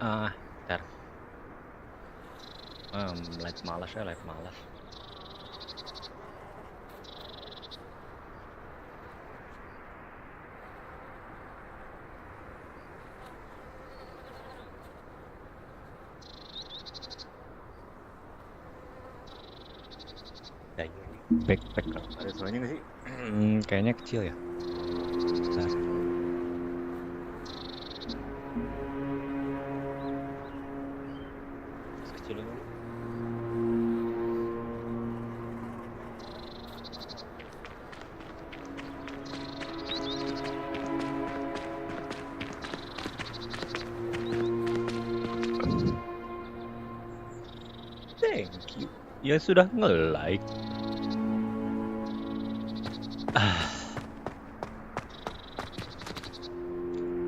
Bentar. Live malas ya, live malas. Backpack ada suaranya nggak sih? Kayaknya kecil ya. Bentar. Kecil dulu. Thank you. Ya sudah nge-like.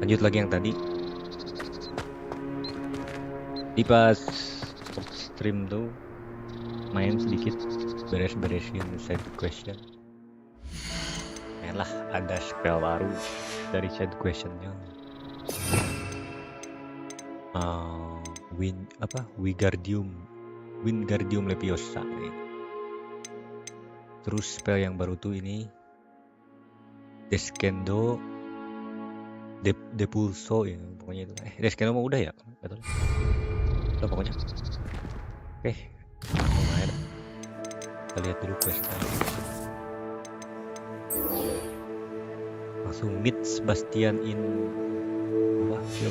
Lanjut lagi yang tadi. Di pas stream tuh main sedikit beres-beresin side question. Mainlah ada spell baru dari side questionnya. Wingardium Leviosa. Terus spell yang baru tuh ini Descendo Depulso ya pokoknya itu. Descendo mau udah ya? Betul. Udah pokoknya. Oke. Lumayan. Kita lihat dulu questnya. Langsung meet Sebastian in Wafil.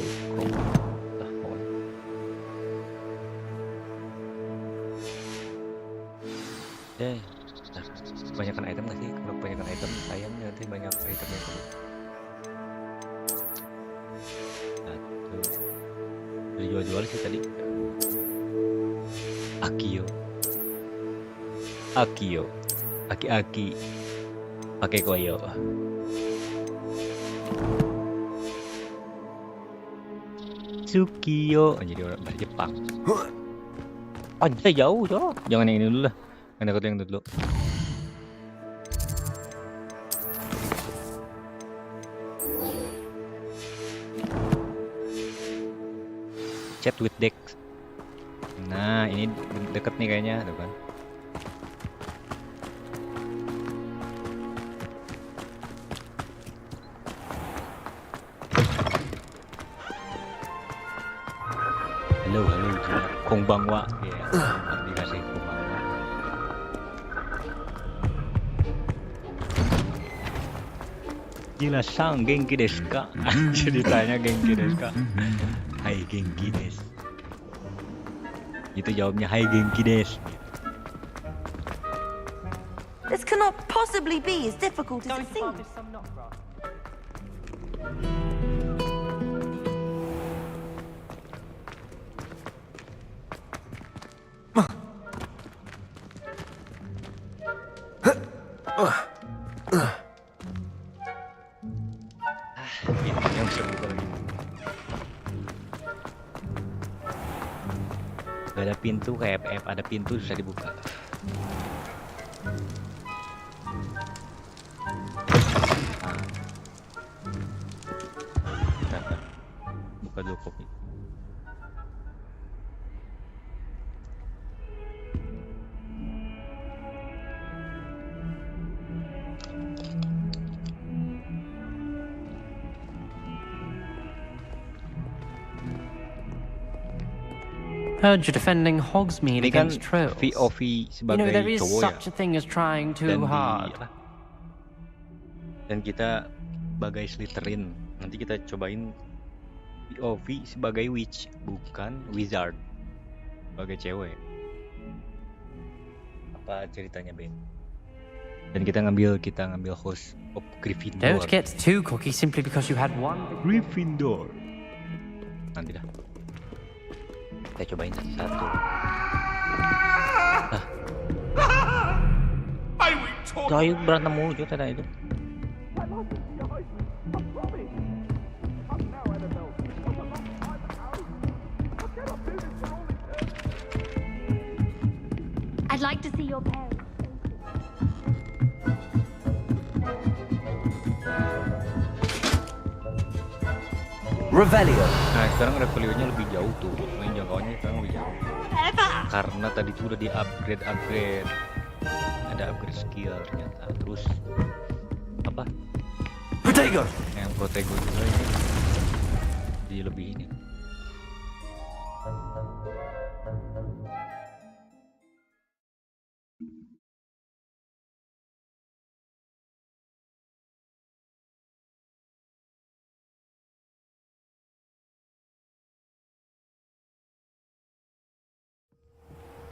Nah, kebanyakan item nggak sih? Kalau kebanyakan item sayang nanti banyak itemnya itu. Satu. Jual-jual sih tadi. Akio. Aki. Pakai koyo. Sukiyo. Jadi orang bahasa Jepang. Anjay jauh. Jangan yang ini dulu lah. Yang dekat yang dulu. Chat with Dex. Nah, ini deket nih kayaknya, tuh kan. Halo, konbanwa. Ya, dikasih konbanwa. Gila sang genki desu ka? Ceritanya genki desu ka? Hai genki desu. Itu jawabnya hai genki desu. This cannot possibly be as difficult as it seems. Yang seru lagi. Gak ada pintu kayak FF, ada pintu susah dibuka. Buka dulu kopi. Heard you're defending Hogsmeade Ini kan against trolls. VOV You sebagai know, there is cowok ya. such a thing as trying too hard. Dan kita sebagai Slytherin. Nanti kita cobain VOV sebagai witch, bukan wizard. Sebagai cewek. Apa ceritanya, Ben? Dan kita ngambil host of Gryffindor. Don't get too cocky simply because you had one. Gryffindor. Nanti dah. Kita cobain satu-satu. Ayo berantem mulu juga tadi itu. I'd like to see your parents. Revelio. Nah sekarang Revelio-nya lebih jauh tuh, main jangkauannya sekarang lebih jauh. Karena tadi tuh udah di upgrade, ada upgrade skill ternyata. Terus apa? Protego. Yang Protego juga ini jadi lebih ini.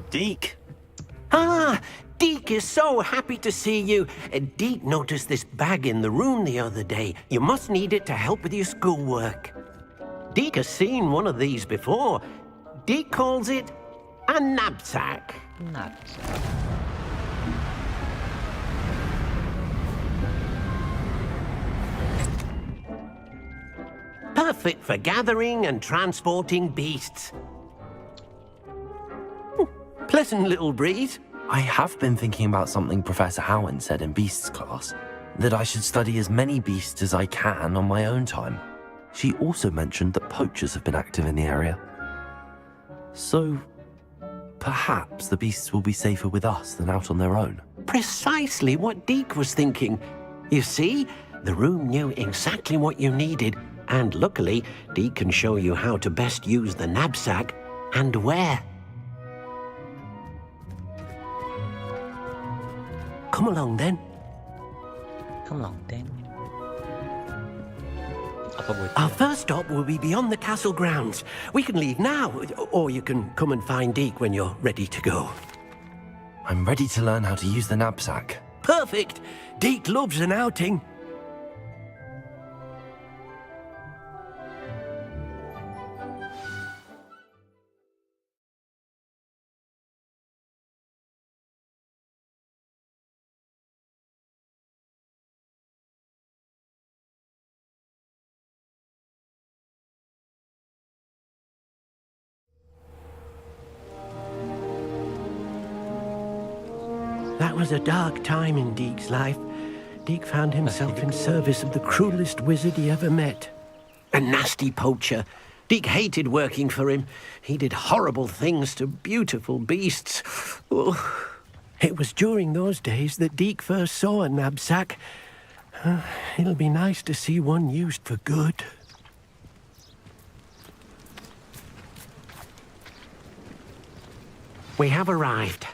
Deke. Ah, Deke is so happy to see you. Deke noticed this bag in the room the other day. You must need it to help with your schoolwork. Deke has seen one of these before. Deke calls it a knapsack. Nuts. Perfect for gathering and transporting beasts. Pleasant little breeze. I have been thinking about something Professor Howen said in Beasts class, that I should study as many beasts as I can on my own time. She also mentioned that poachers have been active in the area. So, perhaps the beasts will be safer with us than out on their own. Precisely what Deke was thinking. You see, the room knew exactly what you needed, and luckily, Deke can show you how to best use the knapsack and where. Come along then. Come along then. Apa buat? Our first stop will be beyond the castle grounds. We can leave now, or you can come and find Deke when you're ready to go. I'm ready to learn how to use the knapsack. Perfect! Deke loves an outing. That was a dark time in Deke's life. Deke found himself in service of the cruelest wizard he ever met. A nasty poacher. Deke hated working for him. He did horrible things to beautiful beasts. Oh. It was during those days that Deke first saw a knapsack. It'll be nice to see one used for good. We have arrived.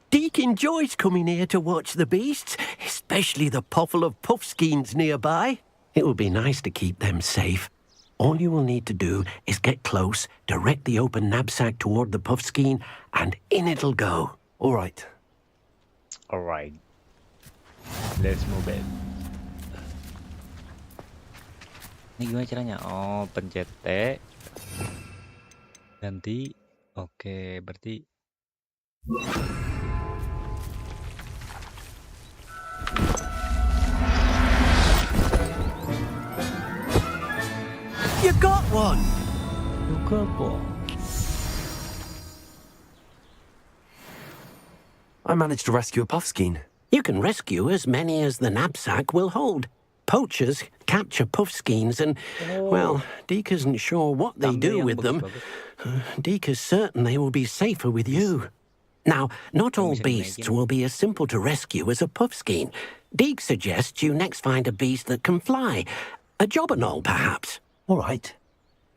Deke enjoys coming here to watch the beasts, especially the poffle of puffskeins nearby. It will be nice to keep them safe. All you will need to do is get close, direct the open knapsack toward the puffskein, and in it'll go. All right. Alright. Let's move it. Ini gimana caranya? Oh, pencet T. Ganti. Oke, berarti You got one! juga kok. I managed to rescue a puffskein. You can rescue as many as the knapsack will hold. Poachers capture puffskeins and, well, Deke isn't sure what they do with them. Deke is certain they will be safer with you. Now, not all beasts will be as simple to rescue as a puffskein. Deke suggests you next find a beast that can fly. A jobberknoll, perhaps. All right.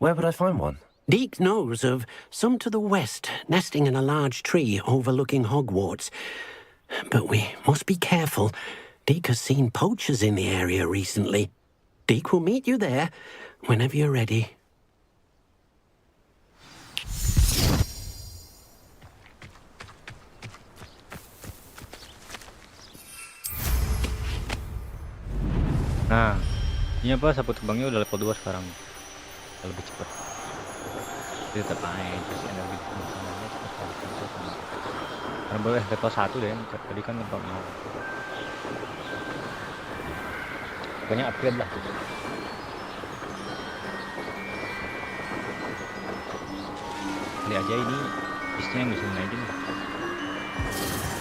Where would I find one? Deke knows of some to the west, nesting in a large tree overlooking Hogwarts. But we must be careful. Deke has seen poachers in the area recently. Deke will meet you there whenever you're ready. Nah, ini apa? Sapu terbangnya udah level 2 sekarang. Udah lebih cepat. Dia tetap naik terus energi terbangnya cepat. Karena boleh level 1 deh. Tadi kan level 0. Pokoknya upgrade lah. Kali aja ini bisnya yang bisa naikin.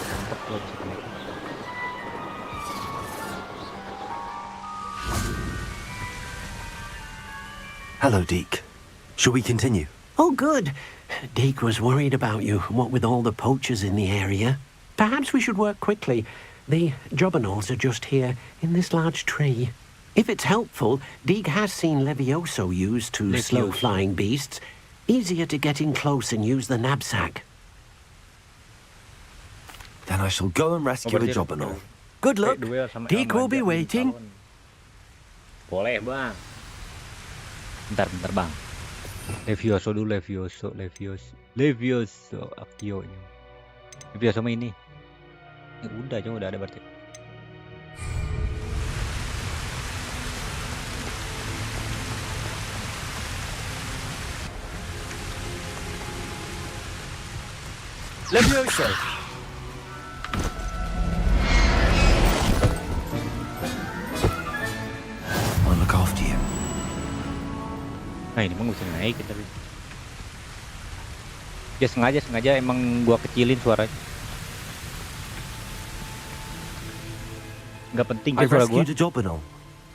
Mantap kalau bisa naikin. Hello, Deke. Shall we continue? Oh, good. Deke was worried about you, what with all the poachers in the area. Perhaps we should work quickly. The jobberknolls are just here, in this large tree. If it's helpful, Deke has seen Levioso used to slow Levioso. flying beasts. Easier to get in close and use the knapsack. Then I shall go and rescue a jobberknoll. Good luck. Duel sama Deke will be Elma, waiting. calon. Boleh bang. Bentar bang. Levioso dulu, Levioso Actio ini. Levioso sama ini. Udah ada berarti. Levioso. I'll look after you. Nah ini mah nggak bisa naik kita. Ya sengaja emang gua kecilin suaranya. Nggak penting kan I've suara gua. rescued a jobberknoll.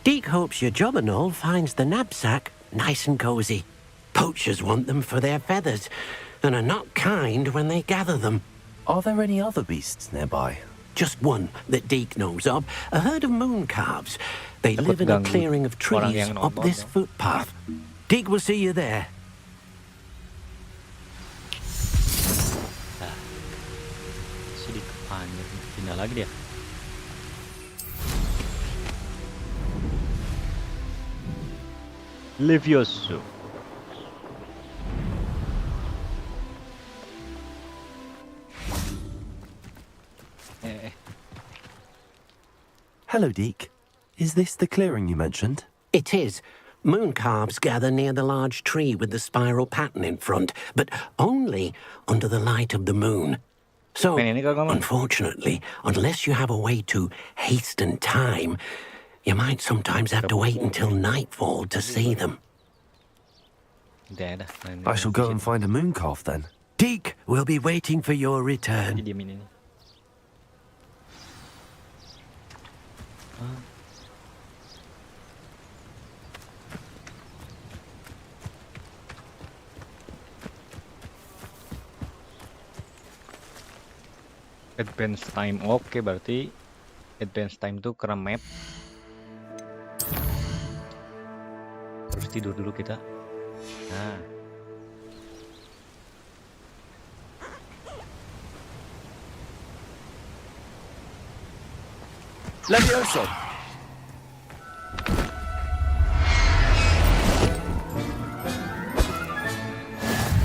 Deke hopes your jobberknoll finds the knapsack nice and cozy. Poachers want them for their feathers, and are not kind when they gather them. Are there any other beasts nearby? Just one that Deke knows of, a herd of moon calves. They live in a ganggu clearing of orang trees yang up nonton, this no? footpath. Deke will see you there. Sedikit panjang. Pindah lagi dia. Levioso. Hello, Deke. Is this the clearing you mentioned? It is. Moon calves gather near the large tree with the spiral pattern in front, but only under the light of the moon. So, Main ini kalau ngomong. unfortunately, unless you have a way to hasten time, you might sometimes have to wait until nightfall to see them. Udah. I shall go and find a moon calf then. Deke will be waiting for your return. Diemin ini. Advance time, oke berarti advance time tuh karena map. Terus tidur dulu kita. Nah, Levioso.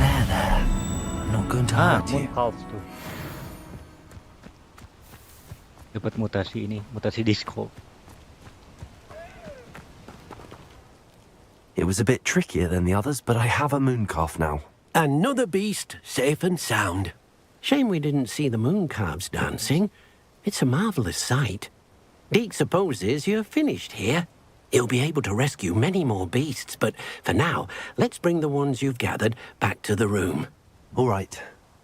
There. I'm not going to hurt moon you. calf tuh. Dapat mutasi ini, mutasi disco. It was a bit trickier than the others, but I have a moon calf now. Another beast, safe and sound. Shame we didn't see the moon calves dancing. It's a marvelous sight. Deke supposes you're finished here. He'll be able to rescue many more beasts, but for now, let's bring the ones you've gathered back to the room. All right.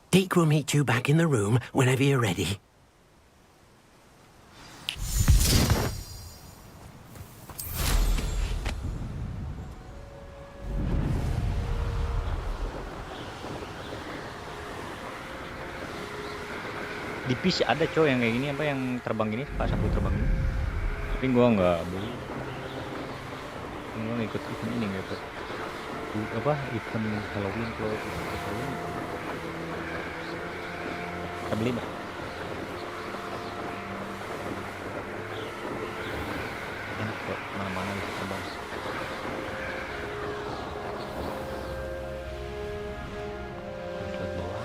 Deke will meet you back in the room whenever you're ready. Di PC ada cowok yang kayak gini, apa yang terbang gini, Pak, sambil terbang gini. Tapi gua nggak beli. Gua ngikut event ini, nggak ikut apa event Halloween kalau Halloween. Kita beli Pak. Enak kok, mana-mana bisa terbang. Terus lihat bawah.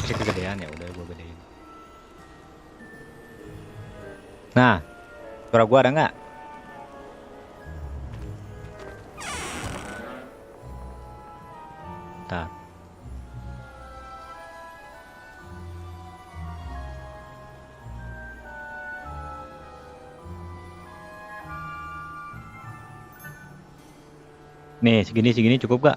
Cek kegedean ya udah gua gedein. Nah, suara gua ada nggak? Bentar. Nih, segini cukup gak?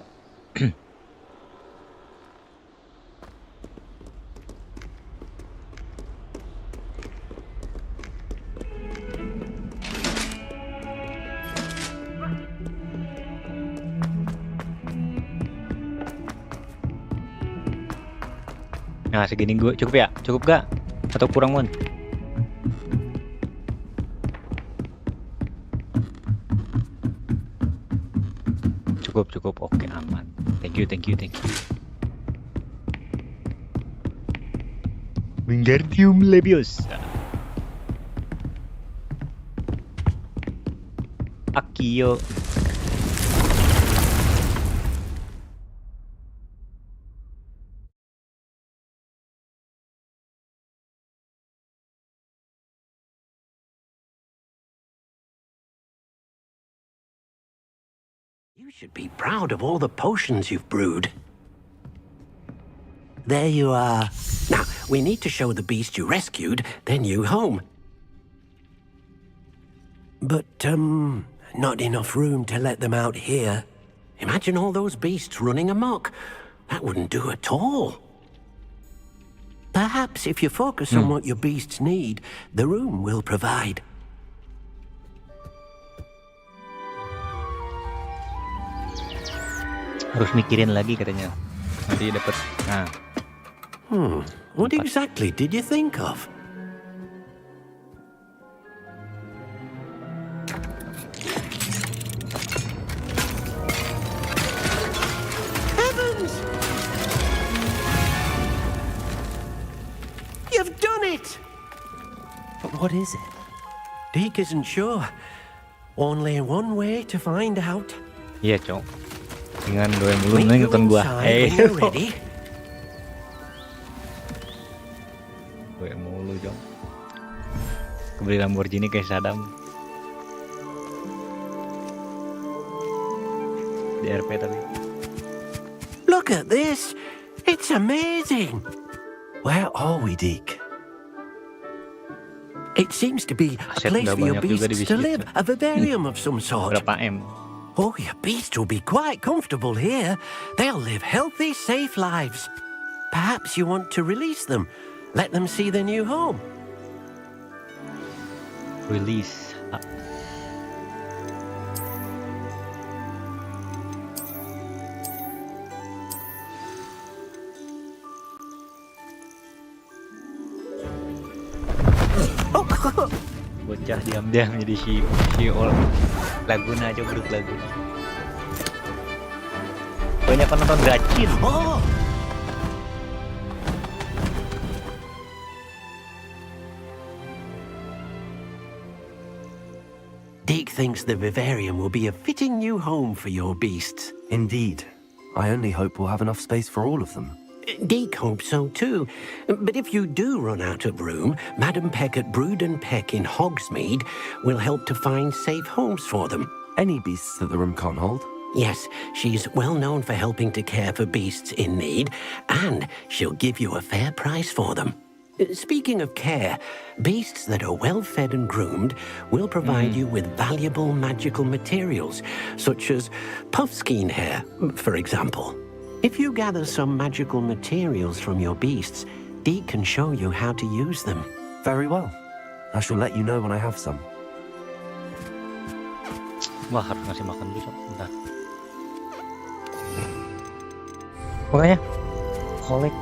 Nah, segini gue cukup ya? Cukup gak? Atau kurang, Mon? Cukup. Oke, aman. Thank you. Wingardium Leviosa. Akio. You should be proud of all the potions you've brewed. There you are. Now, we need to show the beast you rescued their new home. But, not enough room to let them out here. Imagine all those beasts running amok. That wouldn't do at all. Perhaps if you focus on what your beasts need, the room will provide. Harus mikirin lagi katanya. Nanti dapat. Nah. What exactly did you think of? Heavens! You've done it! But what is it? Deke isn't sure. Only one way to find out. Iya, Cok. Dengan doyan mulu Meet you nonton gua. inside when you're ready. Doyan mulu, Cok. Kebeli Lamborghini kayak Saddam. Di RP tapi. Look at this! It's amazing! Where are we, Deke? It seems to be a Aset place udah for your banyak juga di beasts to bisnis live, tuh. a vivarium of some sort. Berapa M? Oh, your beasts will be quite comfortable here. They'll live healthy, safe lives. Perhaps you want to release them. Let them see their new home. Release. Bocah diam-diam jadi si Laguna aja buruk Laguna. Banyak penonton gacin. Oh! Deke thinks the vivarium will be a fitting new home for your beasts. Indeed. I only hope we'll have enough space for all of them. Deke hopes so too. But if you do run out of room, Madam Peck at Brood and Peck in Hogsmeade will help to find safe homes for them. Any beasts that the room can't hold? Yes, she's well known for helping to care for beasts in need, and she'll give you a fair price for them. Speaking of care, beasts that are well fed and groomed will provide you with valuable magical materials, such as puffskein hair, for example. If you gather some magical materials from your beasts, Deke can show you how to use them. Very well. I shall let you know when I have some. Wah, harus ngasih makan dulu, Cok. Bentar. Pokoknya kolek.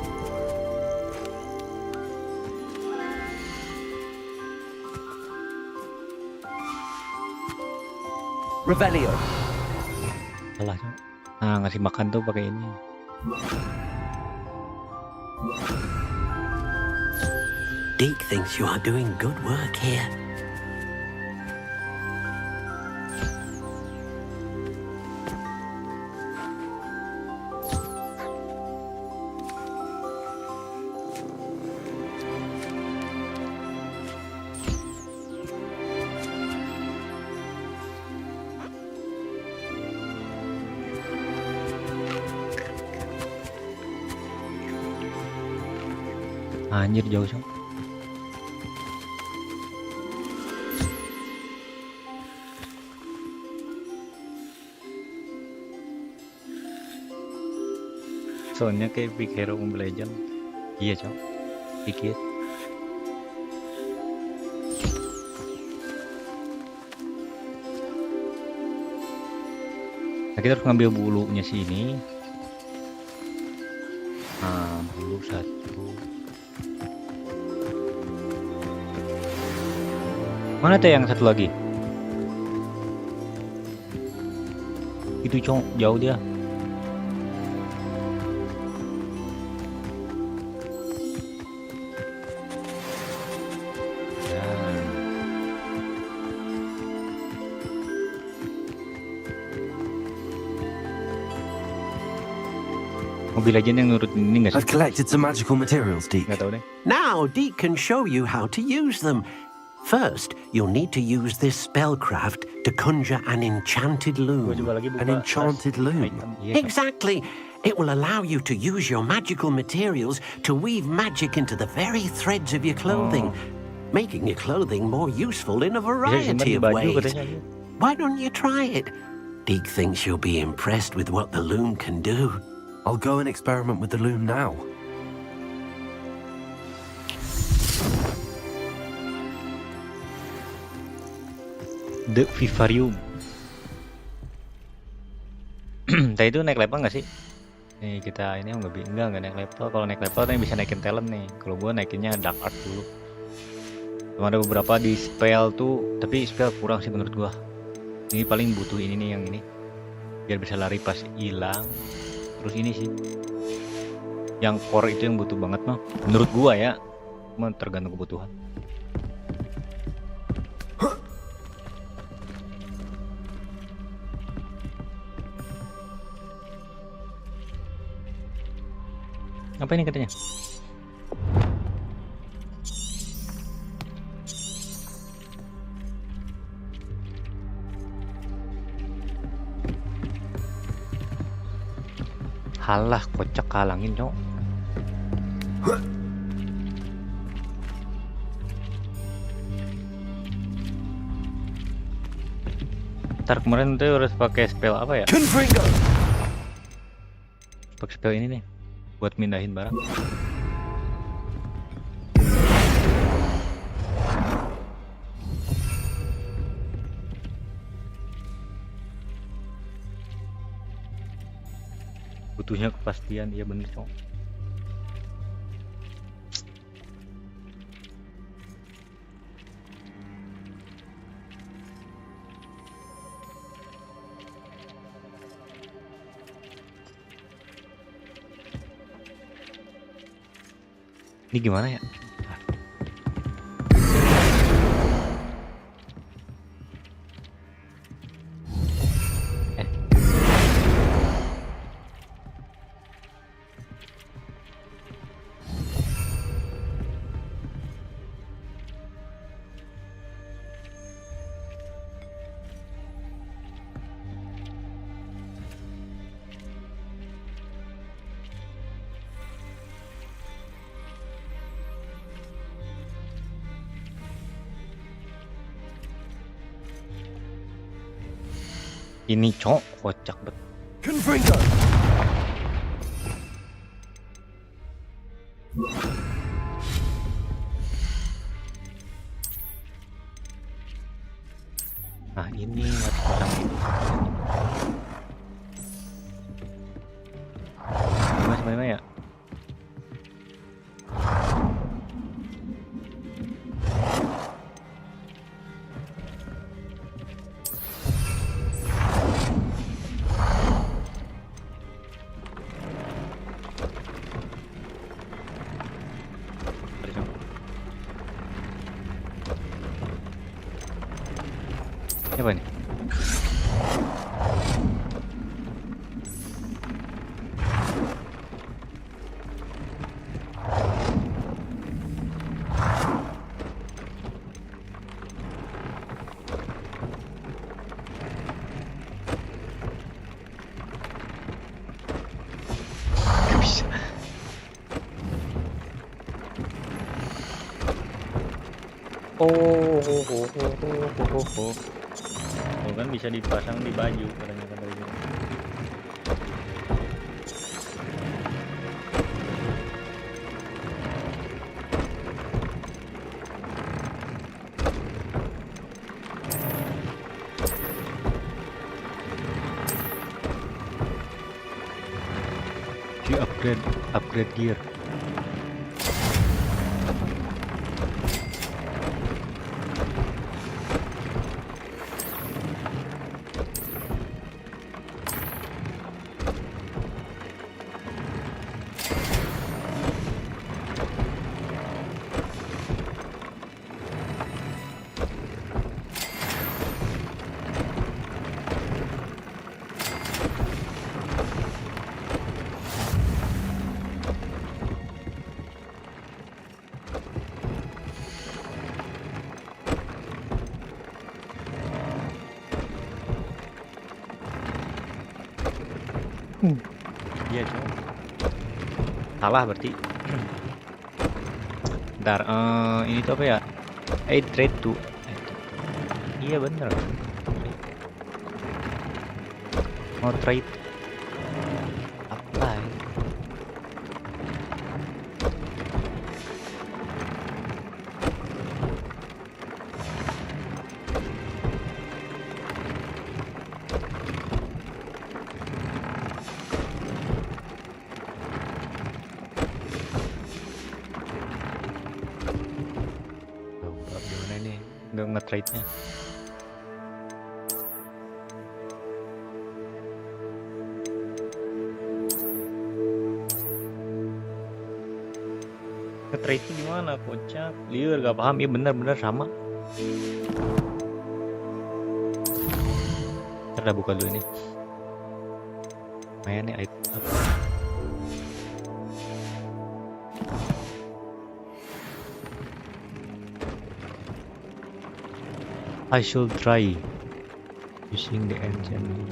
Revelio. Salah, Cok. Nah, ngasih makan tuh pakai ini. Deke thinks you are doing good work here. Anjir jauh, Cok. Soalnya kayak Big Hero Mobile Legend. Iya cok, dikit. Nah, kita harus ngambil bulunya sini. Nah, bulu satu. Mana teh yang satu lagi? Itu cok, jauh dia. Mobile Legend yang nurut ini nggak I've sih? collected some magical materials, Deke. Nggak tahu deh. Now, Deke can show you how to use them. First, you'll need to use this spellcraft to conjure an enchanted Gua loom. coba lagi buka An enchanted tas loom. item. Iya, Cok. Exactly. It will allow you to use your magical materials to weave magic into the very threads of your clothing, making your clothing more useful in a Bisa disimpan variety di of baju ways. katanya. Why don't you try it? Deke thinks you'll be impressed with what the loom can do. I'll go and experiment with the loom now. The Vivarium. Tadi itu naik level nggak sih? Nih kita ini enggak naik level. Kalau naik level nih bisa naikin talent nih. Kalau gua naikinnya dark art dulu. Cuma ada beberapa di spell tuh, tapi spell kurang sih menurut gua. Ini paling butuh ini nih, yang ini. Biar bisa lari pas hilang. Terus ini sih. Yang core itu yang butuh banget mah. Menurut gua ya. Cuma tergantung kebutuhan. Apa ini katanya? Halah, kocak kalangin, Cok. Ntar kemarin tuh harus pakai spell apa ya? Pakai spell ini nih buat mindahin barang. Butuhnya kepastian, iya bener Cok. Ini gimana ya? Ini Cok, kocak bet. Nah ini harus pasang ini. Gimana ya? Apa nih? Gak bisa. Oh. Oh kan bisa dipasang di baju katanya. upgrade gear. Iya cuma salah berarti. Bentar, ini tuh apa ya? Trade to. Iya bener. Mau trade apply. Gimana ini? Nggak nge-trade-nya. Nge-trade gimana kocak? Liur gak paham. Iya bener-bener sama. Ntar dah buka dulu ini. Maen nih item apa? I should try using the engine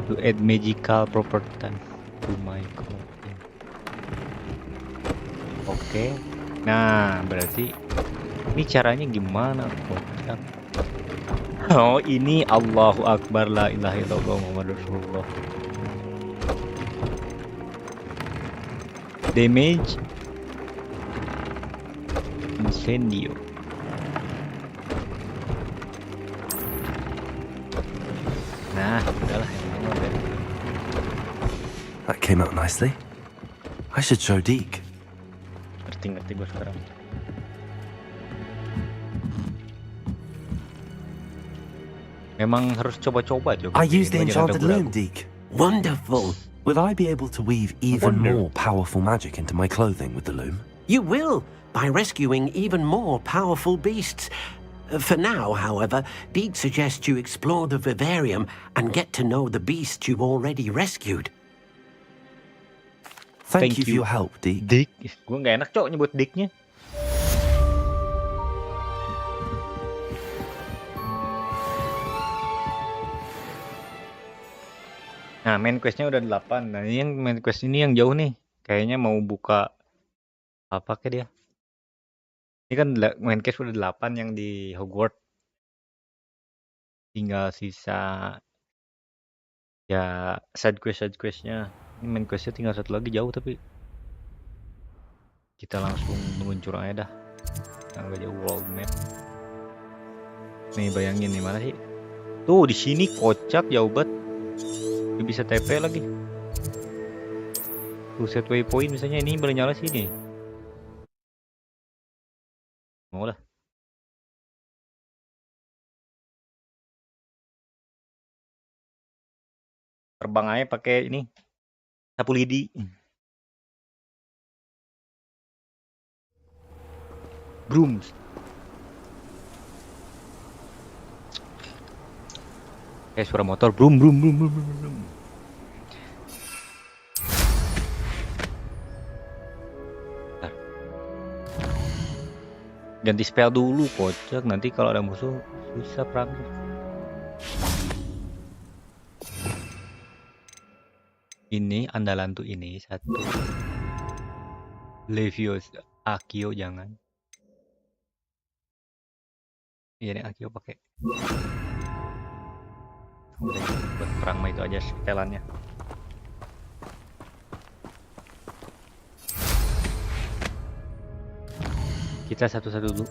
to add magical property to my clothing. Oke. Nah, berarti ini caranya gimana kocak? Oh, ini Allahu Akbar, la ilaha illallah Muhammadur Rasulullah. Damage incendio. Nah, udahlah yang manual dari dulu. That came out nicely. I should show Deke. Ngerti gue sekarang. Memang harus coba-coba coba. I used the Gue jangan enchanted loom, ragu-ragu. Deke. Wonderful. Will I be able to weave even Wonder. more powerful magic into my clothing with the loom? You will, by rescuing even more powerful beasts. For now, however, Deke suggests you explore the vivarium and get to know the beasts you've already rescued. Thank you for your help, Deke. Dik, gue nggak enak cok nyebut Diknya. Nah, main questnya udah 8. Nah, ini yang main quest ini yang jauh nih. Kayaknya mau buka apa ke dia? Ini kan main quest udah 8 yang di Hogwarts. Tinggal sisa ya side questnya. Ini main questnya tinggal satu lagi jauh tapi kita langsung meluncur aja dah. Nggak jauh world map. Nih bayangin nih mana sih? Tuh di sini kocak jauh banget. Dia bisa TP lagi. Tuh set waypoint misalnya ini boleh nyala sini. Mau lah. Terbang aja pakai ini sapu lidi. Brooms. Kayak suara motor brum brum brum brum brum, brum. Bentar. Ganti spell dulu kocak, nanti kalau ada musuh susah perangnya. Ini andalan tuh ini satu. Leviosa, Akio jangan. Iya nih Akio pakai. Udah buat perang mah itu aja setelannya. Kita satu-satu dulu.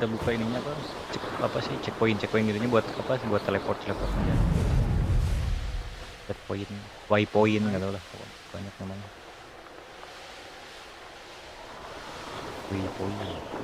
kita buka ininya apa? Apa sih checkpoint gitunya buat apa sih, buat teleport aja. Checkpoint, waypoint nggak tahu lah, banyak namanya. Waypoint.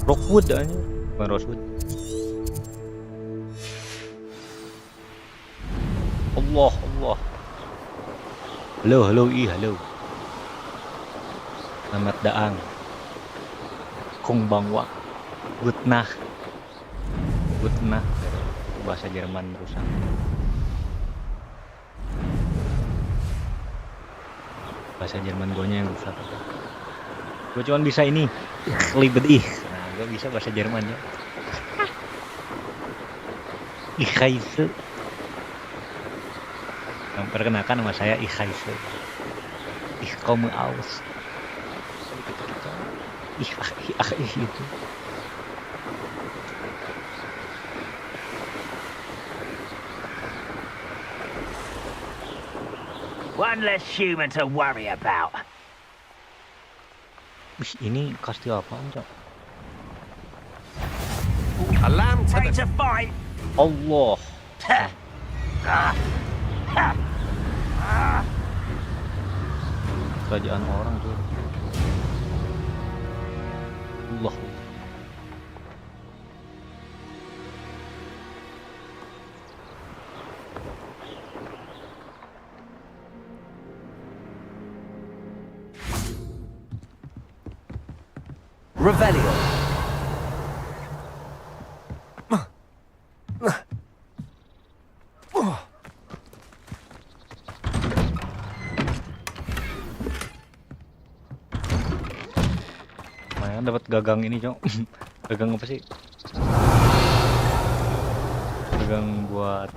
Rockwood aja, bukan Rosewood. Allah. Halo. Selamat datang. Kong bangwa. Good nah. Bahasa Jerman rusak. Bahasa Jerman gonya yang rusak. Gue cuma bisa ini. Libet ih. Gue bisa bahasa Jerman ya. Ich heiße. Perkenalkan nama saya Ich heiße. Ich komme aus. Ich itu. One less human to worry about. Wih, ini kastil apaan, Cok? A lamb to Ready to fight. Allah. Kerajaan orang tuh. Allah. Revelio. Lumayan dapat gagang ini, Cok. Gagang apa sih? Gagang buat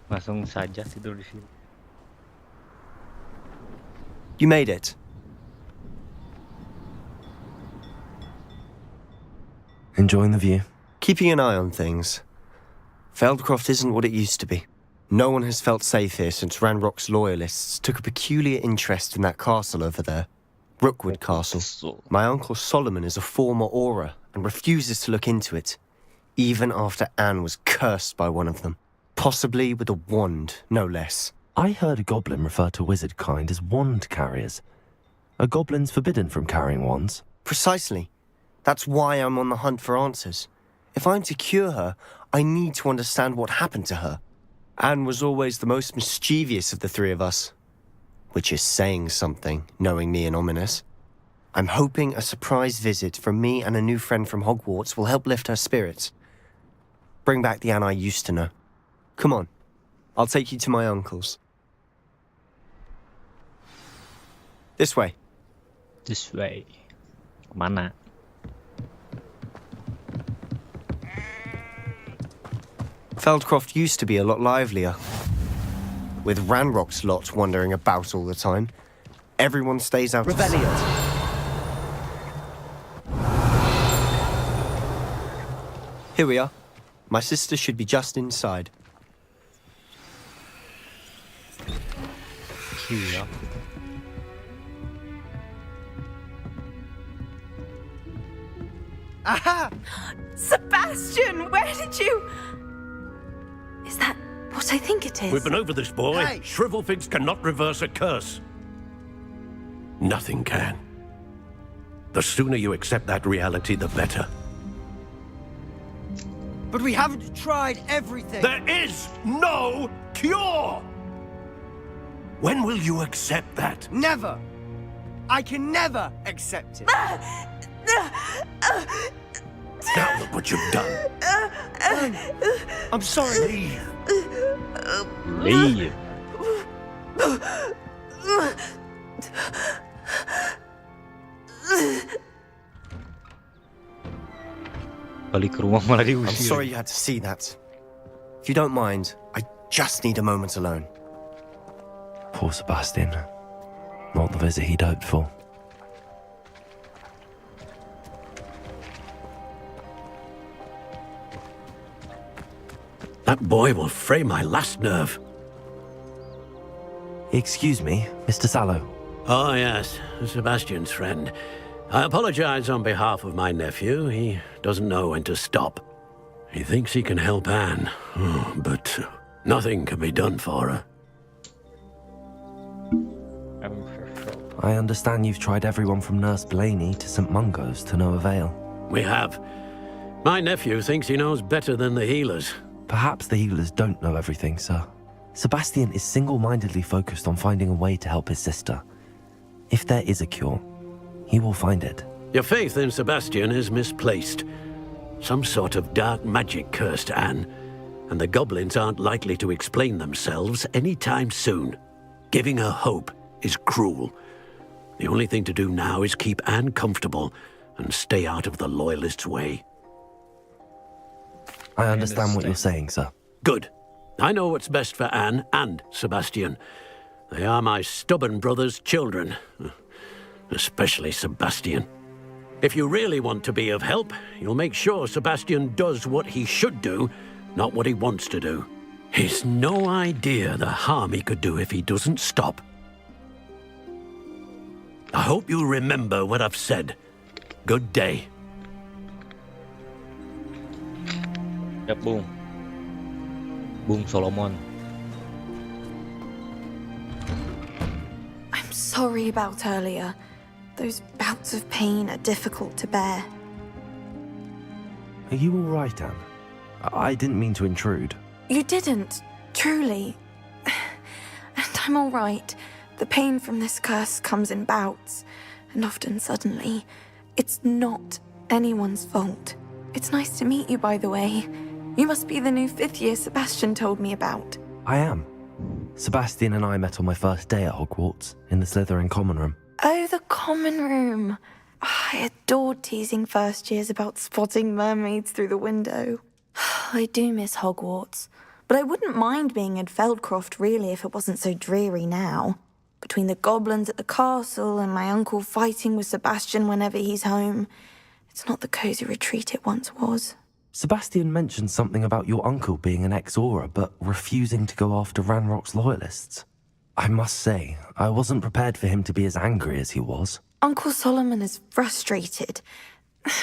langsung saja tidur di sini. You made it. Enjoying the view? Keeping an eye on things. Feldcroft isn't what it used to be. No one has felt safe here since Ranrock's loyalists took a peculiar interest in that castle over there. Rookwood Castle. My uncle Solomon is a former Auror and refuses to look into it, even after Anne was cursed by one of them. Possibly with a wand, no less. I heard a goblin refer to wizard kind as wand carriers. Are goblins forbidden from carrying wands? Precisely. That's why I'm on the hunt for answers. If I'm to cure her, I need to understand what happened to her. Anne was always the most mischievous of the three of us. Which is saying something, knowing me and ominous. I'm hoping a surprise visit from me and a new friend from Hogwarts will help lift her spirits. Bring back the Anne I used to know. Come on, I'll take you to my uncle's. This way. This way. Mana? Feldcroft used to be a lot livelier. With Ranrock's lot wandering about all the time, everyone stays out of sight. Here we are. My sister should be just inside. Here. Aha! Sebastian, where did you... Is that what I think it is? We've been over this, boy. Hey. Shrivelfigs cannot reverse a curse. Nothing can. The sooner you accept that reality, the better. But we haven't tried everything. There is no cure! When will you accept that? Never. I can never accept it. Now look what you've done. I'm sorry. Leave. Leave. Balik ke rumah malah I'm diusir. sorry you had to see that. If you don't mind, I just need a moment alone. Poor Sebastian. Not the visit he'd hoped for. That boy will fray my last nerve. Excuse me, Mr. Sallow. Oh, yes, Sebastian's friend. I apologize on behalf of my nephew. He doesn't know when to stop. He thinks he can help Anne, but nothing can be done for her. I understand you've tried everyone from Nurse Blaney to St. Mungo's to no avail. We have. My nephew thinks he knows better than the healers. Perhaps the healers don't know everything, sir. Sebastian is single-mindedly focused on finding a way to help his sister. If there is a cure, he will find it. Your faith in Sebastian is misplaced. Some sort of dark magic cursed Anne, and the goblins aren't likely to explain themselves anytime soon. Giving her hope is cruel. The only thing to do now is keep Anne comfortable and stay out of the Loyalists' way. I understand what you're saying, sir. Good. I know what's best for Anne and Sebastian. They are my stubborn brother's children. Especially Sebastian. If you really want to be of help, you'll make sure Sebastian does what he should do, not what he wants to do. He's no idea the harm he could do if he doesn't stop. I hope you remember what I've said. Good day. Yap, Bung. Bung Solomon. I'm sorry about earlier. Those bouts of pain are difficult to bear. Are you all right, Anne? I didn't mean to intrude. You didn't, truly. And I'm all right. The pain from this curse comes in bouts, and often suddenly. It's not anyone's fault. It's nice to meet you, by the way. You must be the new 5th year Sebastian told me about. I am. Sebastian and I met on my first day at Hogwarts, in the Slytherin common room. Oh, the common room. I adored teasing first years about spotting mermaids through the window. I do miss Hogwarts, but I wouldn't mind being in Feldcroft really if it wasn't so dreary now. Between the goblins at the castle and my uncle fighting with Sebastian whenever he's home, it's not the cosy retreat it once was. Sebastian mentioned something about your uncle being an ex-Auror, but refusing to go after Ranrock's loyalists. I must say, I wasn't prepared for him to be as angry as he was. Uncle Solomon is frustrated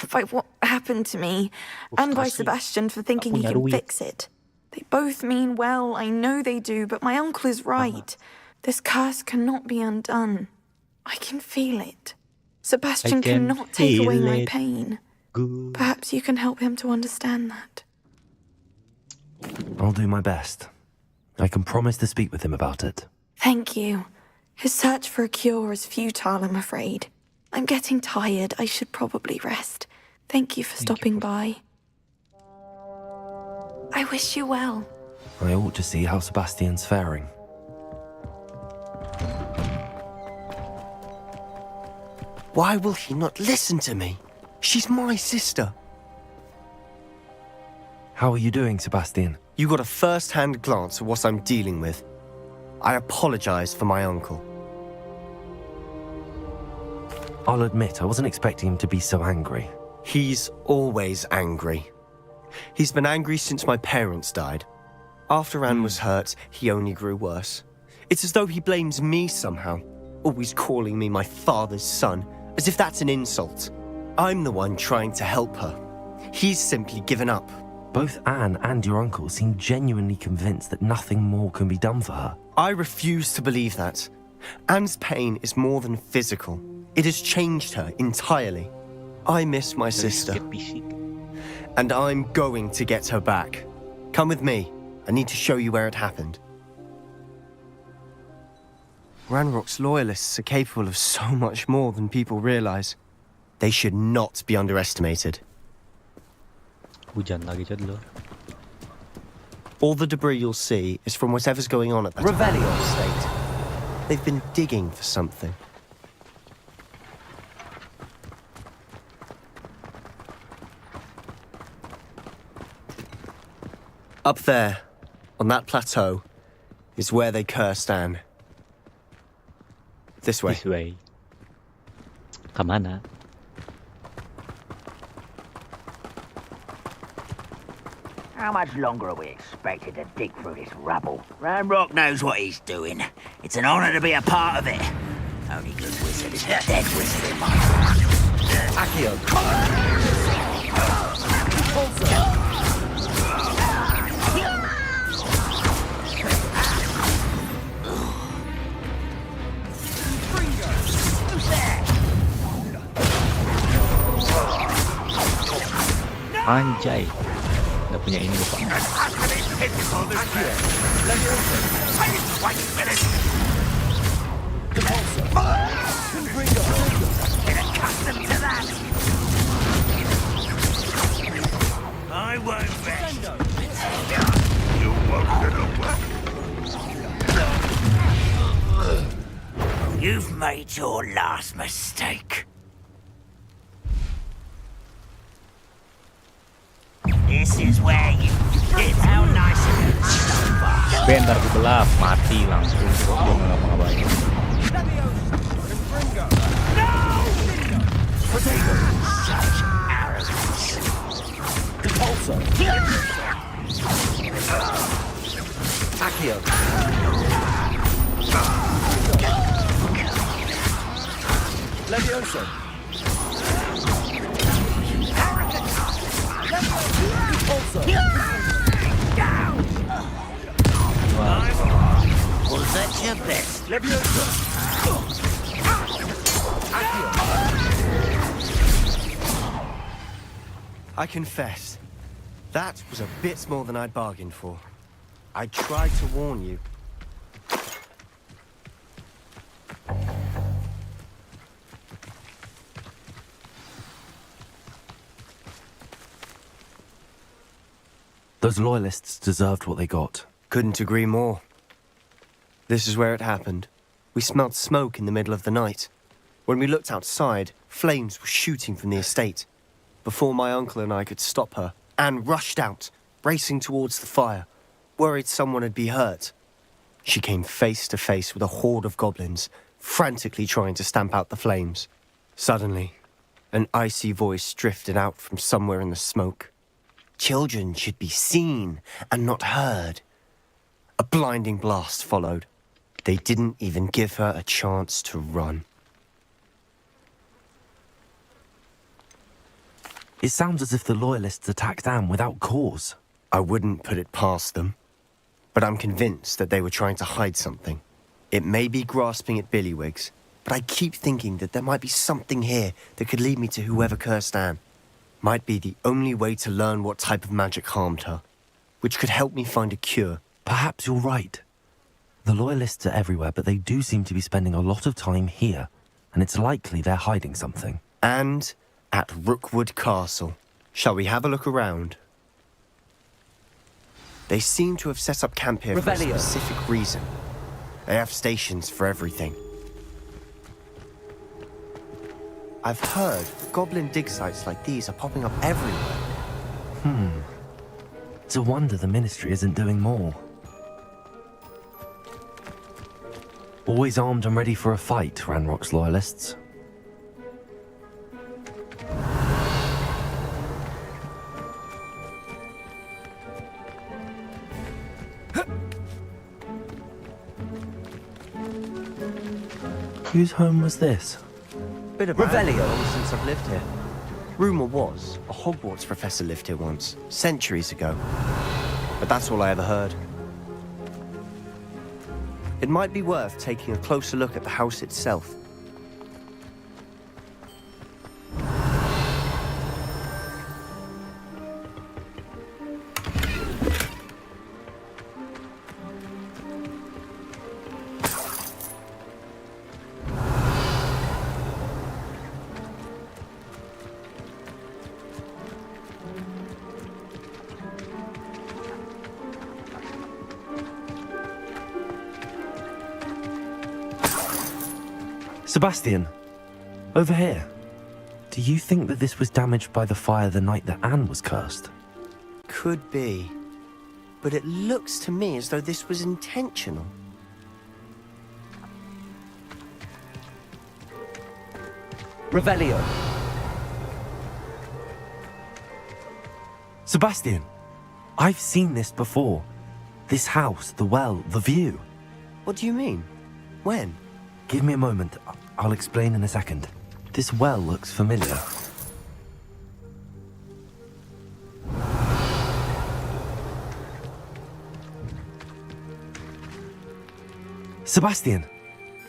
by what happened to me, and by Sebastian for thinking he can fix it. They both mean well, I know they do, but my uncle is right. This curse cannot be undone. I can feel it. Sebastian cannot take away my pain. Good. Perhaps you can help him to understand that. I'll do my best. I can promise to speak with him about it. Thank you. His search for a cure is futile, I'm afraid. I'm getting tired. I should probably rest. Thank you for stopping by. I wish you well. I ought to see how Sebastian's faring. Why will he not listen to me? She's my sister. How are you doing, Sebastian? You got a first-hand glance at what I'm dealing with. I apologize for my uncle. I'll admit, I wasn't expecting him to be so angry. He's always angry. He's been angry since my parents died. After Anne was hurt, he only grew worse. It's as though he blames me somehow, always calling me my father's son, as if that's an insult. I'm the one trying to help her. He's simply given up. Both Anne and your uncle seem genuinely convinced that nothing more can be done for her. I refuse to believe that. Anne's pain is more than physical. It has changed her entirely. I miss my sister. And I'm going to get her back. Come with me. I need to show you where it happened. Ranrock's loyalists are capable of so much more than people realize. They should not be underestimated. Hujan lagi dulu. All the debris you'll see is from whatever's going on at that Revelio estate. They've been digging for something. Up there, on that plateau, is where they cursed Anne. This way. This way. Kemana? How much longer are we expected to dig through this rubble? Ranrock knows what he's doing. It's an honor to be a part of it. Only good wizard is a dead wizard in my heart. Accio. Anjay. Udah punya ini lupa. I won't rest. You've made your last mistake. This is where you did how nice of you so far. Bentar gue belap, mati langsung. Gue nggak ngapa-ngapain. Such arrogance. Accio. Levioso. Was that your best? I confess, that was a bit more than I'd bargained for. I tried to warn you. Those loyalists deserved what they got. Couldn't agree more. This is where it happened. We smelled smoke in the middle of the night. When we looked outside, flames were shooting from the estate. Before my uncle and I could stop her, Anne rushed out, racing towards the fire, worried someone had been hurt. She came face to face with a horde of goblins, frantically trying to stamp out the flames. Suddenly, an icy voice drifted out from somewhere in the smoke. Children should be seen and not heard. A blinding blast followed. They didn't even give her a chance to run. It sounds as if the loyalists attacked Anne without cause. I wouldn't put it past them, but I'm convinced that they were trying to hide something. It may be grasping at billywhigs, but I keep thinking that there might be something here that could lead me to whoever cursed Anne. Might be the only way to learn what type of magic harmed her, which could help me find a cure. Perhaps you're right. The loyalists are everywhere, but they do seem to be spending a lot of time here, and it's likely they're hiding something. And at Rookwood Castle. Shall we have a look around? They seem to have set up camp here for a specific reason. They have stations for everything. I've heard goblin dig sites like these are popping up everywhere. It's a wonder the Ministry isn't doing more. Always armed and ready for a fight, Ranrock's loyalists. Whose home was this? Bit of Revelio since I've lived here. Rumour was a Hogwarts professor lived here once, centuries ago. But that's all I ever heard. It might be worth taking a closer look at the house itself. Sebastian, over here. Do you think that this was damaged by the fire the night that Anne was cursed? Could be. but it looks to me as though this was intentional. Revelio. Sebastian, I've seen this before. This house, the well, the view. What do you mean? When? Give me a moment. I'll explain in a second. This well looks familiar. Sebastian,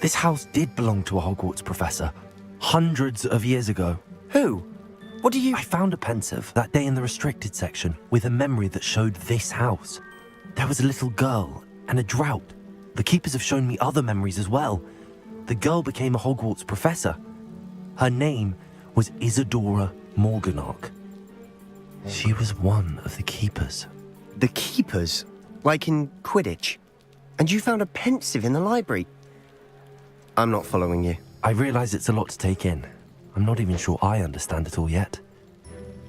this house did belong to a Hogwarts professor. Hundreds of years ago. Who? What do you... I found a pensive that day in the restricted section with a memory that showed this house. There was a little girl and a drought. The keepers have shown me other memories as well. The girl became a Hogwarts professor. Her name was Isadora Morganach. She was one of the keepers. The keepers? Like in Quidditch? And you found a pensive in the library? I'm not following you. I realize it's a lot to take in. I'm not even sure I understand it all yet.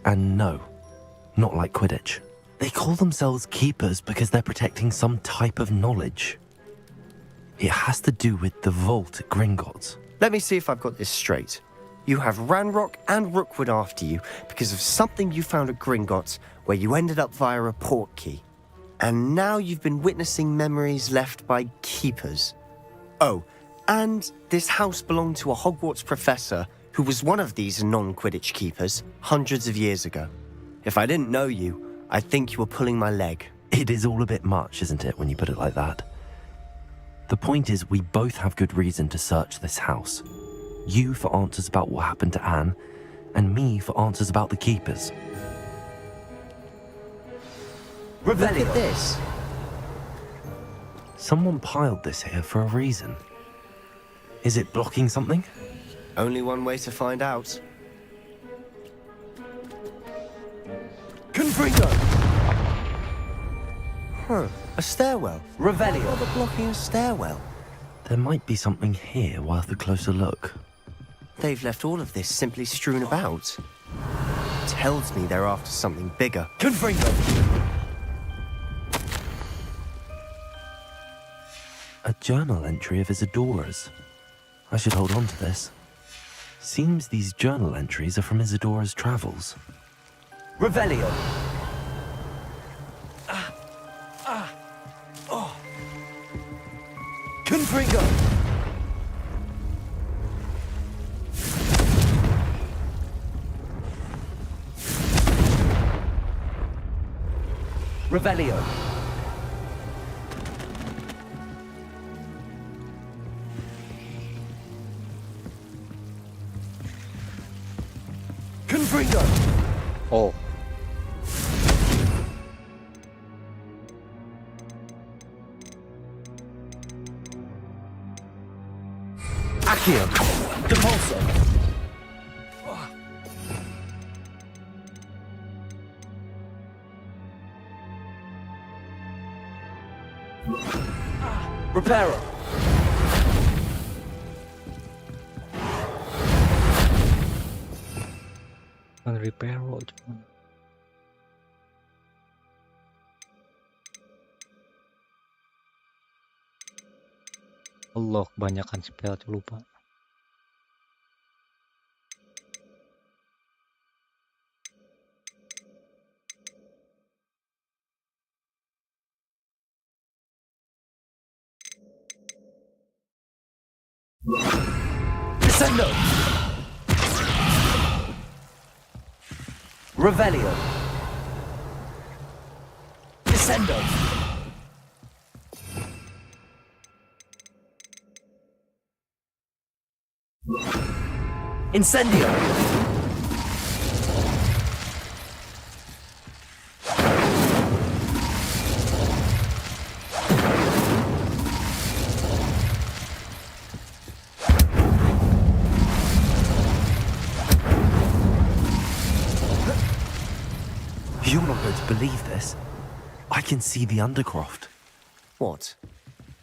And no, not like Quidditch. They call themselves keepers because they're protecting some type of knowledge. It has to do with the vault at Gringotts. Let me see if I've got this straight. You have Ranrock and Rookwood after you because of something you found at Gringotts where you ended up via a portkey. And now you've been witnessing memories left by keepers. Oh, and this house belonged to a Hogwarts professor who was one of these non-Quidditch keepers hundreds of years ago. If I didn't know you, I'd think you were pulling my leg. It is all a bit much, isn't it, when you put it like that? The point is, we both have good reason to search this house. You for answers about what happened to Anne, and me for answers about the keepers. Look at this. Someone piled this here for a reason. Is it blocking something? Only one way to find out. Confringo! Huh, a stairwell. Revelio. Why bother blocking a stairwell? There might be something here worth a closer look. They've left all of this simply strewn about. Tells me they're after something bigger. Confringo! A journal entry of Isadora's. I should hold on to this. Seems these journal entries are from Isadora's travels. Revelio. Confringo. Revelio. Confringo. Oh. Accio. Depulso. Reparo. Reparo cuman. Allah, kebanyakan spell lupa. Descendo. Revelio. Descendo. Incendio. You're not going to believe this. I can see the Undercroft. What?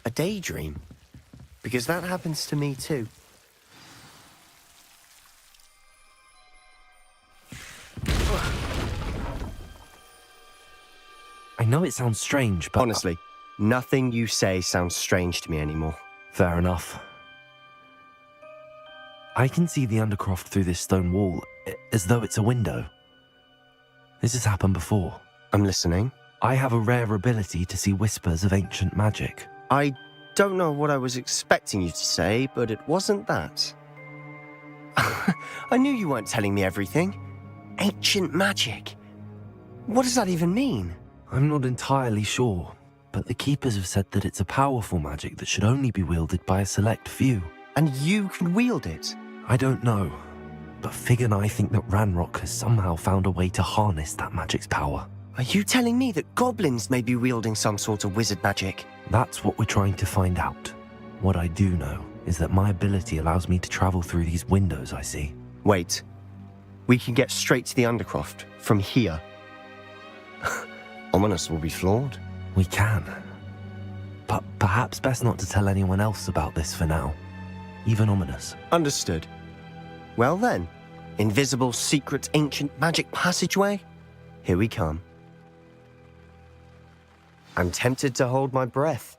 A daydream? Because that happens to me too. I know it sounds strange, but... Honestly, nothing you say sounds strange to me anymore. Fair enough. I can see the Undercroft through this stone wall, as though it's a window. This has happened before. I'm listening. I have a rare ability to see whispers of ancient magic. I don't know what I was expecting you to say, but it wasn't that. I knew you weren't telling me everything. Ancient magic. What does that even mean? I'm not entirely sure, but the Keepers have said that it's a powerful magic that should only be wielded by a select few. And you can wield it? I don't know, but Fig and I think that Ranrock has somehow found a way to harness that magic's power. Are you telling me that goblins may be wielding some sort of wizard magic? That's what we're trying to find out. What I do know is that my ability allows me to travel through these windows I see. Wait. We can get straight to the Undercroft from here. Ominous will be flawed. We can. But perhaps best not to tell anyone else about this for now. Even Ominous. Understood. Well then, invisible, secret, ancient magic passageway? Here we come. I'm tempted to hold my breath.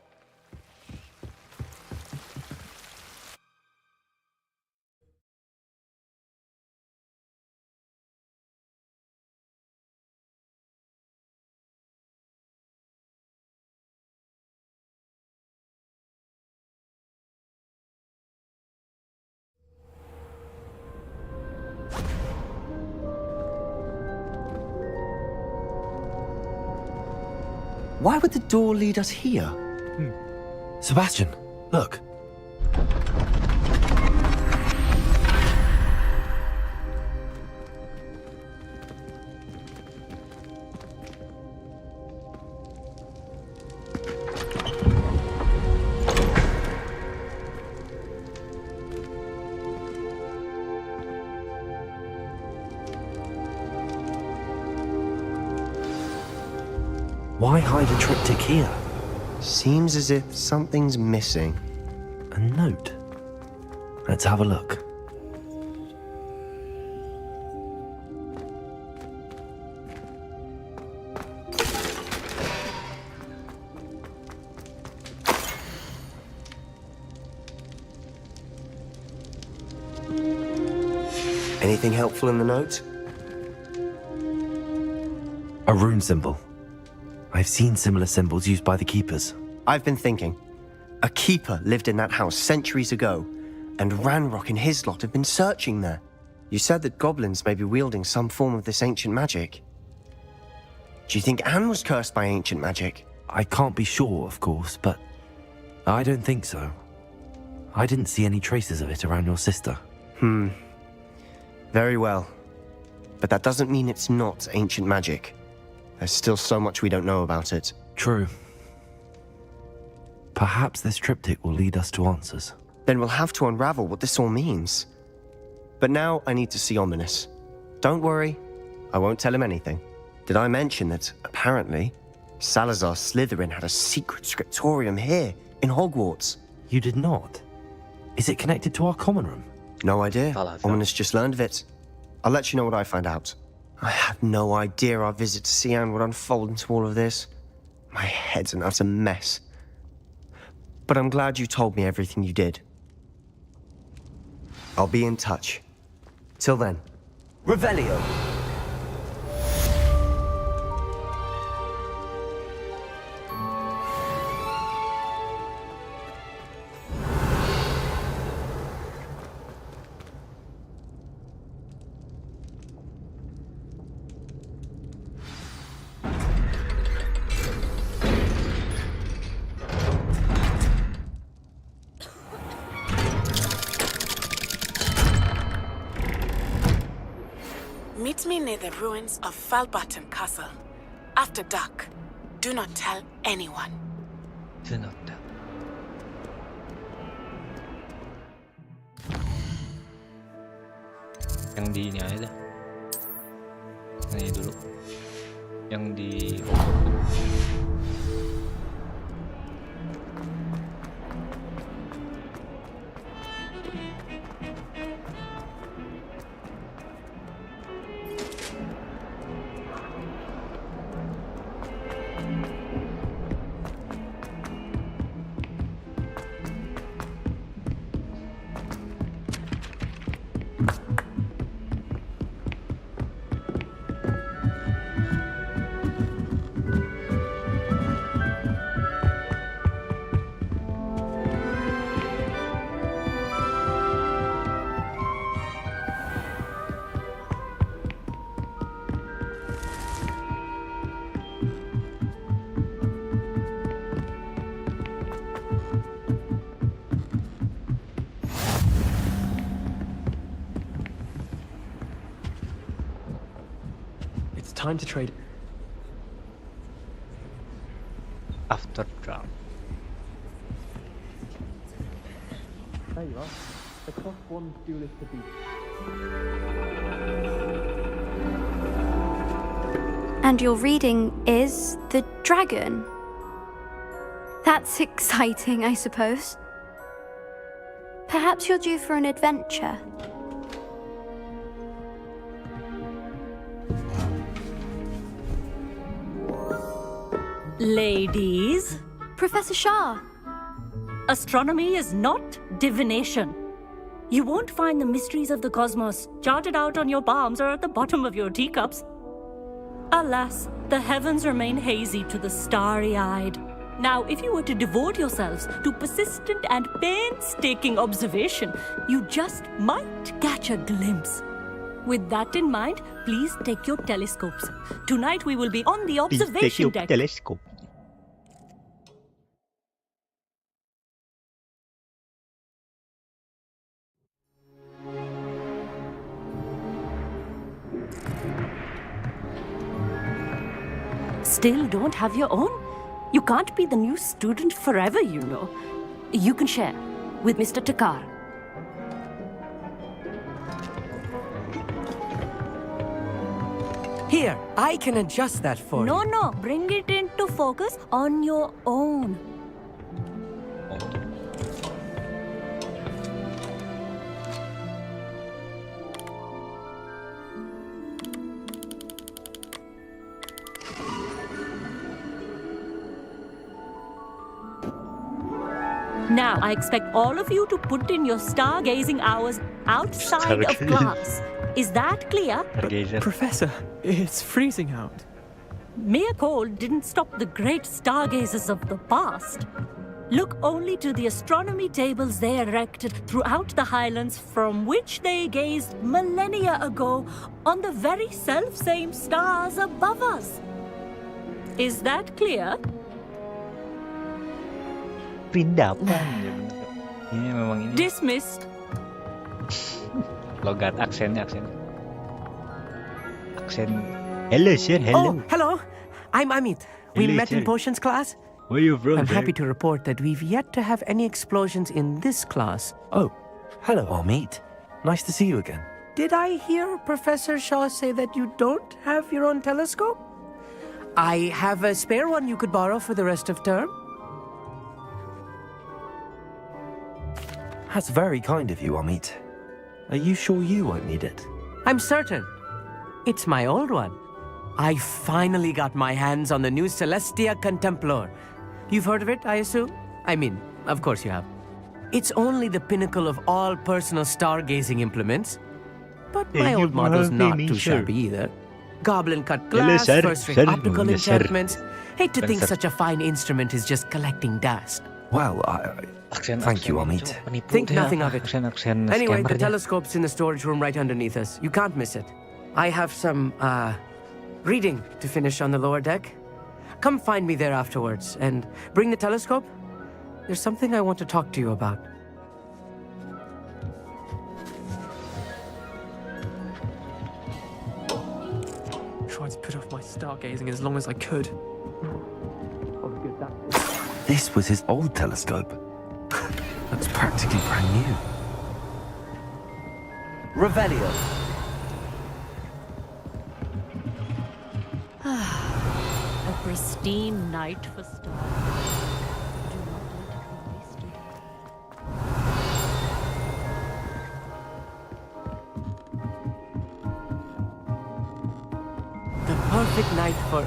Why would the door lead us here? Sebastian, look. Why hide a triptych here? Seems as if something's missing. A note. Let's have a look. Anything helpful in the note? A rune symbol. I've seen similar symbols used by the Keepers. I've been thinking. A keeper lived in that house centuries ago, and Ranrock and his lot have been searching there. You said that goblins may be wielding some form of this ancient magic. Do you think Anne was cursed by ancient magic? I can't be sure, of course, but I don't think so. I didn't see any traces of it around your sister. Very well. But that doesn't mean it's not ancient magic. There's still so much we don't know about it. True. Perhaps this triptych will lead us to answers. Then we'll have to unravel what this all means. But now I need to see Ominous. Don't worry, I won't tell him anything. Did I mention that, apparently, Salazar Slytherin had a secret scriptorium here, in Hogwarts? You did not? Is it connected to our common room? No idea. Salazar. Ominous just learned of it. I'll let you know what I find out. I had no idea our visit to Sian would unfold into all of this. My head's an utter mess. But I'm glad you told me everything you did. I'll be in touch. Till then, Revelio! Meet me near the ruins of Falbaton Castle. After dark. Do not tell anyone. Sendiryan. Yang di ini aja dah. Yang ini dulu. Yang di Hogwarts. time to trade. After dark. There you are. The cloth one's duelist to beat. And your reading is The Dragon. That's exciting, I suppose. Perhaps you're due for an adventure. Ladies, Professor Shah. astronomy is not divination. You won't find the mysteries of the cosmos charted out on your palms or at the bottom of your teacups. Alas, the heavens remain hazy to the starry-eyed. Now, if you were to devote yourselves to persistent and painstaking observation, you just might catch a glimpse. With that in mind, please take your telescopes. Tonight we will be on the observation deck. Telescope. Still don't have your own? You can't be the new student forever, you know. You can share with Mr. Takar. Here, I can adjust that for you. No, bring it into focus on your own. Now, I expect all of you to put in your stargazing hours outside of class. Is that clear? Professor, it's freezing out. Mere cold didn't stop the great stargazers of the past. Look only to the astronomy tables they erected throughout the highlands from which they gazed millennia ago on the very self-same stars above us. Is that clear? Pindapan. Ini memang ini. Dismissed. Logat aksen. Hello, sir. Hello. Oh, hello. I'm Amit. We Hello, met in sir. potions class. Where you from, I'm sir? happy to report that we've yet to have any explosions in this class. Oh, hello, Amit. Nice to see you again. Did I hear Professor Shaw say that you don't have your own telescope? I have a spare one you could borrow for the rest of term. That's very kind of you, Amit. Are you sure you won't need it? I'm certain. It's my old one. I finally got my hands on the new Celestia Contemplar. You've heard of it, I assume? I mean, of course you have. It's only the pinnacle of all personal stargazing implements. But my old model's not too shabby either. Goblin-cut glass, first-rate optical enchantments. Hate to think such a fine instrument is just collecting dust. Well, thank you, Amit. Think nothing of it. Anyway, the scammer-nya. telescope's in the storage room right underneath us. You can't miss it. I have some, reading to finish on the lower deck. Come find me there afterwards, and bring the telescope. There's something I want to talk to you about. Tried to put off my stargazing as long as I could. This was his old telescope. Looks practically brand new. Revelio. A pristine night for stars. Do not let it be wasted. The perfect night for...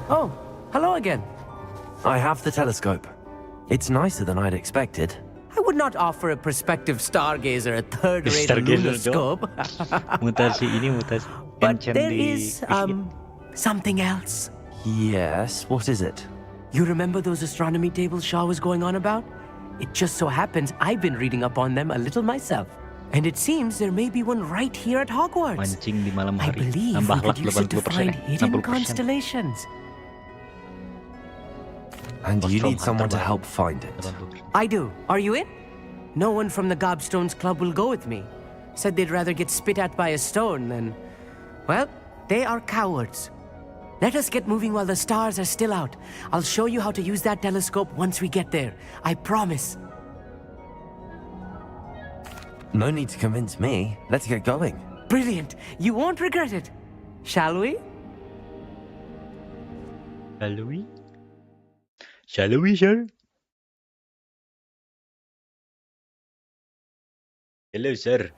Oh, hello again. I have the telescope. It's nicer than I'd expected. I would not offer a prospective stargazer a third-rate Stargazer lunoscope. Mutasi ini mutasi. But Enchant there di- is, something else. Yes, what is it? You remember those astronomy tables Shaw was going on about? It just so happens I've been reading up on them a little myself. And it seems there may be one right here at Hogwarts. Mancing di malam I hari. believe we Nambahlah could use it to 80%, find hidden 60%. constellations. And you From need someone to Hunter help find it. 80%. I do. Are you in? No one from the Gobstones Club will go with me. Said they'd rather get spit at by a stone than... Well, they are cowards. Let us get moving while the stars are still out. I'll show you how to use that telescope once we get there. I promise. No need to convince me. Let's get going. Brilliant. You won't regret it. Shall we? Shall we? Shall we, sir? Hello, sir.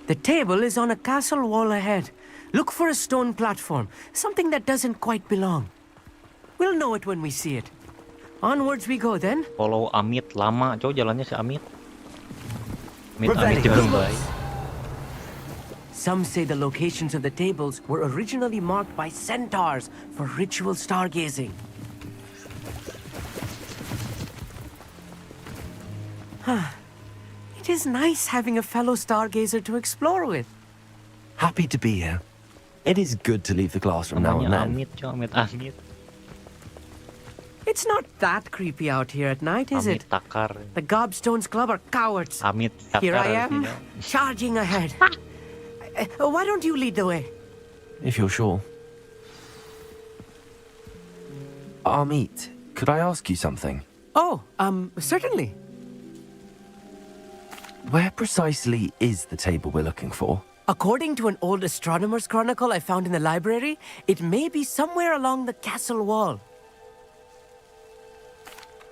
The table is on a castle wall ahead. Look for a stone platform, something that doesn't quite belong. We'll know it when we see it. Onwards we go then. Follow Amit lama, cow jalannya si Amit. Amit juga baik. Some say the locations of the tables were originally marked by centaurs for ritual stargazing. It is nice having a fellow stargazer to explore with. Happy to be here. It is good to leave the classroom now and then. Amit, cow, Amit. It's not that creepy out here at night, is Amit it? takar. The Gobstones Club are cowards. Amit takar. Here I am, charging ahead. Why don't you lead the way? If you're sure. Amit, could I ask you something? Oh, certainly. Where precisely is the table we're looking for? According to an old astronomer's chronicle I found in the library, it may be somewhere along the castle wall.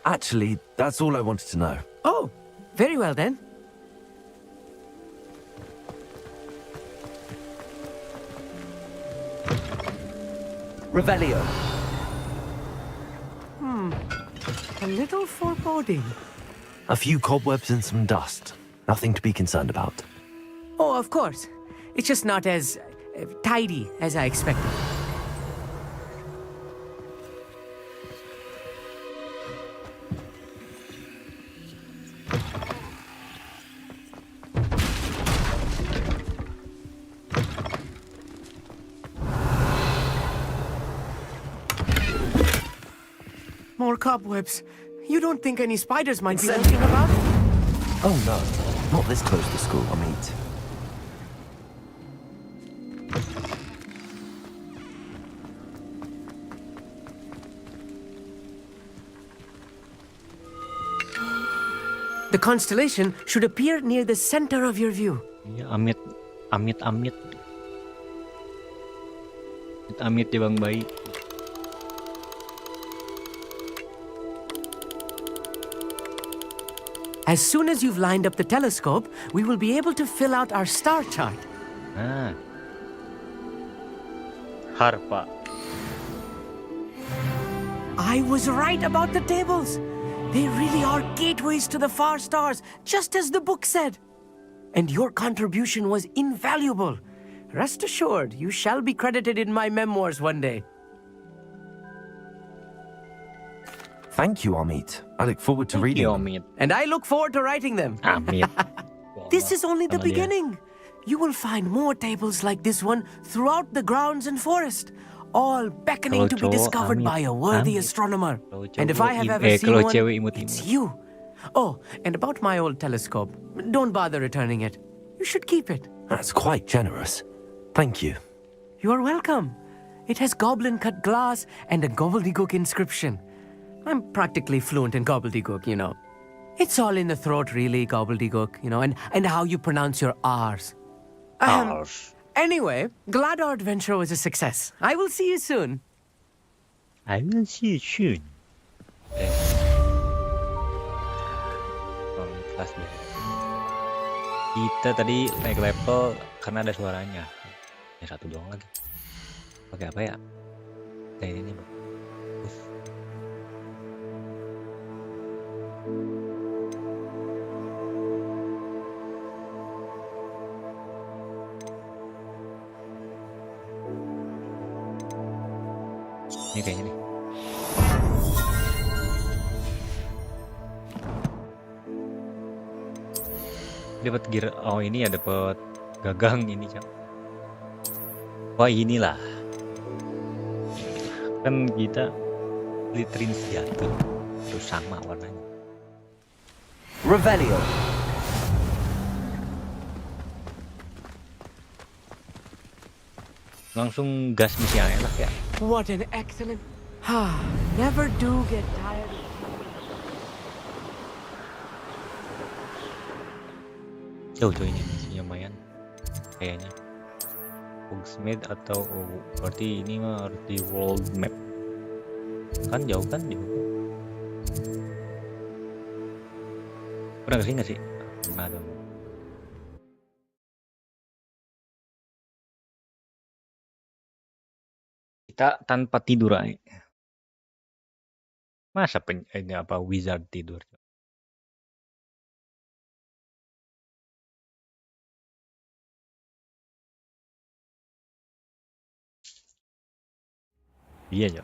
Actually, that's all I wanted to know. Oh, very well then. Revelio. A little foreboding. A few cobwebs and some dust. Nothing to be concerned about. Oh, of course. It's just not as tidy as I expected. More cobwebs. You don't think any spiders might be lurking about? Oh no, not this close to school, Amit. The constellation should appear near the center of your view. Iya, Amit. Amit dia bang baik. As soon as you've lined up the telescope, we will be able to fill out our star chart. Nah. Harpa. I was right about the tables. They really are gateways to the far stars, just as the book said. And your contribution was invaluable. Rest assured, you shall be credited in my memoirs one day. Thank you, Amit. I look forward to reading them. Amit. And I look forward to writing them. Amit. This is only the Sama dia. beginning. You will find more tables like this one throughout the grounds and forest, all beckoning to be Kalau cowok, discovered Amit. by a worthy Amit. astronomer. Kalau And if cowok I have im- ever seen kalau one, cewek imut-imut. it's you. Oh, and about my old telescope, don't bother returning it. You should keep it. That's quite generous. Thank you. You are welcome. It has goblin-cut glass and a gobbledygook inscription. I'm practically fluent in gobbledygook, you know. It's all in the throat, really, gobbledygook, you know, and how you pronounce your R's. Anyway, glad our adventure was a success. I will see you soon. I will see you soon. Kelas deh. Kita tadi naik level karena ada suaranya. Ya satu doang lagi. Pakai apa ya? Kayak ini, Bang. Ini kayaknya nih. Dapat gear. Oh, ini ya dapat gagang ini, Cak. Wah, inilah. Kan kita literin senjata terus sama warnanya. Revelio. Langsung gas misi yang enak ya. What an excellent... Never do get tired. Tuh ini misinya lumayan kayaknya. Hogsmeade atau berarti ini mah harus di world map. Kan jauh kan jauh. Pernah kesini nggak sih? Pernah dong. Kita tanpa tidur aja. Masa ini apa wizard tidur? Iya ya.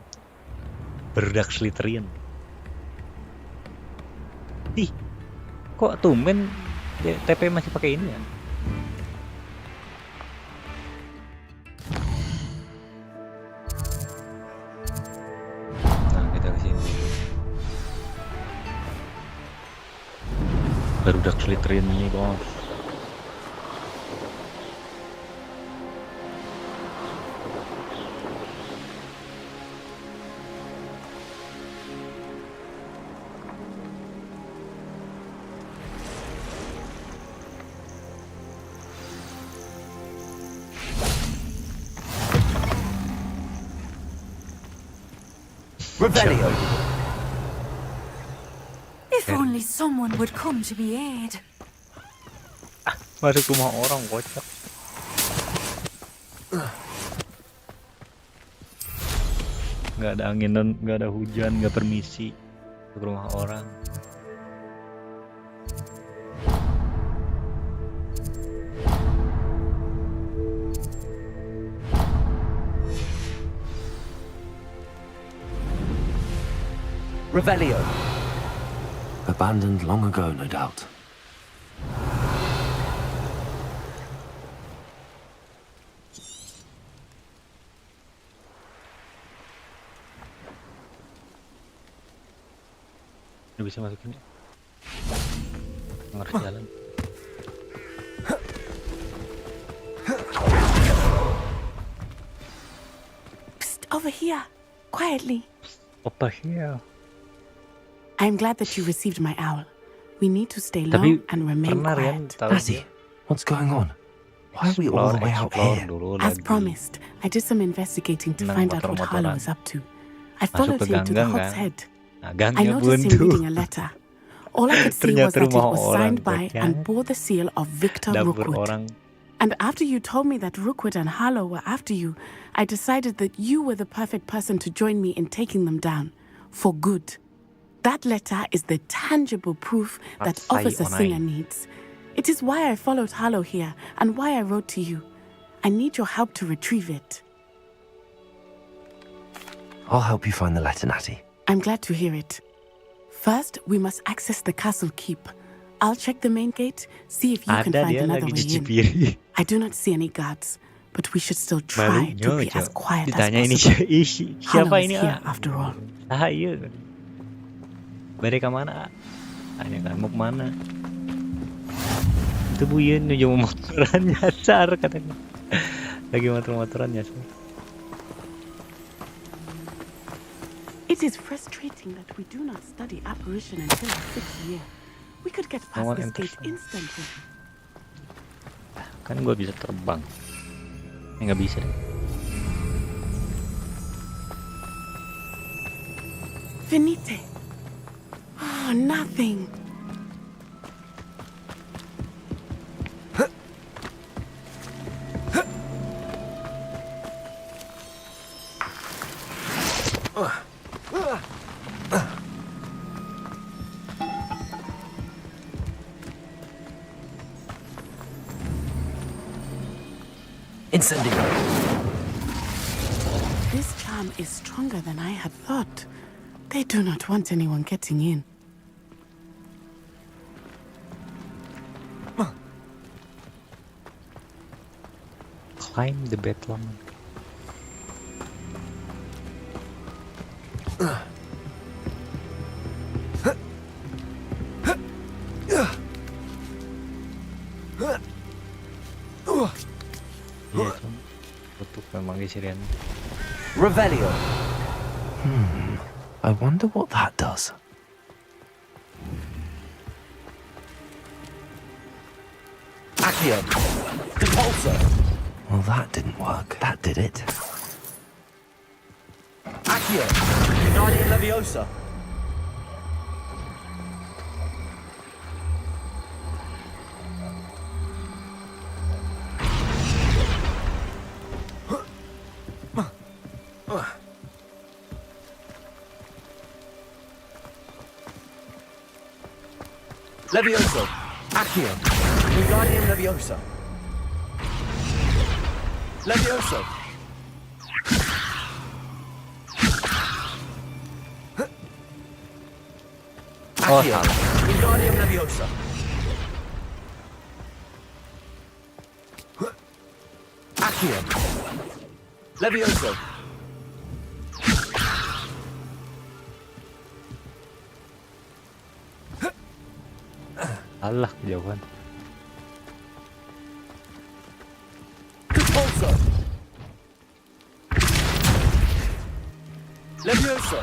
Berdak Slytherin. Ih, kok tumben TP masih pakai ini ya? Nah, kita ke sini. Berdak Slytherin ini, bos. Revelio. If only someone would come to be aid. Masuk rumah orang kocak. Nggak ada angin dan nggak ada hujan, nggak permisi ke rumah orang. Revelio. Abandoned long ago, no doubt. Ini bisa masukin ya? Harus jalan. Psst, over here, quietly. Over here. I'm glad that you received my owl. We need to stay low and remain quiet. Lassie, what's going on? Why are we all the way out here? As promised, I did some investigating to find out what Hallo is up to. I followed him to the Hog's Head. I noticed him reading a letter. All I could see was that it was signed by and bore the seal of Victor Rookwood. And after you told me that Rookwood and Hallo were after you, I decided that you were the perfect person to join me in taking them down. For good. That letter is the tangible proof that Officer Singer needs. It is why I followed Hallo here and why I wrote to you. I need your help to retrieve it. I'll help you find the letter, Natty. I'm glad to hear it. First, we must access the castle keep. I'll check the main gate, see if you can find another way in. I do not see any guards, but we should still try to be as quiet as possible. Hallo is here after all. Balik ke mana? Ini kan mau kemana? Itu Buyen nuju motoran nyasar katanya. Lagi motor-motoran nyasar. It is frustrating that we do not study apparition until our 6th year. We could get past this gate instantly. Kan gue bisa terbang. Nggak bisa deh. Finite. Oh, nothing. Sendiryan. This charm is stronger than I had thought. They do not want anyone getting in. Climb the bedlam. Iya itu tutup memang Sendiryan. Revelio. I wonder what that does. Accio. Depulso. Well, that didn't work. That did it. Accio. Guardian Leviosa. Levioso. Accio. Guardian Leviosa. Levioso. Accio. Guardian Leviosa. Accio. Levioso. Alah kejauhan. Depulso. Levioso.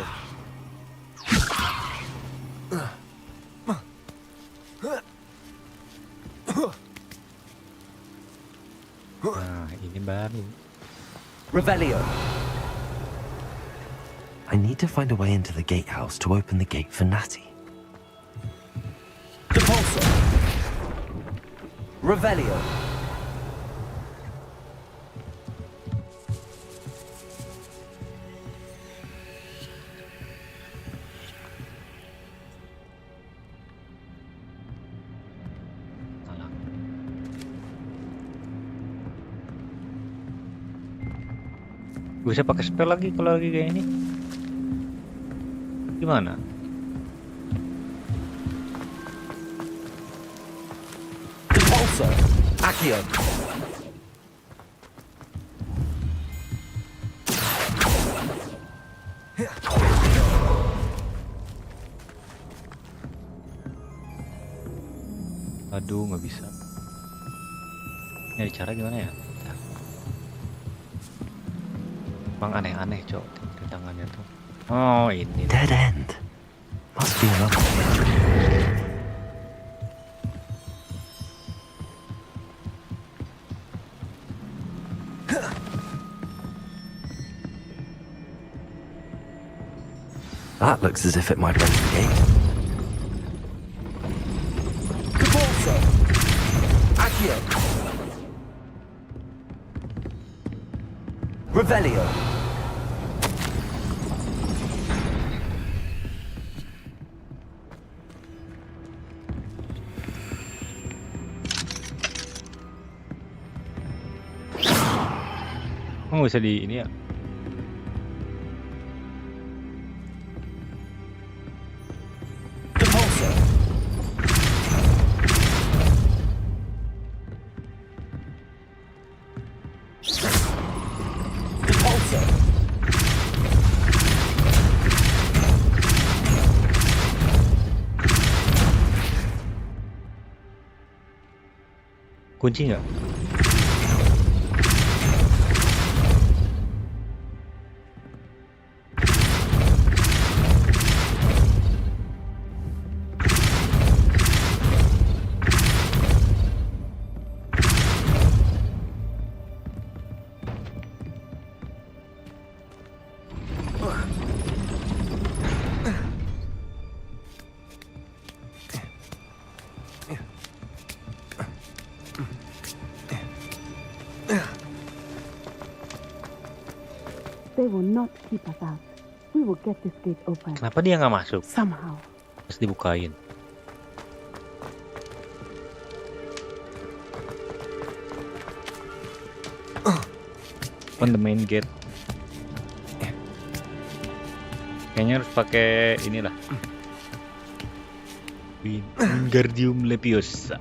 Nah, ini baru. Revelio. I need to find a way into the gatehouse to open the gate for Natty. Depulso. Revelio. Bisa pakai spell lagi kalau lagi kayak ini. Gimana? Depulso. Accio. Aduh, nggak bisa. Nyari cara gimana ya? Emang aneh-aneh, Cok, di tangannya tuh. Oh, ini. Dead end. Must be another way. That looks as if it might open the gate. Depulso. Accio. Revelio. Oh, bisa di ini ya. Depulso. Depulso. Kunci nggak? They will not keep us out. We will get this gate open. Kenapa dia nggak masuk? Somehow. Terus dibukain. Open the main gate. Kayaknya harus pakai inilah. Wingardium Leviosa.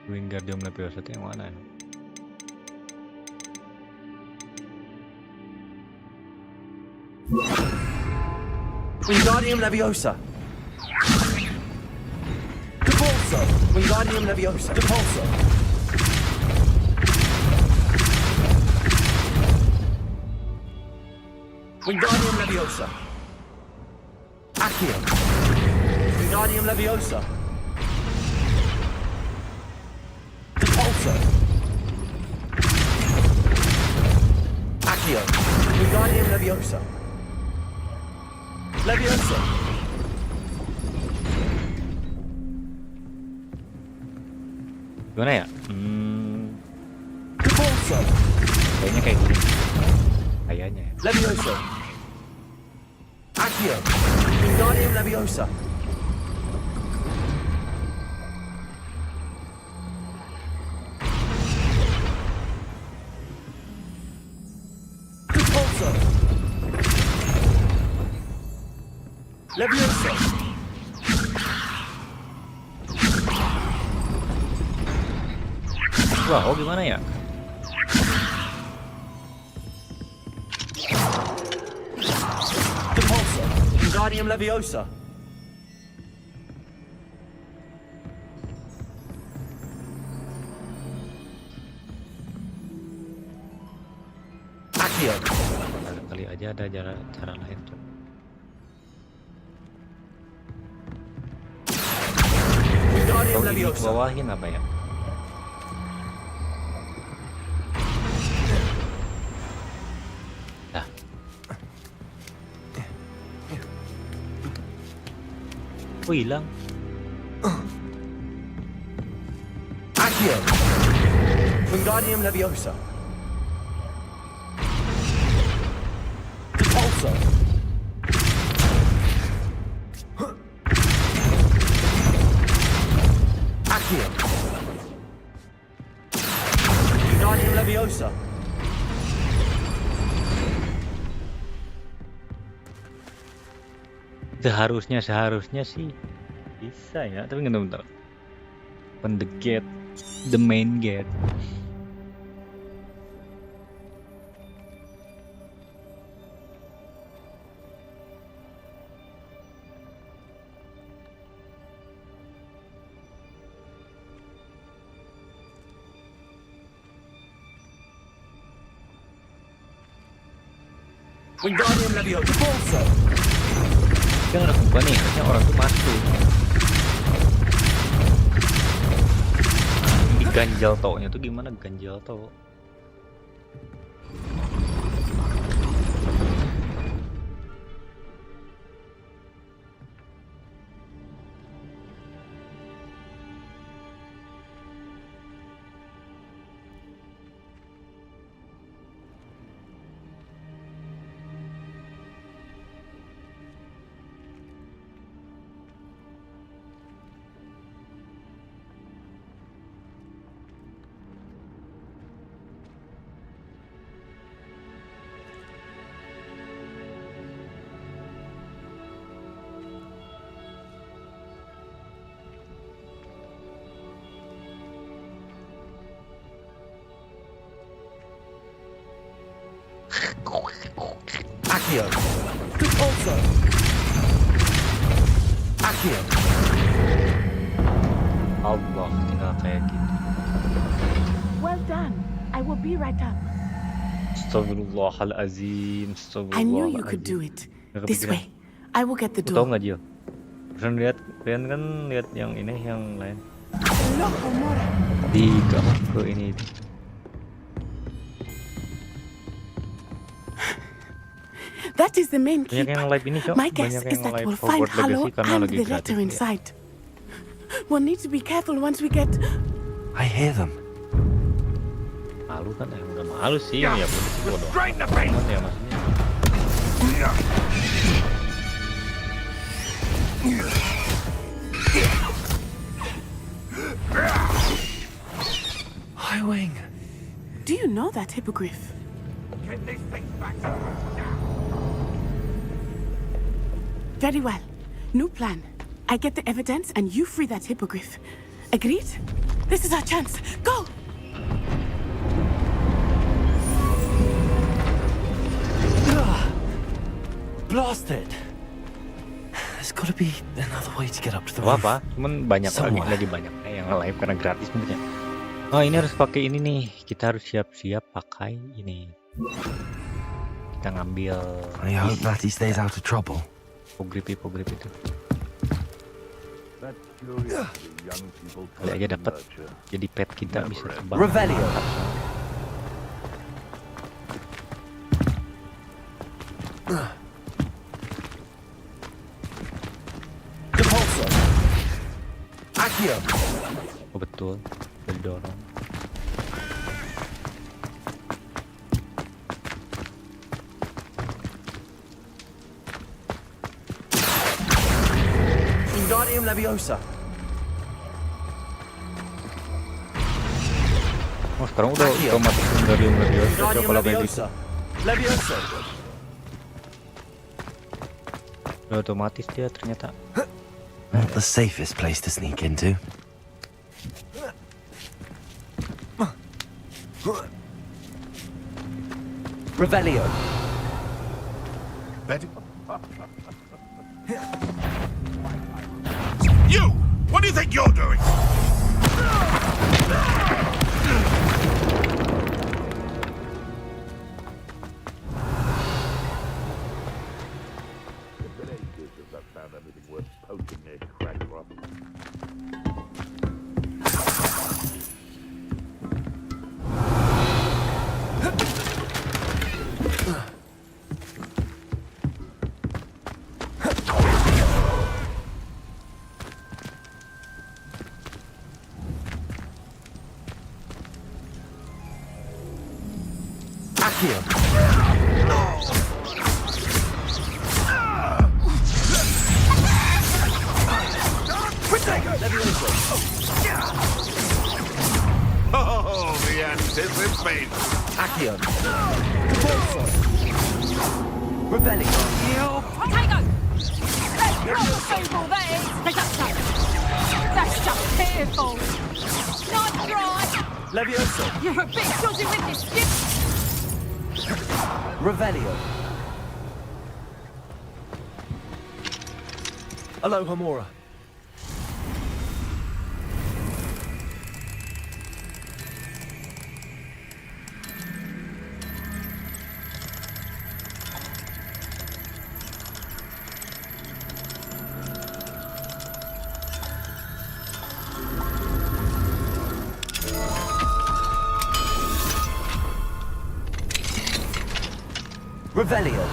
Wingardium Leviosa itu yang mana ya? Wingardium Leviosa. Depulso. Wingardium Leviosa. Depulso. Wingardium Leviosa. Accio. Wingardium Leviosa. Depulso. Accio. Wingardium Leviosa. Leviosa. Gimana ya? Depulso. Kayaknya kayak gini. Kayaknya ya. Leviosa. Accio. Wingardium Leviosa. Depulso. Leviosa. Wah, oh gimana ya? Depulso. Wingardium Leviosa. Accio. Kali aja ada cara lain tuh. Wingardium Kalau ini Leviosa. bawahin apa ya? Dah. Oh hilang. Accio. Wingardium Leviosa. Depulso. Accio. Wingardium Leviosa. Seharusnya sih bisa ya, tapi nggak bentar. Open the gate, the main gate. Wingardium Leviosa. Depulso. Kan ada buka nih, harusnya orang tuh masuk. Di ganjal taunya tuh gimana ganjal tau? Accio. Depulso. Accio. Allah, tinggal kayak gitu. Well done. I will be right up. Astagfirullahalazim, I knew you could do it. This way. I will get the Tahu door. nggak Jill? Pesan lihat, kalian kan lihat yang ini, yang lain. Di kamu ke ini. That is the main key. Banyak yang live ini, Cok. My guess Banyak is yang that live we'll find Hogwarts Hallo Legacy karena and lagi the gratis letter ya. inside. We'll need to be careful once we get... I hear them. Malu kan? Udah malu sih, ya bodoh sih bodoh. Ya maksudnya. Highwing. Do you know that hippogriff? Very well. New plan. I get the evidence and you free that hippogriff. Agreed? This is our chance. Go! Blasted. There's got to be another way to get up to the Gak roof. apa, cuman banyak Somewhere. lagi banyak yang nge-live karena gratis mungkin ya. Oh ini harus pakai ini nih. Kita harus siap-siap pakai ini. Kita ngambil. I hope that he stays out of trouble. Pogrip itu. Kali aja dapat. Jadi pet kita bisa terbang. Revelio. Oh betul, berdorong. Wingardium Leviosa. Oh sekarang udah otomatis Wingardium Leviosa. Wingardium Kalau kayak gitu. Leviosa. Leviosa. Udah otomatis dia ternyata. Not the safest place to sneak into. Revelio. You! What do you think you're doing? Oh, the anticipation. Accio. Revelio. Potato! That's not all that is! That's just pitiful! Not right! Leviosa. You're a bit dodgy with this skip! Revelio. Aloha Mora. Revelio.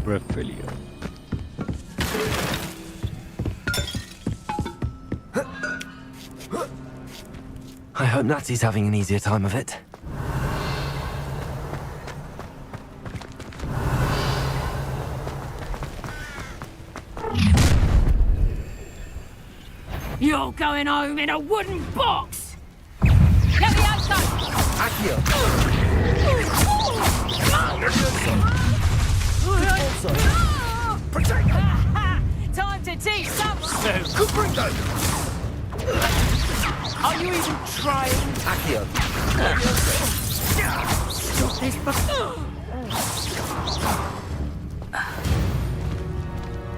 Revelio. I hope Natsy's having an easier time of it. You're going home in a wooden box! Let me outside! Accio. Time to teach someone! Are you even trying? Accio. Stop this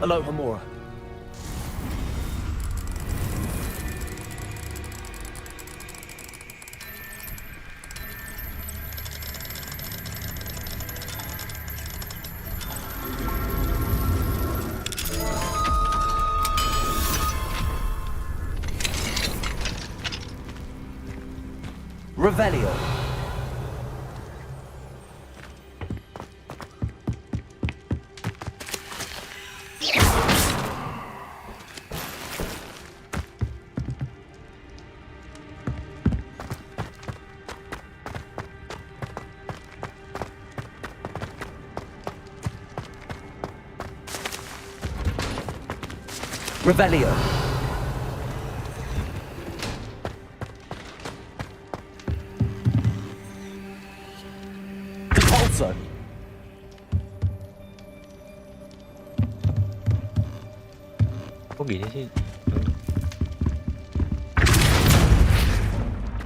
Aloha Mora. Revelio. Revelio. Repulsor. Kok gini sih?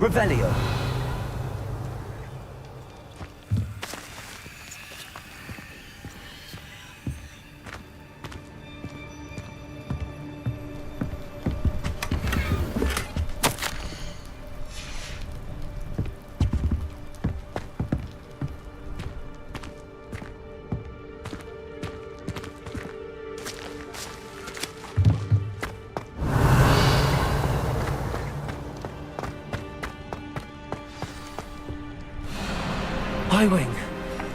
Revelio. Highwing,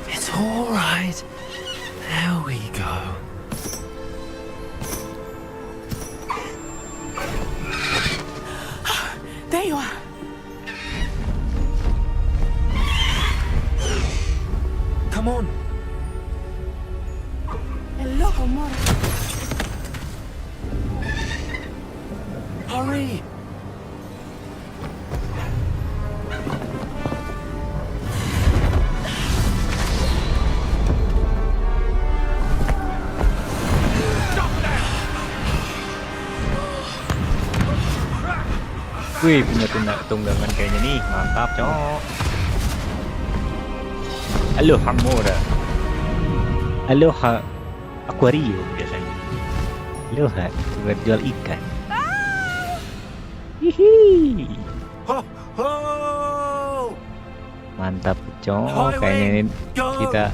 it's all right. There we go. There you are. Come on. Hello, amor. Hurry. Wih, punya tunggangan kayaknya nih, mantap cok. Aloha mora, aloha aquarium biasanya. Aloha buat jual ikan. Hihi. Mantap cok, kayaknya ini kita.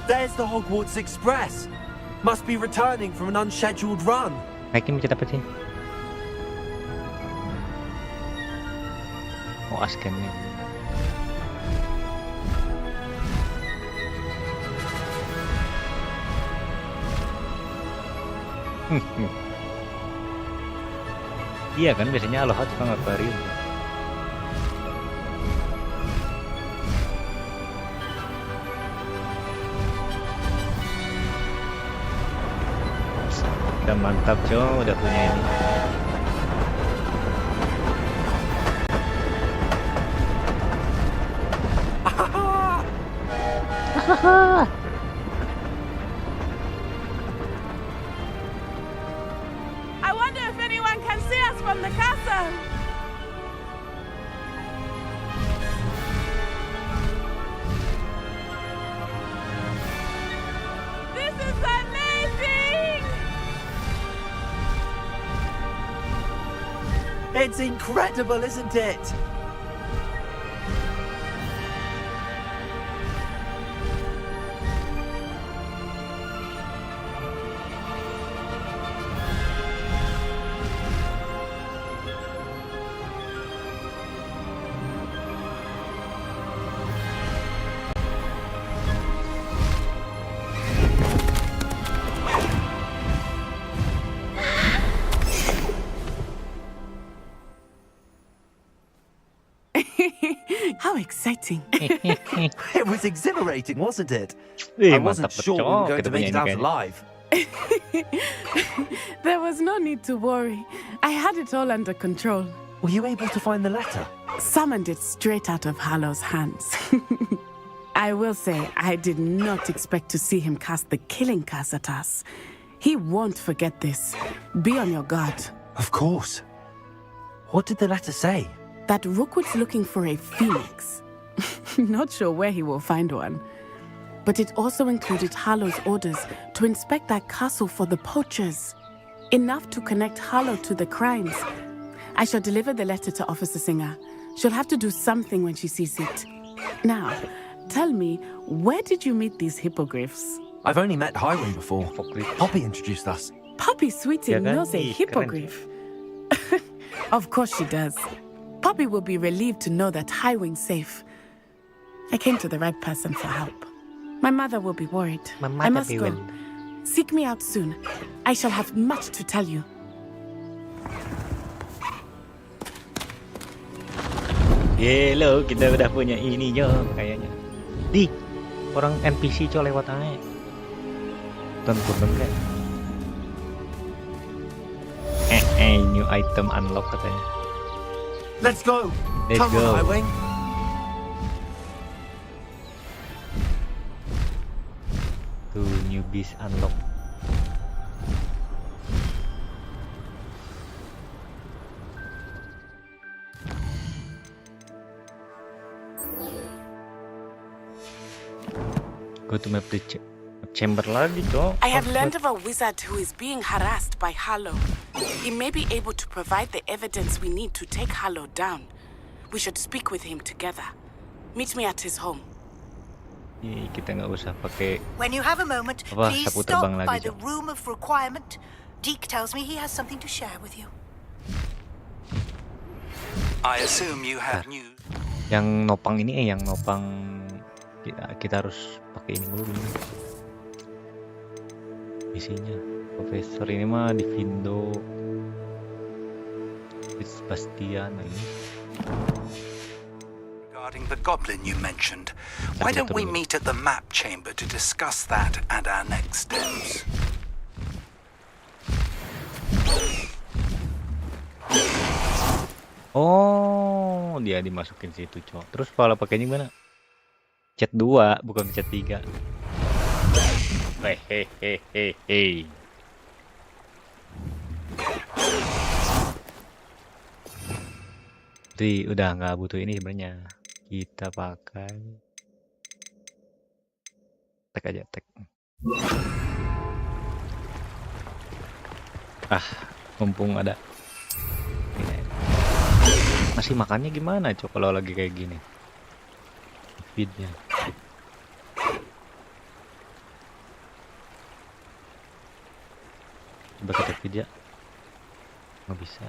There's the Hogwarts Express. Must be returning from an unscheduled run. Naikin mencet apa sih? Oh, askennya. Iya kan, biasanya Aloha tukang akuarium. Udah mantap coy, udah punya ini. I wonder if anyone can see us from the castle. This is amazing! It's incredible, isn't it? How exciting. It was exhilarating, wasn't it? Wih, I wasn't mantap sure we were cok, going kita to make punya it ini out kayaknya. alive. There was no need to worry. I had it all under control. Were you able to find the letter? Summoned it straight out of Hallow's hands. I will say, I did not expect to see him cast the killing curse at us. He won't forget this. Be on your guard. Of course. What did the letter say? That Rookwood's looking for a phoenix. Not sure where he will find one. But it also included Hallow's orders to inspect that castle for the poachers. Enough to connect Hallo to the crimes. I shall deliver the letter to Officer Singer. She'll have to do something when she sees it. Now, tell me, where did you meet these hippogriffs? I've only met Highwing before. Poppy introduced us. Poppy Sweeting knows a hippogriff. Of course she does. Poppy will be relieved to know that Highwing's safe. I came to the right person for help. My mother will be worried. I must go. Seek me out soon. I shall have much to tell you. Hello, kita udah punya ini Jo, kayaknya. Di, orang NPC Co lewat aja. Tonton kan? New item unlock katanya. Let's go. Let's Come go. on, Highwing. Tuh, new beast unlock. Go to map the chamber lagi, Cok. I have learned of a wizard who is being harassed by Hallo. He may be able to provide the evidence we need to take Hallo down. We should speak with him together. Meet me at his home. Kita nggak usah pakai When you have a moment, apa, please sapu stop terbang by lagi, the Cok. room of requirement. Deke tells me he has something to share with you. I assume you have news. Yang nopang ini yang nopang kita harus pakai ini dulu ini. Misinya. Profesor ini mah di Vindo. Bastian ini. Regarding the goblin you mentioned, why don't we meet at the map chamber to discuss that and our next steps? Oh, dia dimasukin situ, cowok. Terus kalau pakainya gimana? Chat 2, bukan chat 3. Hehehehe. Udah nggak butuh ini sebenarnya. Kita pakai tag aja, tag. Mumpung ada. Masih makannya gimana cok kalau lagi kayak gini feednya? Coba kita feed ya, nggak bisa.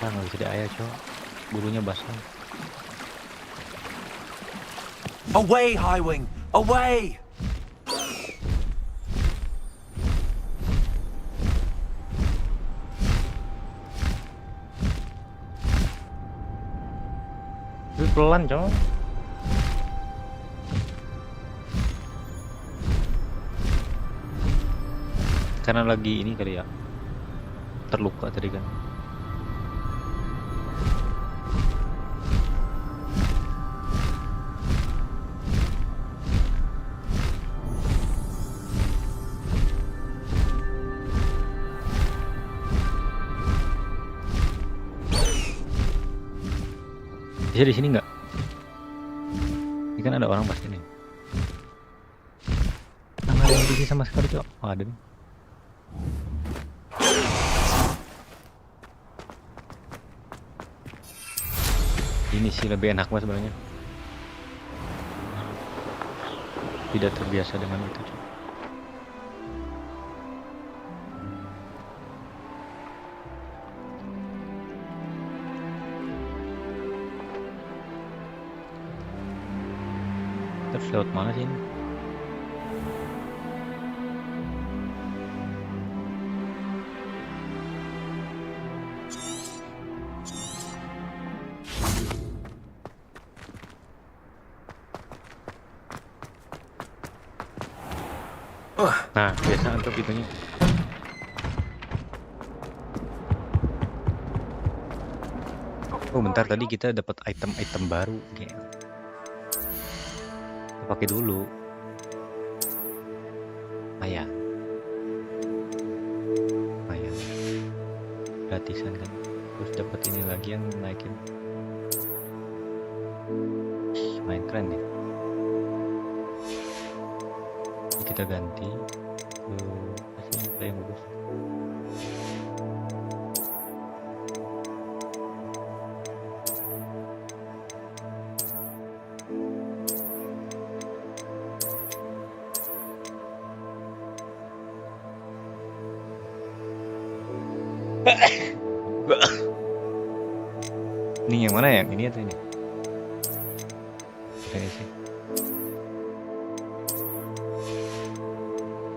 Nggak bisa di air cok, bulunya basah. Away, Highwing! Away! Pelan cowok. Karena lagi ini kali ya, terluka tadi kan. Bisa di sini nggak? Ini kan ada orang pasti nih. Nggak ada yang di sini sama sekali cok. Oh ada nih. Ini sih lebih enak mas sebenarnya. Tidak terbiasa dengan itu cok. Terus lewat mana sih ini? Nah, biasa untuk itunya. Oh, bentar tadi kita dapat item-item baru kayak. Pakai dulu. Lumayan. Gratisan kan. Terus dapat ini lagi yang naikin. Main keren nih. Kita ganti ke apa yang bagus. Ini yang mana ya? Ini atau ini? Ini sih.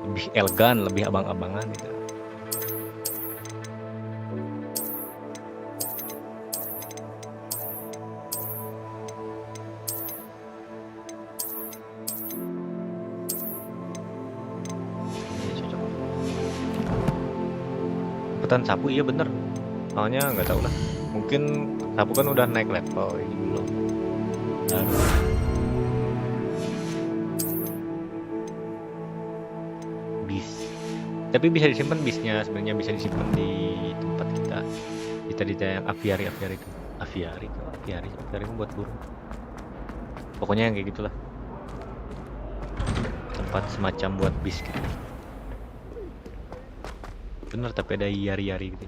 Lebih elegan, lebih abang-abangan gitu. Cepetan sapu iya bener. Soalnya nggak tahu lah. Mungkin sapu kan udah naik level, ini belum. Bis. Tapi bisa disimpan bisnya, sebenarnya bisa disimpan di tempat kita. Di yang aviari itu. Aviari buat burung. Pokoknya yang kayak gitulah. Tempat semacam buat bis gitu. Bener, tapi ada yari-yari gitu.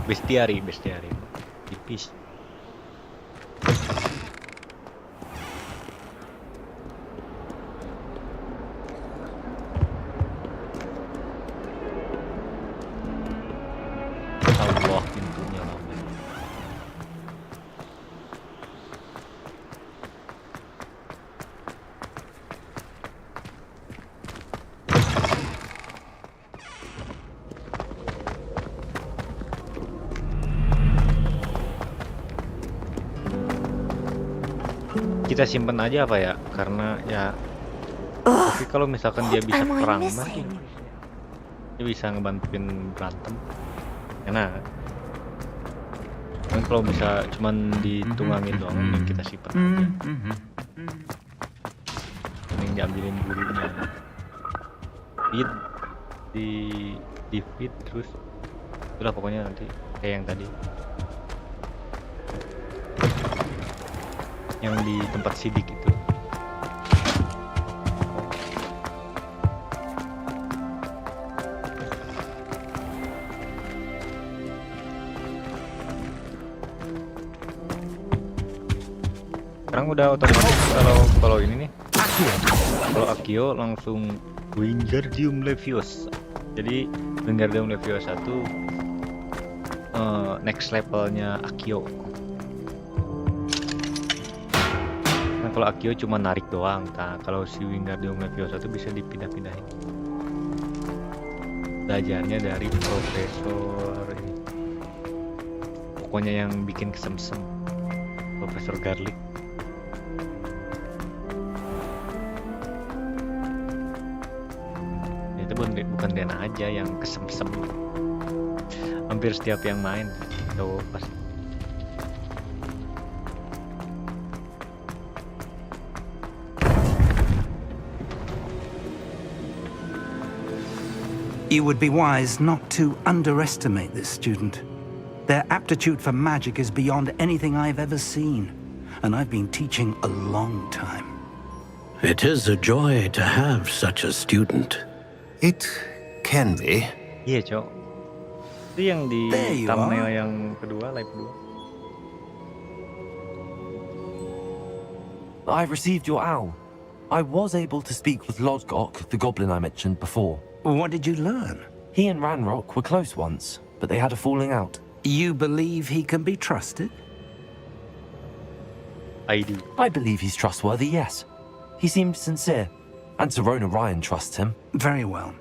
Bestiari tipis. kita simpen aja apa ya? Karena ya tapi kalau misalkan dia bisa perang masih dia bisa ngebantuin berantem. Enak. Kan kalau bisa cuman ditungangin doang, mending kita simpen aja. Mending diambilin burunya. Feed di feed terus itulah pokoknya nanti kayak yang tadi yang di tempat sidik itu. Sekarang udah otomatis kalau ini nih kalau Akio langsung Wingardium Leviosa. Jadi Wingardium Leviosa tuh next levelnya Akio. Nah kalau Akio cuma narik doang, nah kalau si Wingardium Leviosa tuh bisa dipindah-pindahin. Belajarnya dari profesor ini. Pokoknya yang bikin kesemsem, Profesor Garlic. Itu bukan Dena aja yang kesemsem. Hampir setiap yang main cowok pasti. You would be wise not to underestimate this student. Their aptitude for magic is beyond anything I've ever seen, and I've been teaching a long time. It is a joy to have such a student. It can be. Iya, Cok. Itu yang di thumbnail yang kedua, live kedua. I received your owl. I was able to speak with Lodgok, the goblin I mentioned before. What did you learn? He and Ranrock were close once, but they had a falling out. You believe he can be trusted? I do. I believe he's trustworthy, yes. He seemed sincere, and Serona Ryan trusts him. Very well.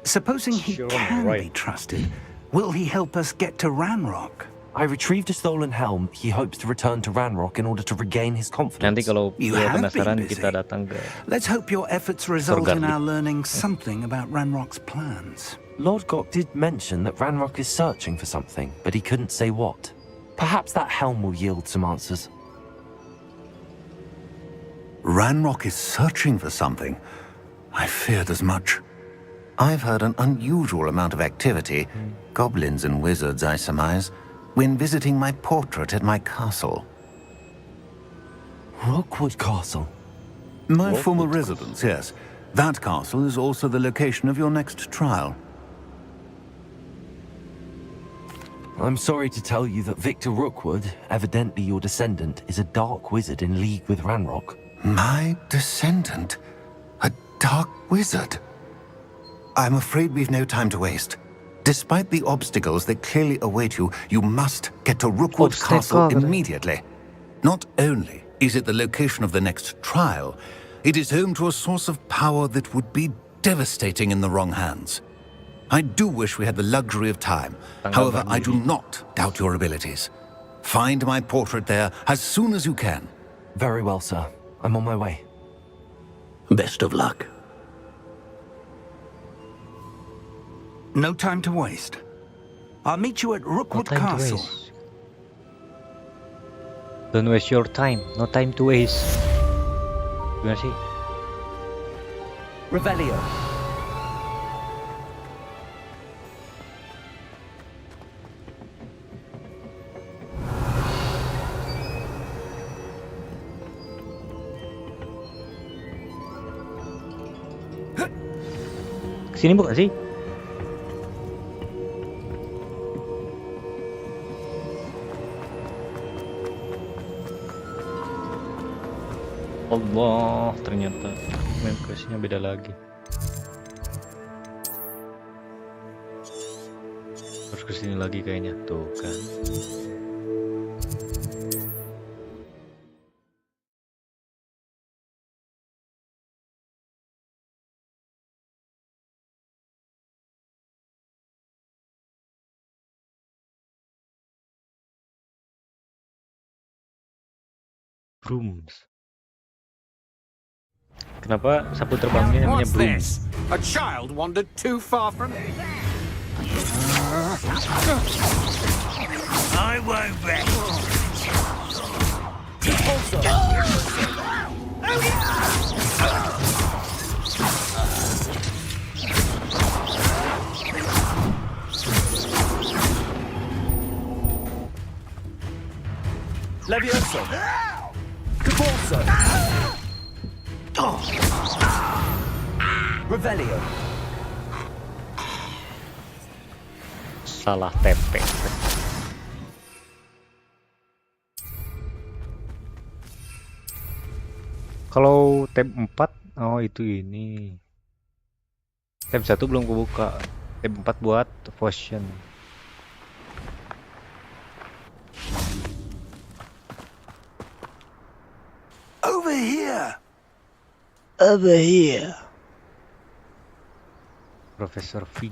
Supposing he can be trusted, will he help us get to Ranrock? I retrieved a stolen helm. He hopes to return to Ranrock in order to regain his confidence. Nanti kalau dia penasaran kita datang ke. Let's hope your efforts result in our learning something about Ranrock's plans. Lodgok did mention that Ranrock is searching for something, but he couldn't say what. Perhaps that helm will yield some answers. Ranrock is searching for something. I feared as much. I've heard an unusual amount of activity, goblins and wizards, I surmise, when visiting my portrait at my castle. Rookwood Castle? My former residence, yes. That castle is also the location of your next trial. I'm sorry to tell you that Victor Rookwood, evidently your descendant, is a dark wizard in league with Ranrock. My descendant? A dark wizard? I'm afraid we've no time to waste. Despite the obstacles that clearly await you, you must get to Rookwood Castle immediately. Not only is it the location of the next trial, it is home to a source of power that would be devastating in the wrong hands. I do wish we had the luxury of time. However, I do not doubt your abilities. Find my portrait there as soon as you can. Very well, sir. I'm on my way. Best of luck. No time to waste. I'll meet you at Rookwood Castle. Don't waste your time. No time to waste. Gimana sih? Revelio. Kesini bukan sih? Allah, ternyata main questnya beda lagi. Harus kesini lagi kayaknya, tuh kan. Rooms. Kenapa sapu terbangnya namanya What's Bloom? this? A child wandered too far from me. I won't rest. Levioso. Caporso. Revelio. Salah TP. Kalau tab 4, oh itu ini. Tab 1 belum kebuka. Tab 4 buat potion. Over here! Over here. Professor V.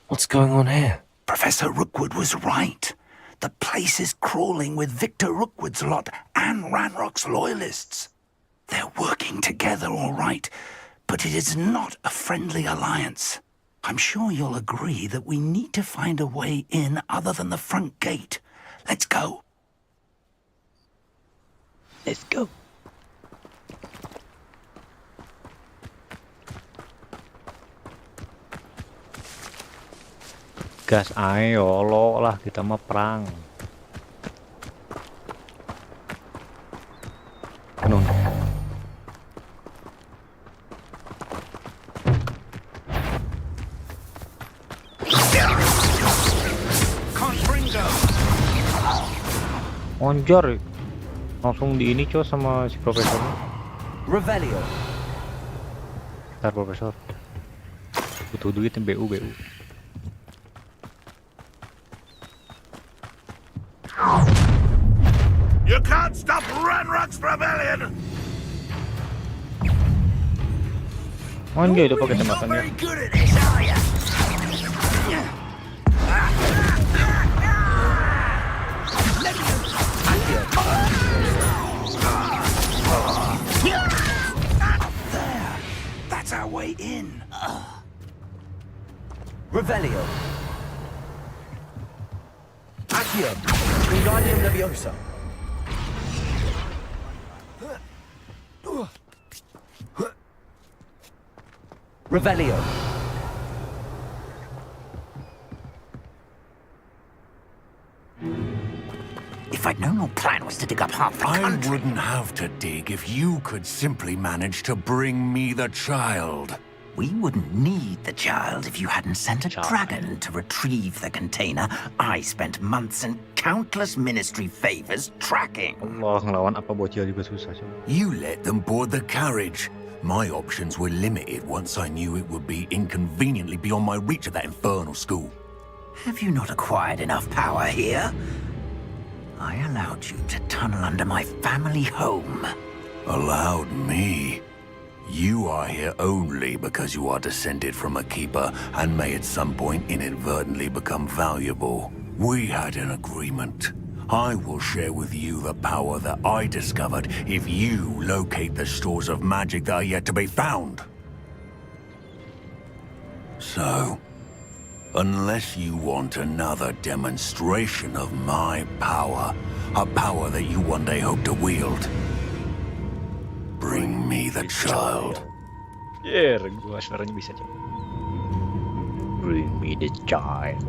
What's going on here? Professor Rookwood was right. The place is crawling with Victor Rookwood's lot and Ranrock's loyalists. They're working together all right, but it is not a friendly alliance. I'm sure you'll agree that we need to find a way in other than the front gate. Let's go. Let's go. Gas ayo lo lah, kita mah perang. Penuh. Onjor, langsung di ini coy sama si profesornya. Revelio. Ntar profesor. Butuh duit yang BU. You can't stop Ranrock's rebellion! Onjor udah pakai tembakannya. Good at this, are ya? There. That's our way in. Revelio. Accio. Wingardium Leviosa. Revelio. If I'd known your plan was to dig up half the I country... wouldn't have to dig if you could simply manage to bring me the child. We wouldn't need the child if you hadn't sent a dragon to retrieve the container I spent months and countless ministry favors tracking. Allah, ngelawan apa bocil juga susah coy. You let them board the carriage. My options were limited once I knew it would be inconveniently beyond my reach at that infernal school. Have you not acquired enough power here? I allowed you to tunnel under my family home. Allowed me? You are here only because you are descended from a keeper and may at some point inadvertently become valuable. We had an agreement. I will share with you the power that I discovered if you locate the stores of magic that are yet to be found. So, unless you want another demonstration of my power, a power that you one day hope to wield, bring me the child. Yeah, gua suaranya bisa coy. Bring me the child.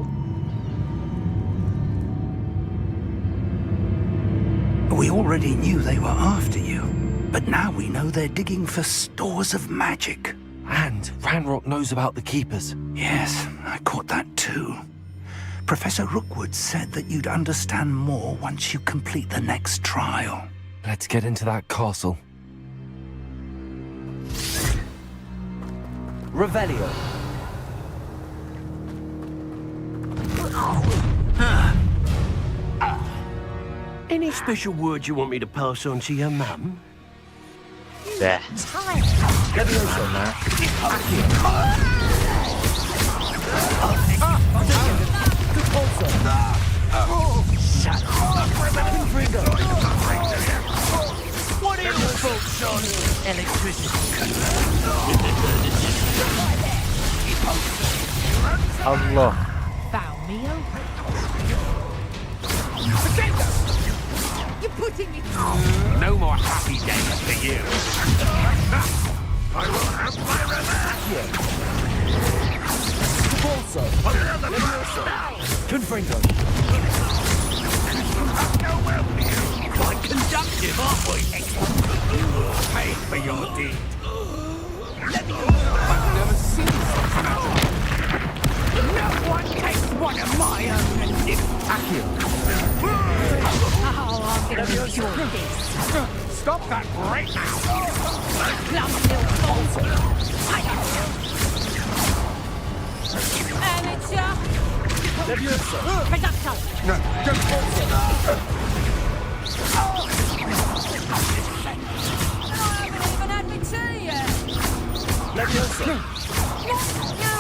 We already knew they were after you, but now we know they're digging for stores of magic. And Ranrock knows about the keepers. Yes, I caught that too. Professor Rookwood said that you'd understand more once you complete the next trial. Let's get into that castle. Revelio. Any special words you want me to pass on to your mum? Dah. Levioso. Shut up! What are you folks Allah. Found me over. You're putting me No more happy days for you. I will have my revenge. Also, Confringo. Quite conductive, aren't we? Pay for your deed. I've never seen something else. No one takes one of my own and lives. Accio. Oh, I'm gonna be cured of this. Stop that right now. Clumsy little fool. I don't know. Amateur. Leviosa. Reductor. No, don't also. I haven't even had my tea yet. Leviosa. You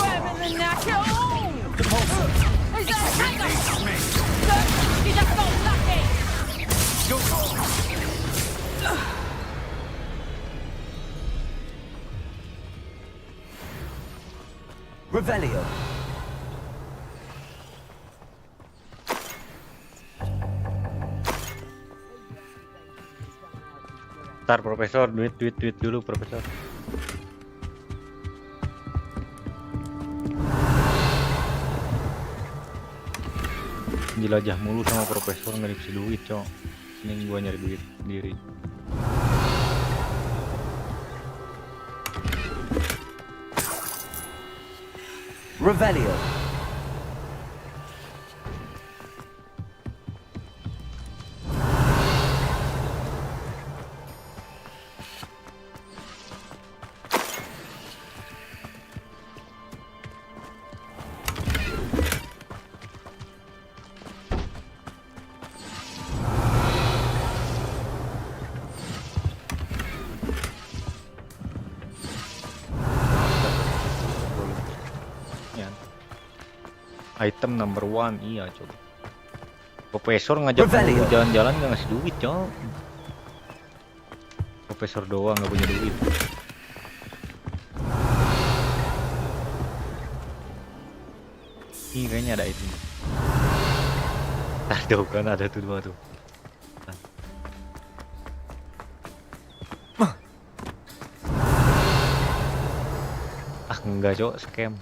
haven't the knack at all. Depulso. Is that a tango? Look, you just got lucky. Revelio. Ntar Profesor, duit dulu Profesor. Jelajah mulu sama Profesor, nggak dikasih duit, cok. Ini gua nyari duit sendiri. Revelio. Item number 1, iya coba. Profesor ngajak aku jalan-jalan nggak ngasih duit, cok. Profesor doang nggak punya duit. Ini kayaknya ada item. Ada kan, ada tuh dua tuh. Ah enggak, cok, scam.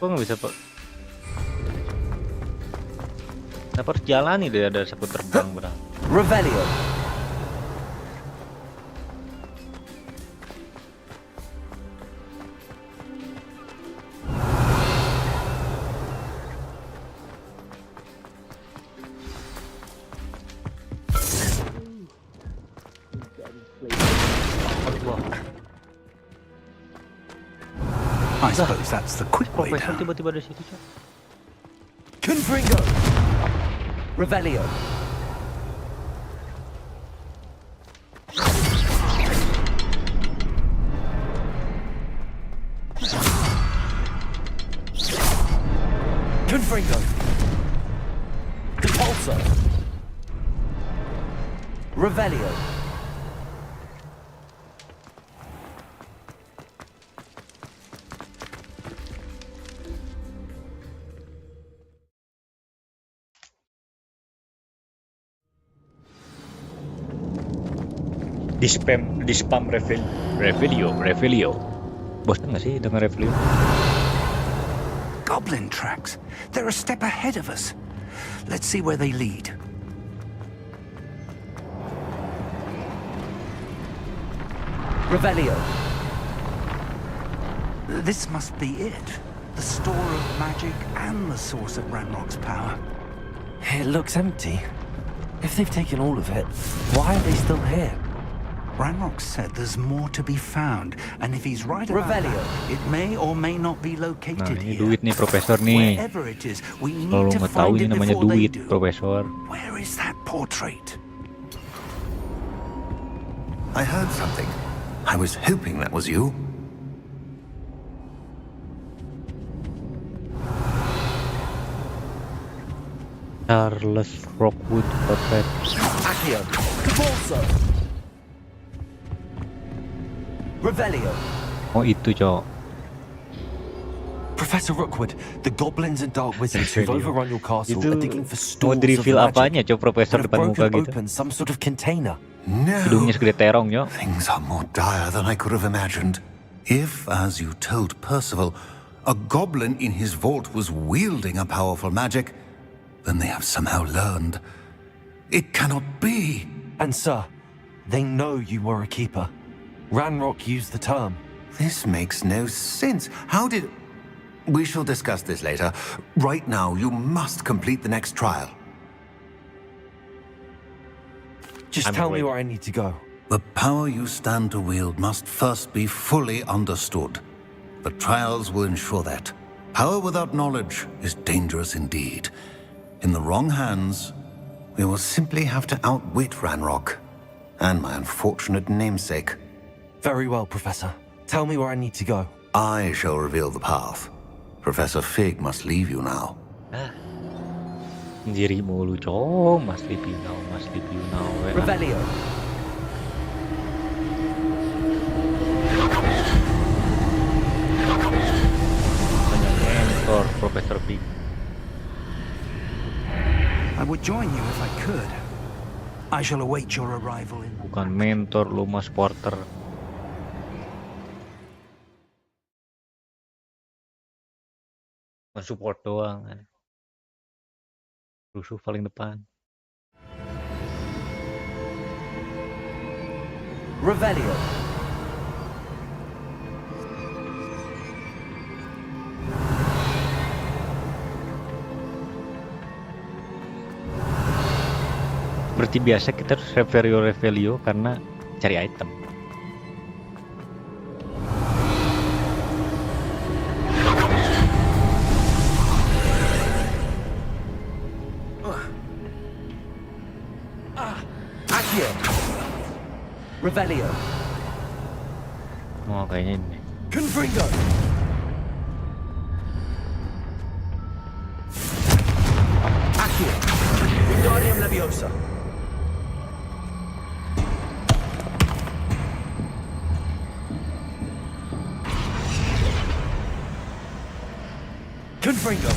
Kok nggak bisa, Pak? Kenapa harus jalani deh, ada sapu terbang berapa? Revelio. I suppose that's the quick way Profesor down. tiba-tiba dari situ, cok. Confringo. Revelio. Confringo. Depulso. Revelio. Di spam Revelio. Bosan nggak sih dengan Revelio? Goblin tracks. They're a step ahead of us. Let's see where they lead. Revelio. This must be it. The store of magic and the source of Ranrock's power. It looks empty. If they've taken all of it, why are they still here? Ranrock said there's more to be found, and if he's right about that, it may or may not be located Nah, ini here. duit nih Profesor nih. Wherever it is, we need Kalau to nggak tahu find ini it namanya before they duit, do. Profesor. Where is that portrait? I heard something. I was hoping that was you. Charles Rockwood Portrait. Accio. Depulso. Revelio. Oh itu, Cok. Professor Rookwood, the goblins and dark wizards who've overrun your castle are digging for mau stores of di-reveal apanya, magic Cok, Profesor that have depan muka broken gitu. open some sort of container. Hidungnya segede terong, Cok. Things are more dire than I could have imagined. If, as you told Percival, a goblin in his vault was wielding a powerful magic, then they have somehow learned. It cannot be. And sir, they know you were a keeper. Ranrock used the term. This makes no sense. How did... We shall discuss this later. Right now, you must complete the next trial. Just tell me where I need to go. The power you stand to wield must first be fully understood. The trials will ensure that. Power without knowledge is dangerous indeed. In the wrong hands, we will simply have to outwit Ranrock and my unfortunate namesake. Very well, Professor. Tell me where I need to go. I shall reveal the path. Professor Fig must leave you now. Sendiri mulu, Cok. Must leave you now. Revelio. Mentor Profesor Fig. I would join you if I could. I shall await your arrival in... Bukan mentor, lu mas porter. Support doang kan. Rusuh paling depan. Revelio. Seperti biasa kita harus revelio karena cari item. Revelio. Oh, kayaknya ini. Confringo. Accio. Wingardium Leviosa. Confringo.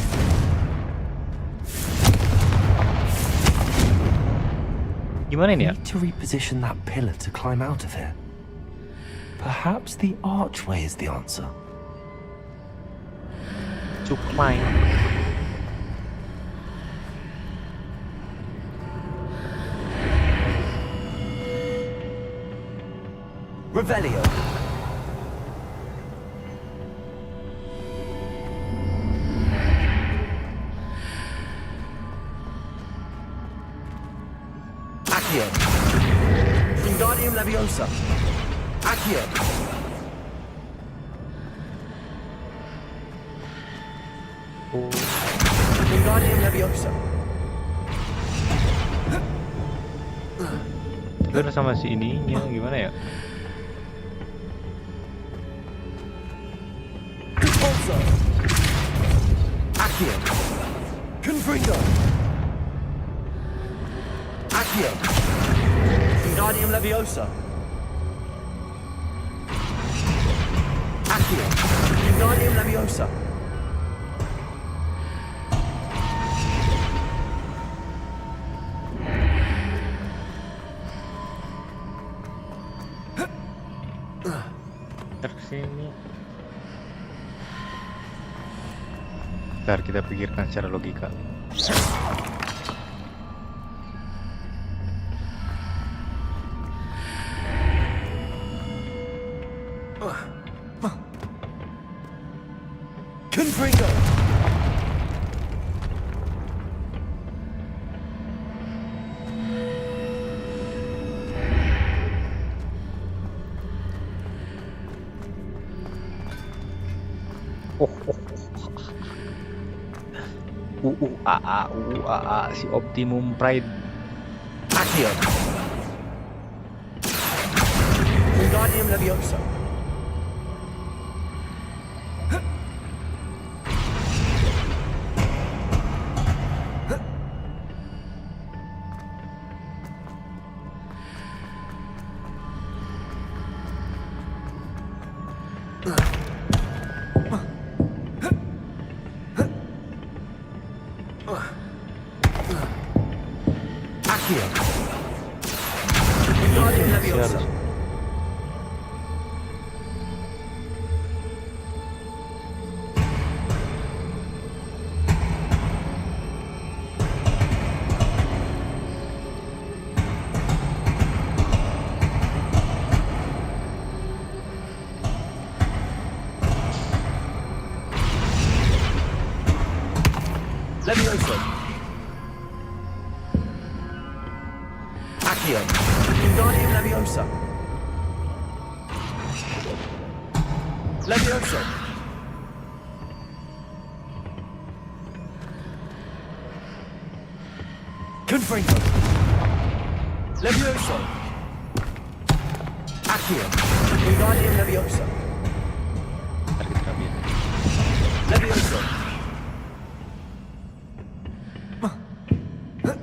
Gimana ini ya? Need to reposition that pillar to climb out of here. Perhaps the archway is the answer. Cukup main. Revelio. Accio. Wingardium Leviosa. Accio. Wingardium Leviosa. Itu sama si ininya gimana ya? Repulso. Accio. Confringo. Accio. Wingardium Leviosa. Accio. Wingardium Leviosa. Tersini. Bentar kita pikirkan secara logika. Confringo. Si Optimum Pride. Accio. Wingardium Leviosa. Levioso. Accio. Wingardium Leviosa. Levioso. Confringo. Levioso. Accio. Wingardium Leviosa. Levioso.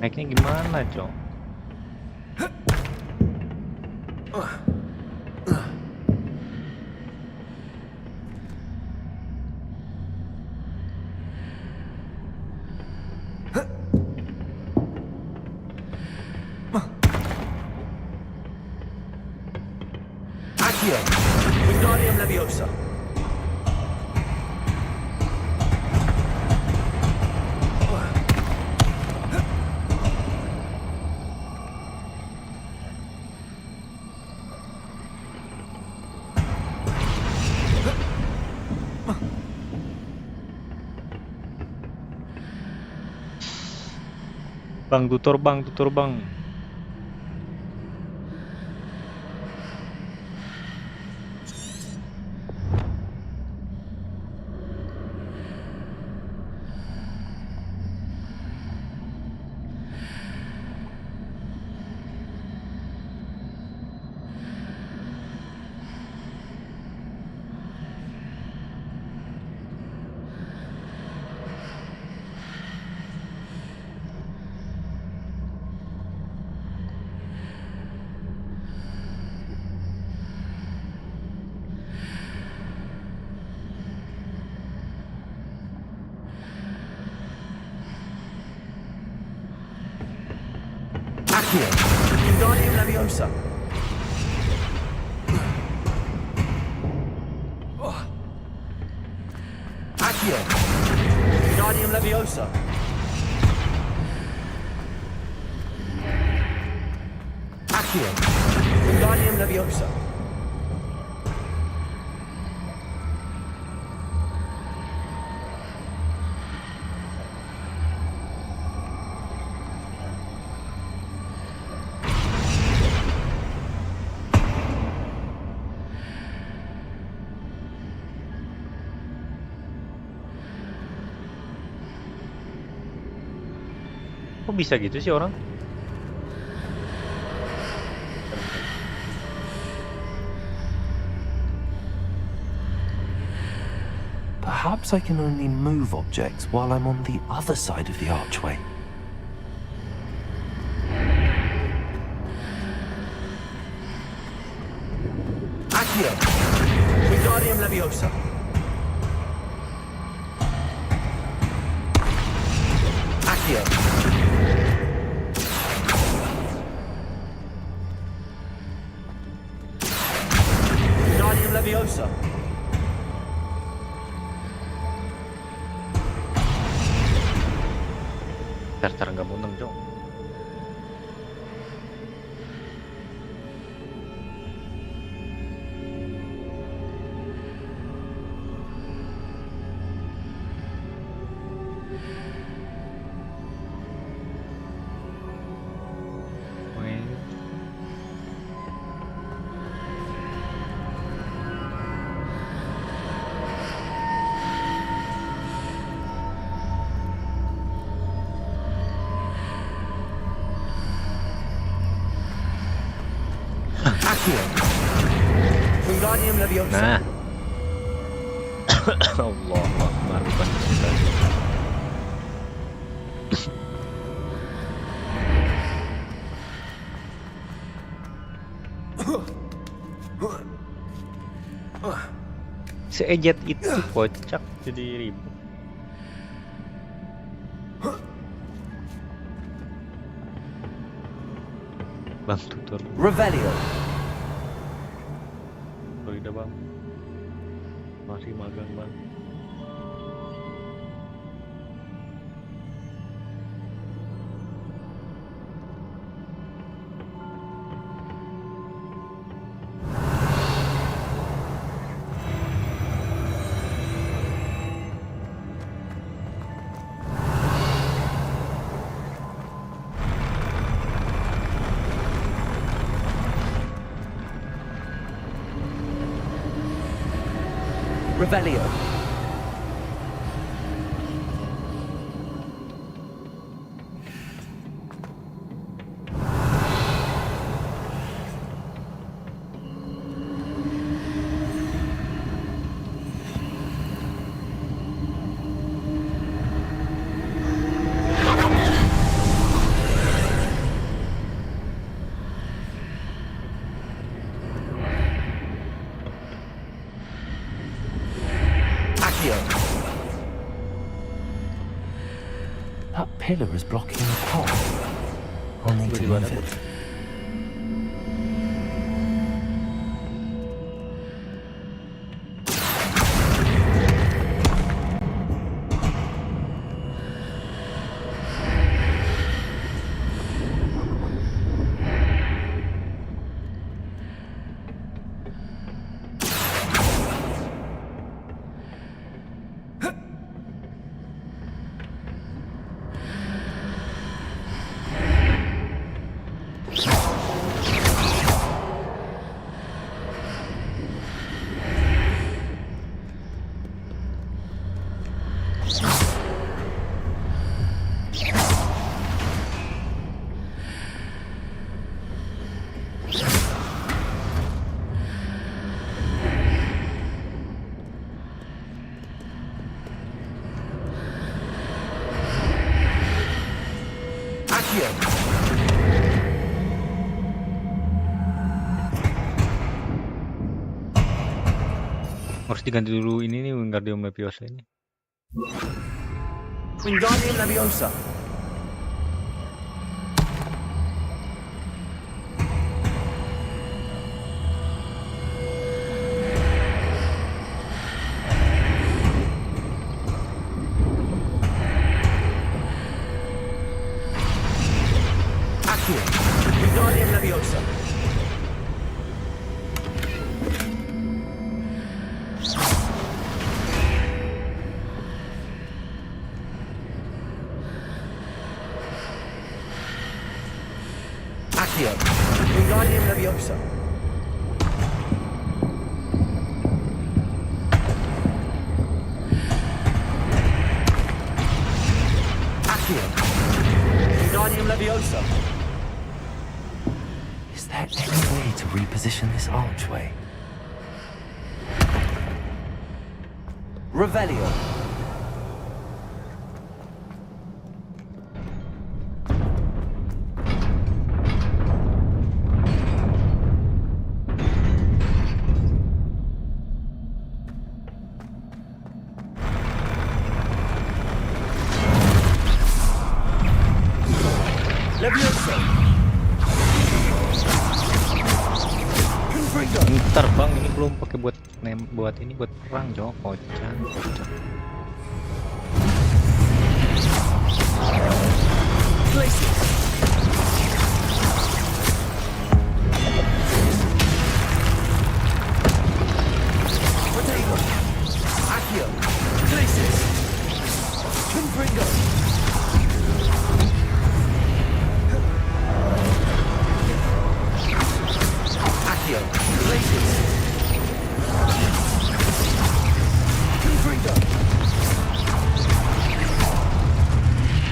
Naiknya gimana, Cok? Accio. Wingardium Leviosa. Bang, tutur bang, tutur bang. Accio. Wingardium Leviosa. Accio. Wingardium Leviosa. Accio. Wingardium Leviosa. Kok bisa gitu sih orang? Perhaps I can only move objects while I'm on the other side of the archway. Accio. Wingardium Leviosa. Accio. Wingardium Leviosa. Tar nggak muneng, Cok. Accio. Wingardium Leviosa. Nah. Allah Akbar, bukan cerita. Seejet itu kocak jadi ribet. Bang tutor. Revelio. Udah bang. Masih magang bang. Revelio. That pillar is blocking the path. I'll need to move it. Harus diganti dulu ini nih Wingardium Leviosa ini. Wingardium Leviosa. Accio. Wingardium Leviosa. Accio. Wingardium Leviosa. Accio. Wingardium Leviosa. Is there any way to reposition this archway? Revelio. Leviosa. Ntar bang, ini belum pakai buat buat ini buat perang jauh kocak. Accio. Glacis. Confringo. Accio. Glacis. Confringo.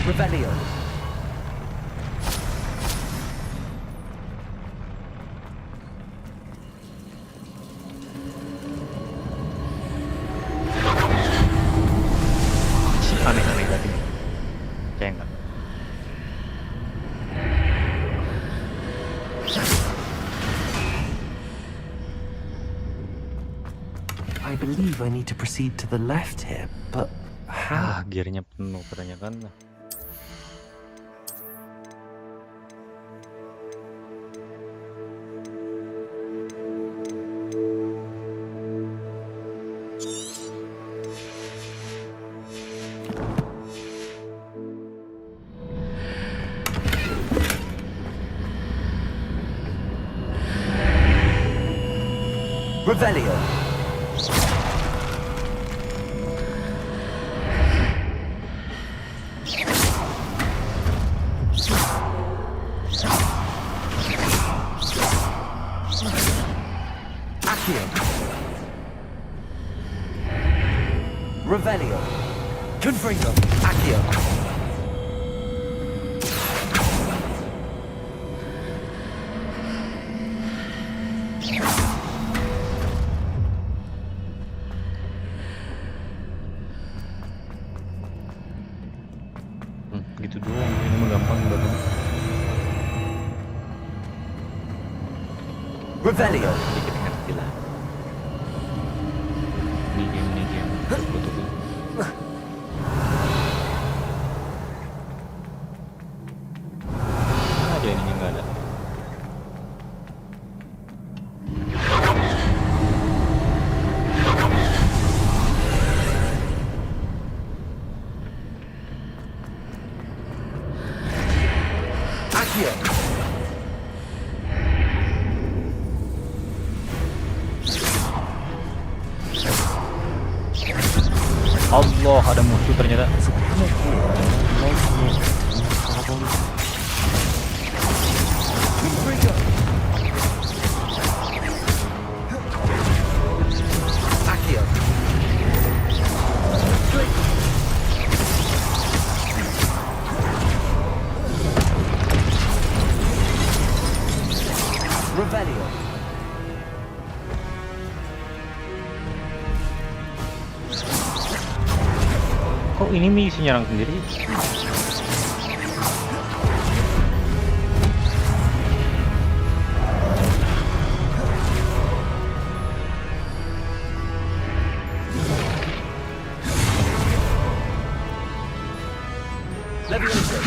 Revelio. I believe I need to proceed to the left here, but how? Gearnya penuh katanya kan. Revelio. Accio. Revelio. Confringo. Accio. Gitu doang, ini mah gampang banget. Revelio. Dikit ngerti lah. Ini game. Tunggu. Aja ininya nggak ada. Allah, ada musuh ternyata. Revelio. Kok ini bisa nyerang sendiri? Leviosa.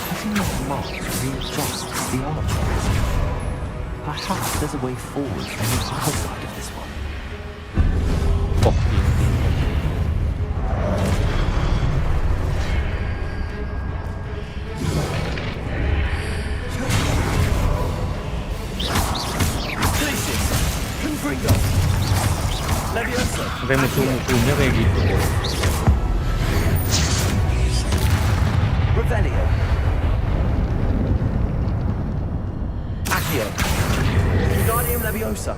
I think that mark readjusts the archways. Perhaps there's a way forward from the outside of this one. Oh, sampai musuh-musuhnya kayak gitu. Revelio. Accio. Wingardium Leviosa.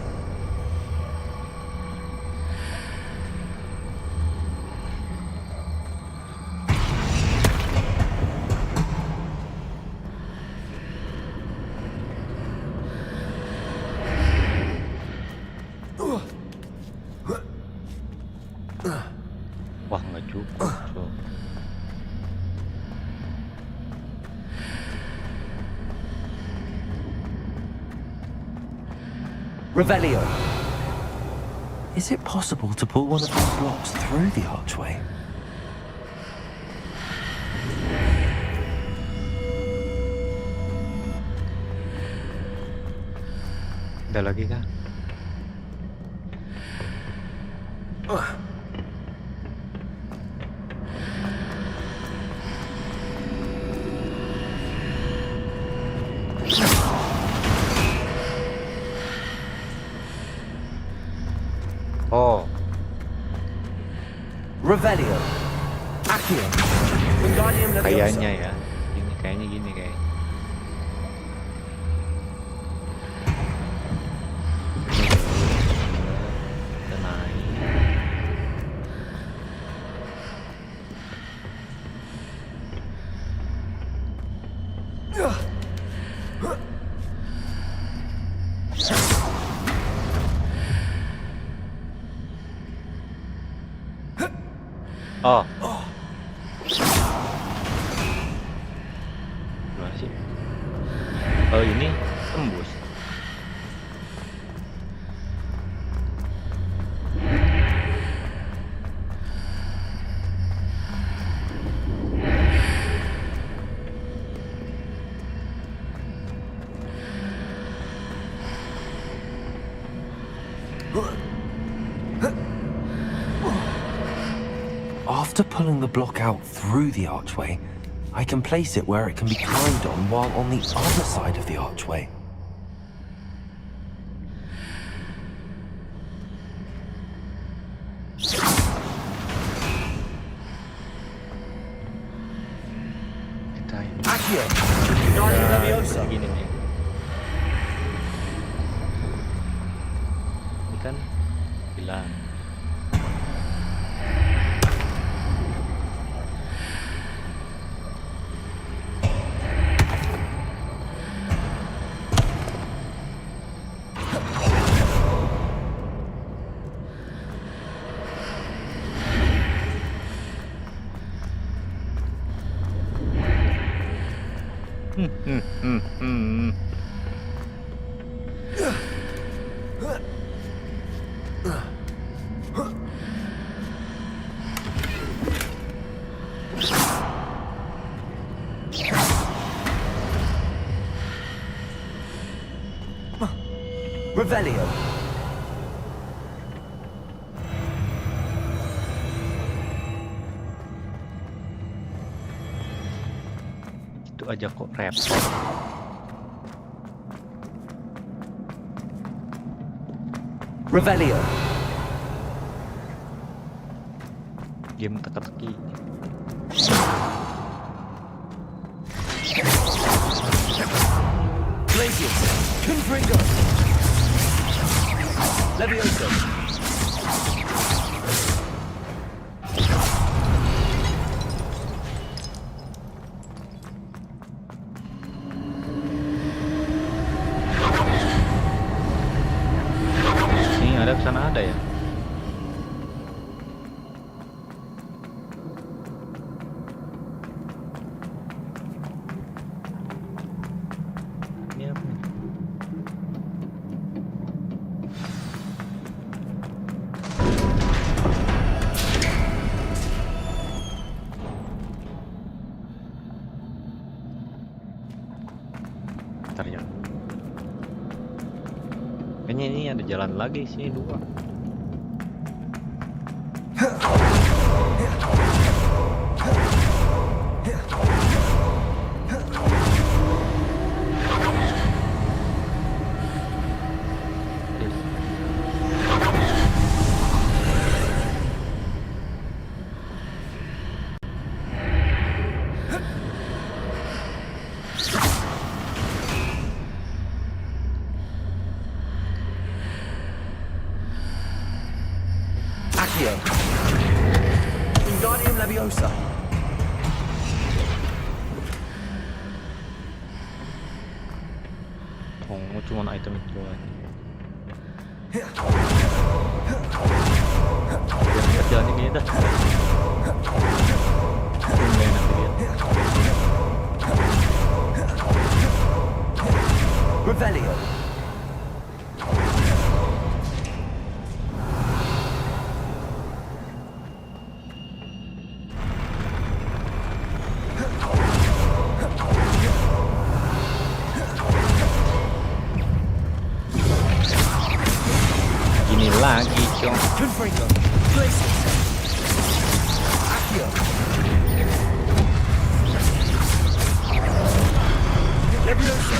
Wah, nggak cukup. So. Revelio. Is it possible to pull one of these blocks through the archway? Ada lagi kah? Oh. Revelio. Accio. Wingardium Leviosa. Kayaknya ya. Kayaknya gini. Kita naik. Oh. Gimana sih? Kalau ini tembus. After pulling the block out through the archway, I can place it where it can be climbed on while on the other side of the archway. Akio, begini nih. Ini kan bilang. Revelio. Itu aja kok repot. Revelio. Game teka-teki. Glacius. Confringo. Levioso. Ini ada kesana ada ya? Ini apa nih? Bentar ya. Kayaknya ini ada jalan lagi sih, dua. Accio. Wingardium Leviosa. Oh, cuma item itu doang. Biar jalan ini dah. Nggak enak dilihat. Revelio. Gini lagi, Cong. Confringo. Glacius. Accio. Levioso.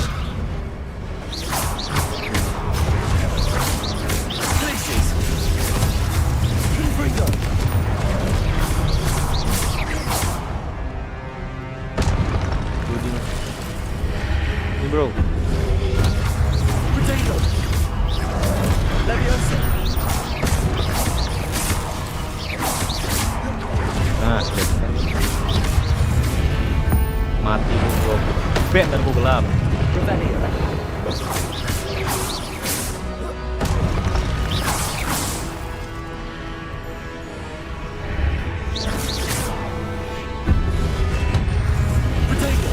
Glacius. Confringo. Ini bro. Potato. Leviosa. Nah, kan. Mati gua. Ben dan gua gelap. Revelio. Potato.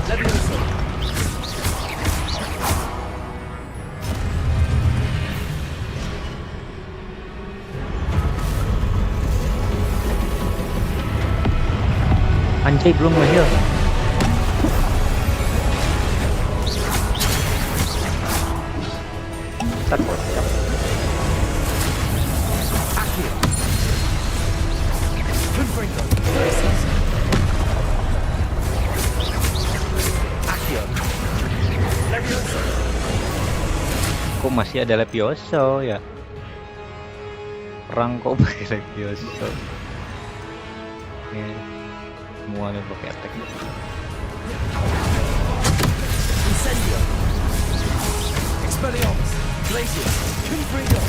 Leviosa. Anjay belum nge-heal. Ntar kocak. Kok masih ada Levioso ya? Perang kok pakai Levioso? Ini semuanya pakai attack. Incendio. Expelliarmus. Glacius. Confringo.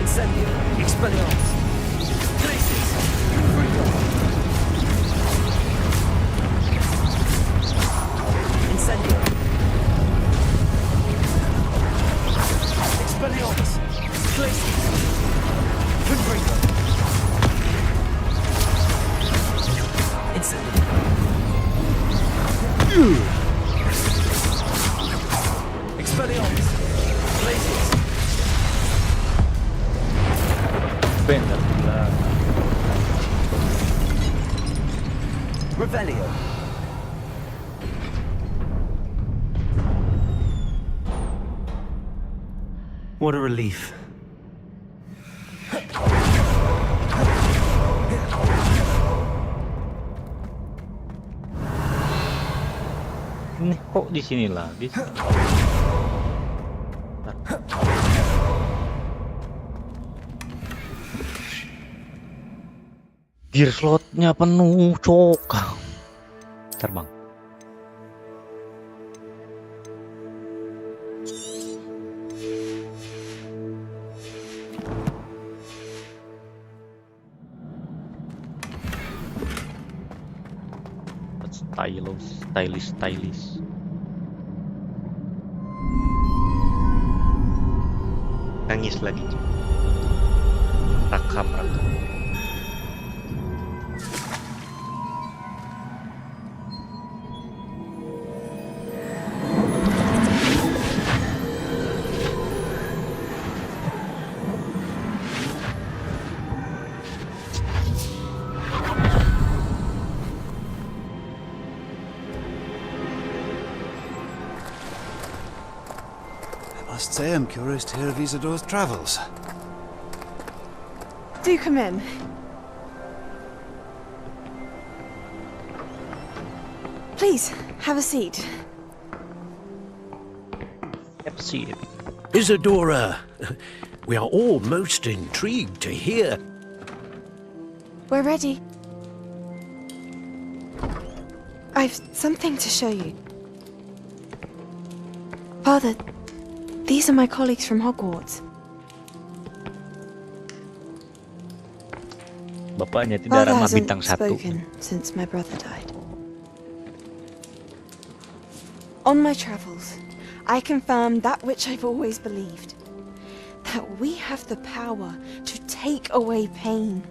Incendio. Expelliarmus. Glacius. Confringo. Incendio. Expelliarmus. Glacius. Confringo. Incendio. Expelliarmus. Glacius. Bener lah. Revelio. What a relief. Ini kok di sini lagi? Gear slotnya penuh, cok. Terbang. Stylish. Nangis lagi. Rakam. I must say I'm curious to hear of Isidore's travels. Do come in. Please, have a seat. Isadora, we are all most intrigued to hear. We're ready. I've something to show you. Father, these are my colleagues from Hogwarts. Bapaknya tidak Father ramah hasn't bintang 1. spoken since my brother died. On my travels, I confirmed that which I've always believed. That we have the power to take away pain.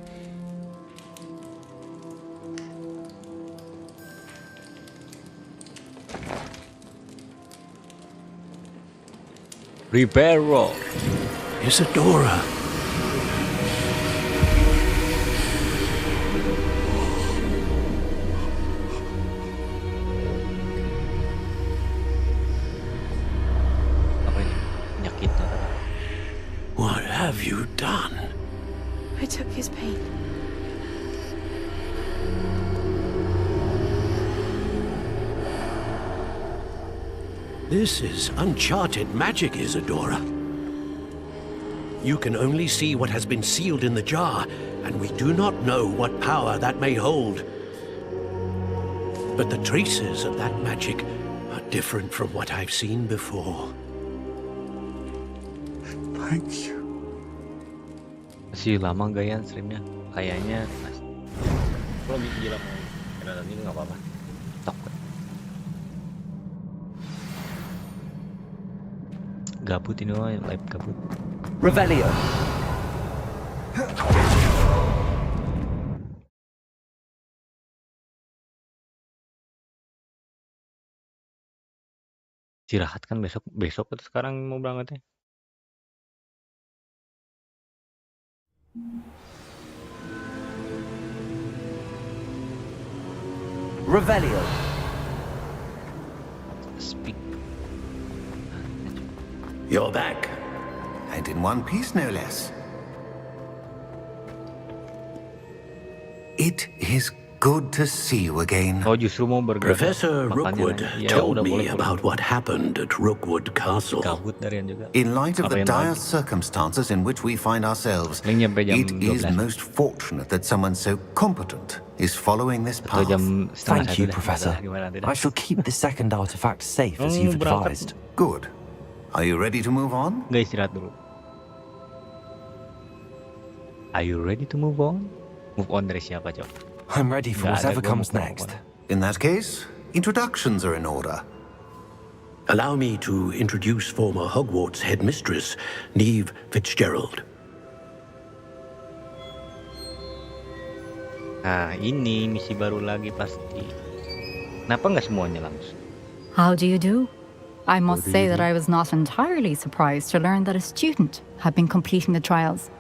Rivero. Isadora. Apa ini? Penyakitnya. What have you done? I took his pain. This is uncharted magic, Isadora. You can only see what has been sealed in the jar, and we do not know what power that may hold. But the traces of that magic are different from what I've seen before. Thank you. Masih lama gak ya streamnya? Kayaknya kalau lebih gila mau kenalan ini nggak apa-apa. Stop. Gabut ini mah live gabut. Revelio. Istirahat kan besok atau sekarang mau berangkat ya? Revelio. Speak. You're back. And in one piece, no less. It is good to see you again. Oh, justru mau bergerak. Professor Rookwood told me about what happened at Rookwood Castle. Gabut Darian juga. In light of Apa the yang dire lagi? circumstances in which we find ourselves, Paling nyampe jam it is 12. most fortunate that someone so competent is following this Atau path. jam setengah Thank satu you, dah. Professor. Gimana nanti dah. I shall keep the second artifact safe as you've berangkat. advised. Good. Are you ready to move on? Nggak istirahat dulu. Are you ready to move on? Move on dari siapa, Cok? I'm ready for Nggak ada, whatever gua comes move on. next. In that case, introductions are in order. Allow me to introduce former Hogwarts headmistress, Neve Fitzgerald. Nah, ini misi baru lagi pasti. Kenapa nggak semuanya langsung? How do you do? I must say that I was not entirely surprised to learn that a student had been completing the trials.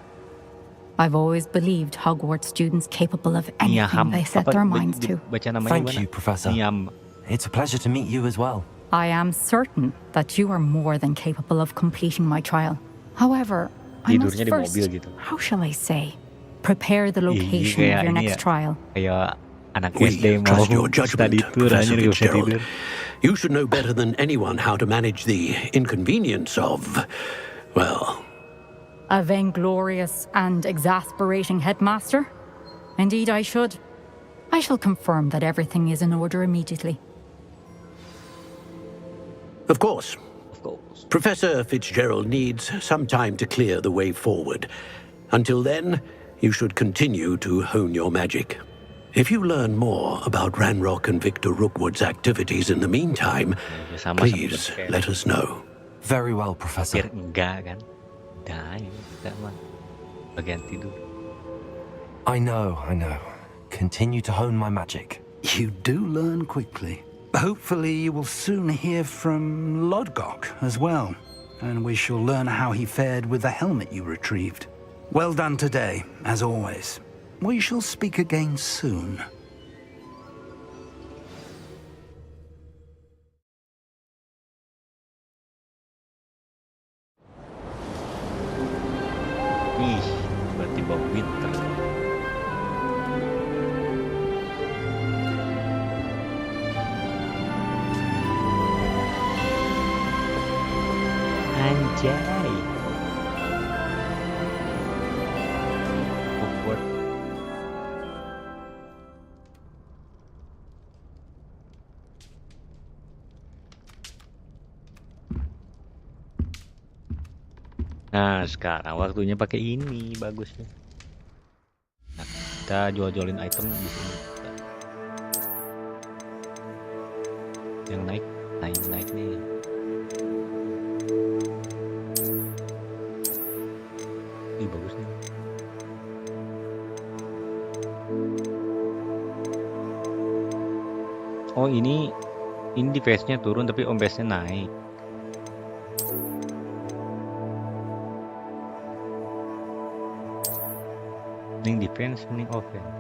I've always believed Hogwarts students capable of anything they set their minds to. Thank you, Professor. It's a pleasure to meet you as well. I am certain that you are more than capable of completing my trial. However, I must Tidurnya di first, mobil gitu. how shall I say, prepare the location kayak of your ini next ya. trial. Kayak anak We SD mau trust your judgment, study tour aja Professor nggak bisa Fitzgerald. tidur. You should know better than anyone how to manage the inconvenience of, well, A vainglorious and exasperating headmaster? Indeed, I should. I shall confirm that everything is in order immediately. of course. Professor Fitzgerald needs some time to clear the way forward. Until then, you should continue to hone your magic. If you learn more about Ranrock and Victor Rookwood's activities in the meantime, please let us know. Very well, Professor. Pikir enggak kan? Dah, ini enggak mah. Bagian tidur. I know. Continue to hone my magic. You do learn quickly. Hopefully you will soon hear from Lodgok as well, and we shall learn how he fared with the helmet you retrieved. Well done today, as always. We shall speak again soon. Ih, berarti Bob Winter. Anjay. Awkward. Nah, sekarang waktunya pakai ini bagusnya. Nah, kita jual-jualin item di sini. Yang naik nih. Ih, bagus nih. Oh, ini defense-nya turun tapi ombesnya naik. Mending defense, mending offense.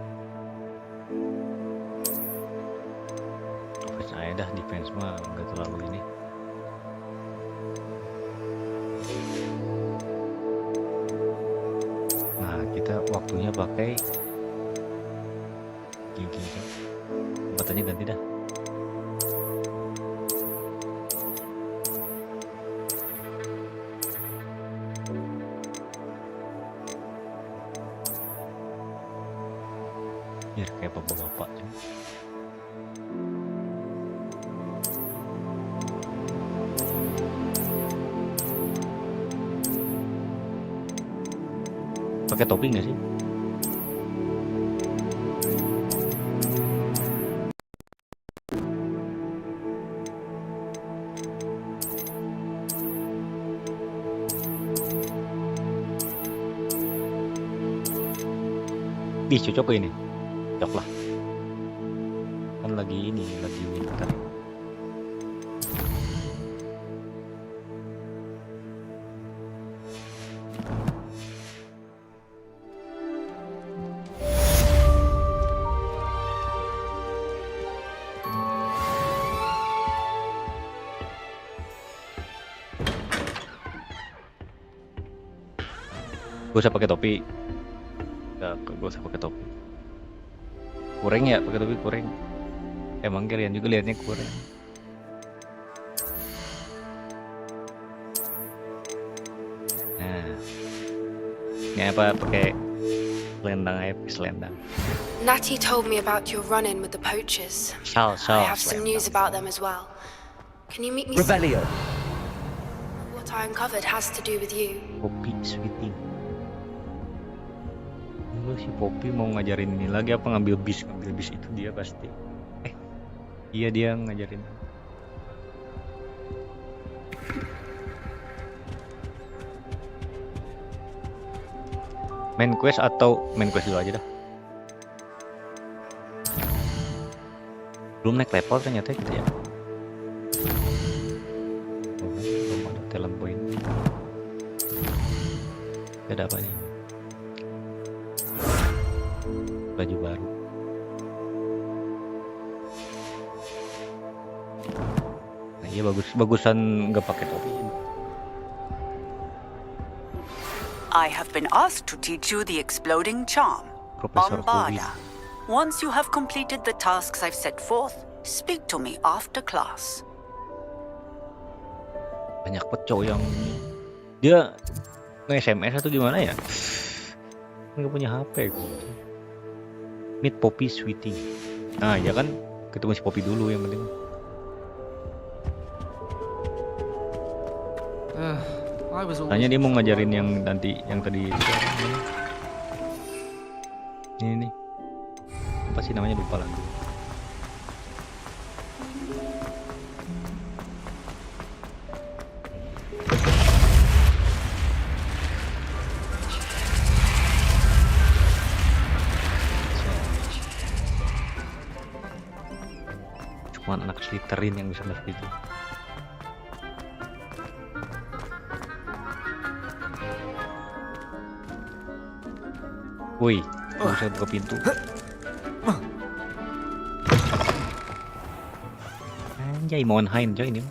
Offense aja dah, defense mah nggak terlalu ini. Nah, kita waktunya pakai gigi. Tempatnya ganti dah. Biar kayak bapak-bapak ya. Pakai topi nggak sih? Ih, cocok ke ini. Cocok lah. Kan lagi winter. Gak usah pakai topi. Gak usah pakai topi. Kurang ya pakai topi, kurang. Emang kalian juga liatnya kurang. Nah, ini apa pakai selendang aja, selendang. Natty told me about your run-in with the poachers. Shal, I have some news about them as well. Can you meet me? Revelio. What I uncovered has to do with you. Poppy sweeting. Lu si Poppy mau ngajarin ini lagi apa ngambil bis itu dia pasti. Iya dia ngajarin. Main quest atau main quest dulu aja dah. Belum naik level ternyata gitu ya. Belum ada talent point. Ada apa nih? Baju baru. Nah, iya bagusan nggak pakai topi. I have been asked to teach you the exploding charm, Professor Bombarda. Once you have completed the tasks I've set forth, speak to me after class. Banyak pecok yang dia nge-SMS atau gimana ya? Nggak punya HP. Meet Poppy Sweeting. Nah ya kan ketemu si Poppy dulu yang penting. Tanya dia mau ngajarin yang nanti yang tadi. Ini nih. Apa sih namanya lupa lagi. Cuman anak Slytherin yang bisa masuk itu. Woi, bisa buka pintu. Anjay, Monheim coy ini.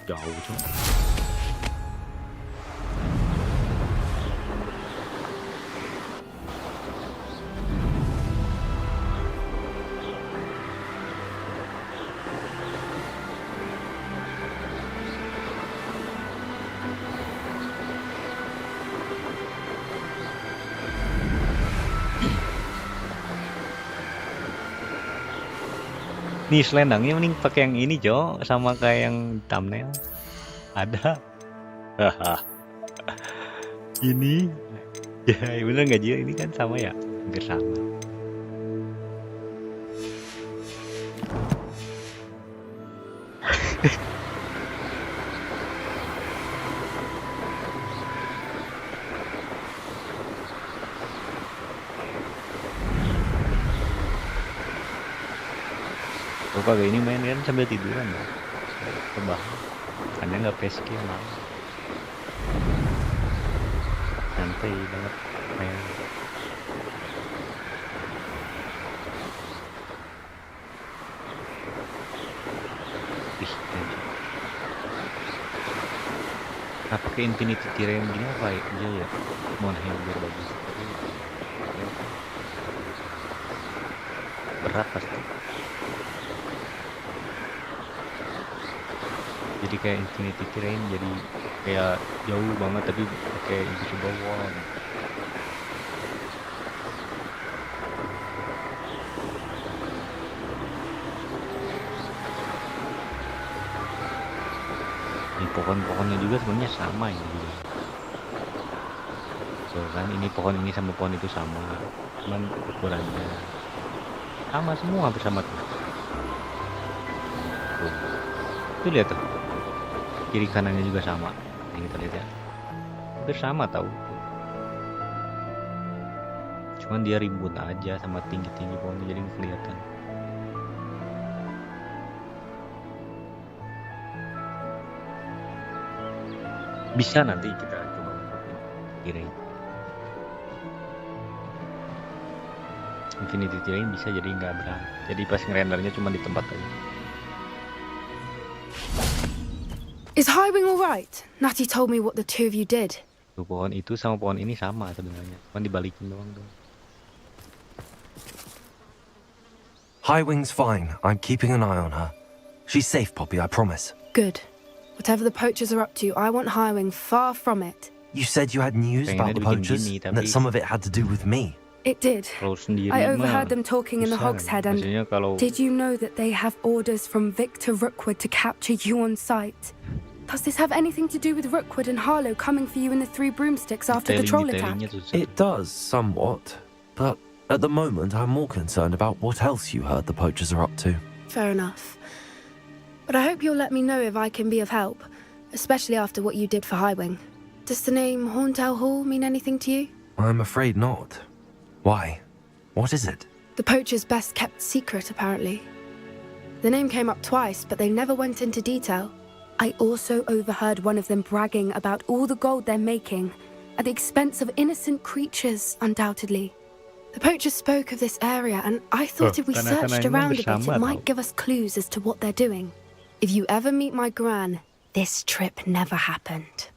Jauh coy. Nih selendangnya mending pakai yang ini Jo, sama kayak yang thumbnail. Ada. Haha. Ini. Ya bener nggak Jo? Ini kan sama ya, hampir sama. Kagak ini main kan sambil tiduran ya. Coba. Karena nggak PSG emang. Santai banget main. Ih, nah pakai infinity terrain gini apa ya? Iya ya. Monheim biar bagus. Berat pasti. Jadi kayak infinity terrain, jadi kayak jauh banget tapi pakai invisible wall. Ini pohon-pohonnya juga sebenarnya sama ini. So kan ini pohon ini sama pohon itu sama, cuman ukurannya sama semua bersama tuh. Tuh lihat tuh. Kiri kanannya juga sama, yang kita lihat ya, hampir sama tahu. Cuman dia ribut aja sama tinggi-tinggi pohonnya jadi kelihatan. Bisa nanti kita coba kira. Mungkin dititilin bisa jadi nggak berat. Jadi pas ngerendernya cuma di tempat aja. Is Highwing all right? Natty told me what the two of you did. Tuh, pohon itu sama pohon ini sama sebenarnya, cuma dibalikin doang tuh. Highwing's fine. I'm keeping an eye on her. She's safe, Poppy, I promise. Good. Whatever the poachers are up to, I want Highwing far from it. You said you had news about the poachers, and that some of it had to do with me. It did. I overheard them talking in the Hogshead, and did you know that they have orders from Victor Rookwood to capture you on sight? Does this have anything to do with Rookwood and Harlow coming for you in the Three Broomsticks after the troll attack? It does, somewhat. But at the moment, I'm more concerned about what else you heard the poachers are up to. Fair enough. But I hope you'll let me know if I can be of help, especially after what you did for Highwing. Does the name Horntail Hall mean anything to you? I'm afraid not. Why? What is it? The poacher's best kept secret, apparently. The name came up twice, but they never went into detail. I also overheard one of them bragging about all the gold they're making, at the expense of innocent creatures, undoubtedly. The poachers spoke of this area, and I thought if we searched around a bit, it might give us clues as to what they're doing. If you ever meet my gran, this trip never happened.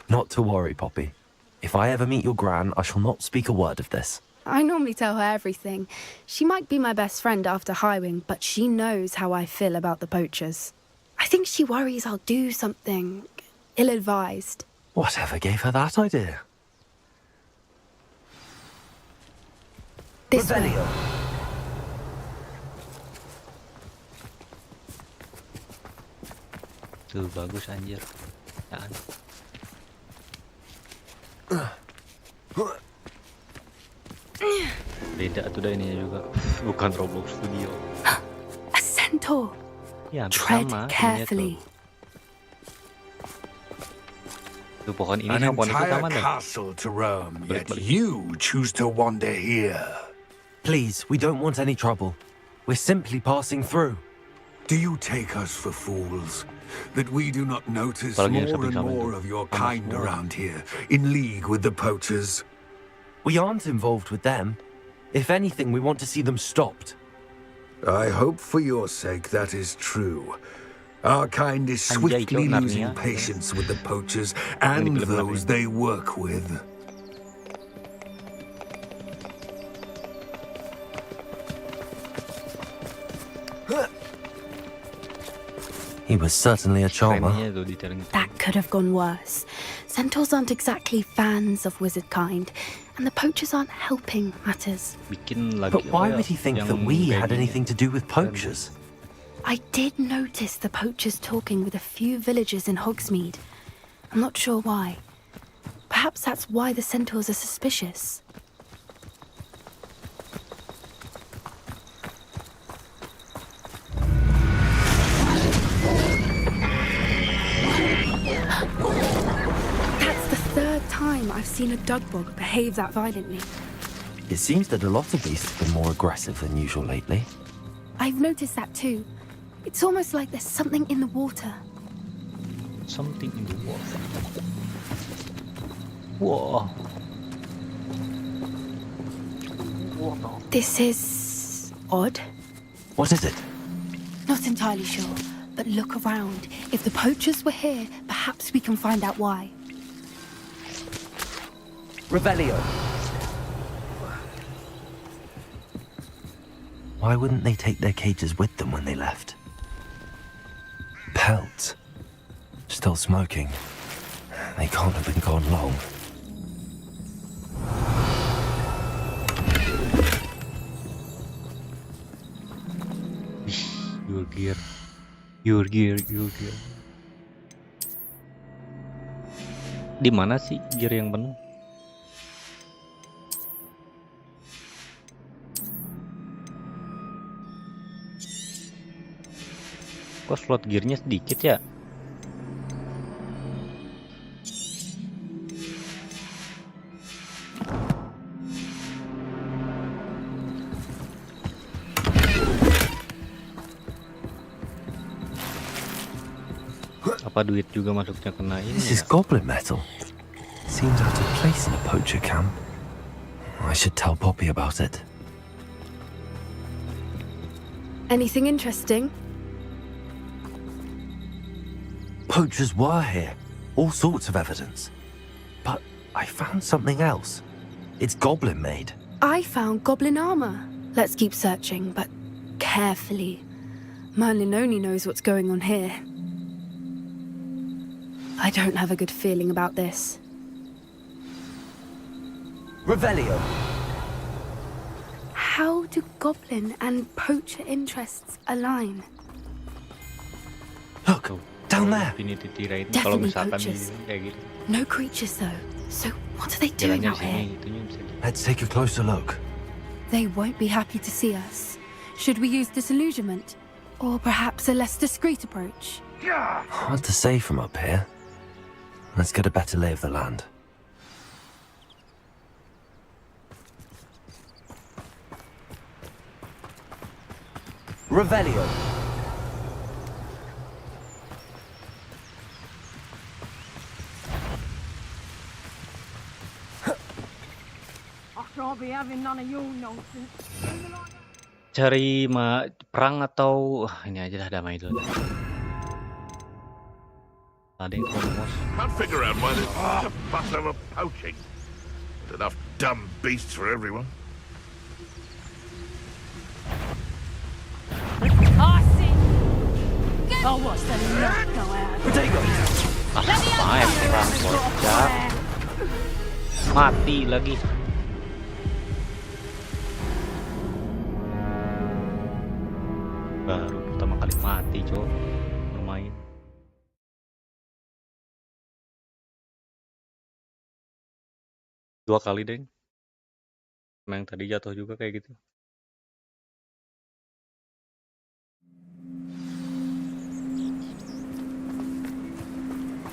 Not to worry, Poppy. If I ever meet your gran, I shall not speak a word of this. I normally tell her everything. She might be my best friend after Highwing, but she knows how I feel about the poachers. I think she worries I'll do something ill-advised. Whatever gave her that idea? This way. Tuh bagus anjir. Beda tuh dah ininya juga. Bukan Roblox Studio. A centaur. Ya, tread sama, carefully. Tuh pohon ini An sama pohon itu sama entire deh. castle to roam, yet you choose to wander here. Please, we don't want any trouble. We're simply passing through. Do you take us for fools? That we do not notice Apalagi yang more and samping-samping more tuh. of your Sama kind semua. around here, in league with the poachers? We aren't involved with them. If anything, we want to see them stopped. I hope for your sake that is true. Our kind is Anjay, swiftly itu losing Narnia. patience with the poachers and film those they work with. He was certainly a charmer. Trennya tuh ditaring. That could have gone worse. Centaurs aren't exactly fans of wizard kind, and the poachers aren't helping matters. Bikin lagi. But why would he think that we had anything to do with poachers? I did notice the poachers talking with a few villagers in Hogsmeade. I'm not sure why. Perhaps that's why the centaurs are suspicious. That's the third time I've seen a dugbog behave that violently. It seems that a lot of beasts have been more aggressive than usual lately. I've noticed that too. It's almost like there's something in the water. Something in the water. Whoa. This is odd. What is it? Not entirely sure, but look around. If the poachers were here, perhaps we can find out why. Revelio. Why wouldn't they take their cages with them when they left? Pelts. Still smoking. They can't have been gone long. Your gear. Your gear, your gear. Di mana sih gear yang penuh? Kok slot gearnya sedikit ya? Apa duit juga masuknya kena ini? This is goblin metal. Seems out of place in a poacher camp. I should tell Poppy about it. Anything interesting? Poachers were here. All sorts of evidence. But I found something else. It's goblin-made. I found goblin armor. Let's keep searching, but carefully. Merlin only knows what's going on here. I don't have a good feeling about this. Revelio. How do goblin and poacher interests align? Look, down there. Definitely poachers. No creatures though. So what are they doing out here? Let's take a closer look. They won't be happy to see us. Should we use disillusionment? Or perhaps a less discreet approach? Hard to say from up here. Let's get a better lay of the land. Revelio. I shan't be having none of your nonsense. Cari perang atau ini aja lah, damai dulu. Ada yang promos. Can't figure out why there's such a fuss over poaching. There's enough dumb beasts for everyone. I see. Oh, what's the luck go out? Perang bocah. Mati lagi. Baru pertama kali mati, cok. Bermain. Dua kali, deng. Sama yang tadi jatuh juga kayak gitu.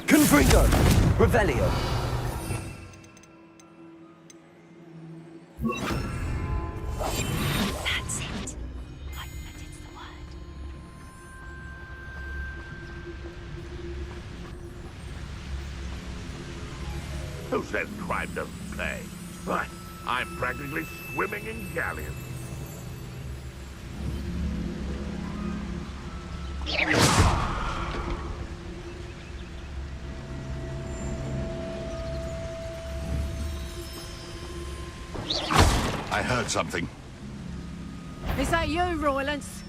Confringo. Revelio. That's it. I bet it's the word. Who says crime doesn't pay? Why, I'm practically swimming in galleons. I heard something. Is that you, Roylance?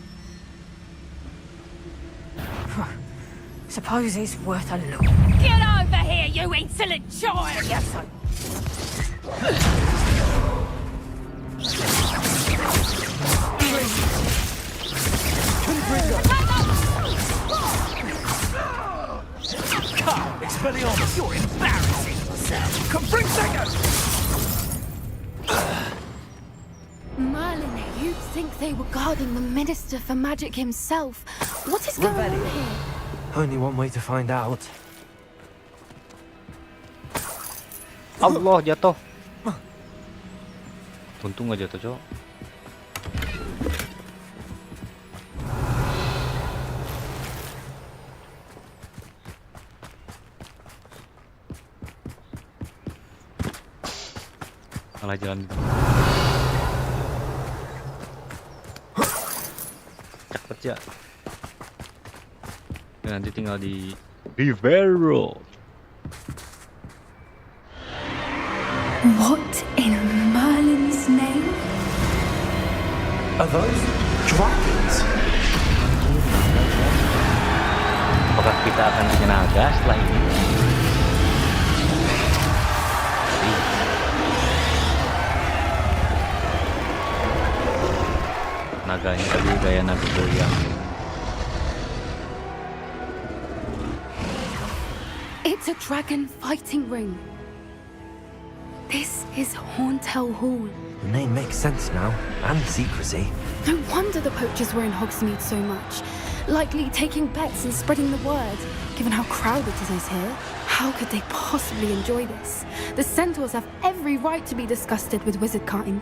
Suppose it's worth a look. Get over here, you insolent child! Yes, sir. Come, Expelliarmus, you're embarrassing yourself. Come, bring seconds! Merlin, you'd think they were guarding the Minister for Magic himself. What is going on here? Only one way to find out. Allah, jatuh. Untung gak jatuh, cok. Salah jalan. Cepet ya. Dan nanti tinggal di Rivero. What in Merlin's name? Are those dragons? Apakah kita akan punya naga setelah ini? Naganya tadi gaya naga goyang. It's a dragon fighting ring. This is Hauntel Hall. The name makes sense now, and secrecy. No wonder the poachers were in Hogsmeade so much. Likely taking bets and spreading the word, given how crowded it is here. How could they possibly enjoy this? The centaurs have every right to be disgusted with wizard kind.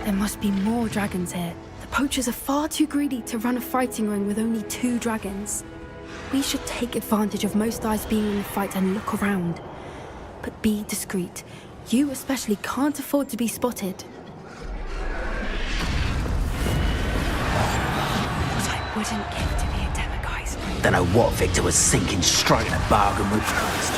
There must be more dragons here. The poachers are far too greedy to run a fighting ring with only 2 dragons. We should take advantage of most eyes being in the fight and look around. but be discreet. You especially can't afford to be spotted. What I wouldn't give to be a Terimakasih. Don't know what Victor was thinking, striking a bargain with Christ.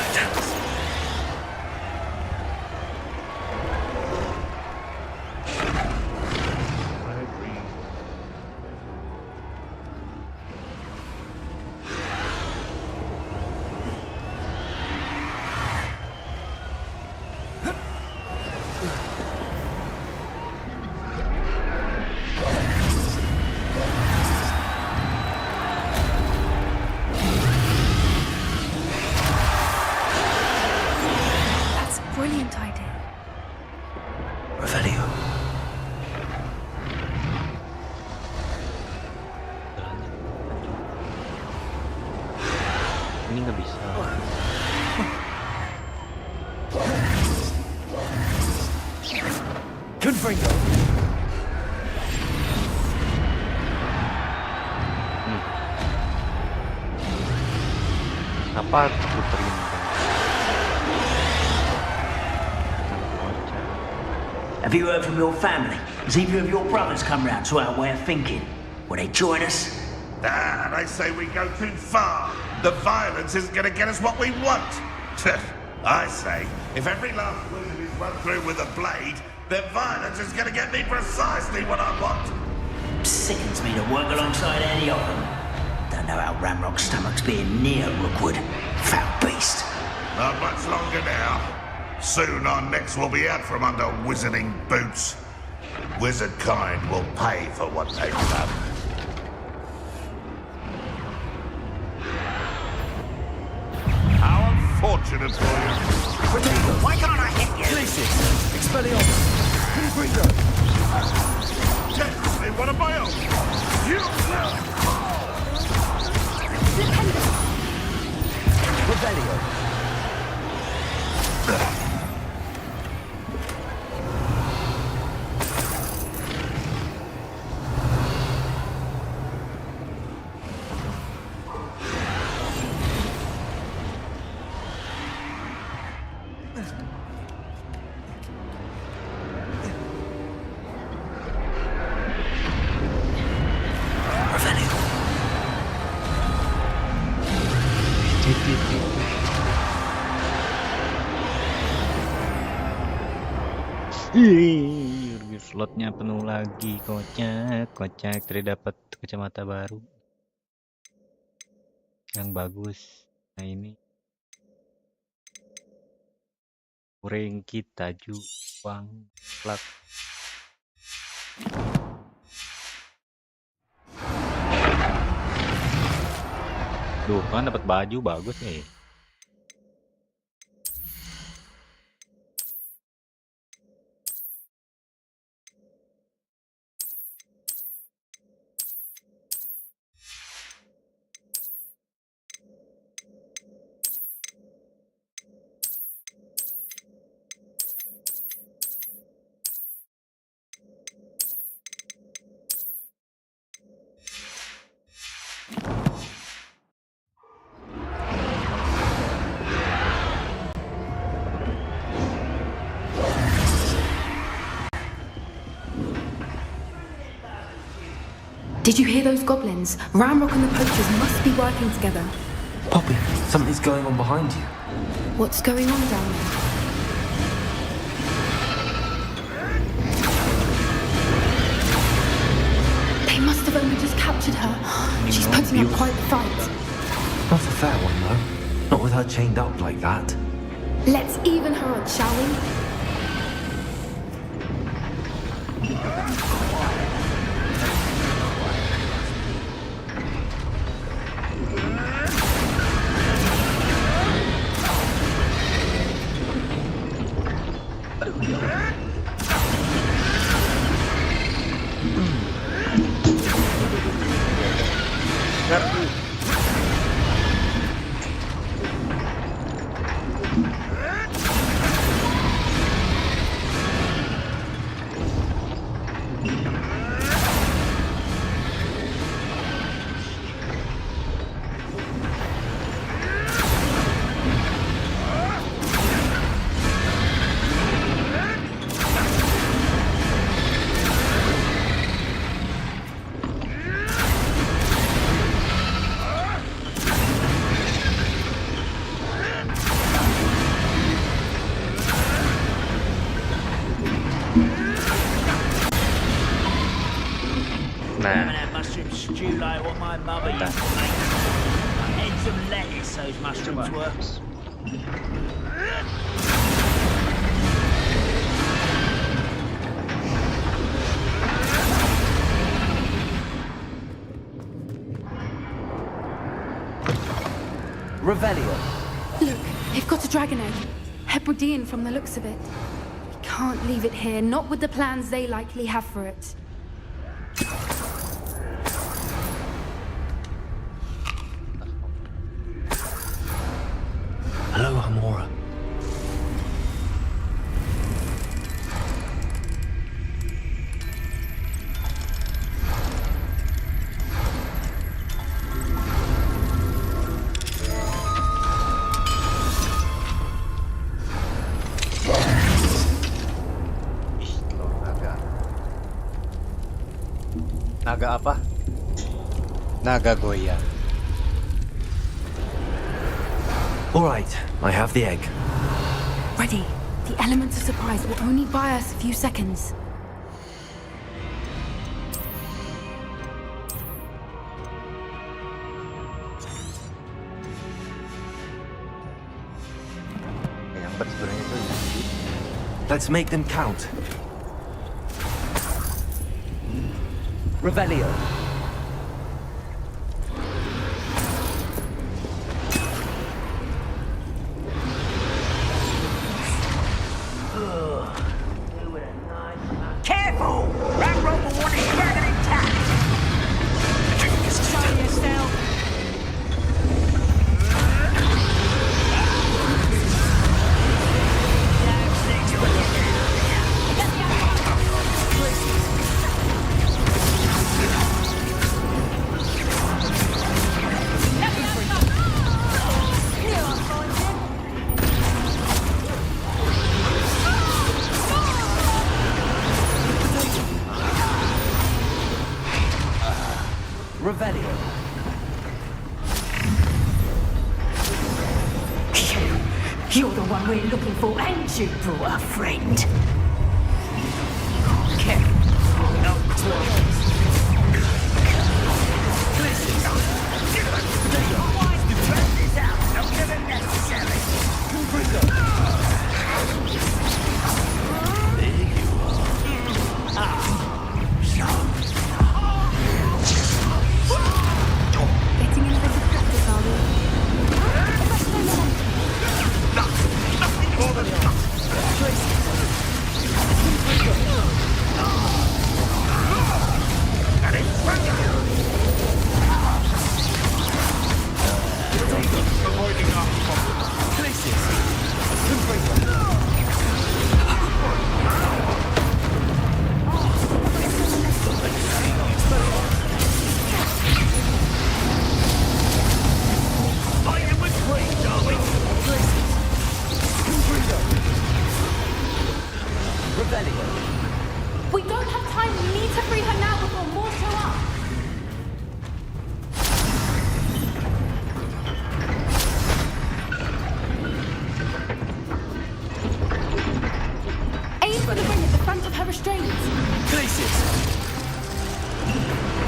Brilliant idea. Revelio. Ini nggak bisa. Confringo. Apa puterin? Have you heard from your family? Has either of your brothers come round to our way of thinking? Will they join us? Ah, they say we go too far. The violence isn't going to get us what we want. I say, if every last wizard is run through with a blade, then violence is going to get me precisely what I want. Sickens me to work alongside any of them. Don't know how Ranrock's stomach's being near Rookwood. Foul beast. Not much longer now. Soon our necks will be out from under wizarding boots. Wizard kind will pay for what they've done. How unfortunate for you. Why can't I hit you? Glacius. Expelliarmus. Confringo. Technically one of my own. You Revelio. Slotnya penuh lagi, kocak tadi dapat kacamata baru yang bagus. Nah ini kuring kita juang plat. Duh kan dapat baju bagus nih. Did you hear those goblins? Ranrock and the poachers must be working together. Poppy, something's going on behind you. What's going on down there? They must have only just captured her. She's putting up quite the fight. Not a fair one, though. Not with her chained up like that. Let's even her odds, shall we? have mushroom stew like what my mother used to make. Heads of lettuce, those mushrooms were. Revelio. Look, they've got a dragon egg. Hebridean from the looks of it. We can't leave it here, not with the plans they likely have for it. Hello, Hamora. Naga apa? Naga goyang. All right, I have the egg. Ready. The element of surprise will only buy us a few seconds. Let's make them count. Revelio. Careful! Ranrock will want his dragon intact! Show yourself! Revelio. You're the one we're looking for, and you brought a friend. Getting in a bit of practice, are we? We don't have time. We need to free her now before more show up. Aim for the ring at the front of her restraints. Glacius.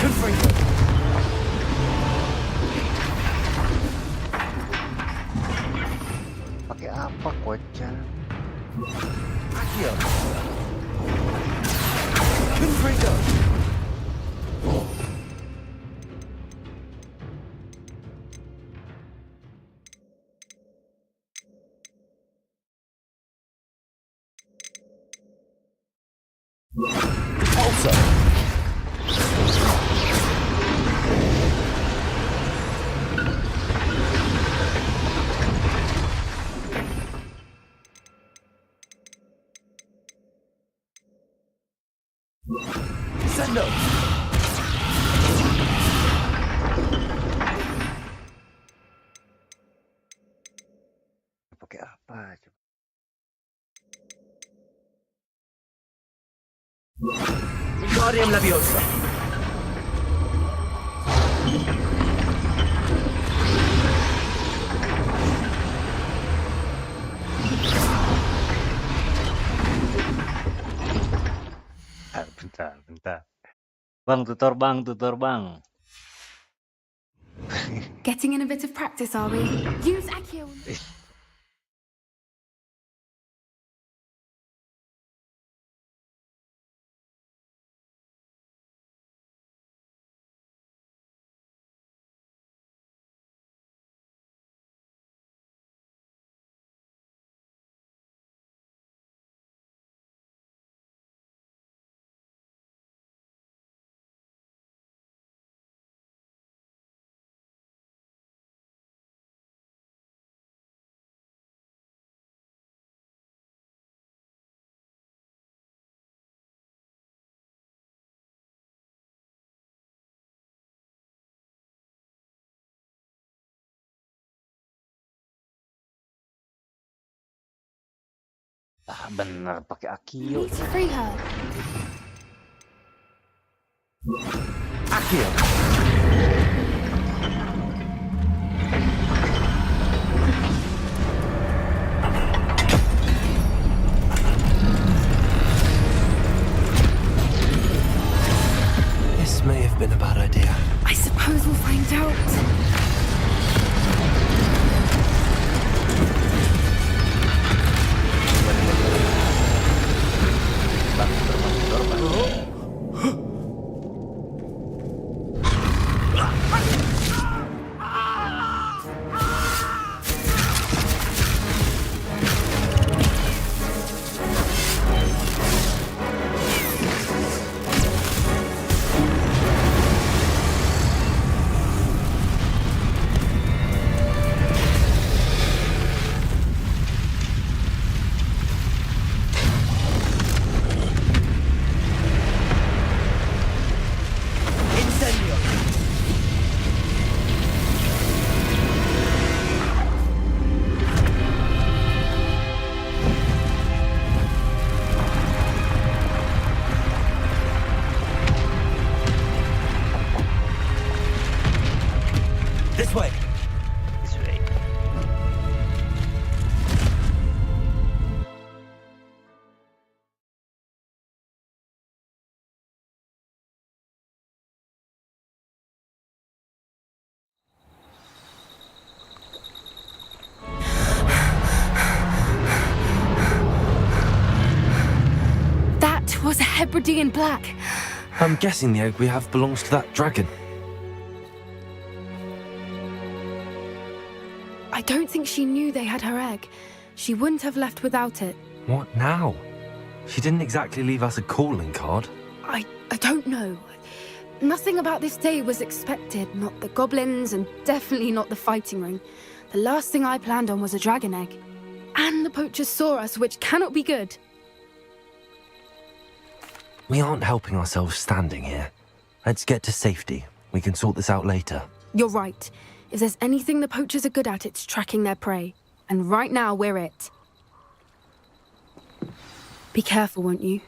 Confringo. Pakai apa kocak? Accio. Confringo. Also. Sendo. Pakai apa coba? Wingardium Leviosa. Bentar. Bang, tutor bang, tutor bang. Getting in a bit of practice, are we? Use Accio. Ah, bener pakai Akio. Need to free her. Akio. This may have been a bad idea. I suppose we'll find out. This way. This way. That was a Hebridean black. I'm guessing the egg we have belongs to that dragon. I don't think she knew they had her egg. She wouldn't have left without it. What now? She didn't exactly leave us a calling card. I don't know. Nothing about this day was expected. Not the goblins, and definitely not the fighting ring. The last thing I planned on was a dragon egg. And the poachers saw us, which cannot be good. We aren't helping ourselves standing here. Let's get to safety. We can sort this out later. You're right. If there's anything the poachers are good at, it's tracking their prey. And right now, we're it. Be careful, won't you?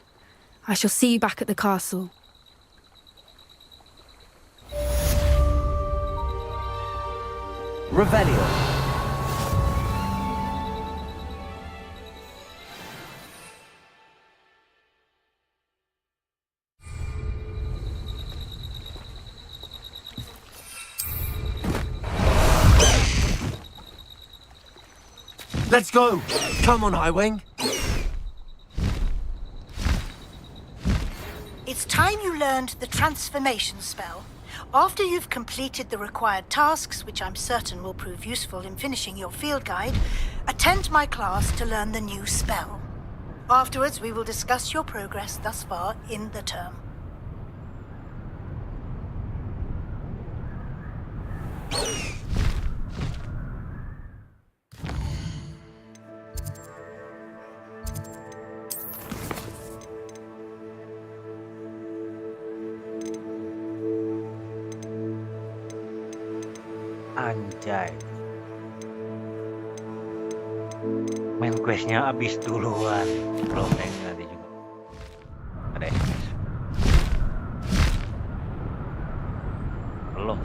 I shall see you back at the castle. Revelio. Let's go! Come on, Highwing! It's time you learned the transformation spell. After you've completed the required tasks, which I'm certain will prove useful in finishing your field guide, attend my class to learn the new spell. Afterwards, we will discuss your progress thus far in the term. Anjay. Main questnya habis duluan. Belum next nanti juga. Ada SMS. Belum.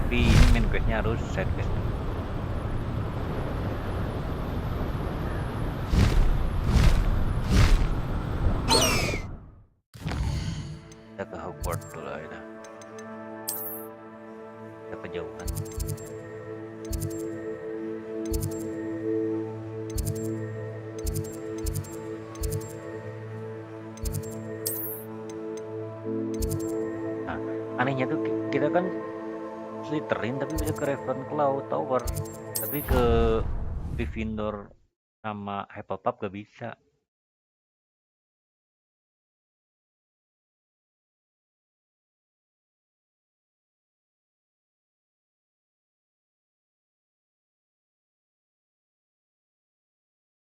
Tapi ini main questnya harus side quest. lah ya. Kita kejauhan. Nah, anehnya tuh kita kan Slytherin tapi bisa ke Ravenclaw Tower, tapi ke Gryffindor sama Hufflepuff gak bisa.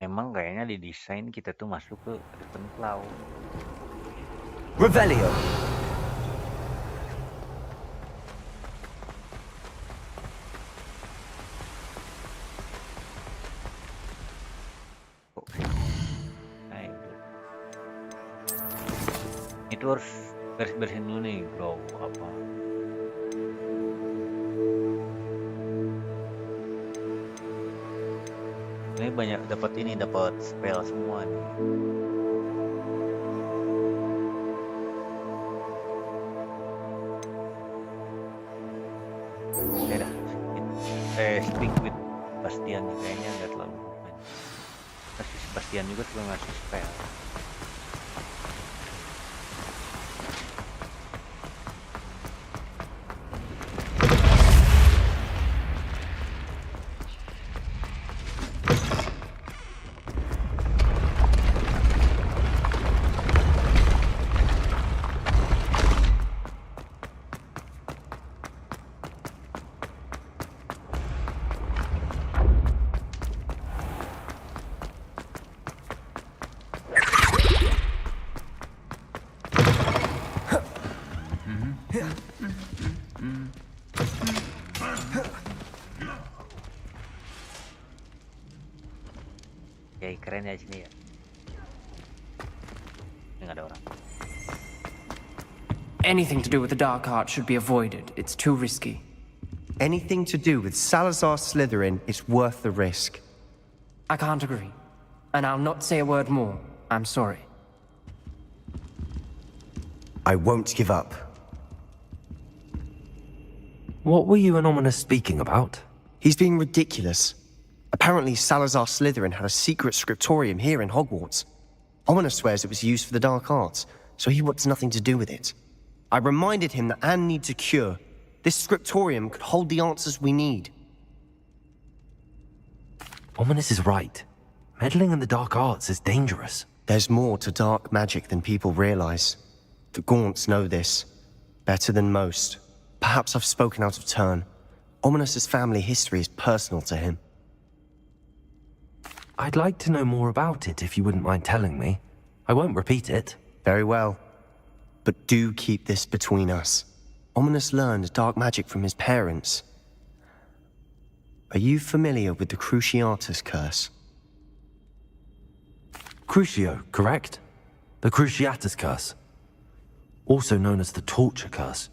Emang kayaknya didesain kita tuh masuk ke Ravenclaw. Revelio. Nah itu harus beres-bersihin dulu nih bro, apa ini banyak dapat spell semua nih. Ya dah, speak with Bastian kayaknya nggak terlalu kasih Bastian juga suka ngasih spell. Oke, keren ya sini ya. Nggak ada orang. Anything to do with the dark art should be avoided. It's too risky. Anything to do with Salazar Slytherin is worth the risk. I can't agree. And I'll not say a word more. I'm sorry. I won't give up. What were you and Ominous speaking about? He's being ridiculous. Apparently Salazar Slytherin had a secret scriptorium here in Hogwarts. Ominous swears it was used for the dark arts, so he wants nothing to do with it. I reminded him that Anne needs a cure. This scriptorium could hold the answers we need. Ominous is right. Meddling in the dark arts is dangerous. There's more to dark magic than people realize. The Gaunts know this. Better than most. Perhaps I've spoken out of turn. Ominous's family history is personal to him. I'd like to know more about it if you wouldn't mind telling me. I won't repeat it. Very well. But do keep this between us. Ominous learned dark magic from his parents. Are you familiar with the Cruciatus curse? Crucio, correct? The Cruciatus curse. Also known as the torture curse.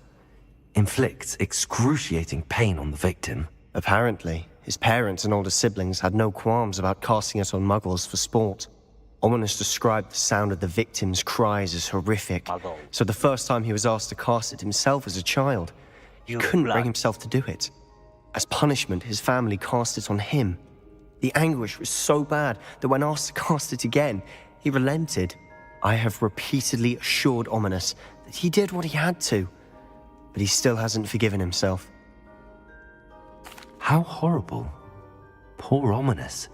Inflicts excruciating pain on the victim. Apparently, his parents and older siblings had no qualms about casting it on muggles for sport. Ominous described the sound of the victim's cries as horrific, so the first time he was asked to cast it himself as a child, he couldn't bring himself to do it. As punishment, his family cast it on him. The anguish was so bad that when asked to cast it again, he relented. I have repeatedly assured Ominous that he did what he had to, but he still hasn't forgiven himself. How horrible. Poor Ominous.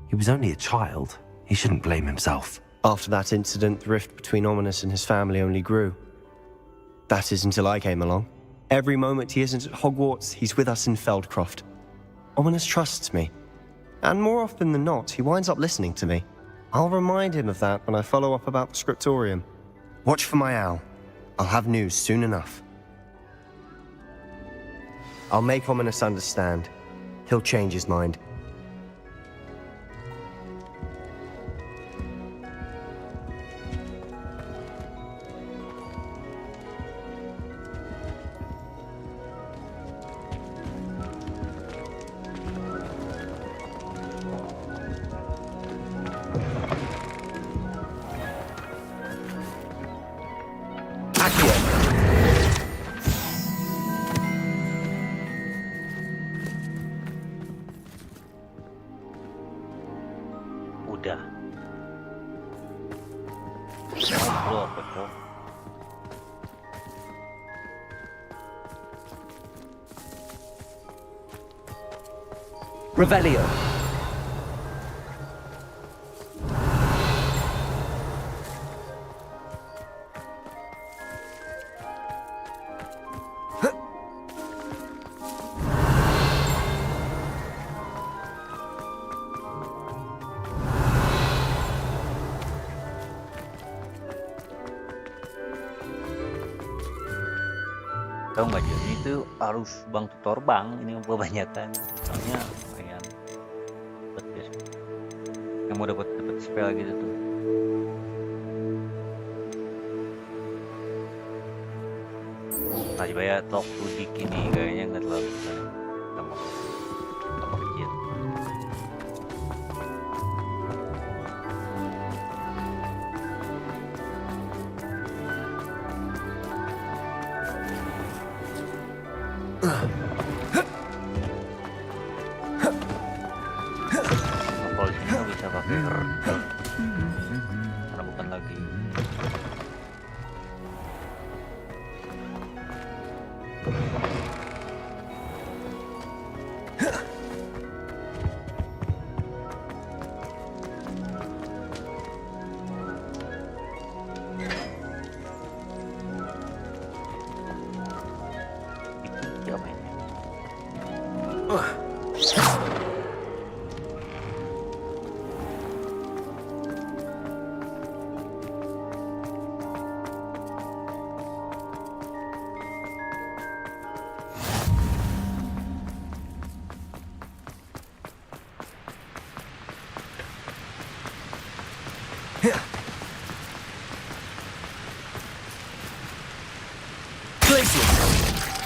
He was only a child. He shouldn't blame himself. After that incident, the rift between Ominous and his family only grew. That is until I came along. Every moment he isn't at Hogwarts, he's with us in Feldcroft. Ominous trusts me. And more often than not, he winds up listening to me. I'll remind him of that when I follow up about the scriptorium. Watch for my owl. I'll have news soon enough. I'll make Ominous understand. He'll change his mind. Revelio. Tahu nggak Jun, ini tuh harus bang tutor bang, ini kebanyakan soalnya kayak dapat ya, yang mau dapat spell gitu tuh. Nah coba ya talk to Dick ini kayaknya nggak terlalu sama kecil. Kalau di sini nggak bisa pakai karena bukan lagi.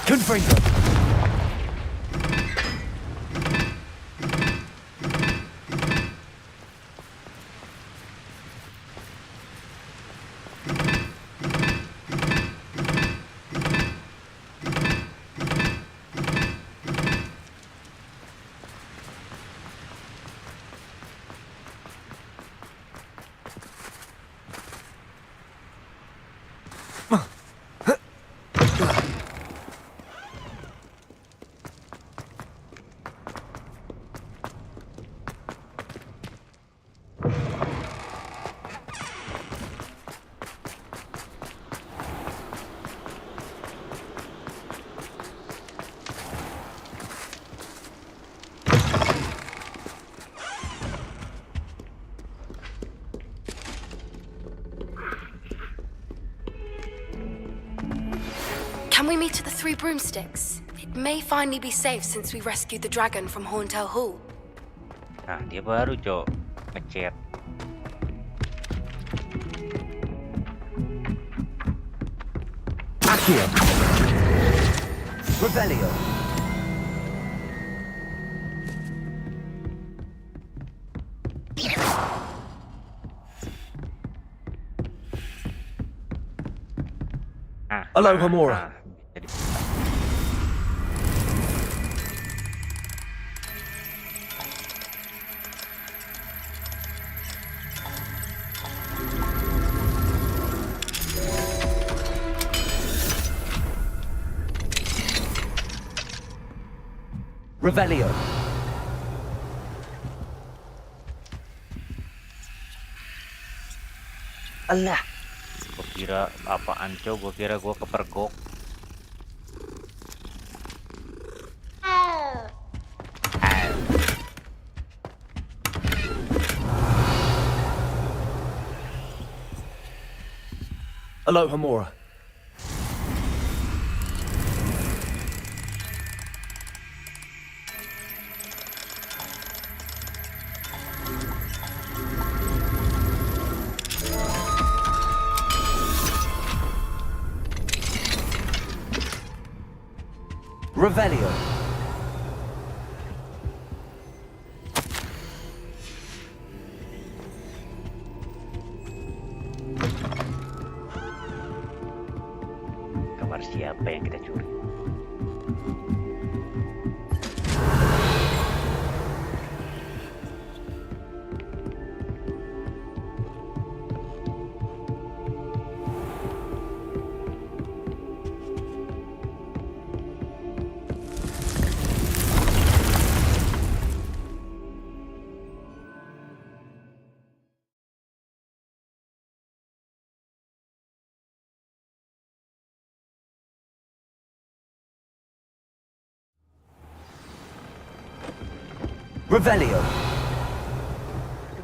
Confringo. Can we meet at the Three Broomsticks? It may finally be safe since we rescued the dragon from Hauntel Hall. Nah dia baru Cok ngechat. Accio. Revelio. Hello, Homora. Revelio. Alah, gua kira apaan Cok, gua kira gua kepergok. Hello, Homora. Revelio. Kamar siapa yang kita curi? Revelio.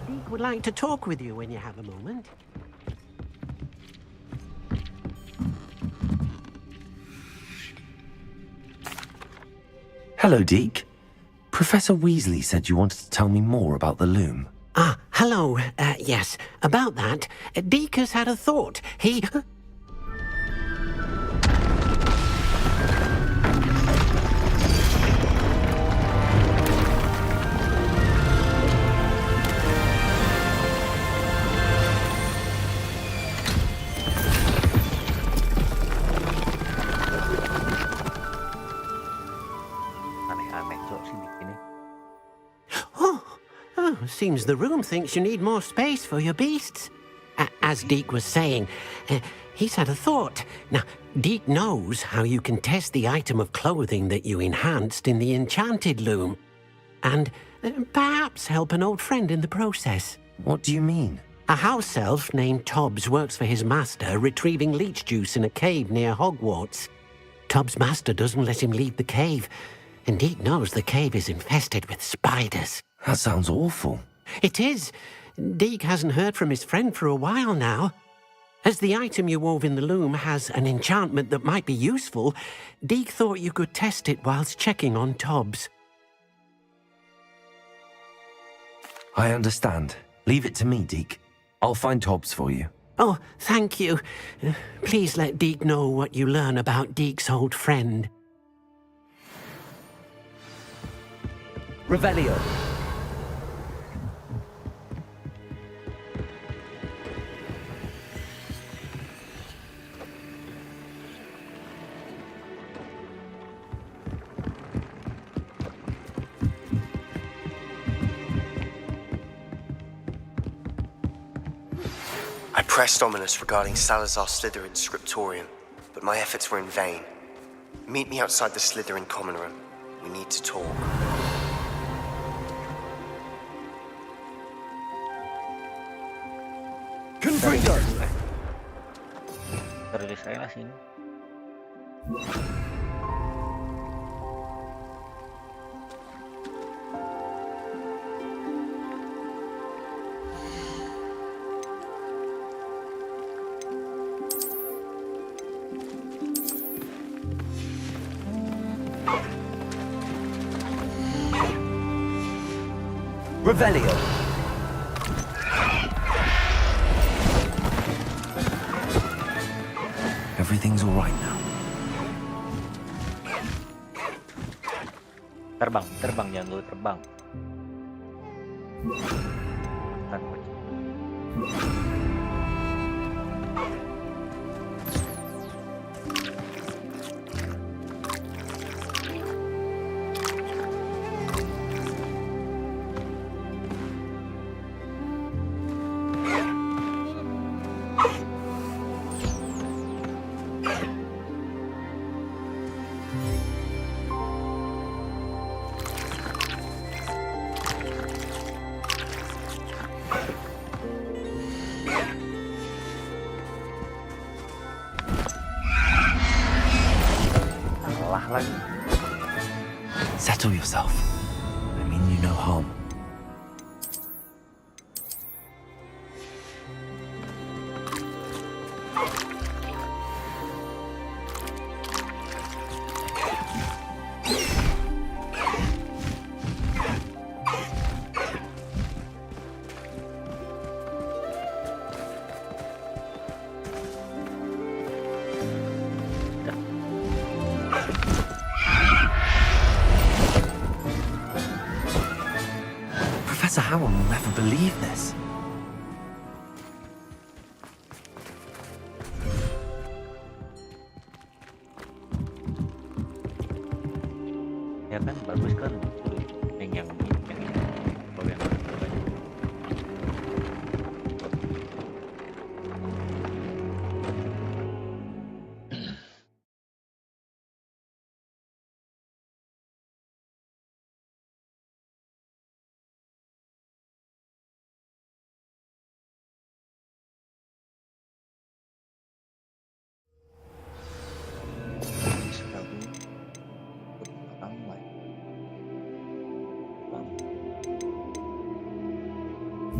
Deek would like to talk with you when you have a moment. Hello, Deke. Professor Weasley said you wanted to tell me more about the loom. Ah, hello. Yes, about that. Deek has had a thought. He... Aneh-aneh cok sih bikinnya. Oh, seems the room thinks you need more space for your beasts. As Deke was saying, he's had a thought. Now, Deke knows how you can test the item of clothing that you enhanced in the enchanted loom. And perhaps help an old friend in the process. What do you mean? A house elf named Tobbs works for his master, retrieving leech juice in a cave near Hogwarts. Tobbs' master doesn't let him leave the cave, and Deke knows the cave is infested with spiders. That sounds awful. It is. Deke hasn't heard from his friend for a while now. As the item you wove in the loom has an enchantment that might be useful, Deke thought you could test it whilst checking on Tobbs. I understand. Leave it to me, Deke. I'll find Tobbs for you. Oh, thank you. Please let Deke know what you learn about Deke's old friend. Revelio. I pressed ominous regarding Salazar Slytherin's scriptorium, but my efforts were in vain. Meet me outside the Slytherin common room. We need to talk. Confringo. Rilis aja lah sini. Revelio. Everything's all right now. Terbang, terbang, jangan dulu terbang. Settle yourself. I mean you no harm. Professor Howell will never believe this. Ya kan bagus kan yang ini kalau yang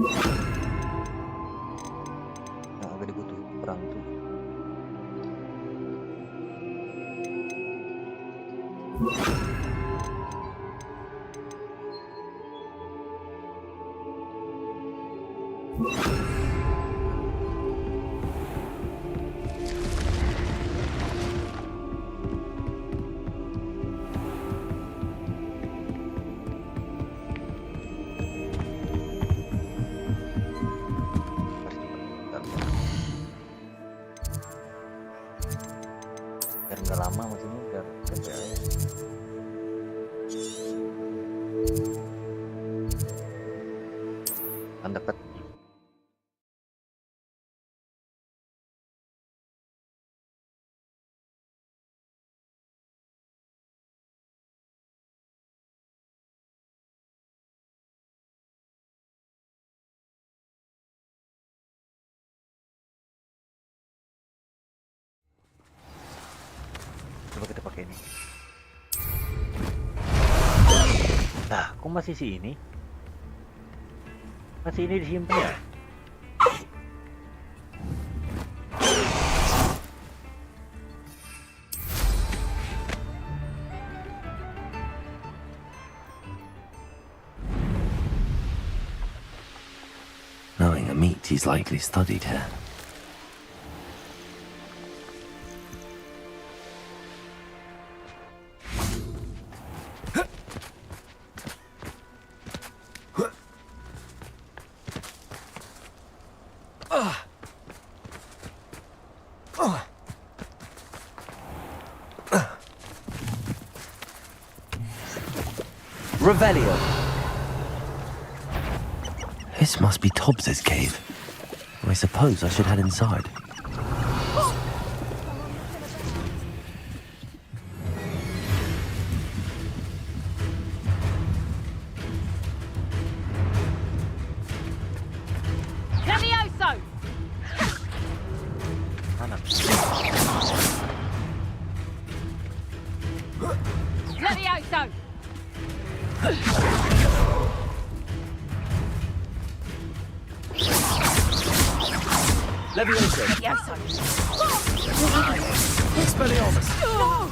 Yang agak dibutuhin perang tuh. Biar nggak lama maksudnya, biar cepet aja. Kan deket. Coba kita pakai ini. Nah, kok masih si ini? Masih ini disimpan ya? Knowing a meat, he's likely studied here. Revelio. This must be Tobbs's cave. I suppose I should head inside. Levioso! Levioso! Levioso. Expelliarmus! No!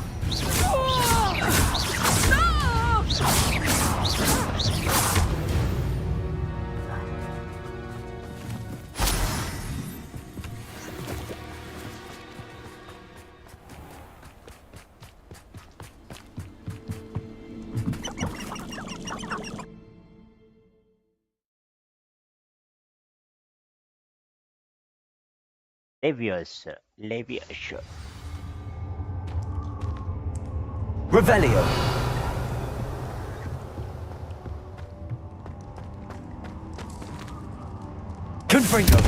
Leviosa. Leviosa. Revelio. Confringo.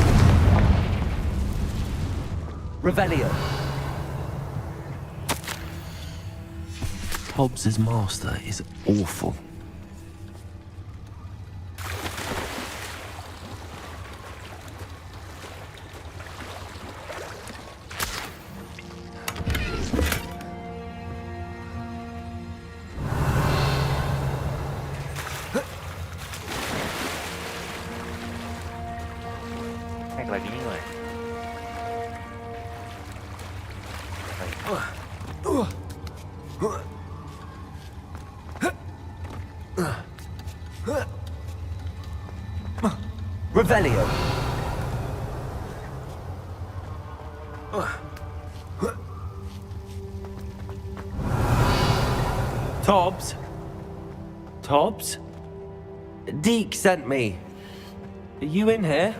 Revelio. Tobbs's master is awful. Naik lagi nih, woy. Revelio. Tobbs? Tobbs? Deke sent me. Are you in here?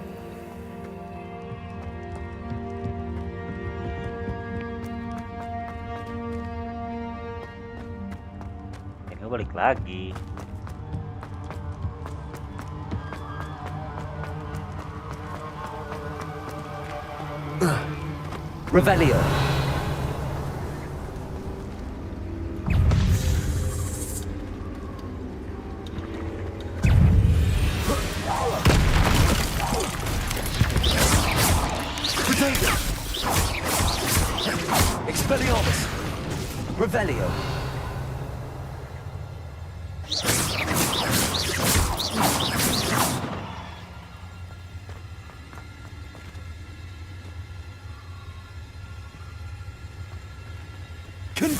Ini balik lagi. Revelio. Expelliarmus. Revelio.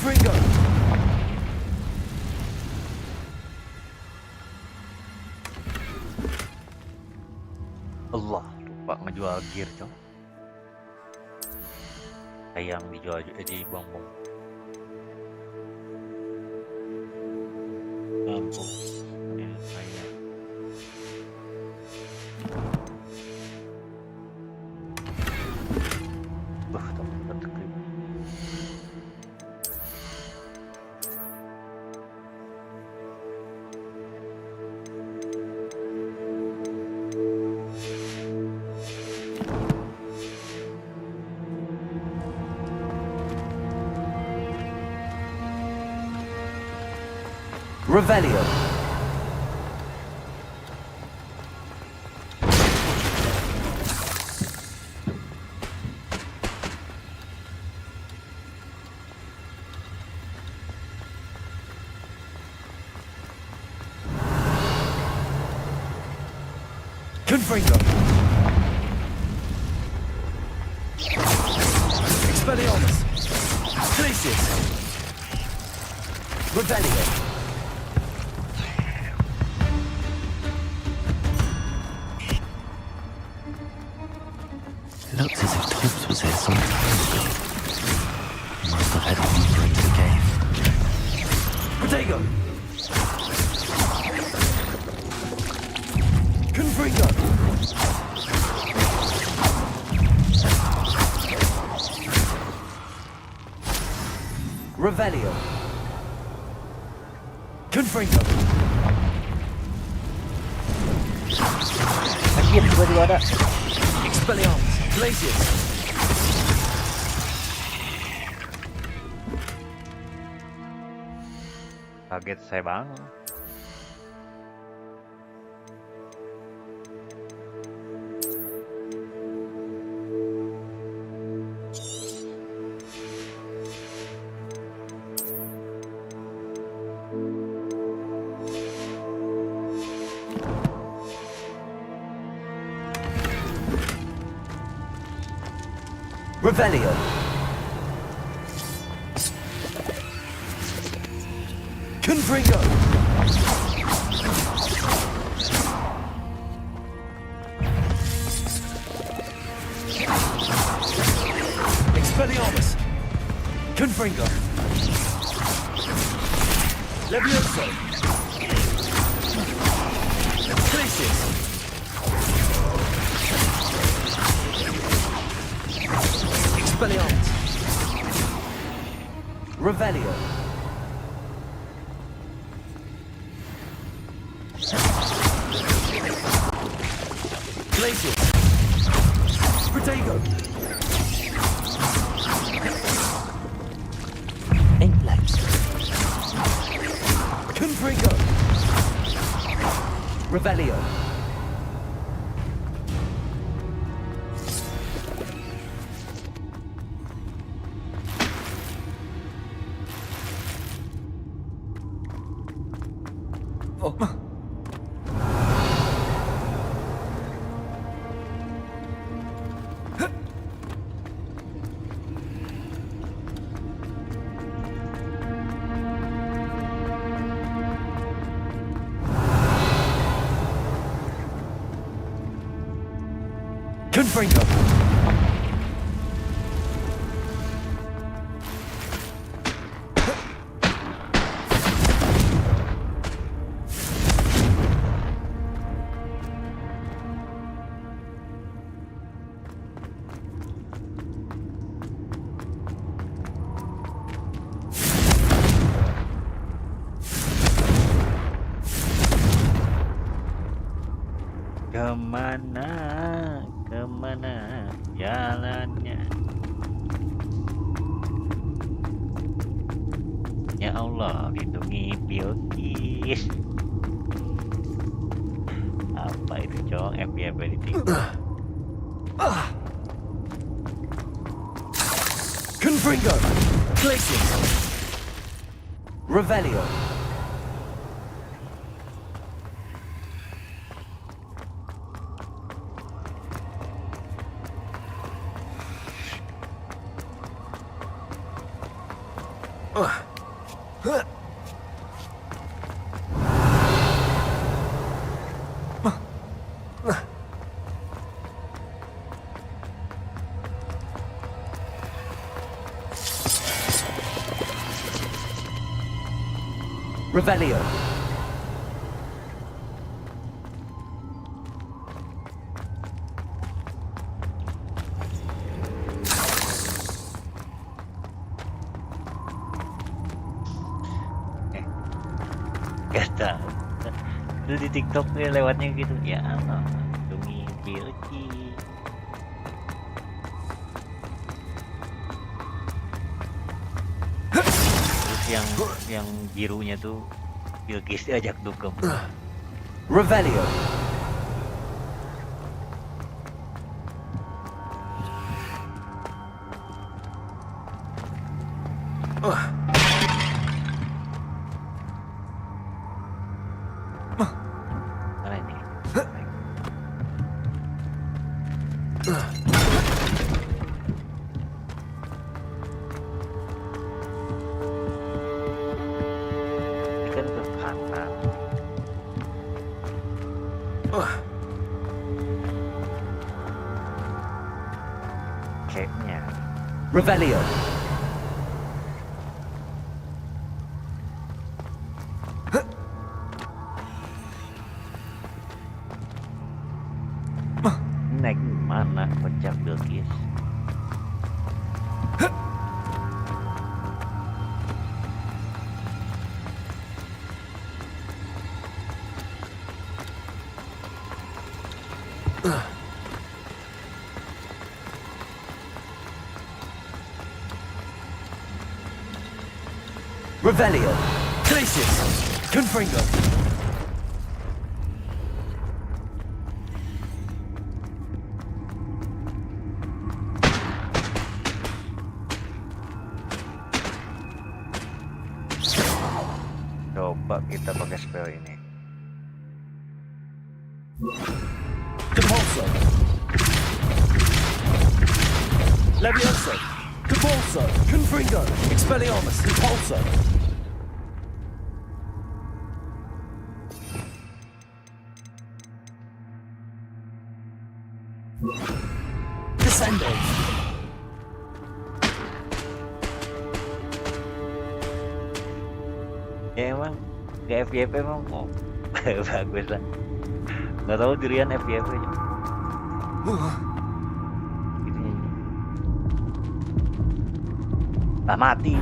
Confringo! Allah, lupa ngejual gear, cok. Sayang dibuang-buang. Lampu. Ini sayang. Tempat terklip. Revelio. Confringo. Expelliarmus. Glacius. Revelio. Looks as if Tobbs was here some time ago. He must have headed deeper into the cave. Protego! Confringo! Revelio! Confringo! Anjir, tiba-tiba ada. Expelliarmus! Glacius! Kaget saya banget. Revelio. Confringo. Expelliarmus. Confringo. Levioso. Glacius. Expelliarmus. Revelio. Glacius. Protego. Inklex. Confringo. Revelio. Confringo. Kemana jalannya? Ya Allah, lindungi Bilqis. Apa itu, cowok? FBI ability. Confringo. Glacius. Revelio. Revelio. Gak tau. Dulu di TikTok nih lewatnya gitu. Ya Allah, demi Bilki. Terus yang birunya tuh Bilkis diajak dugem. Revelio. Mana ini? Ini kan ke kanan. Kayaknya. Revelio. Naik mana kocak Bilkis? Revelio. Crisis. Confringo. Coba kita pakai spell ini. Depulso. Levioso. Depulso. Confringo. Expelliarmus. Depulso. Descendo. Ya emang gak FYP emang mau bagus lah. Gak tahu dirian FYP aja. Lah mati.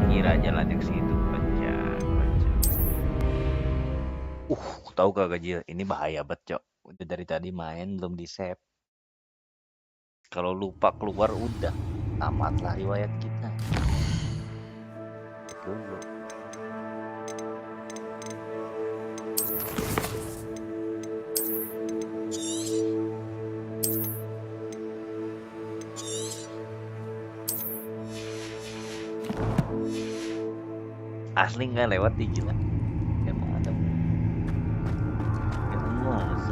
Kira jalan yang situ baca. Tahu gak Gajil? Ini bahaya banget, Cok. Udah dari tadi main belum di save. Kalau lupa keluar udah tamatlah riwayat kita. Dulu. Asli nggak lewat di gila. Emang ada.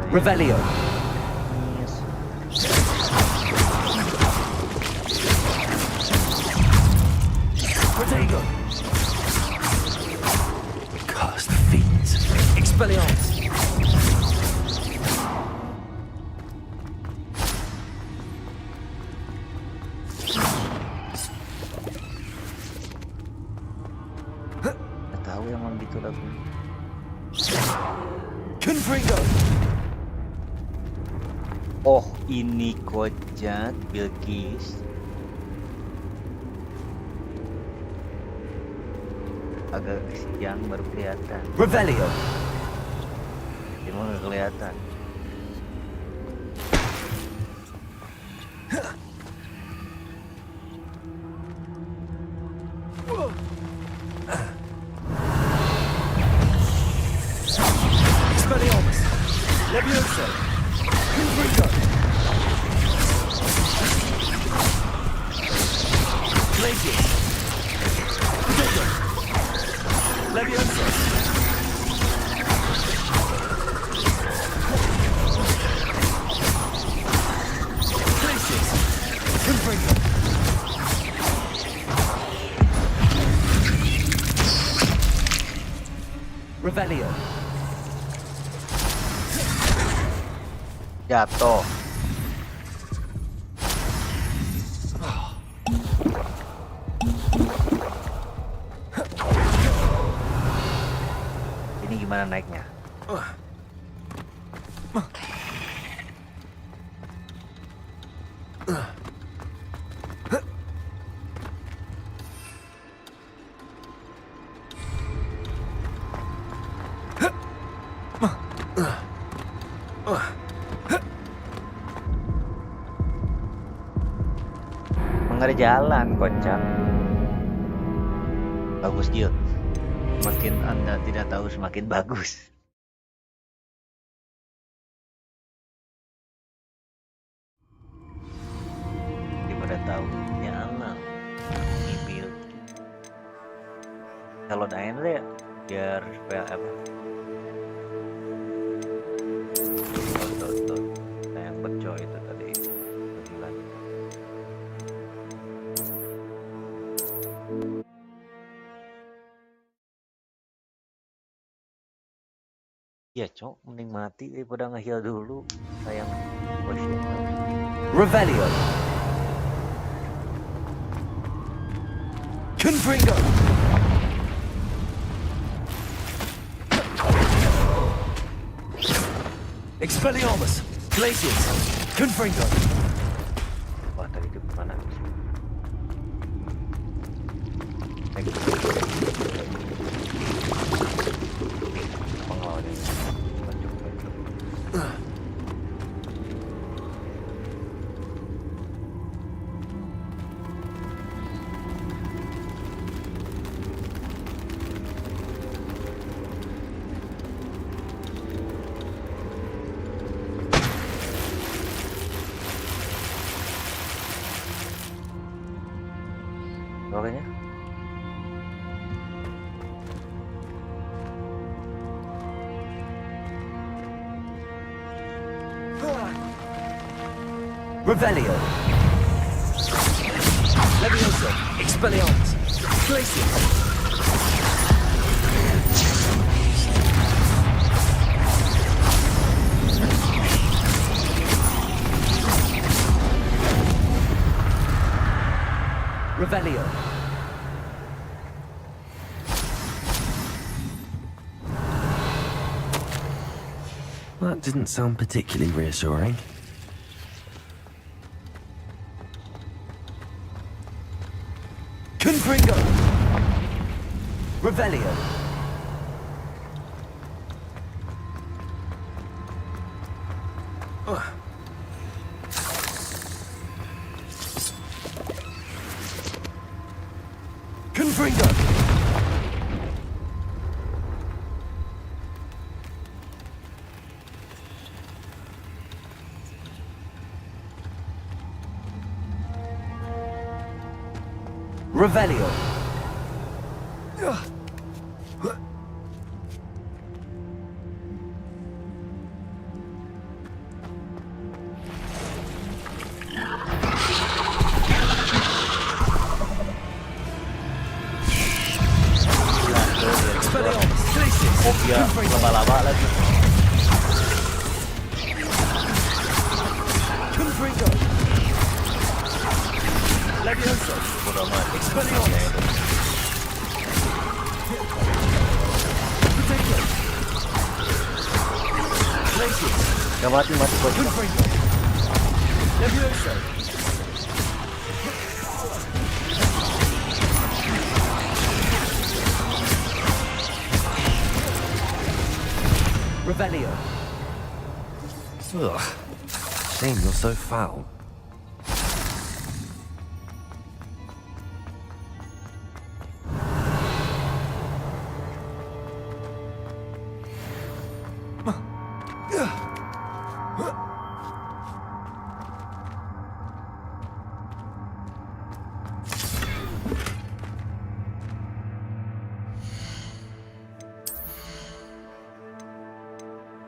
Revelio. Yes. Protego. Curse the fiends. Expelliarmus. Nggak tahu emang gitu lagu. Confringo. Oh, ini kocak Bilkis. Agak siang baru kelihatan. Revelio. Dia mah nggak kelihatan. Expelliarmus. Levioso. Confringo. Glacius. Protego. Levioso. Glacius. Confringo. Revelio. Jatuh. Ini gimana naiknya? Nggak ada jalan, kocak. Bagus, Gil. Semakin Anda tidak tahu, semakin bagus. Daripada tahu, ya alam. Ibil. Kalau daen deh, biar supaya apa? Tuh. Yang beco itu tadi. Sembilan. Ya cok, mending mati daripada nge-heal dulu. Sayang potion. Revelio. Confringo. Expelliarmus. Glacius. Confringo. Wah, tadi itu mana? Pokoknya Revelio. Levioso. Expelliarmus. Glacius. Revelio. That didn't sound particularly reassuring. Confringo. Revelio. Confringo. Revelio. Fobia laba-laba lagi. Confringo. Levioso. Bodoh amat. Expelliarmus. Protector. Glacius. Gak mati kok. Confringo. Levioso. Revelio. Ugh. Shame you're so foul.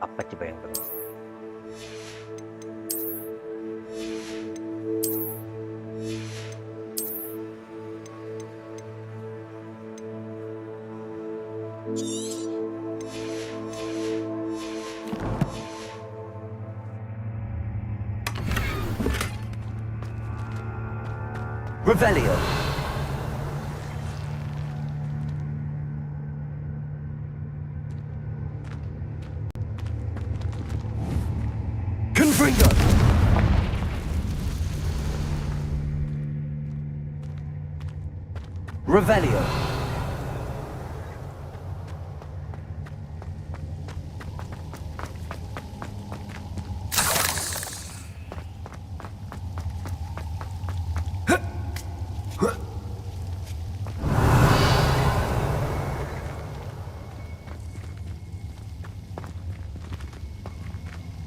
Apa coba yang perlu? Revelio. Confringo. Revelio.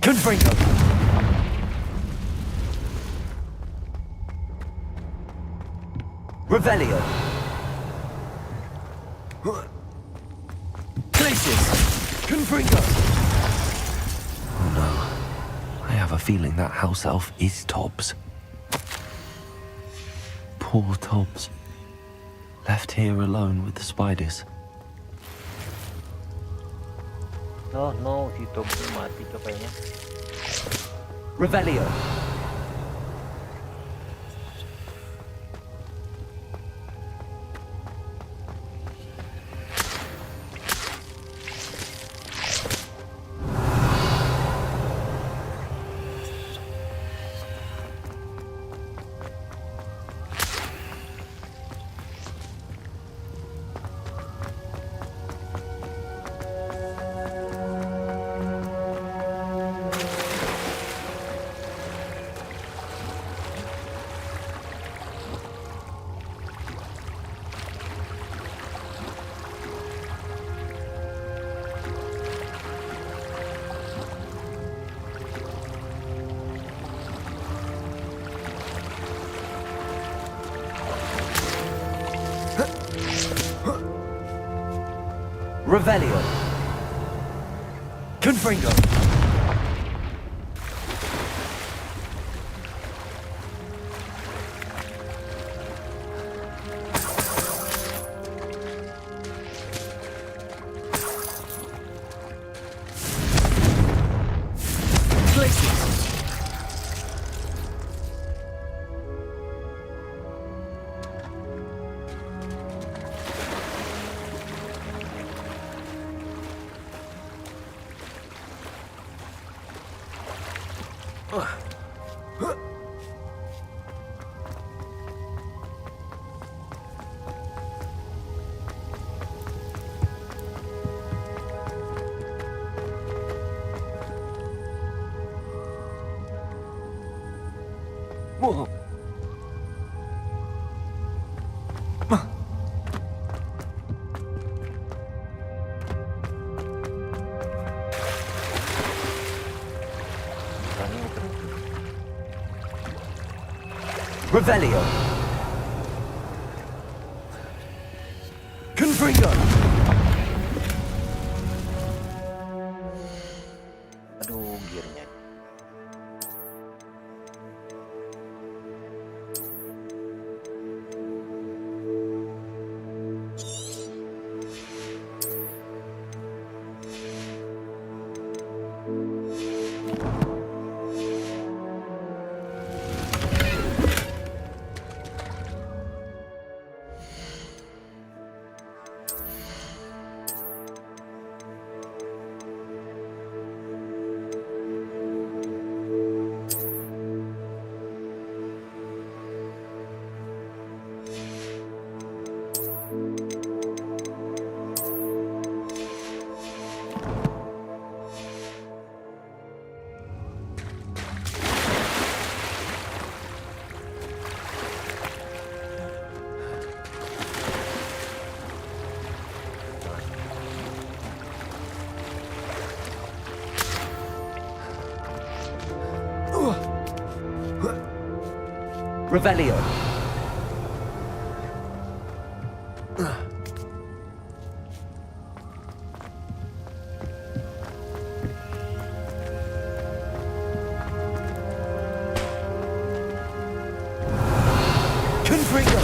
Confringo. Revelio. Glacius. Confringo. Oh no. I have a feeling that house elf is Tobbs. Poor Tobbs. Left here alone with the spiders. Oh no, si Tom mati tuh kayaknya. Revelio. Revelio. Confringo. Revelio. Confringo. Aduh, gearnya. Revelio. Confringo.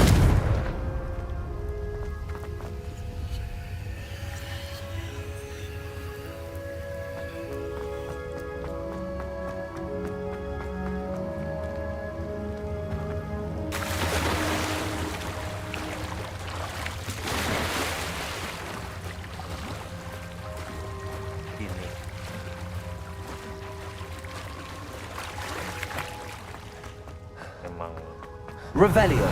Revelio.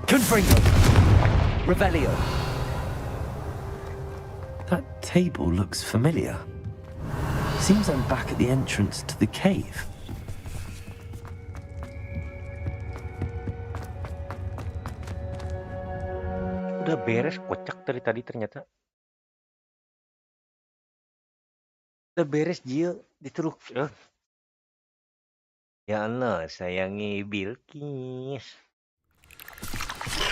Confringo. Revelio. That table looks familiar. Seems I'm back at the entrance to the cave. Udah beres, kocak dari tadi ternyata. Udah beres, Jill. Dituruh. Ya Allah, sayangi Bilkis.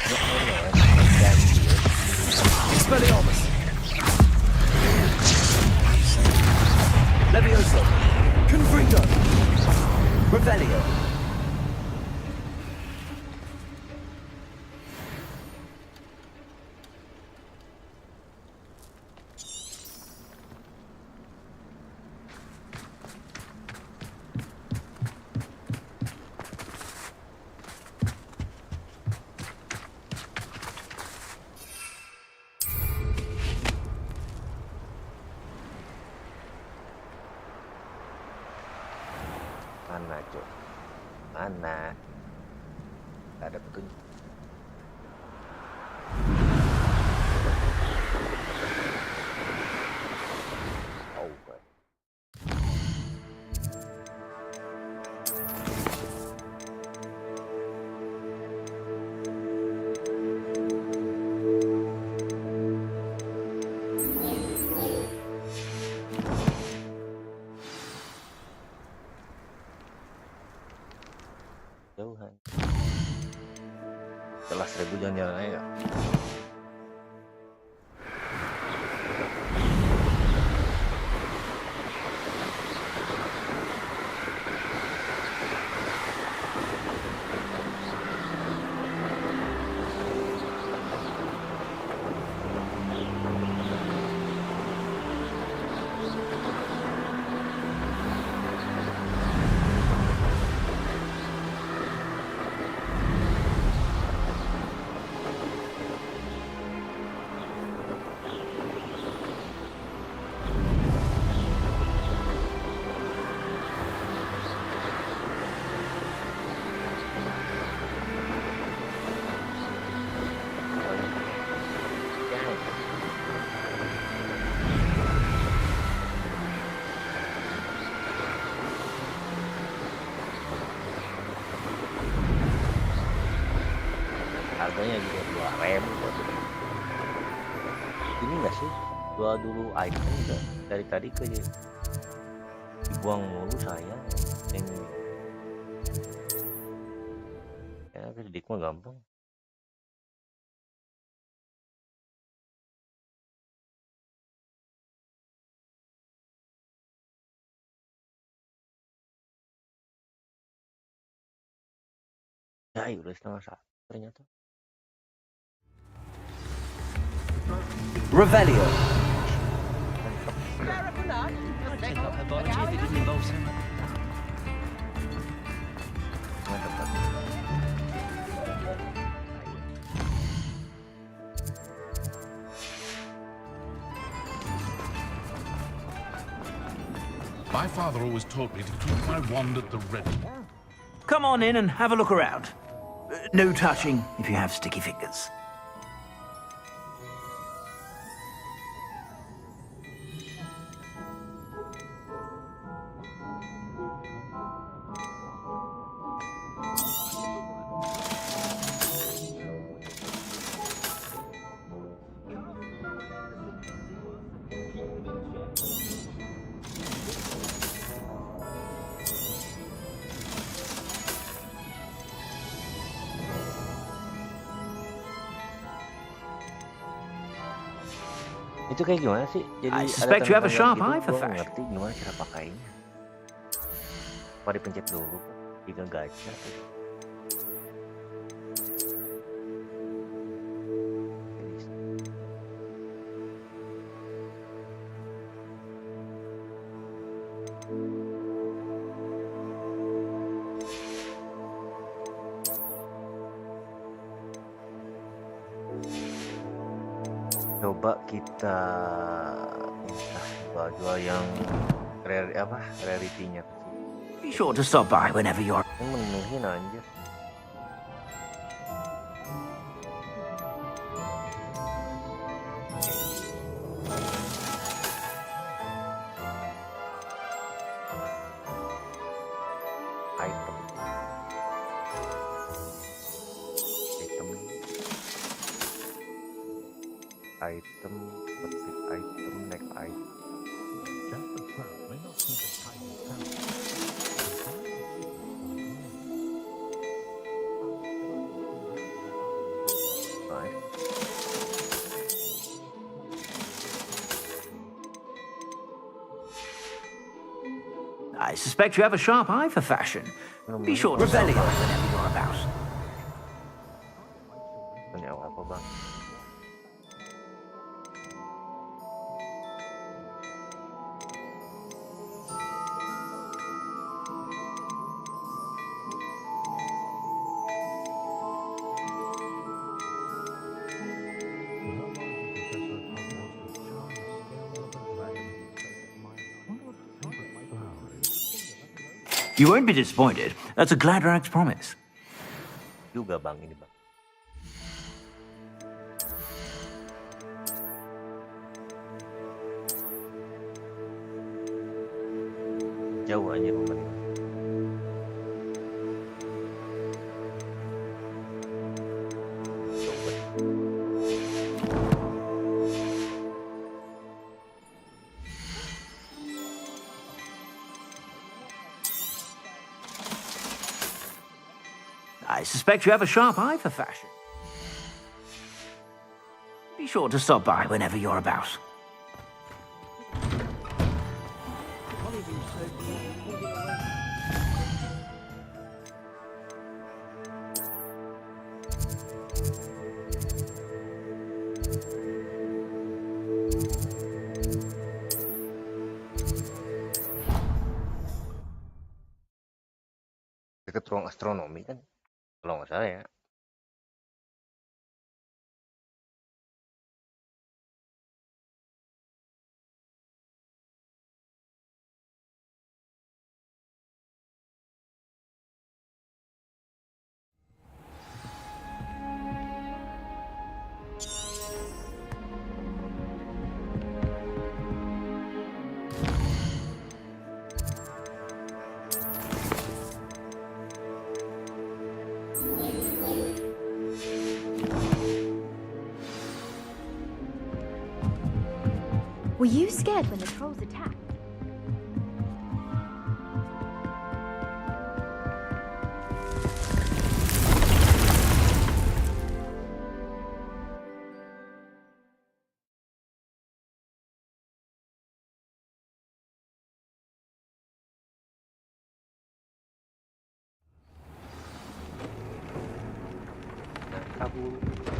Ya Allah, sayang Bilkis. Expelliarmus. Levioso. Confringo. Revelio. Mana, Cok? Mana? Gak ada petunjuk. Oh, God. Jauhan. Setelah 1000 jalan-jalan aja. Harganya juga 2.000. Ini enggak sih? Jual dulu item udah dari tadi ke dibuang mulu sayang. Ini ya kedik mah gampang. Ya udah 1:30 ternyata. Revelio. My father always taught me to keep my wand at the ready. Come on in and have a look around. No touching if you have sticky fingers. Itu kayak gimana sih? Jadi I suspect you have a sharp eye for gue fashion. ngerti gimana cara pakainya. Apa dipencet dulu? Jika gacha. Coba kita minta jual yang rarity-nya kecil. Be sure to stop by whenever you're... Ini menuhin anjir. Item. Item, outfit item, next item. I suspect you have a sharp eye for fashion. Be sure to stop by whenever you're about. Ini apa bang? You won't be disappointed. That's a Gladrag's promise. Juga bang ini bang. Jauh aja pemerintah. I suspect you have a sharp eye for fashion. Be sure to stop by whenever you're about. Dekat ruang astronomi kan? Kalau nggak salah ya. Were you scared when the trolls attacked?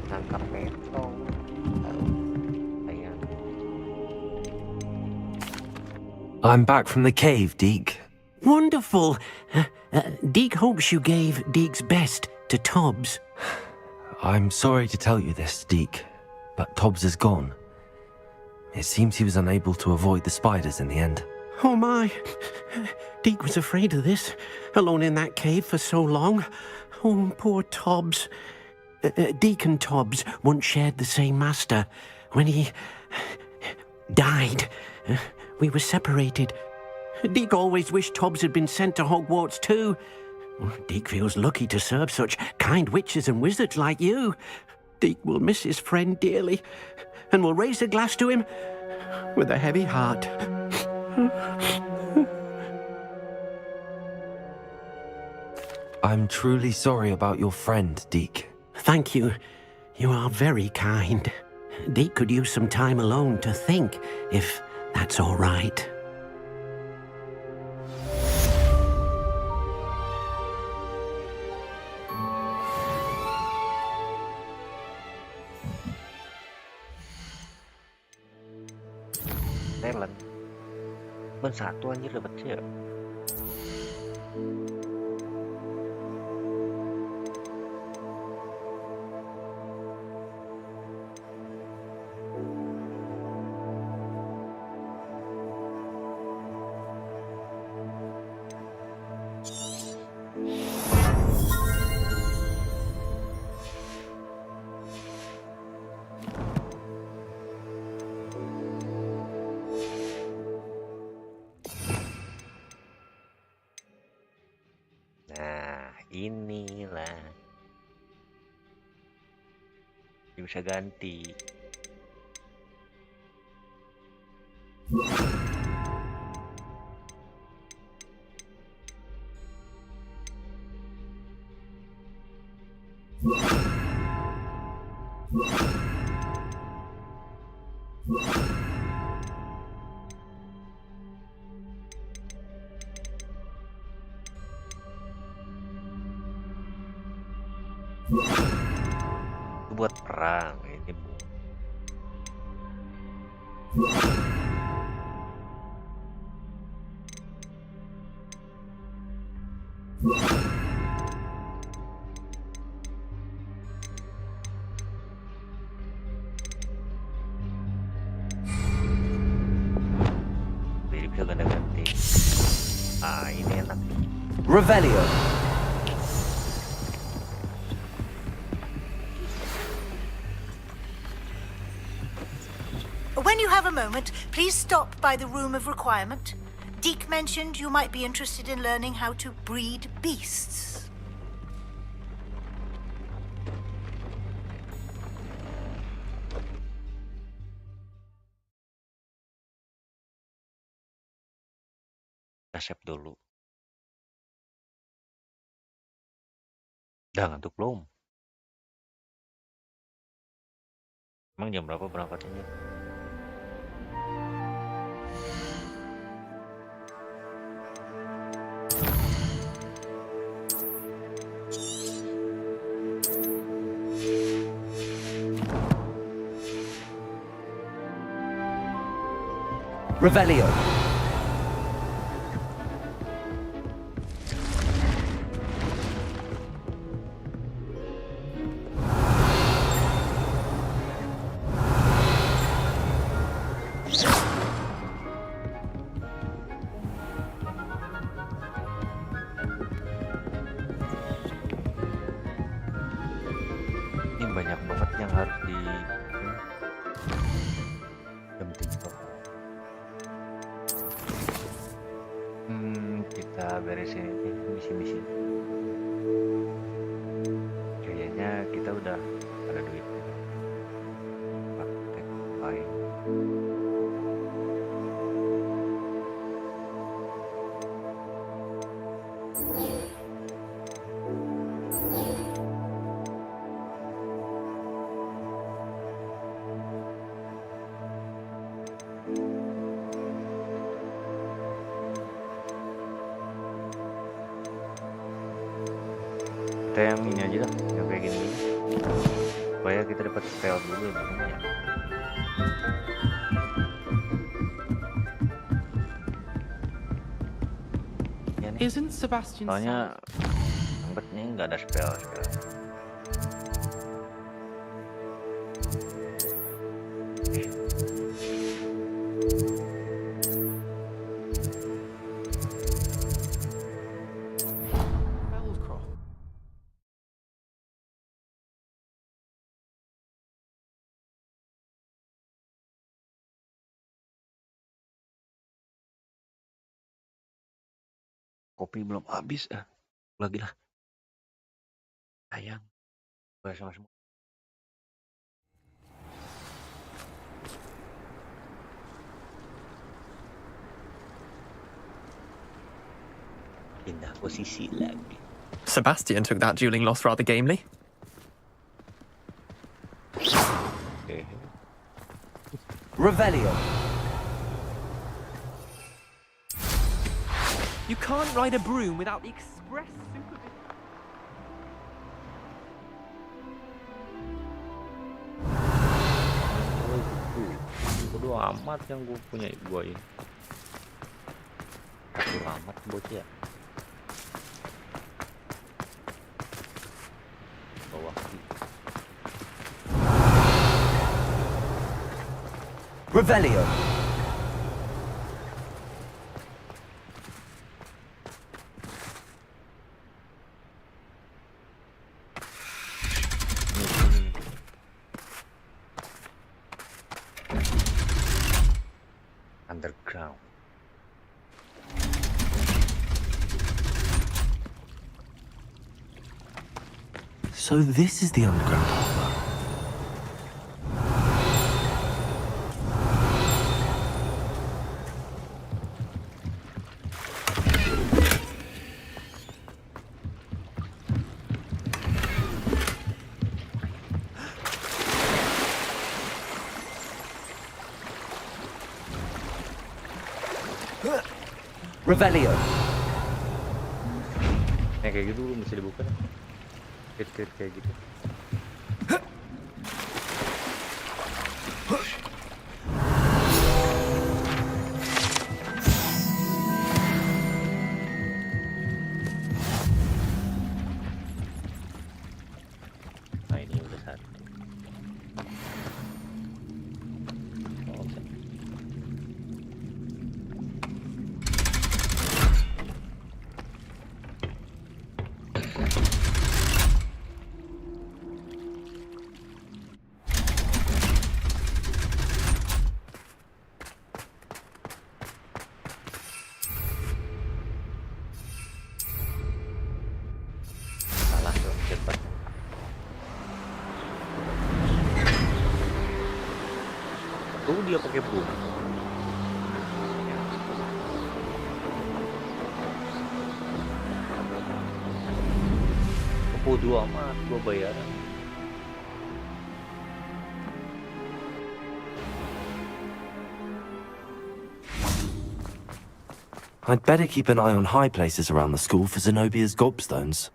Nangkap petong. I'm back from the cave, Deke. Wonderful. Deke hopes you gave Deke's best to Tobbs. I'm sorry to tell you this, Deke, but Tobbs is gone. It seems he was unable to avoid the spiders in the end. Oh my. Deke was afraid of this, alone in that cave for so long. Oh, poor Tobbs. Deke and Tobbs once shared the same master. When he died, we were separated. Deke always wished Tobbs had been sent to Hogwarts too. Deke feels lucky to serve such kind witches and wizards like you. Deke will miss his friend dearly, and will raise a glass to him with a heavy heart. I'm truly sorry about your friend, Deke. Thank you. You are very kind. Deke could use some time alone to think, if that's all right. Talent. Ben 1 anjir dapetnya ya. Nah, inilah. Dia bisa ganti. Itu buat perang ini, Bu. Jadi bisa ganti-ganti. Ah, ini enak. Revelio. When you have a moment, please stop by the Room of Requirement. Deke mentioned you might be interested in learning how to breed beasts. Kita save dulu. Udah ngantuk belum? Emang jam berapa berangkatnya? Revelio. Ini banyak banget yang harus di penting. Kita beresin ini misi-misi. Kayaknya kita udah ada duit. Pakai lain. Kita yang ini aja dah, yang kayak gini supaya kita dapat spell dulu ya. Isn't Sebastian Soalnya angkatnya nggak ada spell. Kopi belum habis lagi lah. Sayang. Sama semua. Pindah posisi lagi. Sebastian took that dueling loss rather gamely. Okay. Revelio. You can't ride a broom without the express supervision. Bodo amat yang gue punya gua ini. Bodo amat bocah. Bawah. Revelio. Underground. So this is the underground harbor. Revelio. Kayak gitu mesti dibuka. Kit kayak gitu. Nah ini udah satu. Tuh dia pakai boom. Bodo amat gua bayaran. I'd better keep an eye on high places around the school for Zenobia's gobstones.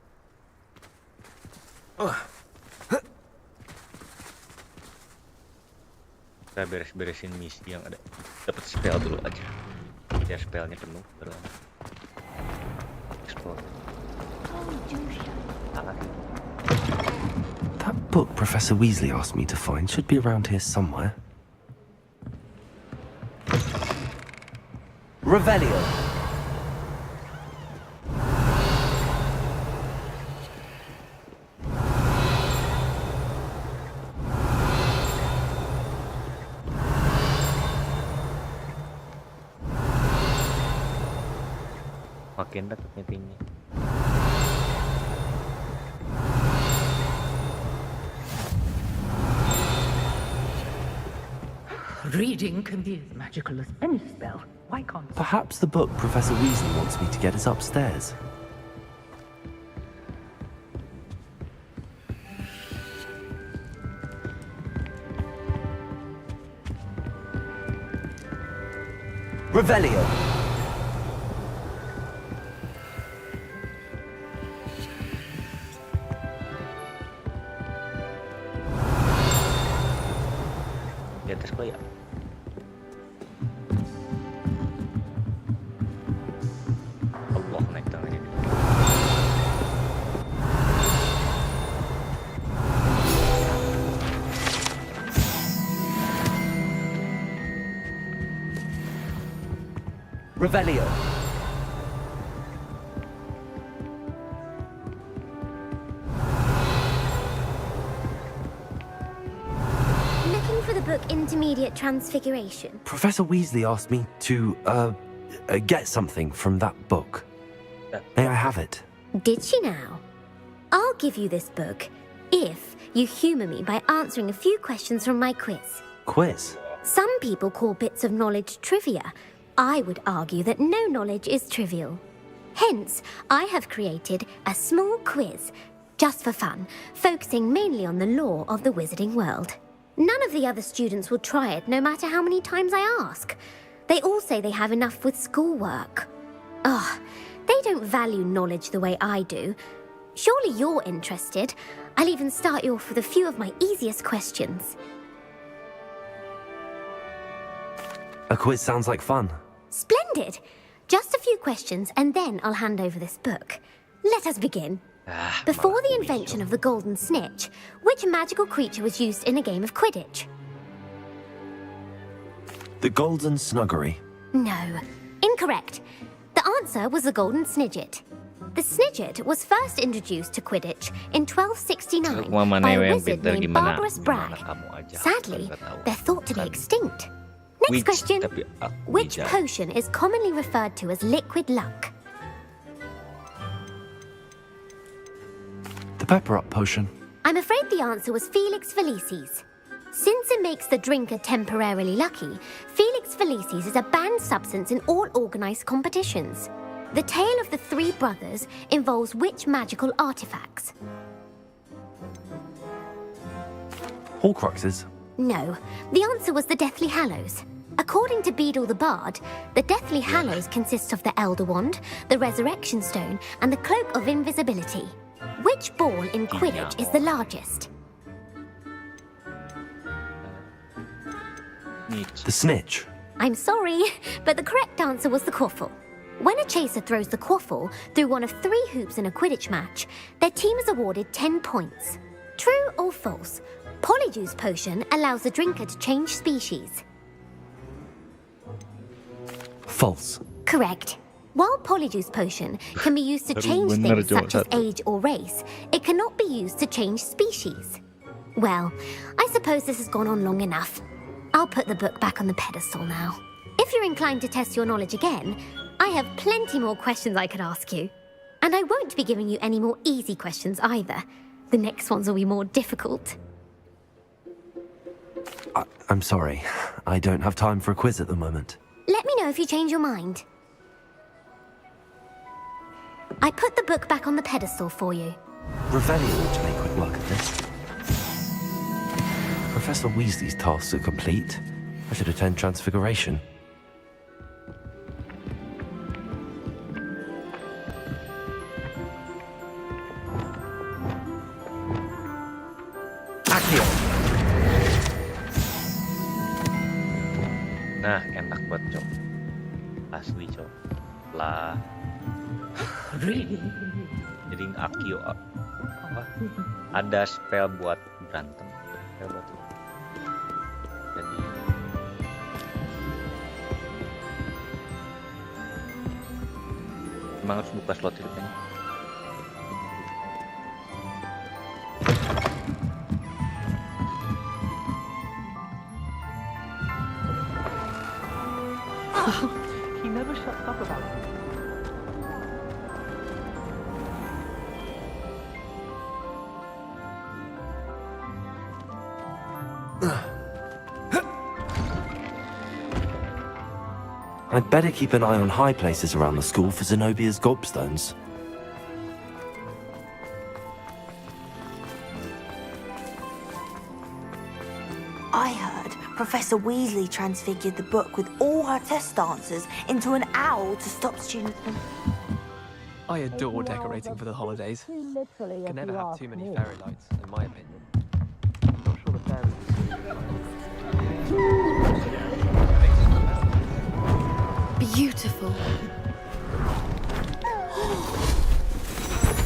Kita beres-beresin misi yang ada. Dapat spell dulu aja. Biar spellnya penuh baru explore. That book Professor Weasley asked me to find should be around here somewhere. Revelio. Makin dekat meetingnya. Reading can be as magical as any spell. Why can't... Perhaps the book Professor Weasley wants me to get is upstairs. Revelio. Di atas kok ya. Allah naik tangannya. Revelio. Looking for the book Intermediate Transfiguration. Professor Weasley asked me to, get something from that book. May I have it? Did she now? I'll give you this book if you humour me by answering a few questions from my quiz. Quiz? Some people call bits of knowledge trivia. I would argue that no knowledge is trivial. Hence, I have created a small quiz, just for fun, focusing mainly on the lore of the wizarding world. None of the other students will try it, no matter how many times I ask. They all say they have enough with schoolwork. Ugh, they don't value knowledge the way I do. Surely you're interested. I'll even start you off with a few of my easiest questions. A quiz sounds like fun. Splendid! Just a few questions, and then I'll hand over this book. Let us begin. Before the invention of the golden snitch, which magical creature was used in a game of Quidditch? The golden snuggery. No. Incorrect. The answer was the golden snidget. The snidget was first introduced to Quidditch in 1269 by a wizard named Barbarous Bragg. Sadly, they're thought to be extinct. Next question. Which potion is commonly referred to as liquid luck? The pepper up potion. I'm afraid the answer was Felix Felicis. Since it makes the drinker temporarily lucky, Felix Felicis is a banned substance in all organized competitions. The tale of the three brothers involves which magical artifacts? Horcruxes. No, the answer was the Deathly Hallows. According to Beadle the Bard, the Deathly Hallows consists of the Elder Wand, the Resurrection Stone, and the Cloak of Invisibility. Which ball in Quidditch is the largest? The snitch. I'm sorry, but the correct answer was the quaffle. When a chaser throws the quaffle through one of 3 hoops in a Quidditch match, their team is awarded 10 points. True or false? Polyjuice potion allows the drinker to change species. False. Correct. While Polyjuice potion can be used to change things such as age or race, it cannot be used to change species. Well, I suppose this has gone on long enough. I'll put the book back on the pedestal now. If you're inclined to test your knowledge again, I have plenty more questions I could ask you. And I won't be giving you any more easy questions either. The next ones will be more difficult. I'm sorry. I don't have time for a quiz at the moment. Let me know if you change your mind. I put the book back on the pedestal for you. Revelio ought to make quick work of this. Professor Weasley's tasks are complete. I should attend Transfiguration. Nah, enak buat Cok. Asli Cok. Lah. Jadi Akio apa? Ada spell buat berantem. Spell buat itu. Jadi emang harus buka slot itu kan. He never shuts up about it. I'd better keep an eye on high places around the school for Zenobia's gobstones. I heard Professor Weasley transfigured the book with all her test answers into an owl to stop students from... I adore decorating for the holidays. Can never have too many fairy lights, in my opinion. I'm not sure the fairies Beautiful.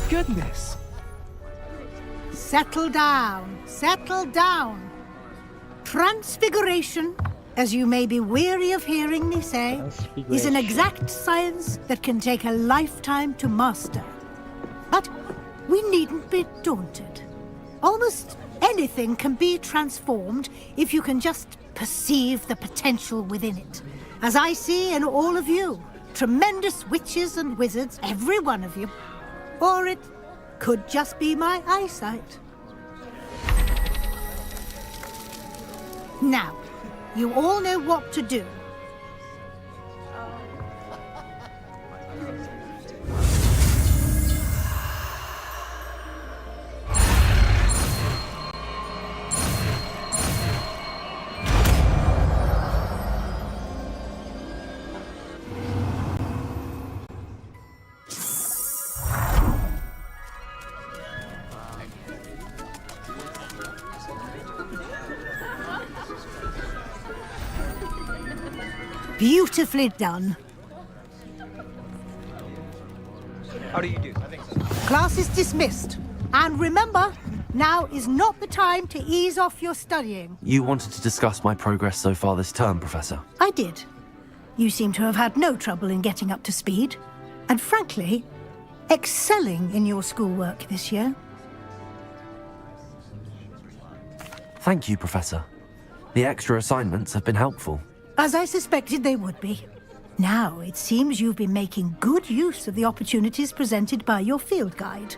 Goodness! Settle down, settle down. Transfiguration, as you may be weary of hearing me say, is an exact science that can take a lifetime to master. But we needn't be daunted. Almost anything can be transformed if you can just perceive the potential within it. As I see in all of you, tremendous witches and wizards, every one of you. Or it could just be my eyesight. Now, you all know what to do. Beautifully done. How do you do? I think so. Class is dismissed. And remember, now is not the time to ease off your studying. You wanted to discuss my progress so far this term, Professor. I did. You seem to have had no trouble in getting up to speed. And frankly, excelling in your schoolwork this year. Thank you, Professor. The extra assignments have been helpful. As I suspected they would be. Now, it seems you've been making good use of the opportunities presented by your field guide.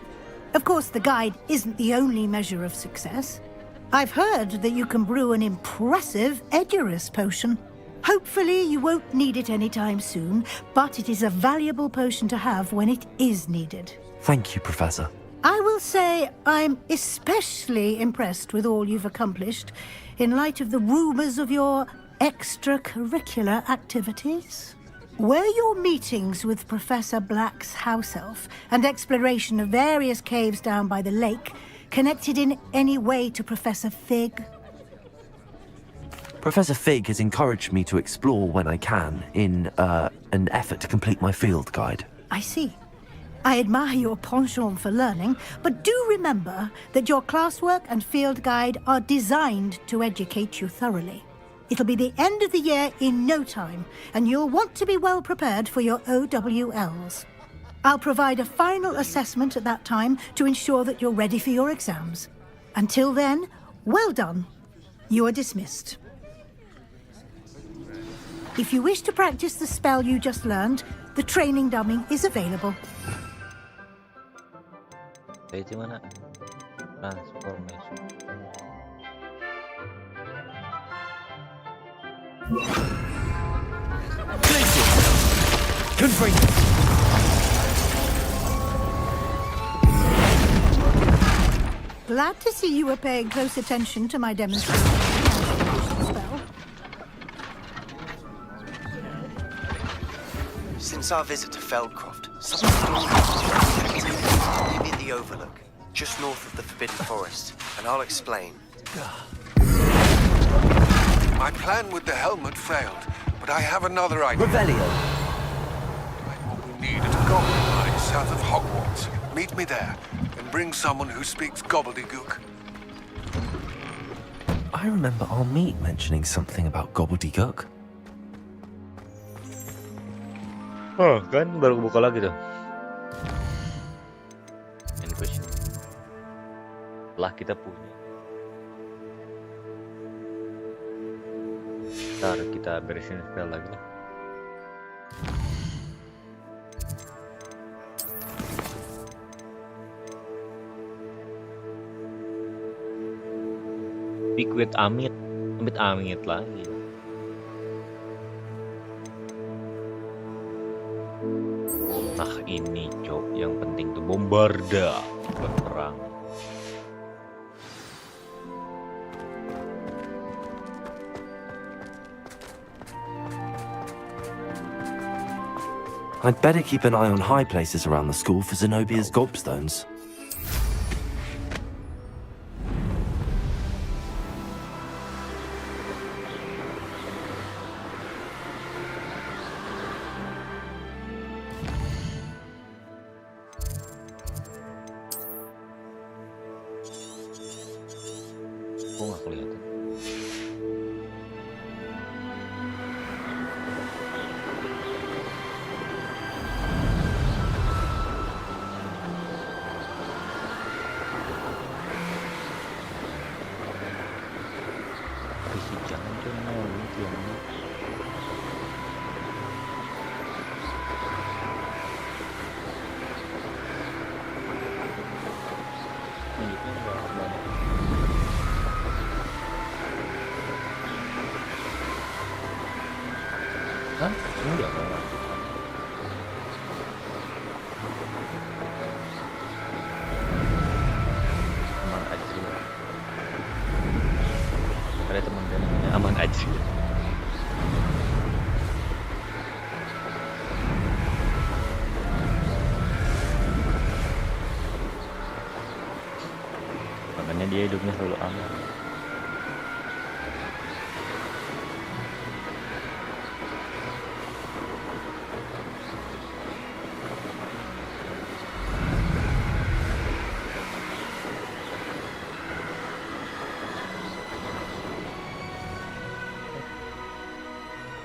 Of course, the guide isn't the only measure of success. I've heard that you can brew an impressive Edurus potion. Hopefully, you won't need it anytime soon, but it is a valuable potion to have when it is needed. Thank you, Professor. I will say I'm especially impressed with all you've accomplished in light of the rumors of your extracurricular activities. Were your meetings with Professor Black's house elf and exploration of various caves down by the lake connected in any way to Professor Fig? Professor Fig has encouraged me to explore when I can in an effort to complete my field guide. I see. I admire your penchant for learning, but do remember that your classwork and field guide are designed to educate you thoroughly. It'll be the end of the year in no time, and you'll want to be well prepared for your OWLs. I'll provide a final assessment at that time to ensure that you're ready for your exams. Until then, well done. You are dismissed. If you wish to practice the spell you just learned, the training dummy is available. Itu mana? Transformation. Glad to see you were paying close attention to my demonstration of the spell. Since our visit to Feldcroft, something's maybe in the Overlook, just north of the Forbidden Forest, and I'll explain. My plan with the helmet failed, but I have another idea. Revelio. What we need is a goblin mine south of Hogwarts. Meet me there, and bring someone who speaks gobbledygook. I remember our meet mentioning something about gobbledygook. Oh, kan baru buka lagi tuh. End question. Setelah kita punya. Ntar kita beresin spell lagi lah. Speak with Amit lagi. Nah ini cok yang penting tuh bombarda buat perang. I'd better keep an eye on high places around the school for Zenobia's gobstones. Kok nggak kelihatan? Hah? Enggak kan? Aman aja. Ada teman dan aman aja. Makanya dia hidupnya selalu aman.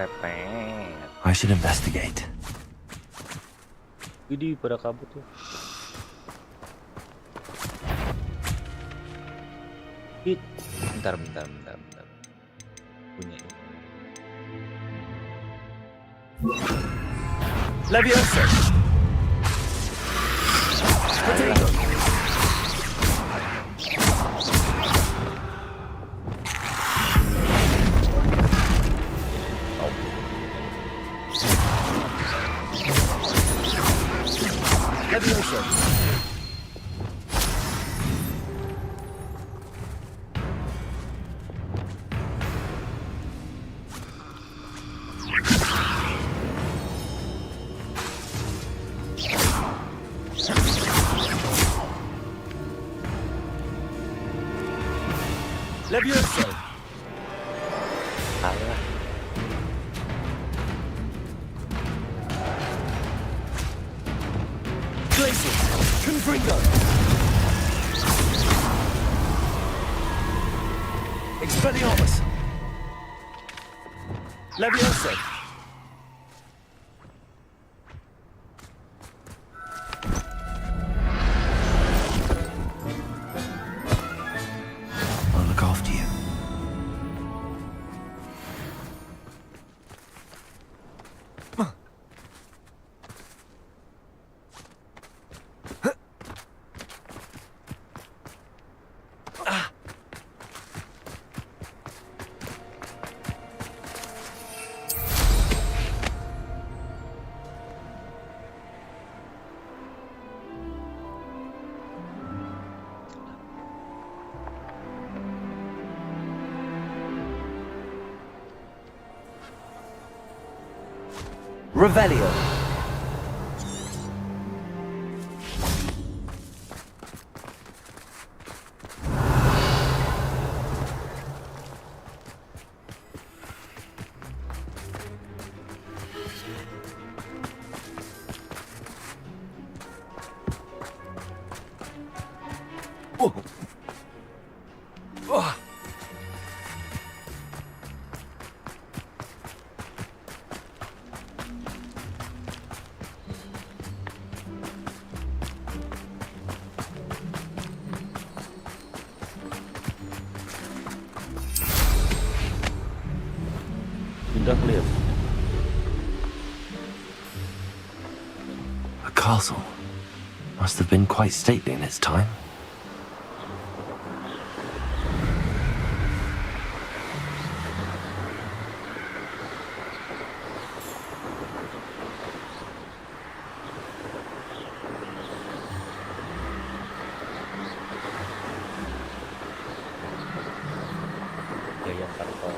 Pepet. I should investigate. Widih, pada kabut tuh. Bentar. Punya ini. Leviosa. Potato. Leviosa. Leviosa. Salah. Glacius. Confringo. Expelliarmus. Leviosa. I'll look after you. Revelio. Sudah clear. A castle. Must have been quite stately in its time. Jaya Karto.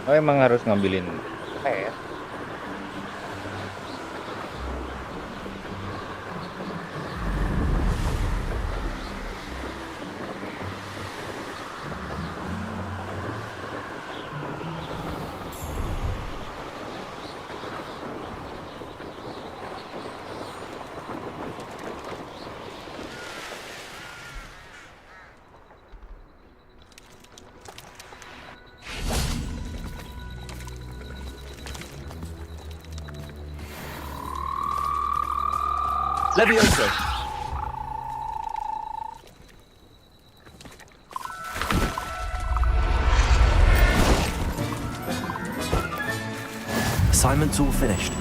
Oh, emang harus ngambilin pet. Leviosa. Assignment's all finished.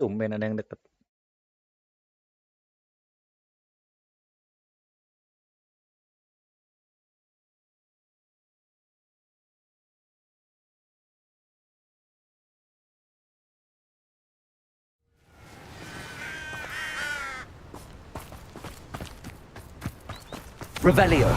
Tumben ada yang deket. Revelio.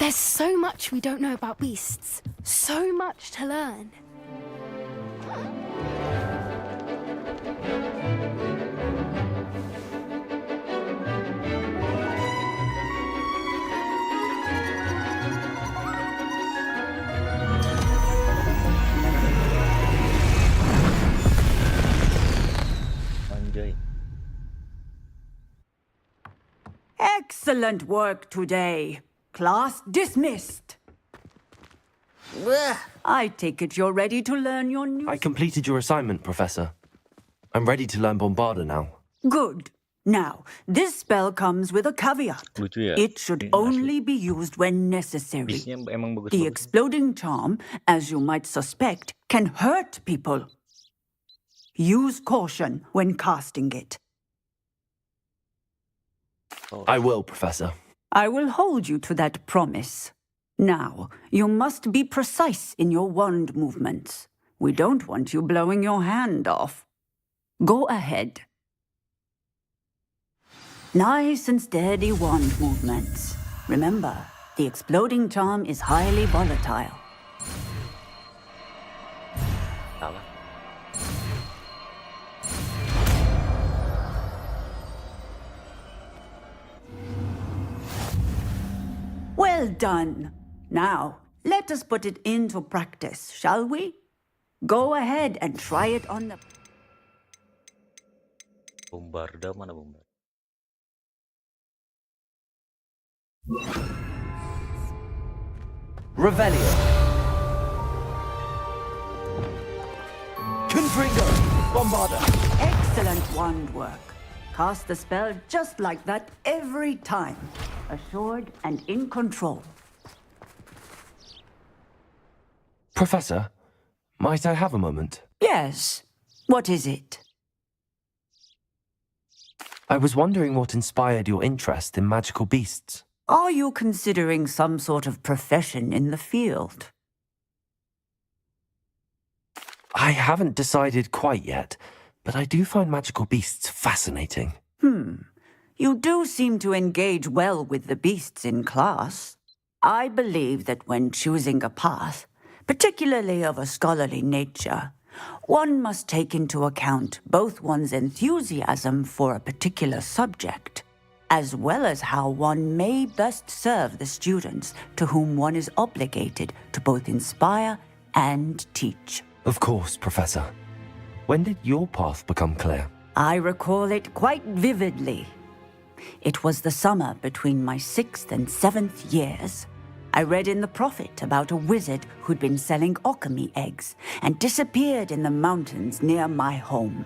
There's so much we don't know about beasts. So much to learn. Anjay. Excellent work today. Class dismissed. I take it you're ready to learn your new... I completed your assignment, Professor. I'm ready to learn Bombarda now. Good. Now, this spell comes with a caveat. Lucu ya. It should only be used when necessary. Beastnya emang The bagus-bagus. exploding charm, as you might suspect, can hurt people. Use caution when casting it. I will, Professor. I will hold you to that promise. Now, you must be precise in your wand movements. We don't want you blowing your hand off. Go ahead. Nice and steady wand movements. Remember, the exploding charm is highly volatile. Salah. Well done. Now, let us put it into practice, shall we? Go ahead and try it on the... Bombarda mana Bombarda? Revelio. Confringo. Bombarda. Excellent wand work. Cast the spell just like that every time. Assured and in control. Professor, might I have a moment? Yes. What is it? I was wondering what inspired your interest in magical beasts. Are you considering some sort of profession in the field? I haven't decided quite yet, but I do find magical beasts fascinating. You do seem to engage well with the beasts in class. I believe that when choosing a path, particularly of a scholarly nature, one must take into account both one's enthusiasm for a particular subject, as well as how one may best serve the students to whom one is obligated to both inspire and teach. Of course, Professor. When did your path become clear? I recall it quite vividly. It was the summer between my 6th and 7th years. I read in the Prophet about a wizard who'd been selling alchemy eggs and disappeared in the mountains near my home.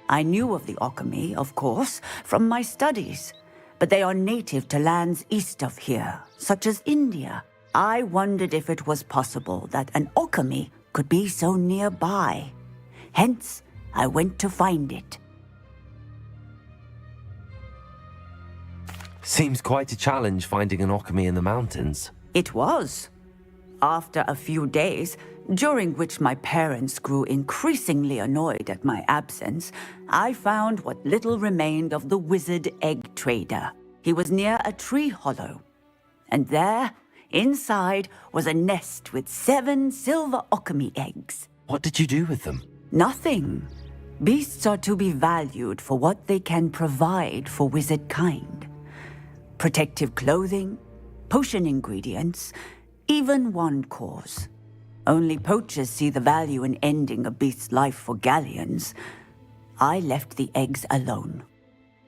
I knew of the alchemy, of course, from my studies, but they are native to lands east of here, such as India. I wondered if it was possible that an alchemy could be so nearby. Hence, I went to find it. Seems quite a challenge finding an alchemy in the mountains. It was. After a few days, during which my parents grew increasingly annoyed at my absence, I found what little remained of the wizard egg trader. He was near a tree hollow. And there, inside, was a nest with 7 silver alchemy eggs. What did you do with them? Nothing. Beasts are to be valued for what they can provide for wizard kind. Protective clothing, potion ingredients, even wand cores. Only poachers see the value in ending a beast's life for galleons. I left the eggs alone.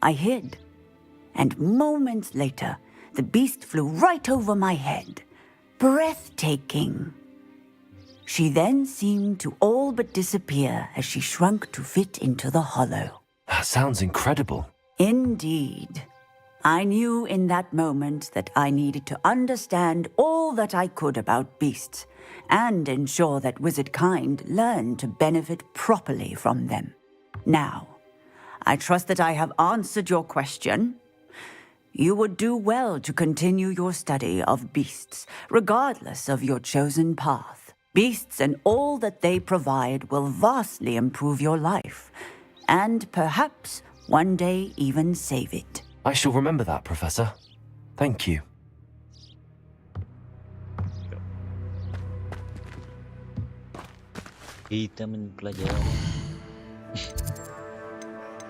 I hid. And moments later, the beast flew right over my head. Breathtaking. She then seemed to all but disappear as she shrunk to fit into the hollow. That sounds incredible. Indeed. I knew in that moment that I needed to understand all that I could about beasts and ensure that wizard kind learned to benefit properly from them. Now, I trust that I have answered your question. You would do well to continue your study of beasts, regardless of your chosen path. Beasts and all that they provide will vastly improve your life, and perhaps one day even save it. I shall remember that, Professor. Thank you. Kita mempelajari.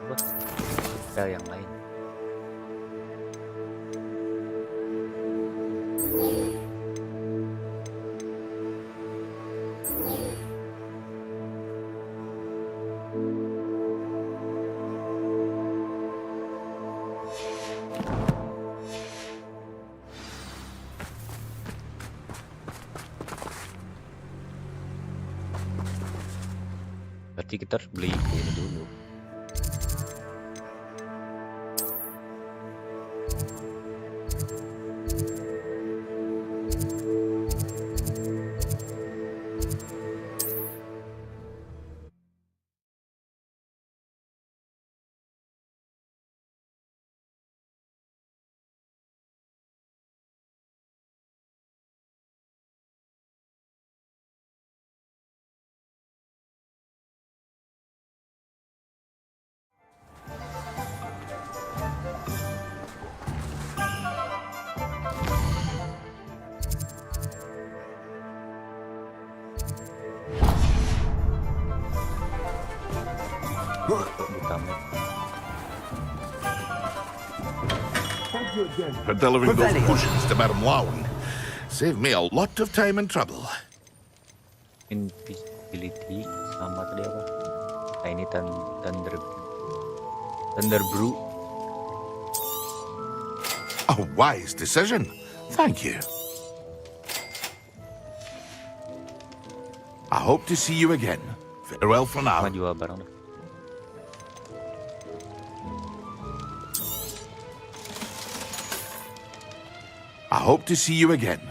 Apa? Ada yang lain. Berarti kita harus beli ini dulu. For delivering those cushions to Madame Lowen. Saved me a lot of time and trouble. Invisibility sama tadi apa? Nah ini thunder brew. A wise decision. Thank you. I hope to see you again. Farewell for now. Jual barang. I hope to see you again.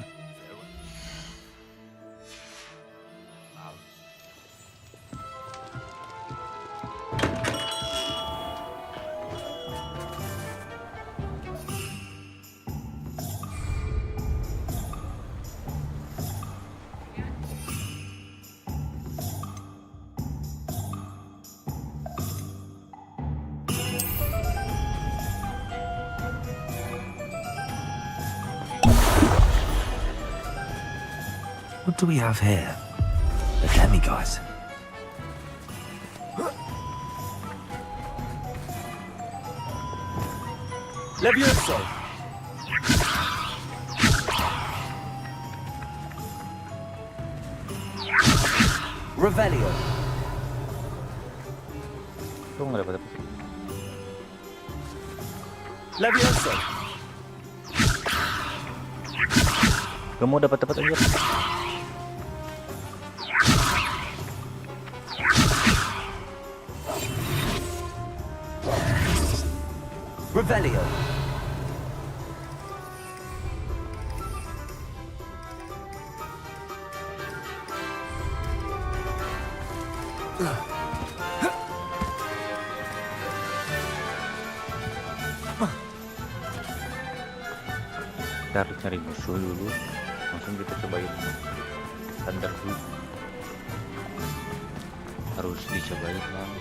What do we have here? The demigods. Levioso! Revelio. Kok nggak dapat apa? Levioso! Kamu dapat aja. Revelio. Kita harus cari musuh dulu. Langsung kita cobain thunder brew. Harus dicobain bang.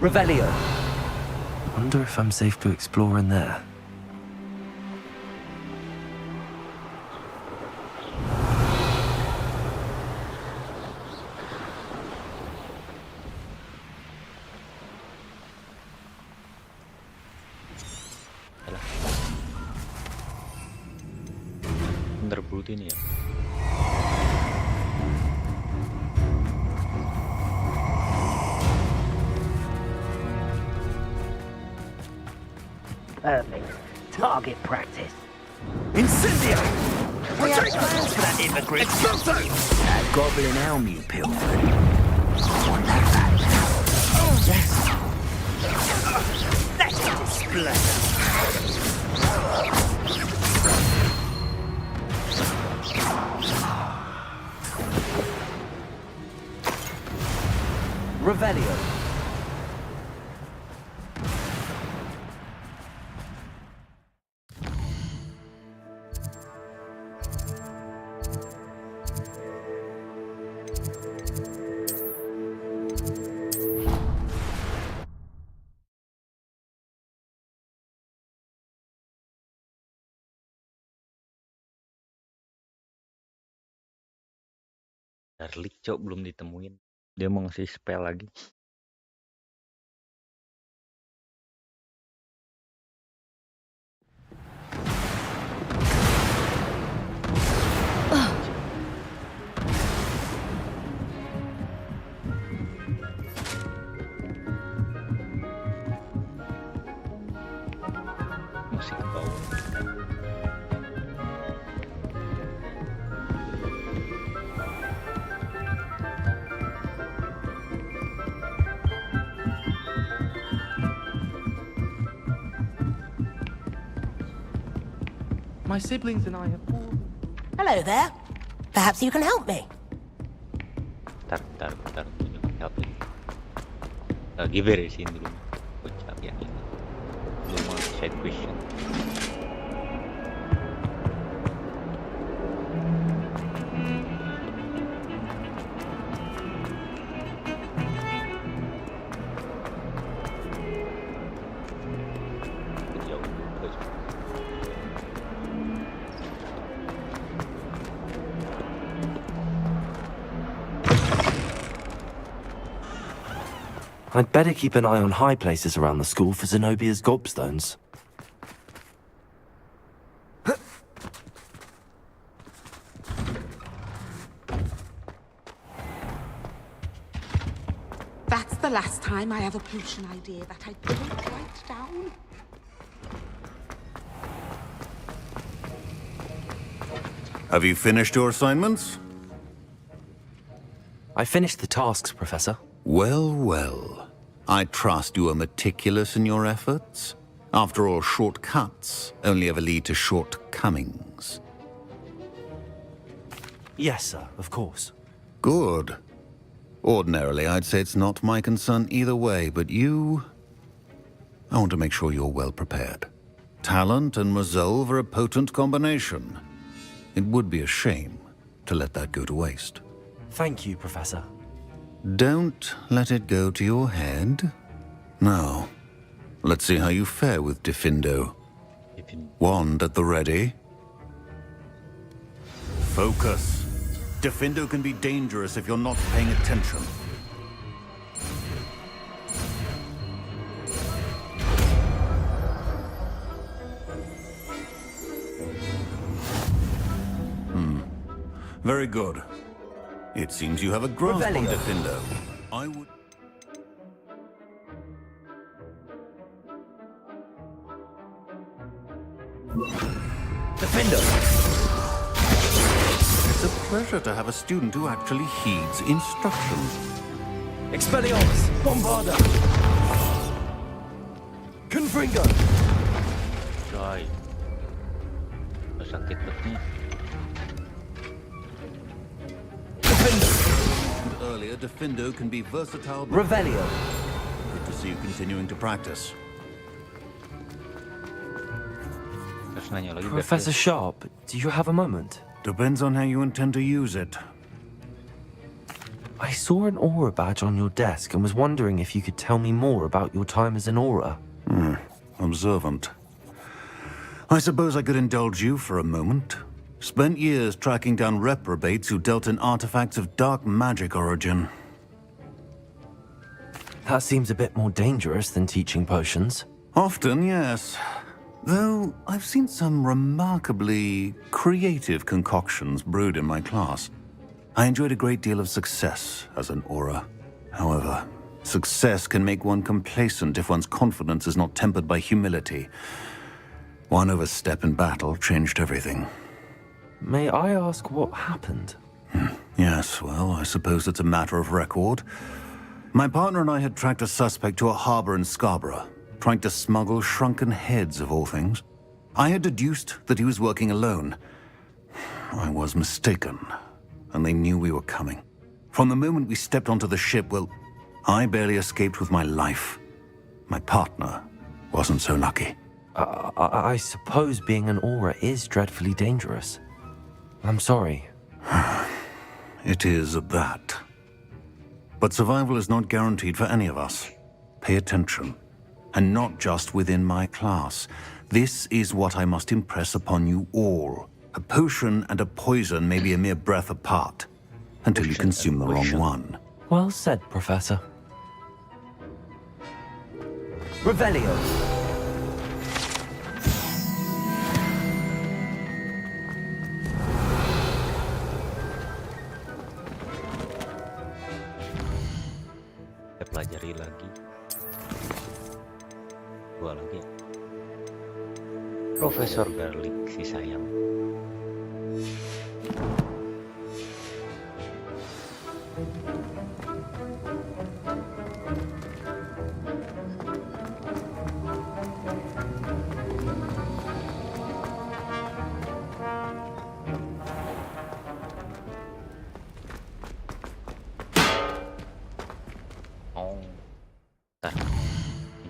Revelio. Wonder if I'm safe to explore in there. Thunder brew ini ya. Perfect. Target practice. Incendiary! We have plans for that hypocrite. That goblin elm you pilfered. I want that back now. Yes! That's a display. Revelio. Darlik cok belum ditemuin. Dia mau ngasih spell lagi. Masih ke bawah. My siblings and I have all... Hello there. Perhaps you can help me. Bentar. Help it. Lagi beresin dulu. Bocah yang ini. Belum mau side question. I'd better keep an eye on high places around the school for Zenobia's gobstones. That's the last time I have a potion idea that I didn't write down. Have you finished your assignments? I finished the tasks, Professor. Well. I trust you are meticulous in your efforts. After all, shortcuts only ever lead to shortcomings. Yes, sir, of course. Good. Ordinarily, I'd say it's not my concern either way, but you... I want to make sure you're well prepared. Talent and resolve are a potent combination. It would be a shame to let that go to waste. Thank you, Professor. Don't let it go to your head. Now, let's see how you fare with Diffindo. Wand at the ready. Focus. Diffindo can be dangerous if you're not paying attention. Very good. It seems you have a grasp on Diffindo. I would... Diffindo! It's a pleasure to have a student who actually heeds instructions. Expelliarmus! Bombarda! Confringo! Coy. Sakit banget nih. And earlier, Diffindo can be versatile. Revelio. Good to see you continuing to practice. Professor Sharp, do you have a moment? Depends on how you intend to use it. I saw an aura badge on your desk and was wondering if you could tell me more about your time as an aura. Observant. I suppose I could indulge you for a moment. Spent years tracking down reprobates who dealt in artifacts of dark magic origin. That seems a bit more dangerous than teaching potions. Often, yes. Though I've seen some remarkably creative concoctions brewed in my class. I enjoyed a great deal of success as an aura. However, success can make one complacent if one's confidence is not tempered by humility. One overstep in battle changed everything. May I ask what happened? Yes, well, I suppose it's a matter of record. My partner and I had tracked a suspect to a harbor in Scarborough, trying to smuggle shrunken heads of all things. I had deduced that he was working alone. I was mistaken, and they knew we were coming. From the moment we stepped onto the ship, well, I barely escaped with my life. My partner wasn't so lucky. I suppose being an aura is dreadfully dangerous. I'm sorry. It is that. But survival is not guaranteed for any of us. Pay attention. And not just within my class. This is what I must impress upon you all. A potion and a poison may be a mere breath apart, until you consume the wrong one. Well said, Professor. Revelio. Kita pelajari lagi. Dua lagi ya. Profesor Garlic si sayang.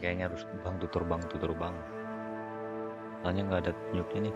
Kayaknya harus bang tutur bang. Soalnya nggak ada tunjuknya nih.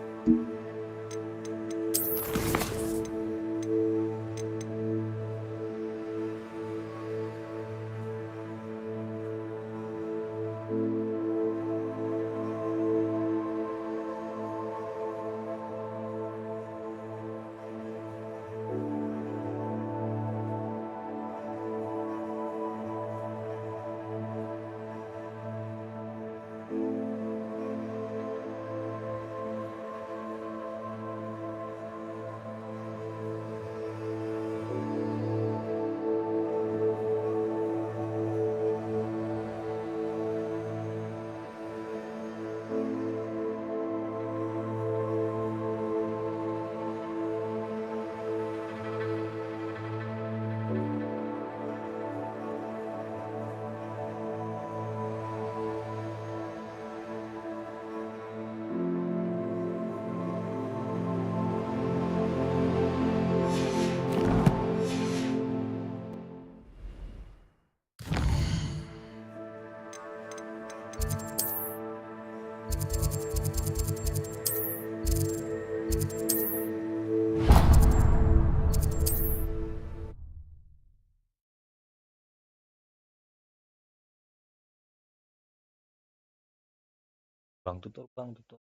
Bang tutur.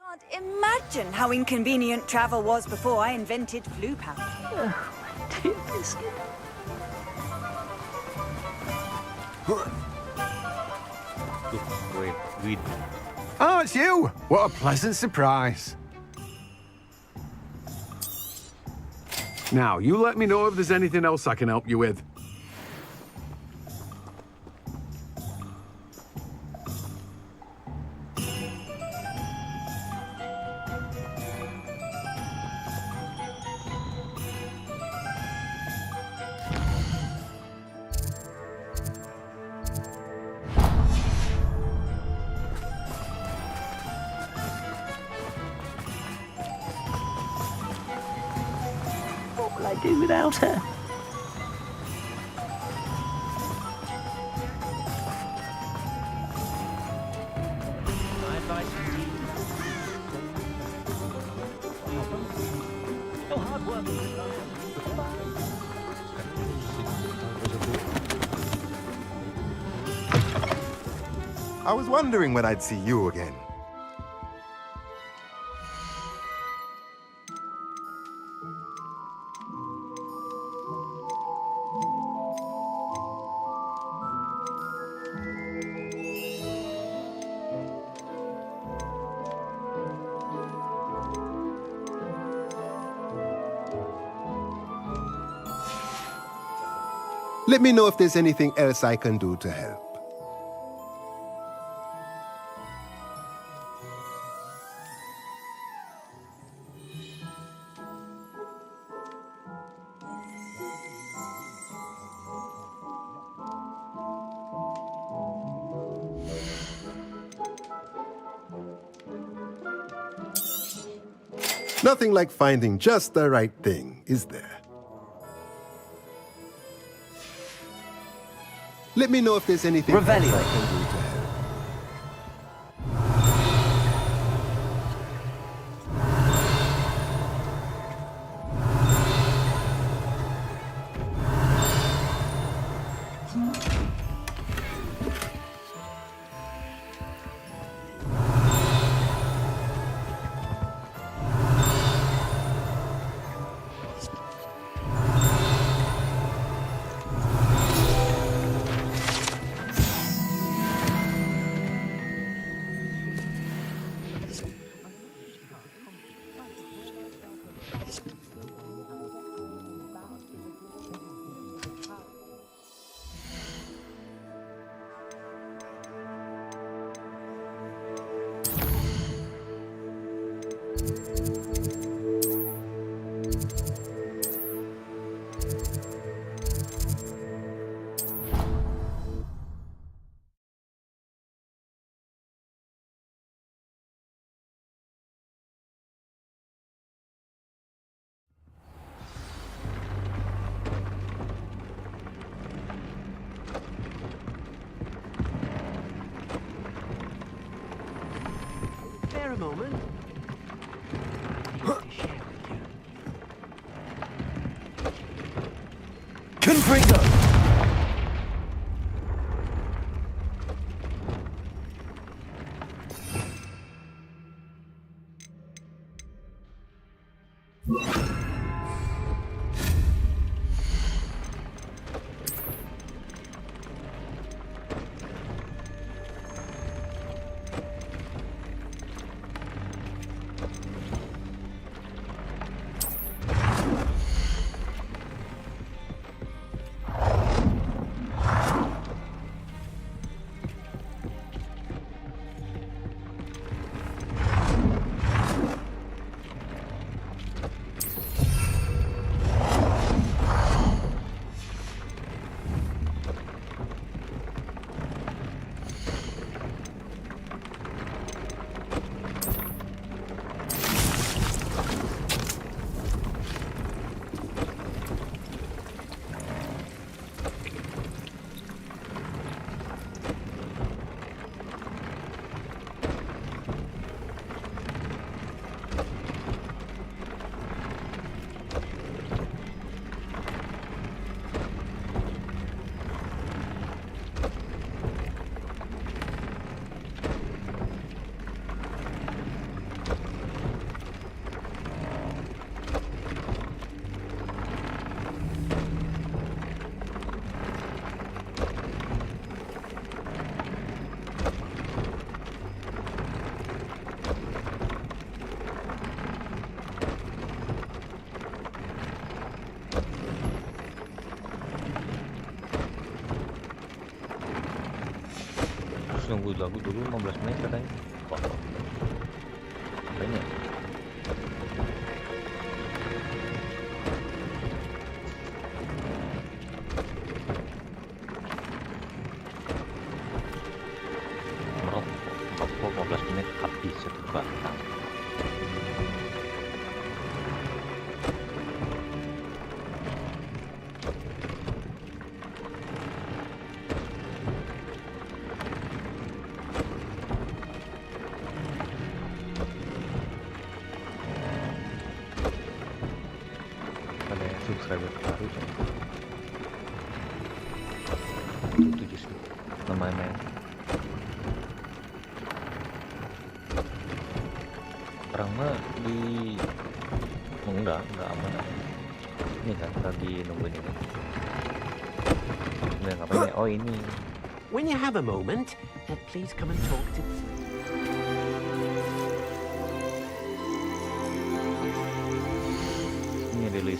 Can't imagine how inconvenient travel was before I invented flu powder. Oh, my dear biscuit. Wait. Oh, it's you! What a pleasant surprise. Now, you let me know if there's anything else I can help you with. What will I do without her? I was wondering when I'd see you again. Let me know if there's anything else I can do to help. Nothing like finding just the right thing, is there? Let me know if there's anything else I can do to help. Spare a moment. Confringo! Nunggu lagu dulu 15 menit katanya. Wah, apanya? Merokok 15 menit habis satu batang. Subscriber baru itu justru namanya maen. Perang mah di enggak aman. Ini kan lagi nungguin ini. Ini ngapain ya? Oh ini. When you have a moment, please come and talk to. Ini rilis.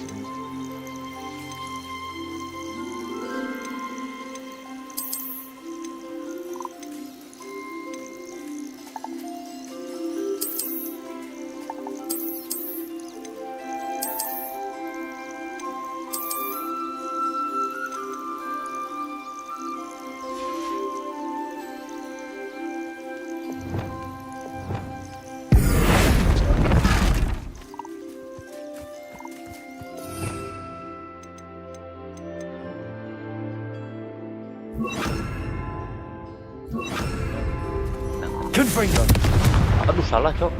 Confringo. Aduh, salah, Cok.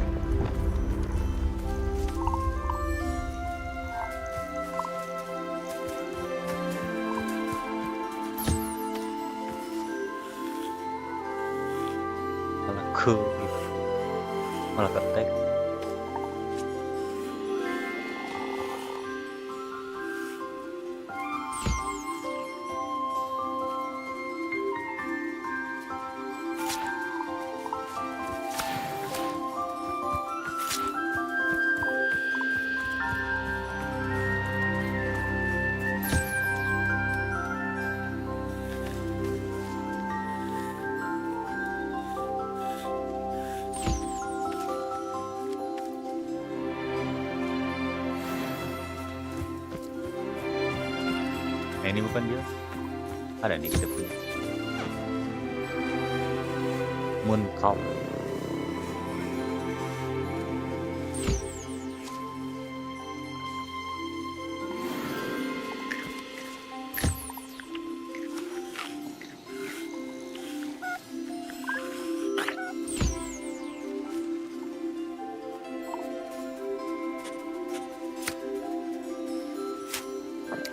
Malah ke gitu. Malah ketek. Nah, ini bukan dia. Ada nih kita punya. Moon Cow.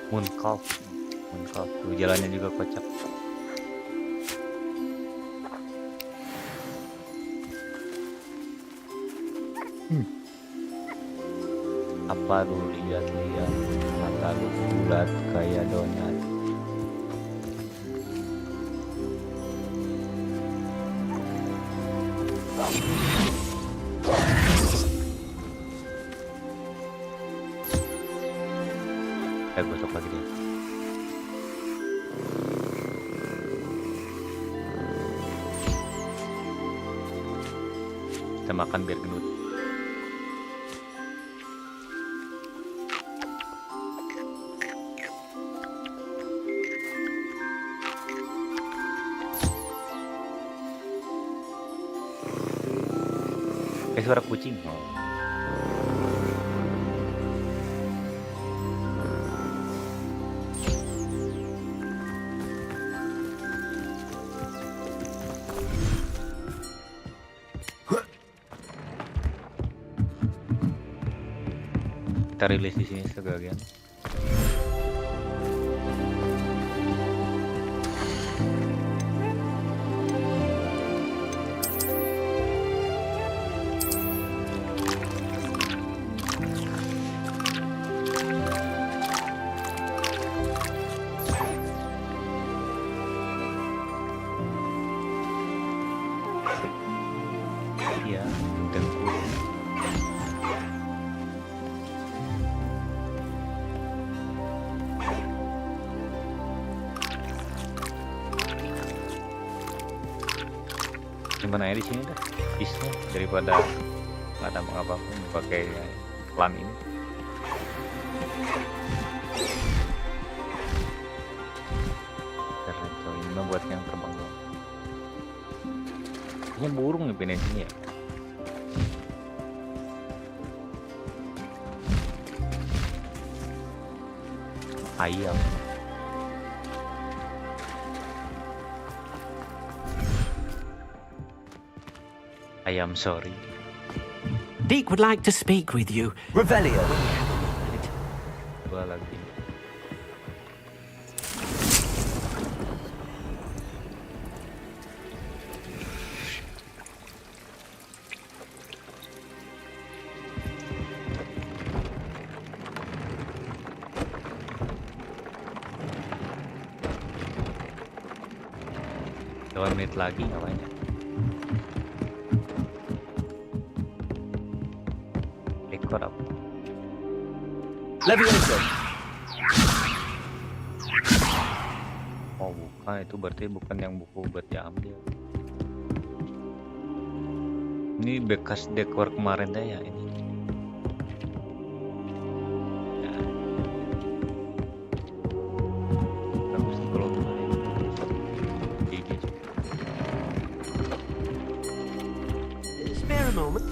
Moon Cow. Tuh, jalannya juga kocak. Apa lu lihat-lihat, mata lu bulat kayak donat. Gosok lagi dia. Kita makan biar gendut. Suara kucing. Kita rilis di sini sebagian. Iya, dengkul. Simpan aja di sini dah, bisnya daripada nggak tambah apapun pakai lam ini. Karena ini mah buat yang terbang doang. Ini burung nih pindahin sini ya. Ayam. I am sorry. Deek would like to speak with you. Revelio. Dua lagi. Dua menit lagi ngapain ya? Ekor apa? Levioso. Oh bukan, itu berarti bukan yang buku buat diambil. Ini bekas dekor kemarin deh ya ini. Ya. Bagus nih kalau gigi. Spare a moment.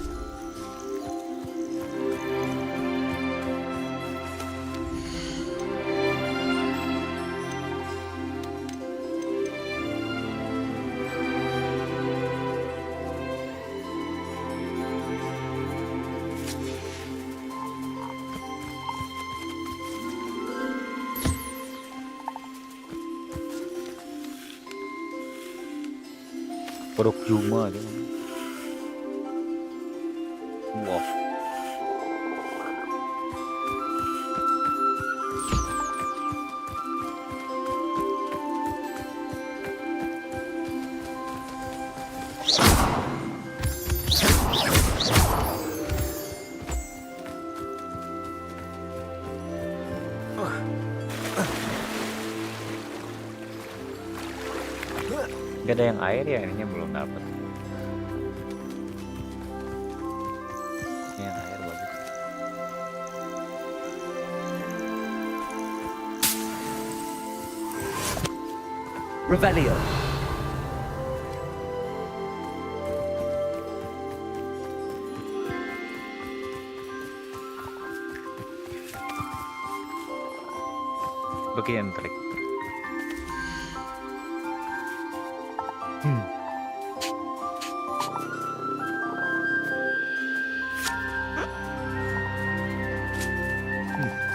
Kodok Juma dia. Wow. Gak ada yang air ya, ini belum dapat. Ini yang air bagus. Revelio. Bagian trik.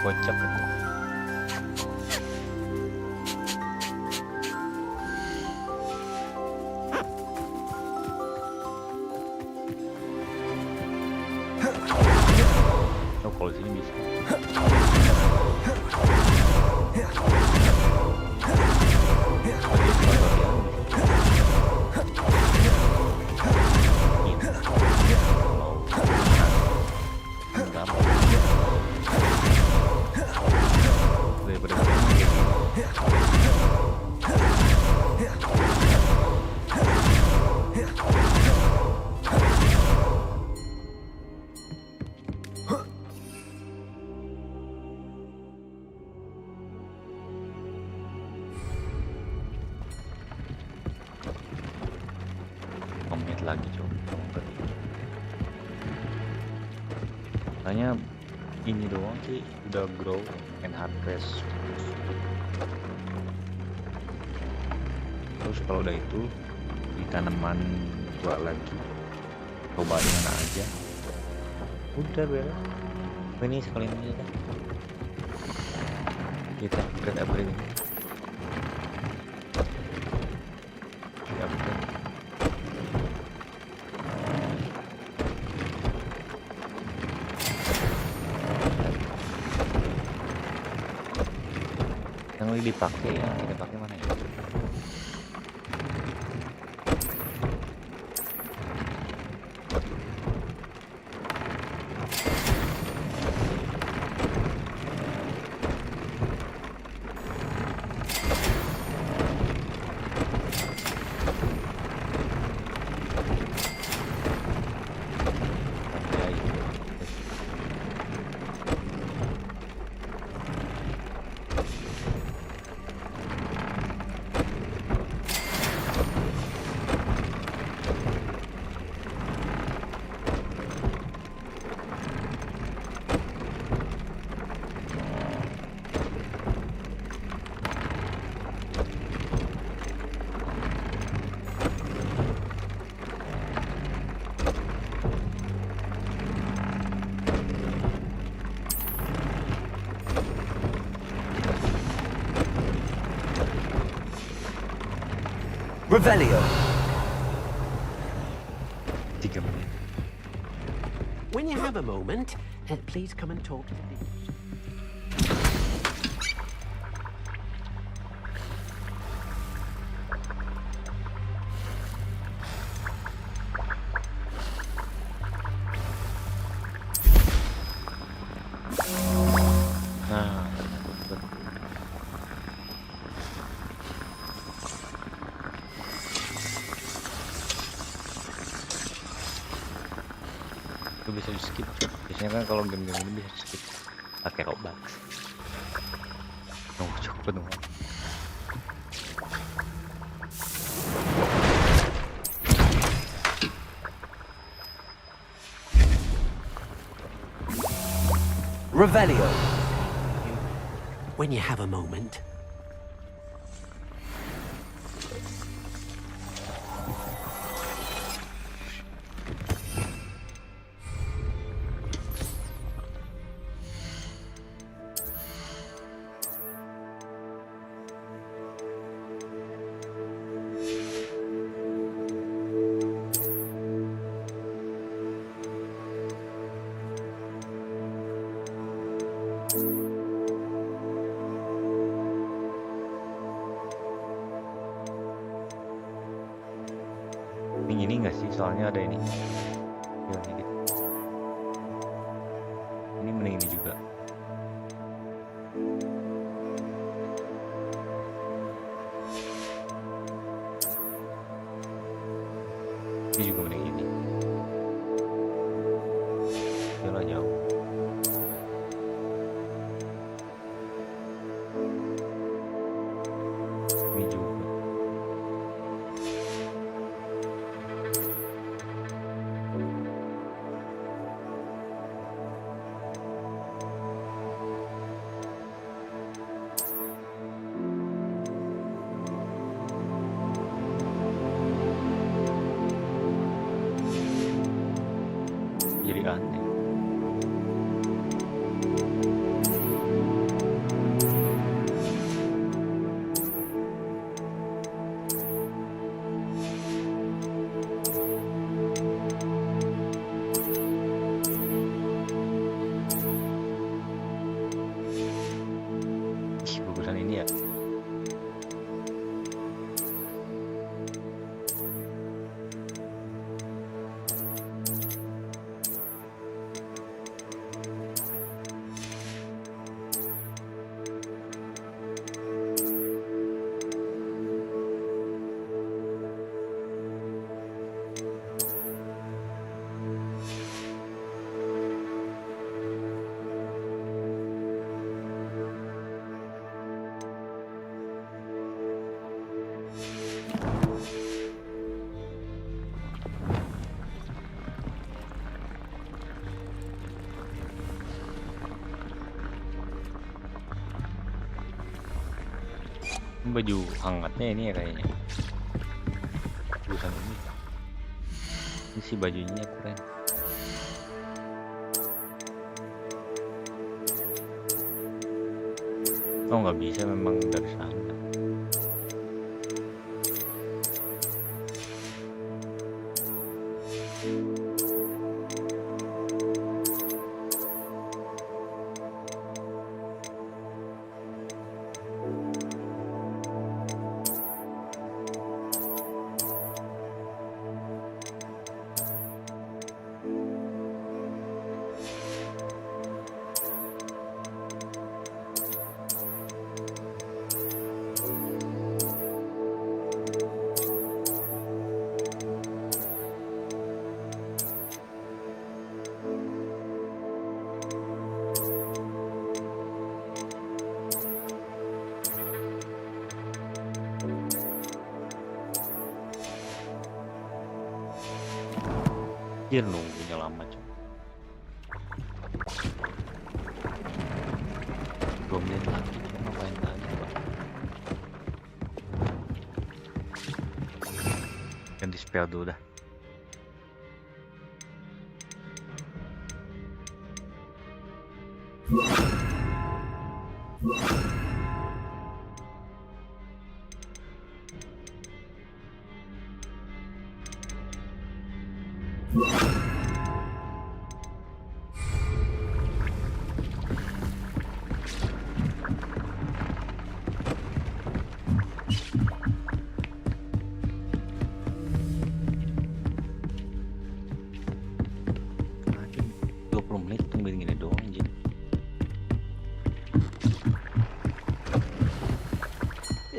Kocak. Oh, kalau sini bisa. Menit lagi coba. Hanya ini doang sih udah grow and harvest. Terus kalau udah itu di tanaman gua lagi cobain mana aja. Udah beres. Ini sekalian aja kan. Kita upgrade ini. Yang lebih dipakai, yang tidak pakai mana ya? Revelio. 3 menit. When you have a moment, please come and talk to me. Nah, itu bisa di skip. Biasanya kan kalau game-game ini bisa di skip pakai Robux. Oh, cukup penuh. Revelio. When you have a moment. Ini enggak sih, soalnya ada ini. Ya, ini gitu. Ini mending ini juga. Ini juga mending ini. Yalah jauh. Ini juga. Jadi aneh. Ih, bagusan ini ya. Baju hangatnya ini ya kayaknya. Bagusan ini. Ini sih bajunya keren. Oh nggak bisa memang dari sana. Dia nunggunya lama coba. 2 menit lagi coba ngapain lagi coba. Ganti spell dulu dah.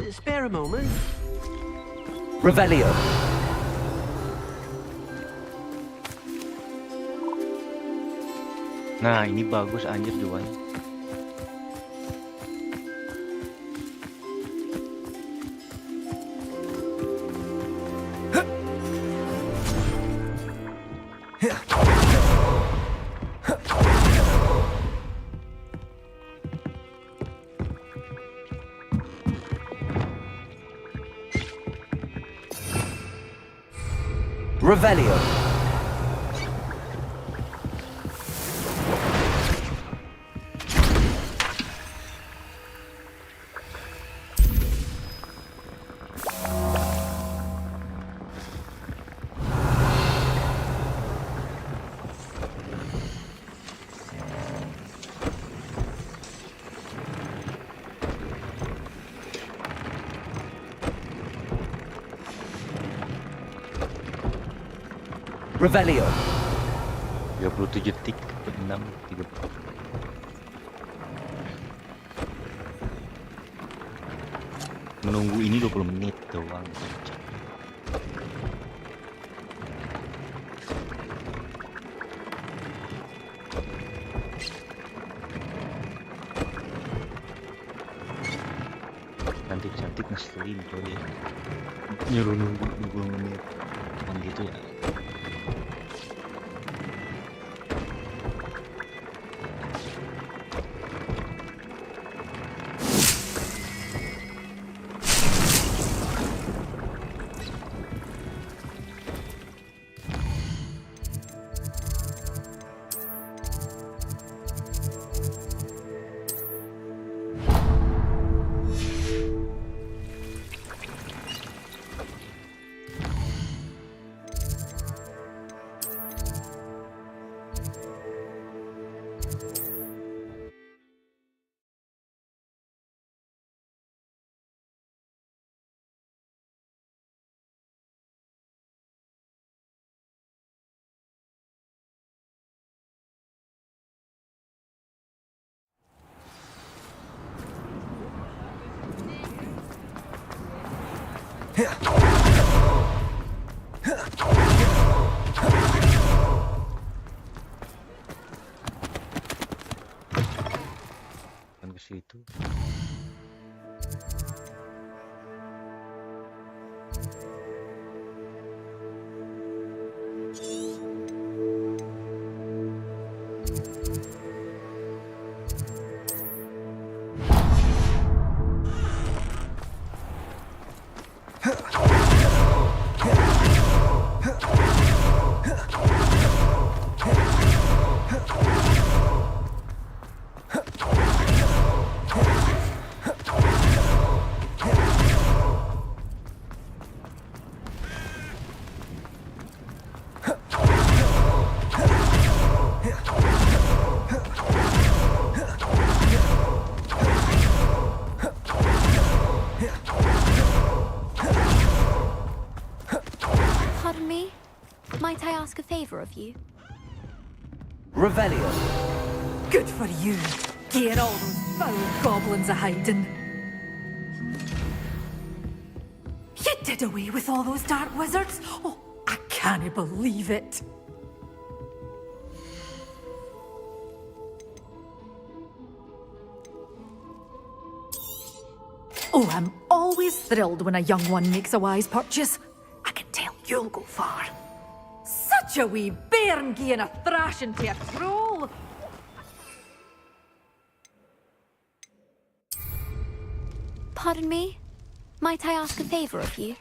Spare a moment. Revelio. Nah ini bagus anjir jualnya. Revelio. Revelio. 37 detik, 6, 30. Menunggu ini 20 menit doang. Cantik-cantik ngeselin kalau dia nyuruh nunggu 20 menit. Cuman gitu ya. Kan ke situ. Pardon me? Might I ask a favor of you? Revelio. Good for you. Get all those foul goblins a-hiding. You did away with all those dark wizards? Oh, I can't believe it. Oh, I'm always thrilled when a young one makes a wise purchase. I can tell you'll go far. Such a wee bairn gieing a thrashing to a troll. Pardon me? Might I ask a favor of you?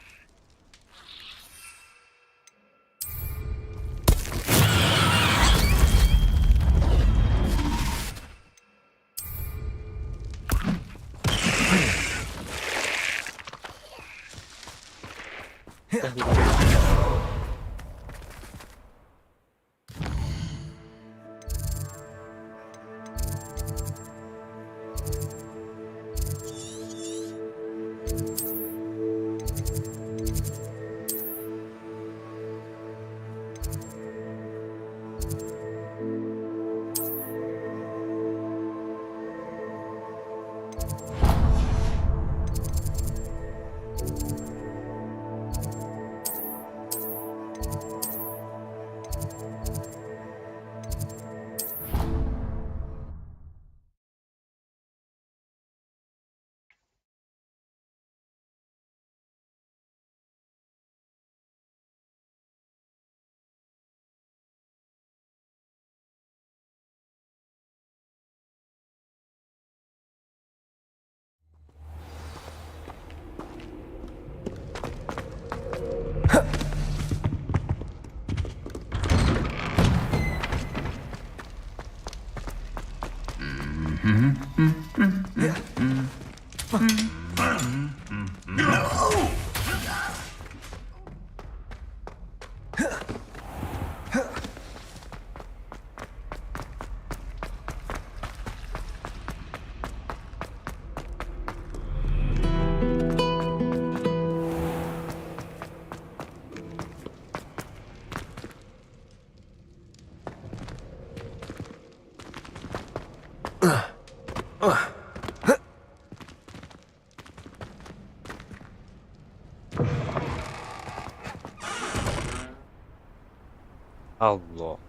Allah,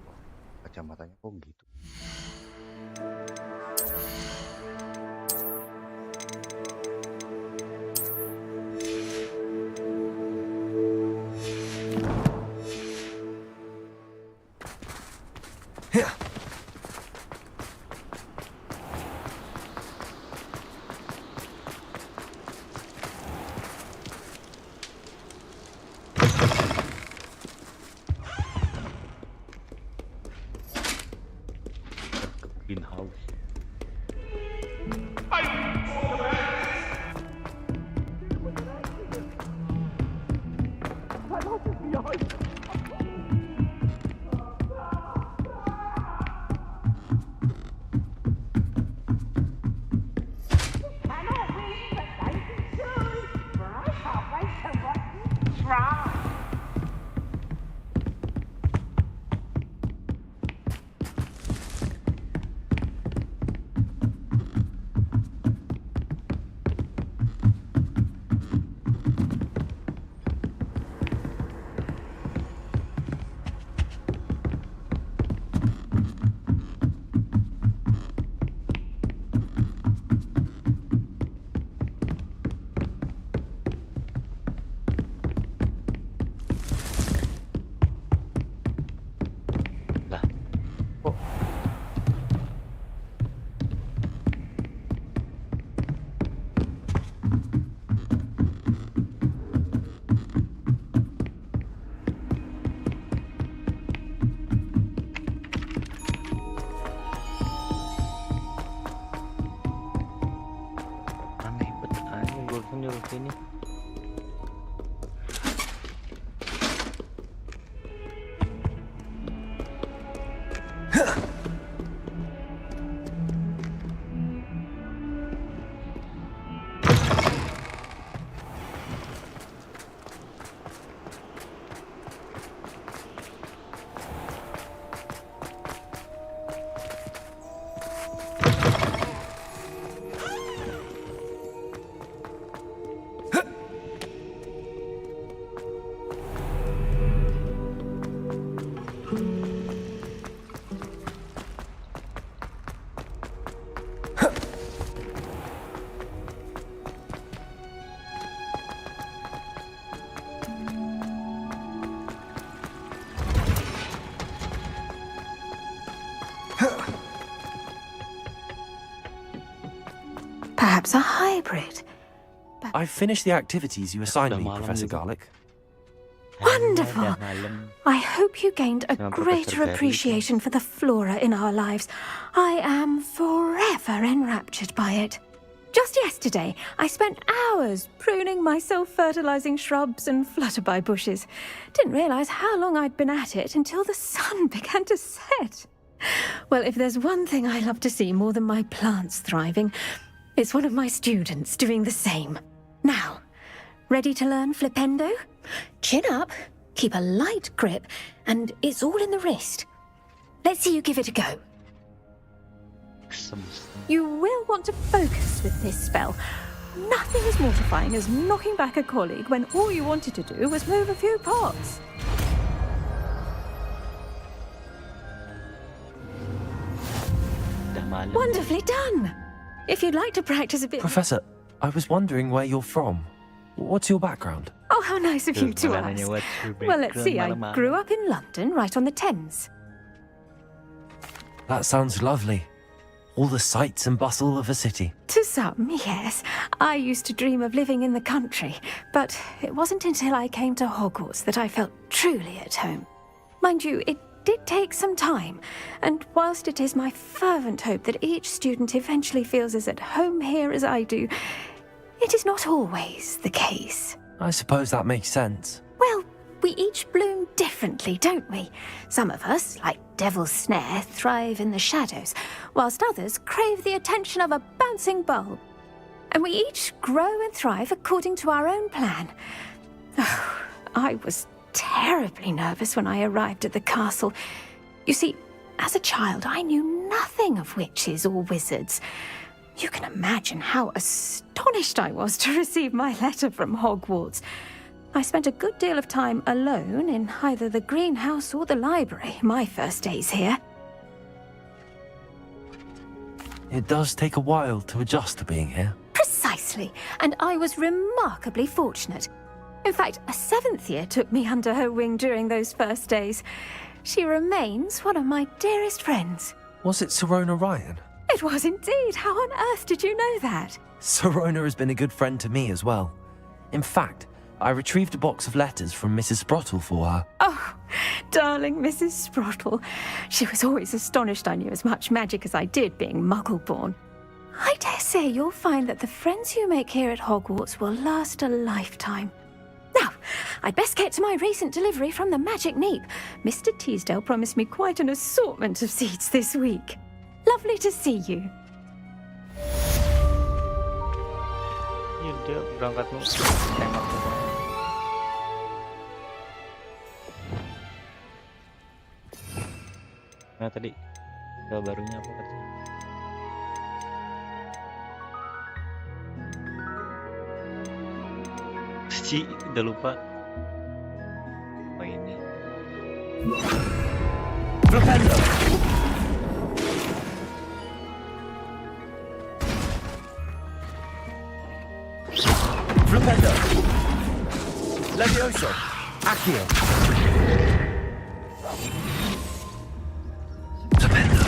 kacamatanya kok gitu? Greenhouse. Ini Perhaps a hybrid. I've finished the activities you assigned me, Professor Garlic. Wonderful! I hope you gained a greater appreciation for the flora in our lives. I am forever enraptured by it. Just yesterday, I spent hours pruning my self-fertilizing shrubs and flutterby bushes. Didn't realize how long I'd been at it until the sun began to set. Well, if there's one thing I love to see more than my plants thriving, it's one of my students doing the same. Now, ready to learn flipendo? Chin up, keep a light grip, and it's all in the wrist. Let's see you give it a go. You will want to focus with this spell. Nothing as mortifying as knocking back a colleague when all you wanted to do was move a few pots. Wonderfully done! If you'd like to practice a bit... Professor, I was wondering where you're from. What's your background? Oh, how nice of you to ask. Well, let's see, I grew up in London, right on the Thames. That sounds lovely. All the sights and bustle of a city. To some, yes. I used to dream of living in the country, but it wasn't until I came to Hogwarts that I felt truly at home. Mind you, it did take some time, and whilst it is my fervent hope that each student eventually feels as at home here as I do, it is not always the case. I suppose that makes sense. Well, we each bloom differently, don't we? Some of us, like Devil's Snare, thrive in the shadows, whilst others crave the attention of a bouncing bulb. And we each grow and thrive according to our own plan. Oh, I was terribly nervous when I arrived at the castle. You see, as a child, I knew nothing of witches or wizards. You can imagine how astonished I was to receive my letter from Hogwarts. I spent a good deal of time alone in either the greenhouse or the library my first days here. It does take a while to adjust to being here. Precisely, and I was remarkably fortunate. In fact, a 7th year took me under her wing during those first days. She remains one of my dearest friends. Was it Serona Ryan? It was indeed. How on earth did you know that? Serona has been a good friend to me as well. In fact, I retrieved a box of letters from Mrs. Sprottle for her. Oh, darling Mrs. Sprottle. She was always astonished I knew as much magic as I did, being Muggle-born. I dare say you'll find that the friends you make here at Hogwarts will last a lifetime. Now, I'd best get to my recent delivery from the Magic Neep. Mr. Teasdale promised me quite an assortment of seeds this week. Lovely to see you. Iya, dia berangkat lu tembak semua. Nah tadi spell barunya apa katanya? Ci, udah lupa. Oh ini. Flipendo! Flipendo! Levioso! Accio! Flipendo!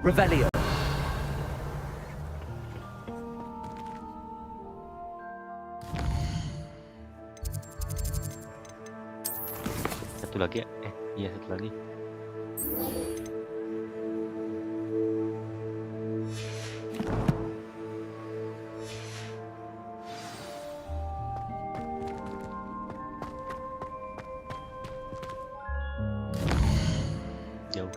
Revelio! Satu lagi ya? Iya satu lagi. Jauh.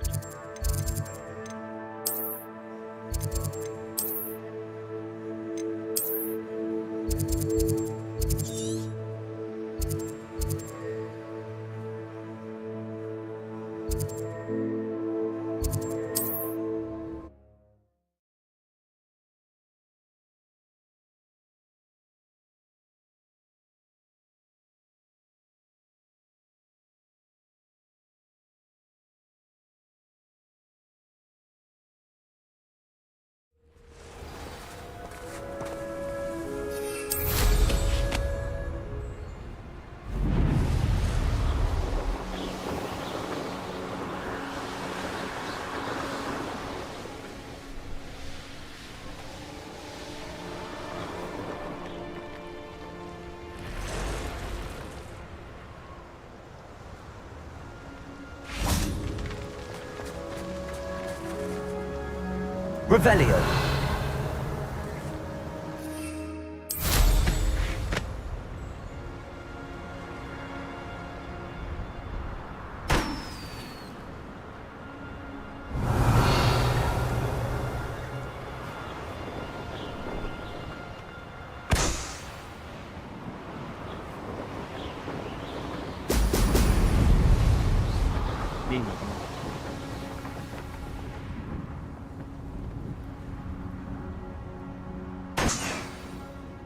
Revelio!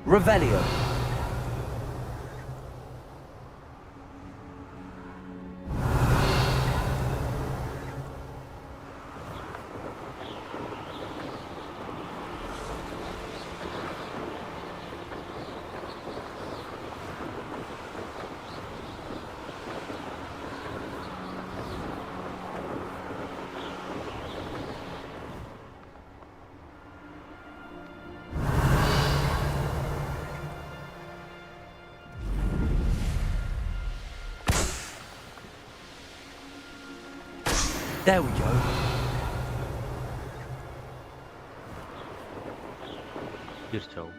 Revelio! There we go. You're so.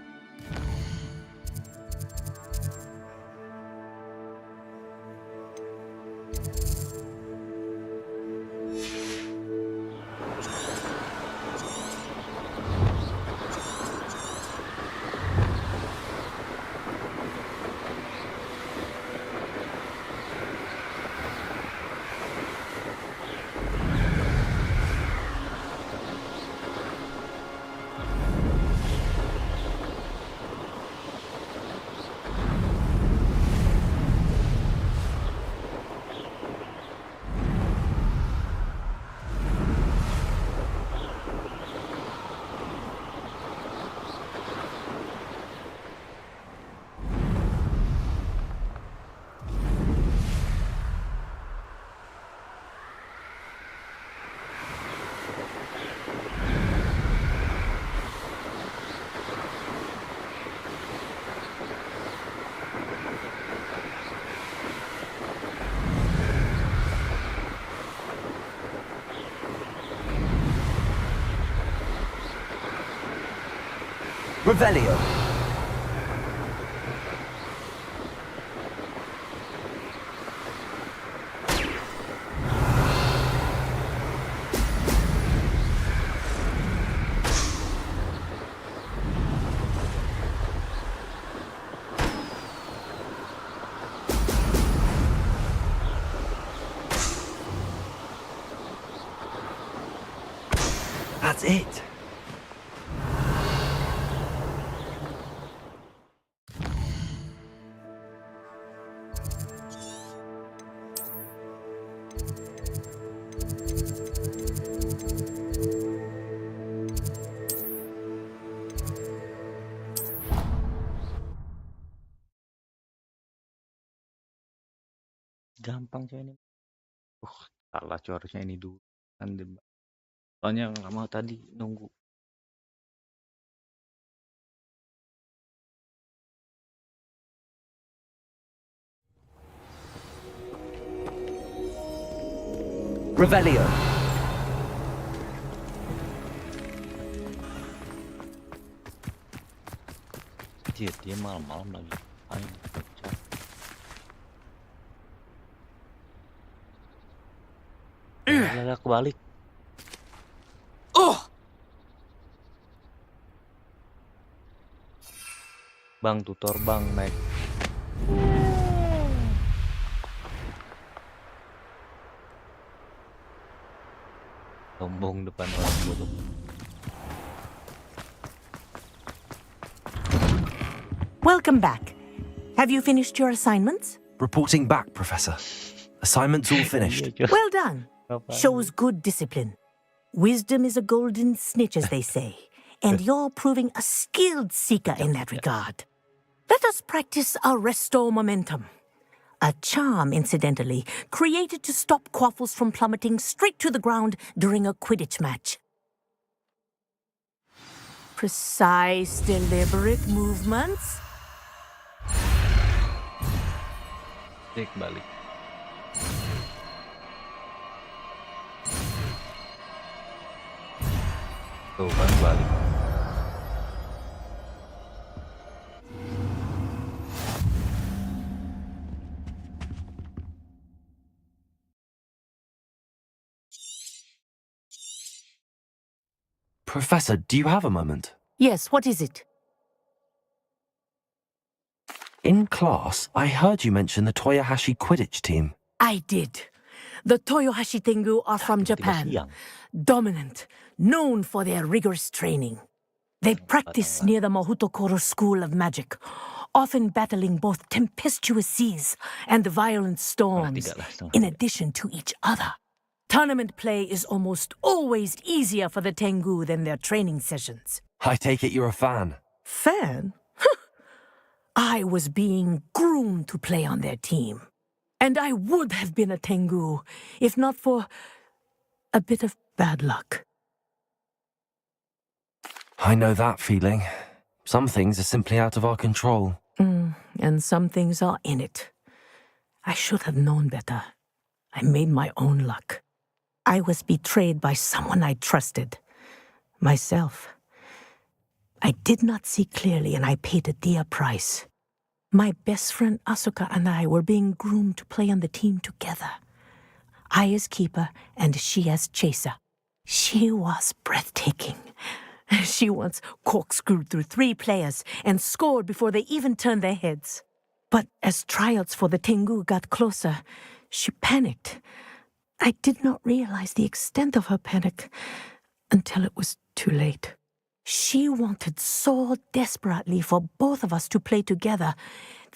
Revelio. That's it. Gampang coy ini. Salah cuy, harusnya ini dulu. Nanti, soalnya nggak mau tadi nunggu. Revelio. Dia malam-malam lagi. Ayo, baca. Lala kebalik. Bang, tutor bang, naik. Sombong depan orang bodoh. Welcome back. Have you finished your assignments? Reporting back, Professor. Assignment's all finished. Well done. Shows good discipline. Wisdom is a golden snitch, as they say, and you're proving a skilled seeker in that regard. Let us practice our restore momentum. A charm, incidentally, created to stop quaffles from plummeting straight to the ground during a Quidditch match. Precise, deliberate movements. Cek balik. Tuh kan balik. Professor, do you have a moment? Yes, what is it? In class, I heard you mention the Toyohashi Quidditch team. I did. The Toyohashi Tengu are from Japan. Dominant, known for their rigorous training. They practice near the Mahutokoro School of Magic, often battling both tempestuous seas and violent storms, in addition to each other. Tournament play is almost always easier for the Tengu than their training sessions. I take it you're a fan. Fan? I was being groomed to play on their team. And I would have been a Tengu, if not for a bit of bad luck. I know that feeling. Some things are simply out of our control. And some things are in it. I should have known better. I made my own luck. I was betrayed by someone I trusted. Myself. I did not see clearly, and I paid a dear price. My best friend Asuka and I were being groomed to play on the team together. I as keeper, and she as chaser. She was breathtaking. She once corkscrewed through 3 players and scored before they even turned their heads. But as tryouts for the Tengu got closer, she panicked. I did not realize the extent of her panic until it was too late. She wanted so desperately for both of us to play together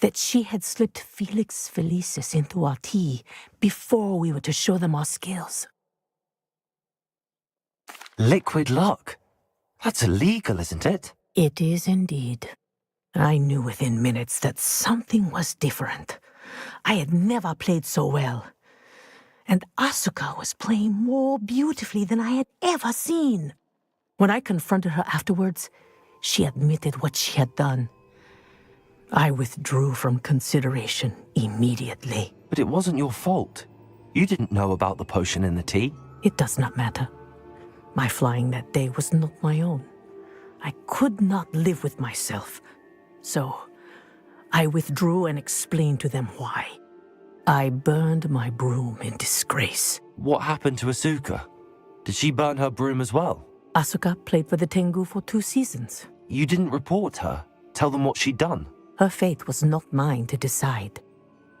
that she had slipped Felix Felicis into our tea before we were to show them our skills. Liquid luck? That's illegal, isn't it? It is indeed. I knew within minutes that something was different. I had never played so well. And Asuka was playing more beautifully than I had ever seen. When I confronted her afterwards, she admitted what she had done. I withdrew from consideration immediately. But it wasn't your fault. You didn't know about the potion in the tea. It does not matter. My flying that day was not my own. I could not live with myself. So, I withdrew and explained to them why. I burned my broom in disgrace. What happened to Asuka? Did she burn her broom as well? Asuka played for the Tengu for 2 seasons. You didn't report her? Tell them what she'd done? Her fate was not mine to decide.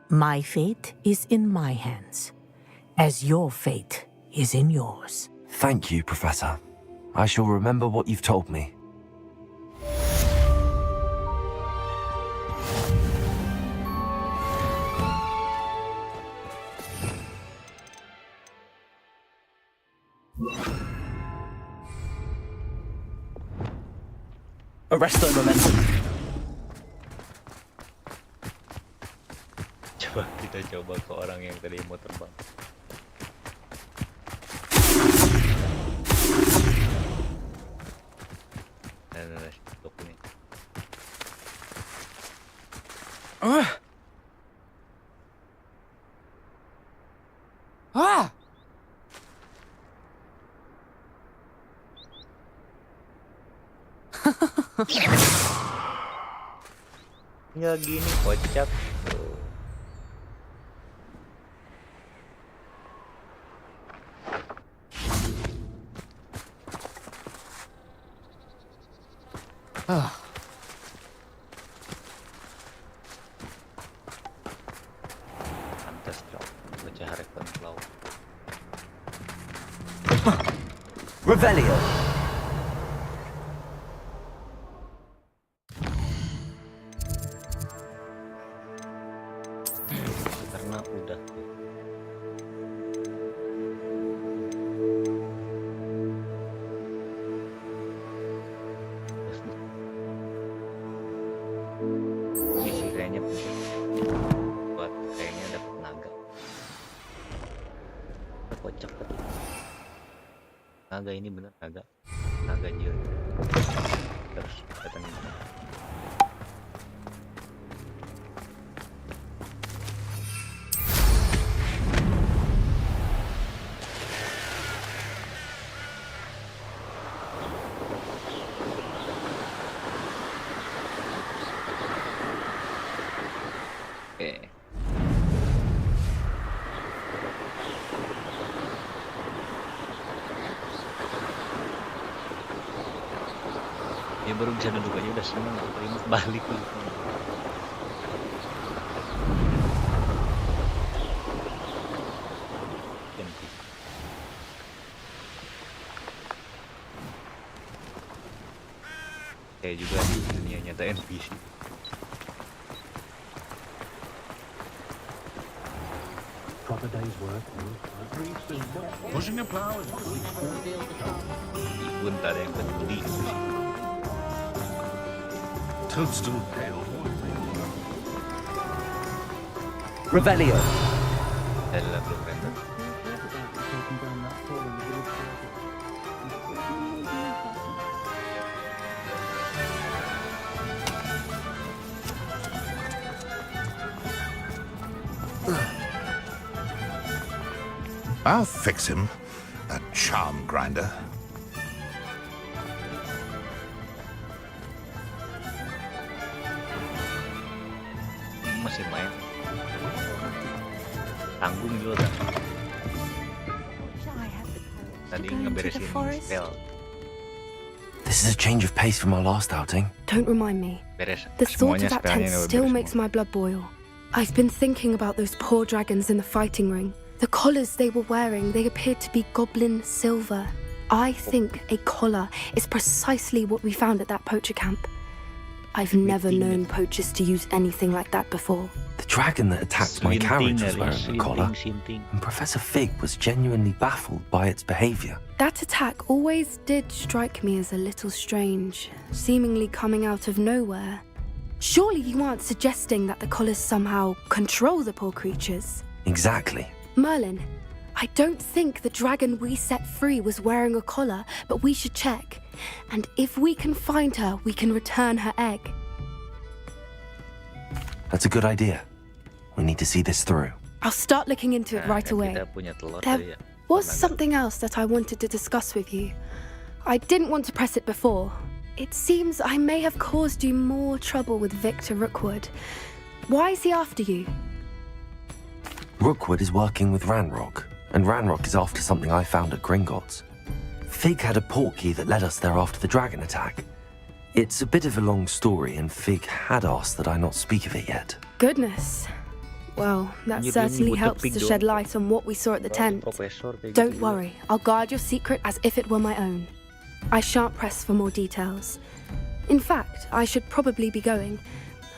My fate is in my hands, as your fate is in yours. Thank you, Professor. I shall remember what you've told me. Arresto momentum. Kita coba ke orang yang tadi mau terbang. Nah, stop ini. Ya gini kocak. Pantas dong, baca harapan laut. Revelio. Karena udah. Misi kayaknya penting buat kayaknya dapat naga. Kocak tadi. Naga ini bener naga jil. Terus datang ini. Dia baru bisa duduk aja udah seneng, terima balik dulu. Kayak juga di dunia nyata NPC. Pushing the plow is Pun tak ada yang peduli. Toadstool pale. Revelio. Adalah program. I'll fix him, that charm grinder. Masih main. Tanggung juga kan. Tadi ngeberesin spell. This is a change of pace from our last outing. Don't remind me. Beres. The thought of Semuanya that tent spellnya still beres makes semua. my blood boil. I've been thinking about those poor dragons in the fighting ring. The collars they were wearing, they appeared to be goblin silver. I think a collar is precisely what we found at that poacher camp. I've never known poachers to use anything like that before. The dragon that attacked my carriage was wearing a collar, and Professor Fig was genuinely baffled by its behavior. That attack always did strike me as a little strange, seemingly coming out of nowhere. Surely you aren't suggesting that the collars somehow control the poor creatures? Exactly. Merlin, I don't think the dragon we set free was wearing a collar, but we should check. And if we can find her, we can return her egg. That's a good idea. We need to see this through. I'll start looking into it right away. Kita punya telur There tadi ya. was something else that I wanted to discuss with you. I didn't want to press it before, It seems I may have caused you more trouble with Victor Rookwood. Why is he after you? Rookwood is working with Ranrock, and Ranrock is after something I found at Gringotts. Fig had a portkey that led us there after the dragon attack. It's a bit of a long story, and Fig had asked that I not speak of it yet. Goodness. Well, that certainly helps to shed light on what we saw at the tent. Don't worry, I'll guard your secret as if it were my own. I shan't press for more details. In fact, I should probably be going.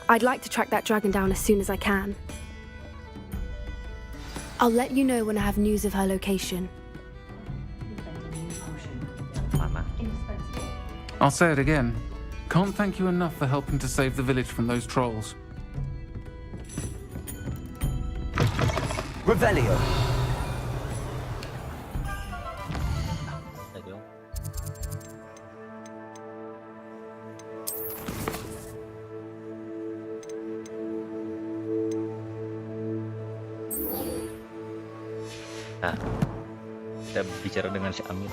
I'd like to track that dragon down as soon as I can. I'll let you know when I have news of her location. I'll say it again. Can't thank you enough for helping to save the village from those trolls. Revelio. Nah, kita bicara dengan si Amit.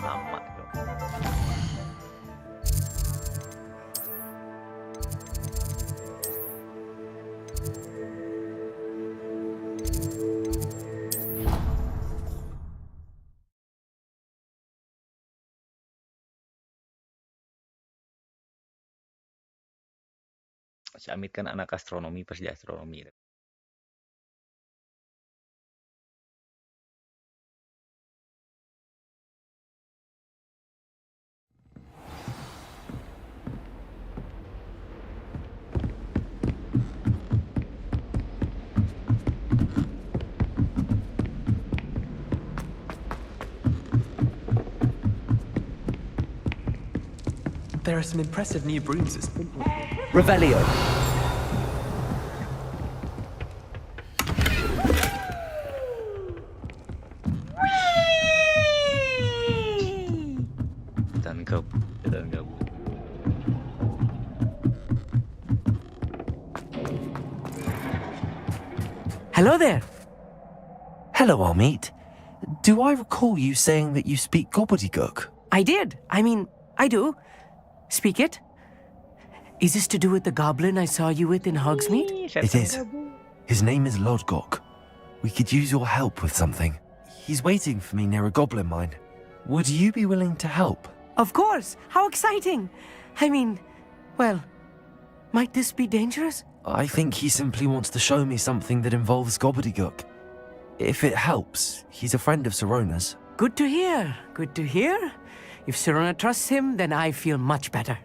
Nama dong. Si Amit kan anak astronomi, pasti astronomi. There are some impressive new brooms. Revelio. Dan gabut. Hello there. Hello, Amit. Do I recall you saying that you speak gobbledygook? I did. I do. Speak it. Is this to do with the goblin I saw you with in Hogsmeade? It is. His name is Lodgok. We could use your help with something. He's waiting for me near a goblin mine. Would you be willing to help? Of course. How exciting. Well, might this be dangerous? I think he simply wants to show me something that involves gobbledygook. If it helps, he's a friend of Sirona's. Good to hear. Good to hear. If Sirona trusts him, then I feel much better.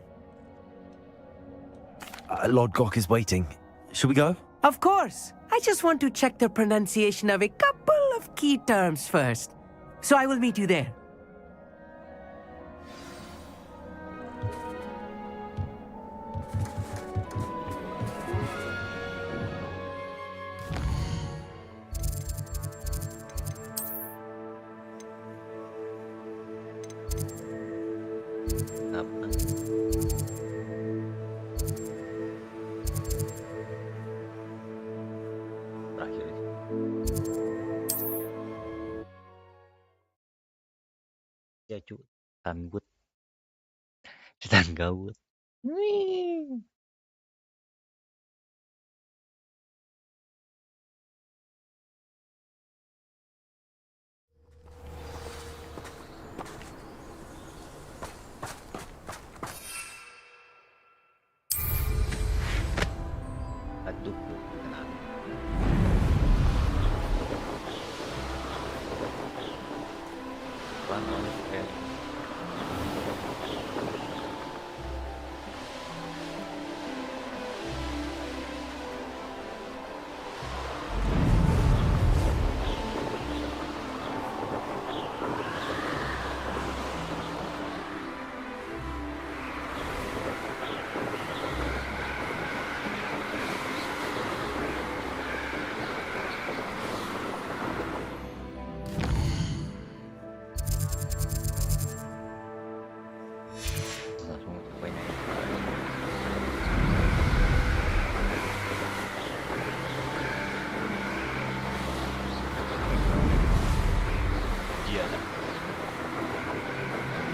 Lodgok is waiting. Shall we go? Of course. I just want to check the pronunciation of a couple of key terms first. So I will meet you there. Ya cu, gabut. Sedang gabut. Aduh, kenapa? Pelan-pelan.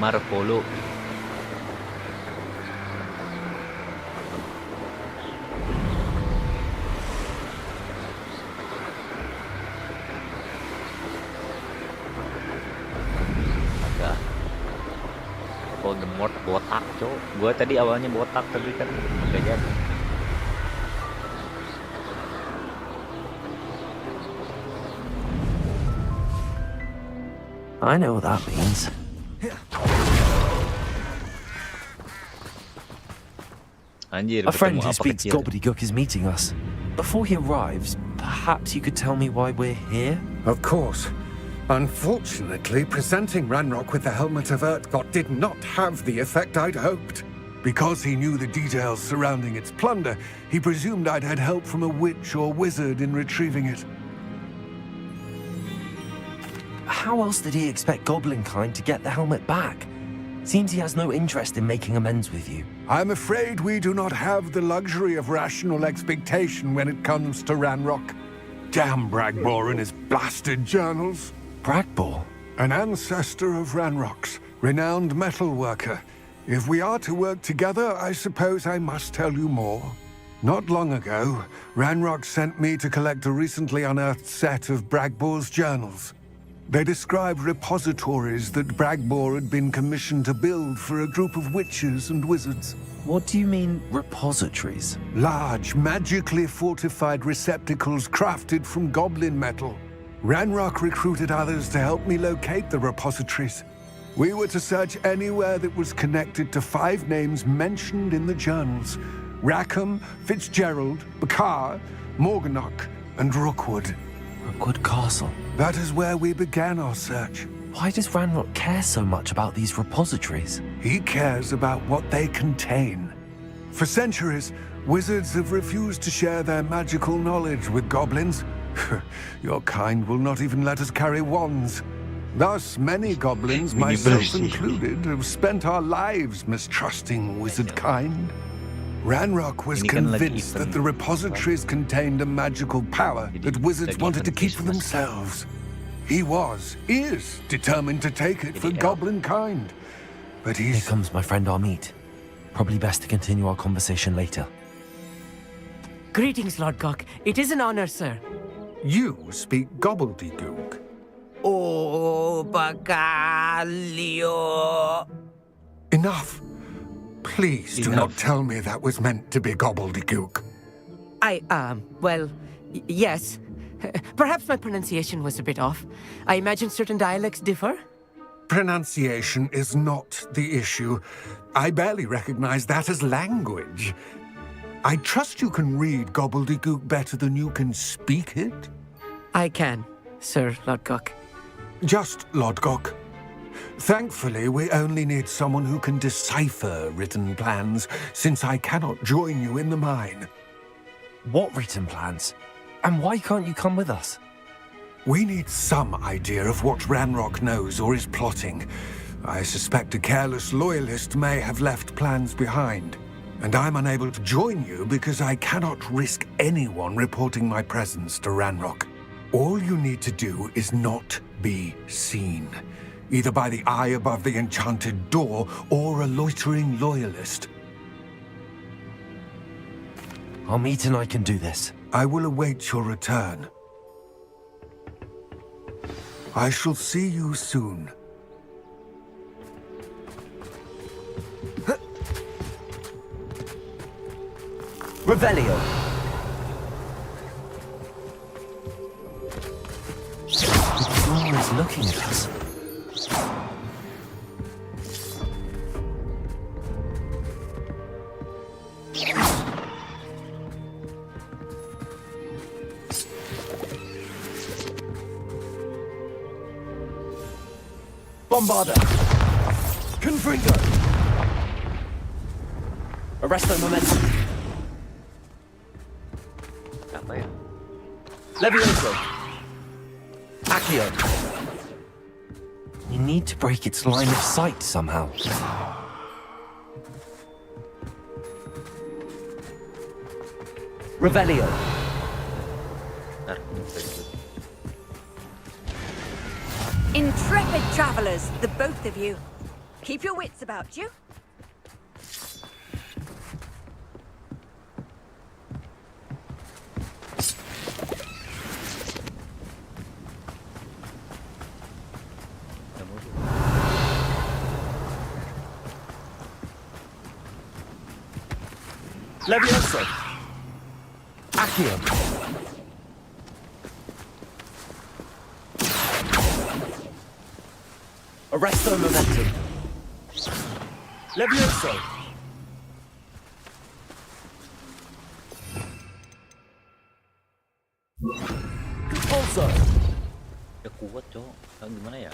Marvolo. Agak Voldemort botak, cok. Gua tadi awalnya botak tapi kan nggak jadi. I know what that means. Anjir, A friend ketemu who apa speaks kecil. gobbledygook is meeting us. Before he arrives, perhaps you could tell me why we're here? Of course. Unfortunately, presenting Ranrock with the Helmet of Urtkot did not have the effect I'd hoped. Because he knew the details surrounding its plunder, he presumed I'd had help from a witch or wizard in retrieving it. How else did he expect Goblinkind to get the helmet back? Seems he has no interest in making amends with you. I'm afraid we do not have the luxury of rational expectation when it comes to Ranrock. Damn Bragbor and his blasted journals. Bragbor? An ancestor of Ranrock's, renowned metal worker. If we are to work together, I suppose I must tell you more. Not long ago, Ranrock sent me to collect a recently unearthed set of Bragbor's journals. They described repositories that Bragbor had been commissioned to build for a group of witches and wizards. What do you mean, repositories? Large, magically fortified receptacles crafted from goblin metal. Ranrock recruited others to help me locate the repositories. We were to search anywhere that was connected to 5 names mentioned in the journals: Rackham, Fitzgerald, Bakar, Morganach, and Rookwood. Rookwood Castle. That is where we began our search. Why does Ranrock care so much about these repositories? He cares about what they contain. For centuries, wizards have refused to share their magical knowledge with goblins. Your kind will not even let us carry wands. Thus, many goblins, myself included, have spent our lives mistrusting wizard kind. Ranrock was convinced that the repositories contained a magical power that wizards wanted to keep for themselves. He is determined to take it for goblin kind. But Here comes my friend Amit. Probably best to continue our conversation later. Greetings, Lord Gok. It is an honor, sir. You speak gobbledygook. Oh, Bagalio. Enough. Please do not tell me that was meant to be gobbledygook. Well, yes. Perhaps my pronunciation was a bit off. I imagine certain dialects differ? Pronunciation is not the issue. I barely recognize that as language. I trust you can read gobbledygook better than you can speak it? I can, Sir Lord Gok. Just Lord Gok. Thankfully, we only need someone who can decipher written plans, since I cannot join you in the mine. What written plans? And why can't you come with us? We need some idea of what Ranrock knows or is plotting. I suspect a careless loyalist may have left plans behind. And I'm unable to join you because I cannot risk anyone reporting my presence to Ranrock. All you need to do is not be seen, either by the eye above the enchanted door or a loitering loyalist. Amit and I can do this. I will await your return. I shall see you soon. Revelio. The door is looking at us. Bombarda! Confringo! Arresto momentum. Apa ya? Levioso. Accio. You need to break its line of sight somehow. Revelio. Intrepid travelers, the both of you. Keep your wits about you. Levioso. Accio. Arresto momentum. Levioso. Compulso. Ya kuat, Cok. Gimana ya?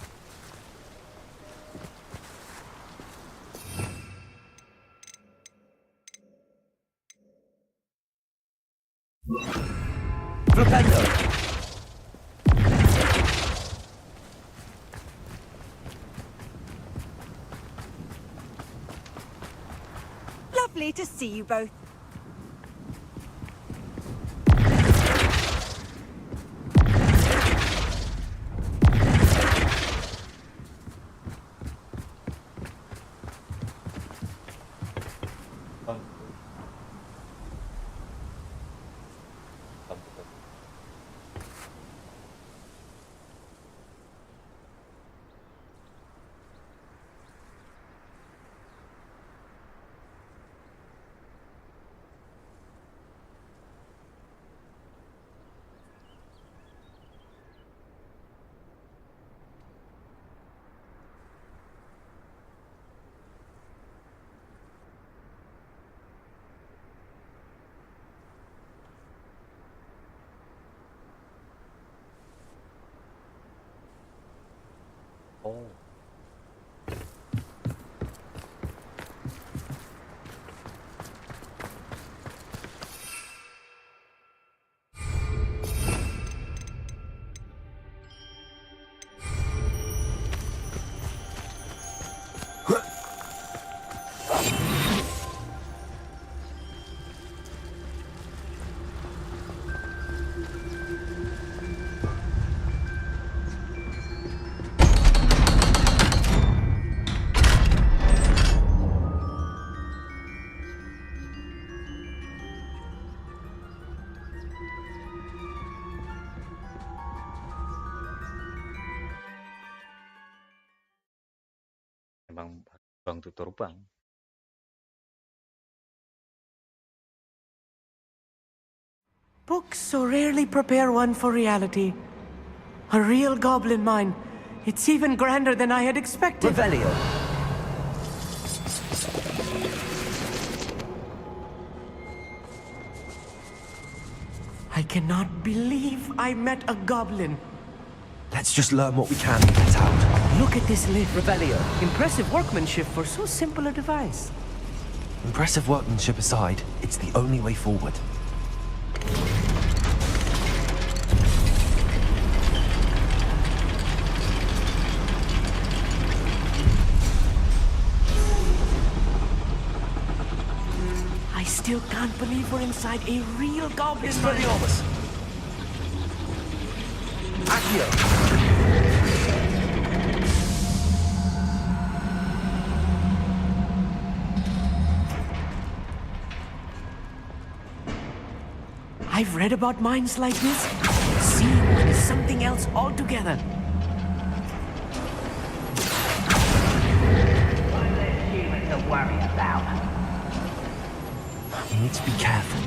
Flipendo. Lovely to see you both. Oh. Emang bang tutur bang. Books so rarely prepare one for reality. A real goblin mine. It's even grander than I had expected. Revelio. I cannot believe I met a goblin. Let's just learn what we can and get out. Look at this lid. Revelio. Impressive workmanship for so simple a device. Impressive workmanship aside, it's the only way forward. I still can't believe we're inside a real goblin mine. Expelliarmus. Accio. I've read about mines like this. Seeing one is something else altogether. One less human to worry about. You need to be careful.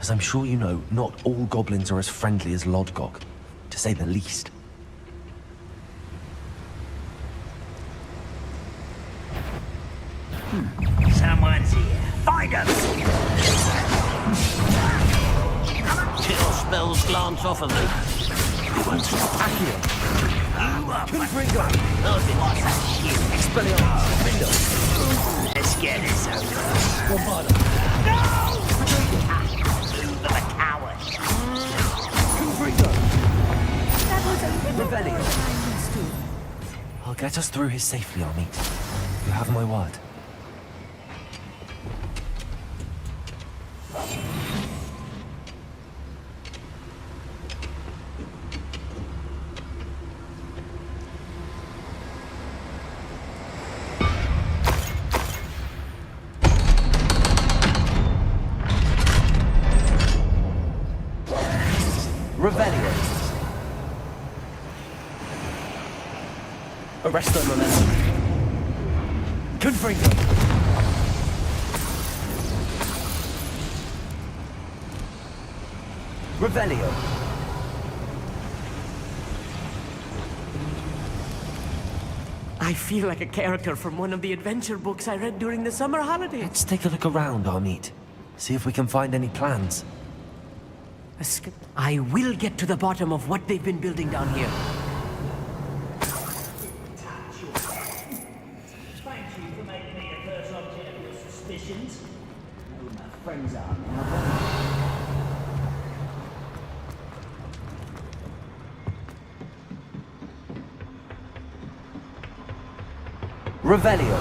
As I'm sure you know, not all goblins are as friendly as Lodgok, to say the least. Someone's here. Find them! Chill spells glance off of me. Accio. Confringo. Nothing like that shit. Expelliarmus. Window. Let's get this over. No! Move of a coward. Confringo. That was a little Revelio. more than I'm used to. I'll get us through here safely, Army. You have my word. Resto momentum. Confringo. Revelio. I feel like a character from one of the adventure books I read during the summer holidays. Let's take a look around, Amit. See if we can find any plans. I will get to the bottom of what they've been building down here. Thank you for making me the first object of your suspicions. I know who my friends are now. Revelio.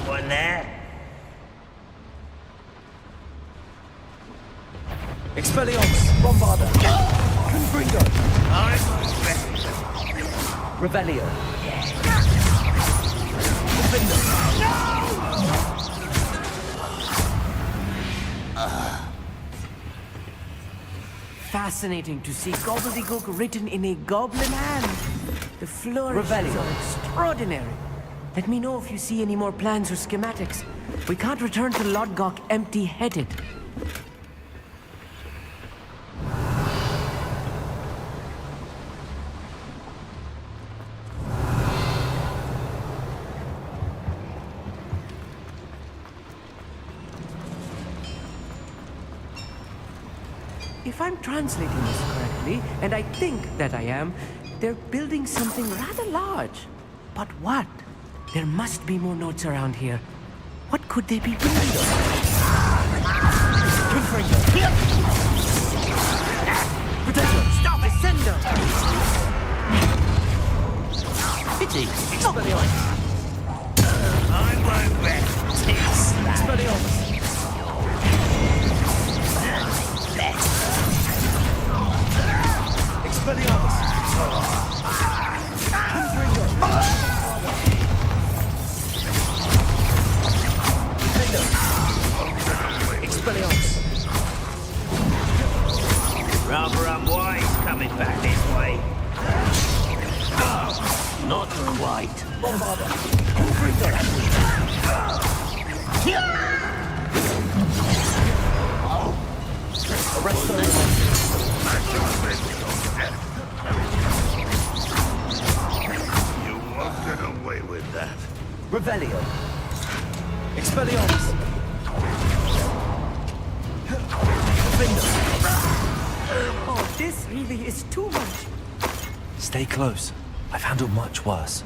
One there. Expelliarmus. Bombarda. Confringo. Revelio. Fascinating to see gobbledygook written in a goblin hand. The flourishes are extraordinary. Let me know if you see any more plans or schematics. We can't return to Lodgok empty-headed. If I'm translating this correctly, and I think that I am, they're building something rather large. But what? There must be more notes around here. What could they be building? Stop it! Sender! Pity. Expelliarmus. I won't rest till Expelliarmus. Rather unwise coming back this way. Not white. You won't get away with that. Revelio. Expelliarmus. Oh, this really is too much. Stay close. I've handled much worse.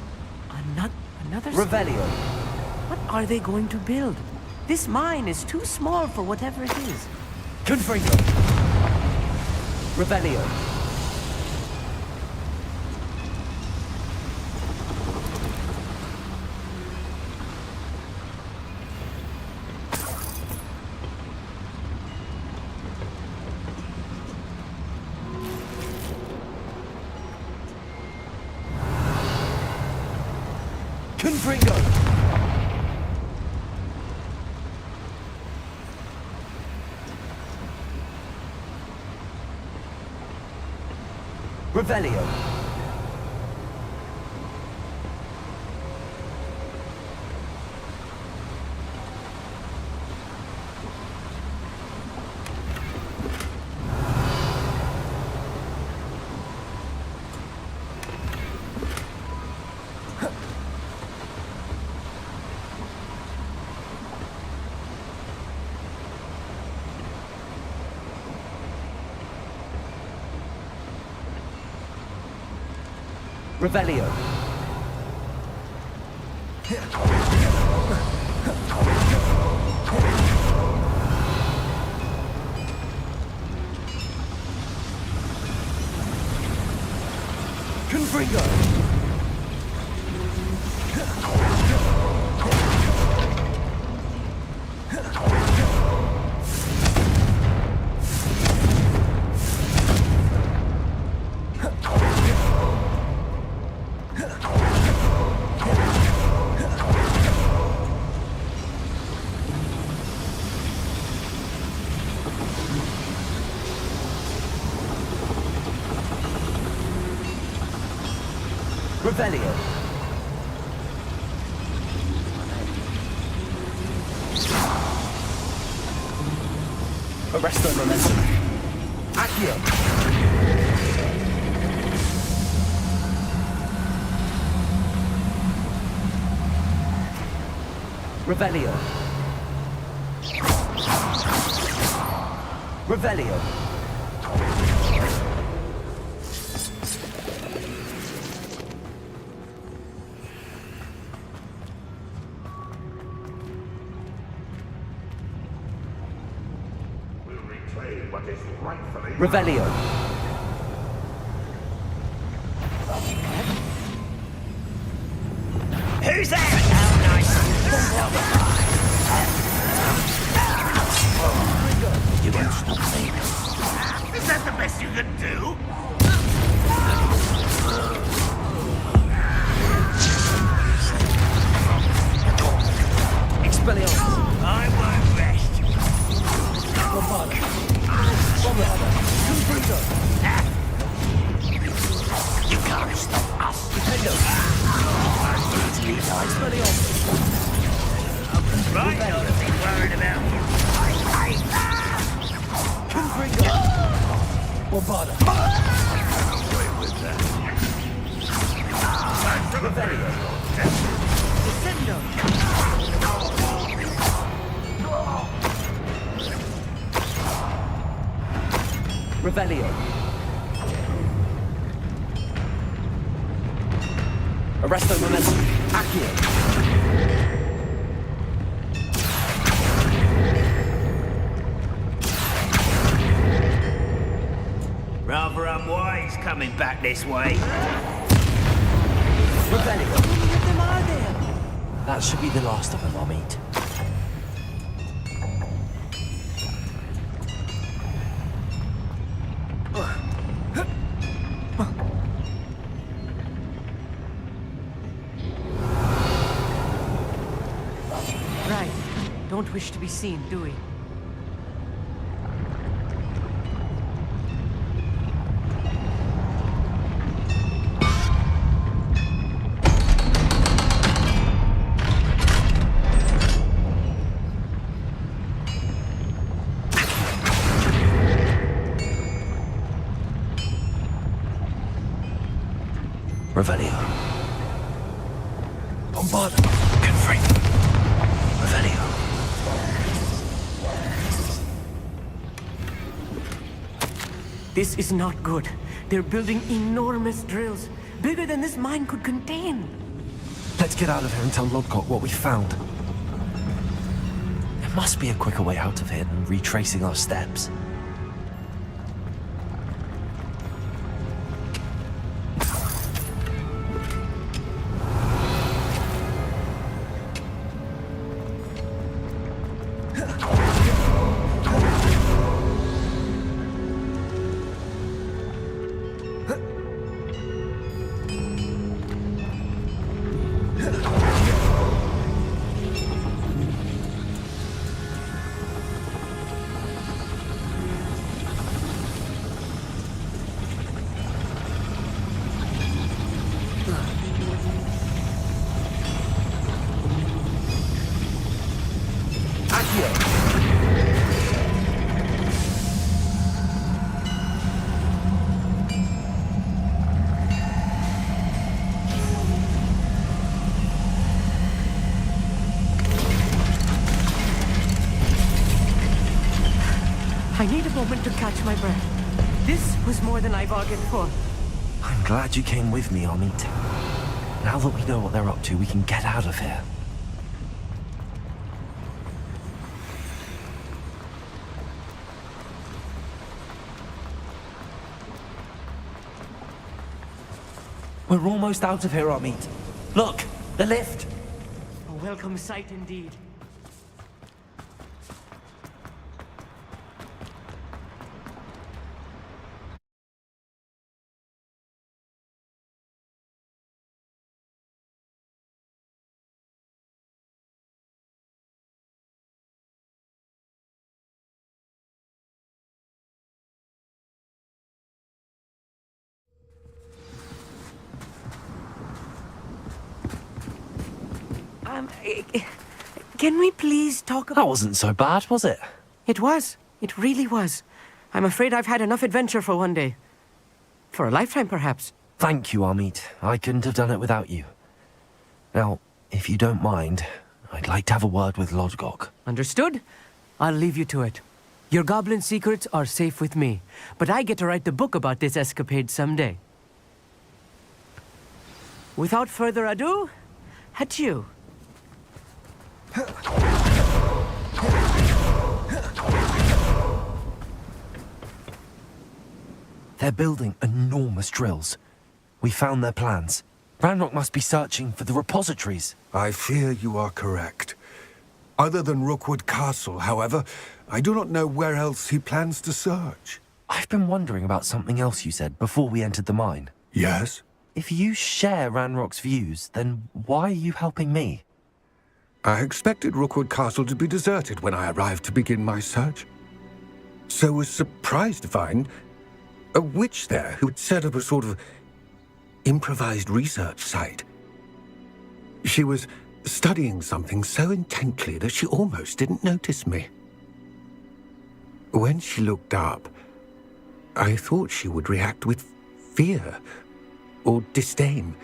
Another Revelio. What are they going to build? This mine is too small for whatever it is. Confringo. Revelio. Confringo. Revelio. Revelio. Confringo. Revelio. Arresto momentum. Accio. Revelio. Revelio. Revelio. Who's there? How nice. You won't stop me. Is that the best you can do? Expelliarmus. I won't rest. Bombada. Bombada. Confringo. You can't stop us. Defendo. Expelliarmus. Right, not to be worried about you. Confringo. Bombada. Away with that. Revelio. Descendo. Revelio. Arresto momentum. Accio. Rather unwise coming back this way. Revelio. That should be the last of them, I'll meet. Right. Don't wish to be seen, do we? Revelio. Bombada. Confring. Revelio. This is not good. They're building enormous drills, bigger than this mine could contain. Let's get out of here and tell Lodgott what we found. There must be a quicker way out of here than retracing our steps. I need a moment to catch my breath. This was more than I bargained for. I'm glad you came with me, Amit. Now that we know what they're up to, we can get out of here. We're almost out of here, Amit. Look, the lift. A welcome sight indeed. Can we please talk about... That wasn't so bad, was it? It was. It really was. I'm afraid I've had enough adventure for one day. For a lifetime, perhaps. Thank you, Amit. I couldn't have done it without you. Now, if you don't mind, I'd like to have a word with Lodgok. Understood? I'll leave you to it. Your goblin secrets are safe with me, but I get to write the book about this escapade someday. Without further ado, adieu. They're building enormous drills. We found their plans. Ranrock must be searching for the repositories. I fear you are correct. Other than Rookwood Castle, however, I do not know where else he plans to search. I've been wondering about something else you said before we entered the mine. Yes? If you share Ranrock's views, then why are you helping me? I expected Rookwood Castle to be deserted when I arrived to begin my search. So was surprised to find a witch there who had set up a sort of improvised research site. She was studying something so intently that she almost didn't notice me. When she looked up, I thought she would react with fear or disdain.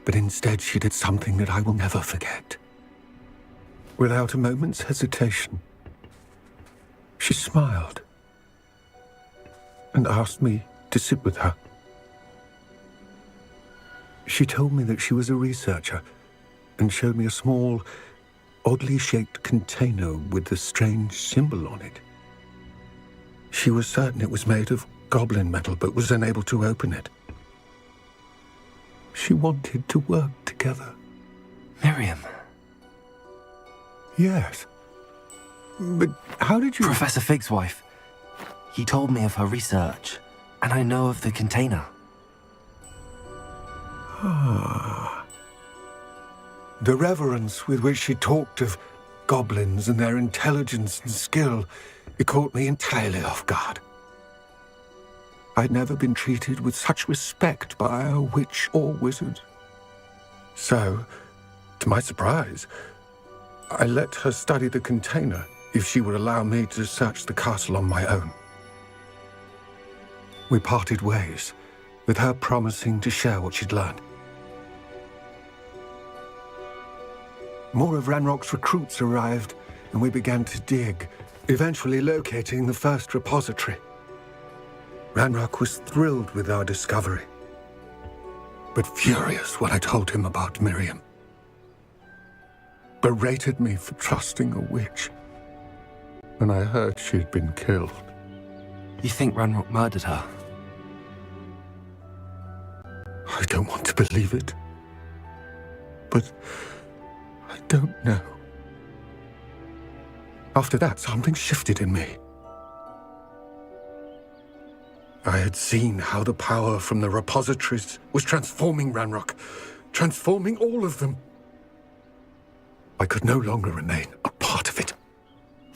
But instead she did something that I will never forget. Without a moment's hesitation, she smiled and asked me to sit with her. She told me that she was a researcher and showed me a small, oddly shaped container with a strange symbol on it. She was certain it was made of goblin metal, but was unable to open it. She wanted to work together. Miriam. Yes. But how did you... Professor Fig's wife. He told me of her research, and I know of the container. Ah. The reverence with which she talked of goblins and their intelligence and skill, it caught me entirely off guard. I'd never been treated with such respect by a witch or wizard. So, to my surprise, I let her study the container if she would allow me to search the castle on my own. We parted ways, with her promising to share what she'd learned. More of Ranrock's recruits arrived, and we began to dig, eventually locating the first repository. Ranrock was thrilled with our discovery, but furious when I told him about Miriam. Berated me for trusting a witch when I heard she'd been killed. You think Ranrock murdered her? I don't want to believe it, but I don't know. After that, something shifted in me. I had seen how the power from the repositories was transforming Ranrock, transforming all of them. I could no longer remain a part of it.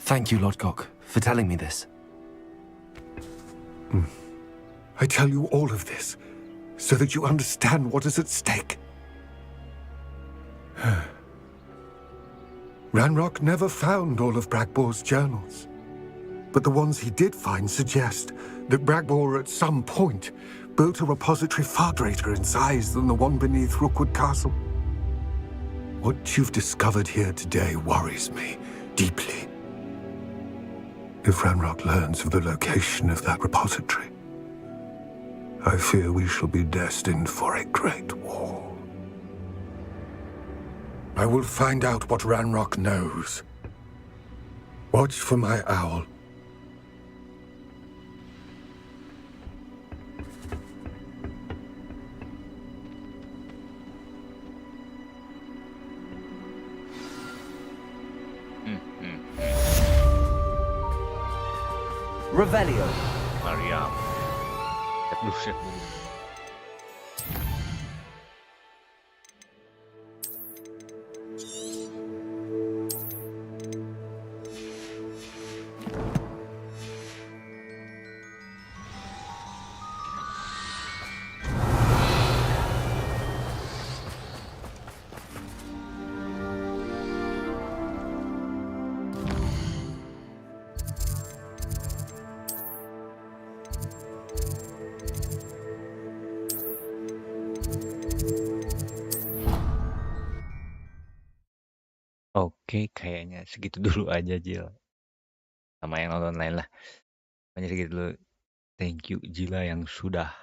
Thank you, Lodgok, for telling me this. I tell you all of this so that you understand what is at stake. Ranrock never found all of Bragbor's journals, but the ones he did find suggest that Bragbor at some point built a repository far greater in size than the one beneath Rookwood Castle. What you've discovered here today worries me deeply. If Ranrock learns of the location of that repository, I fear we shall be destined for a great war. I will find out what Ranrock knows. Watch for my owl. Revelio. Mariam. Cek dulu. Oke, kayaknya segitu dulu aja, Jil. Sama yang nonton lain lah. Pokoknya segitu dulu. Thank you, Jila, yang sudah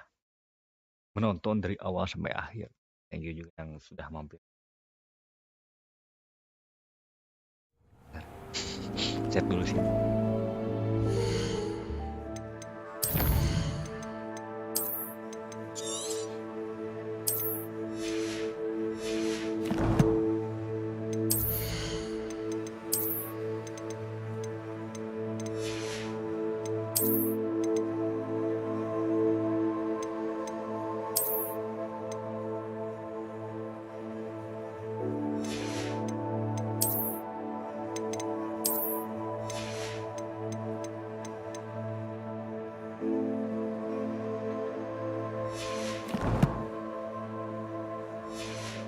menonton dari awal sampai akhir. Thank you juga yang sudah mampir. Chat dulu sih.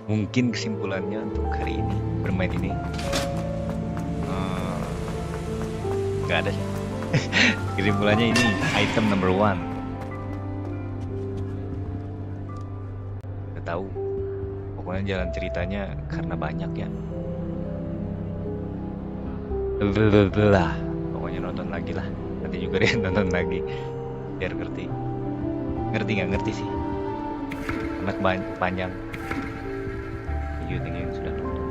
Mungkin kesimpulannya untuk hari ini bermain ini nggak ada sih. Kesimpulannya ini item number 1. Nggak tahu. Pokoknya jalan ceritanya karena banyak ya. Lah. Pokoknya nonton lagi lah. Nanti juga deh nonton lagi biar ngerti. Ngerti nggak ngerti sih. Karena panjang. Thank you yang sudah nonton.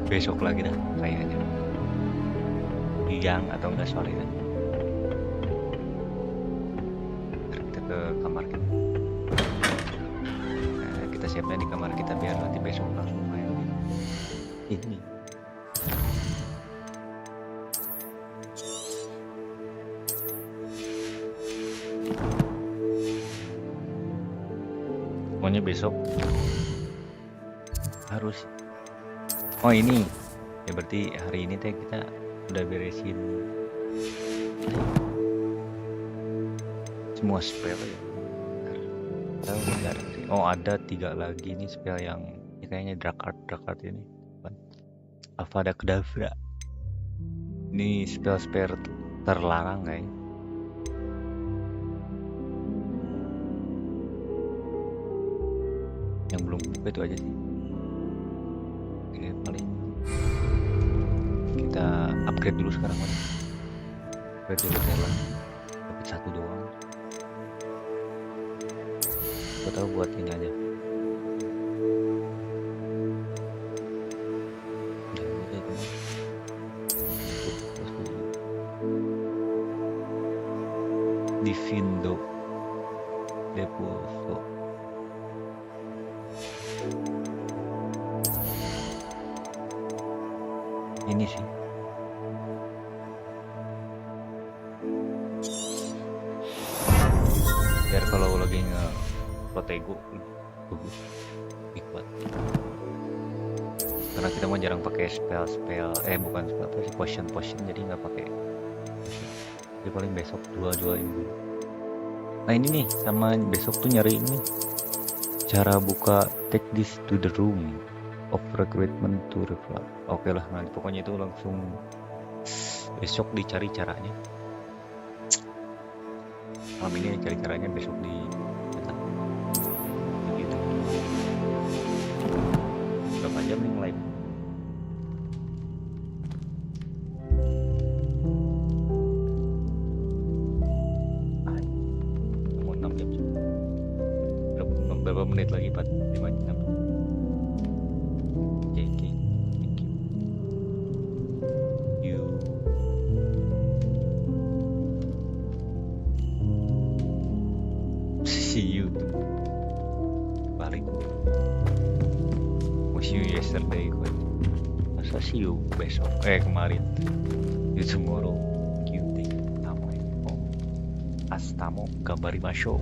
Besok lagi dah kayaknya. Siang atau enggak sore kan. Kita ke kamar kita. Nah, kita siapnya di kamar kita biar nanti besok langsung main ini. Pokoknya besok harus. Oh ini ya berarti hari ini teh kita udah beresin semua spell ya. Oh ada 3 lagi nih spell yang ya kayaknya dark art ini. Avada Kedavra. Ini spell terlarang kayaknya. Yang belum buka itu aja sih. Oke, paling kita upgrade dulu sekarang kan. Upgrade dulu Tela. Dapat 1 doang. Gak tahu buat ini aja. Divindo Depulso. Ini sih biar kalau lagi nge-protego bagus kuat karena kita mah jarang pakai spell bukan spell apa sih, potion jadi nggak pakai. Jadi paling besok jual ini dulu. Nah ini nih sama besok tuh nyari ini cara buka take this to the room of recruitment to reflect. Oke lah, nanti pokoknya itu langsung besok dicari caranya. Malam ini dicari caranya, besok di begitu. Berapa jam nih live? Mau 6 jam. Berapa menit lagi? 5 jam. Yesterday gue masa see you besok kemarin you tomorrow cutie tamo astamo gambari masho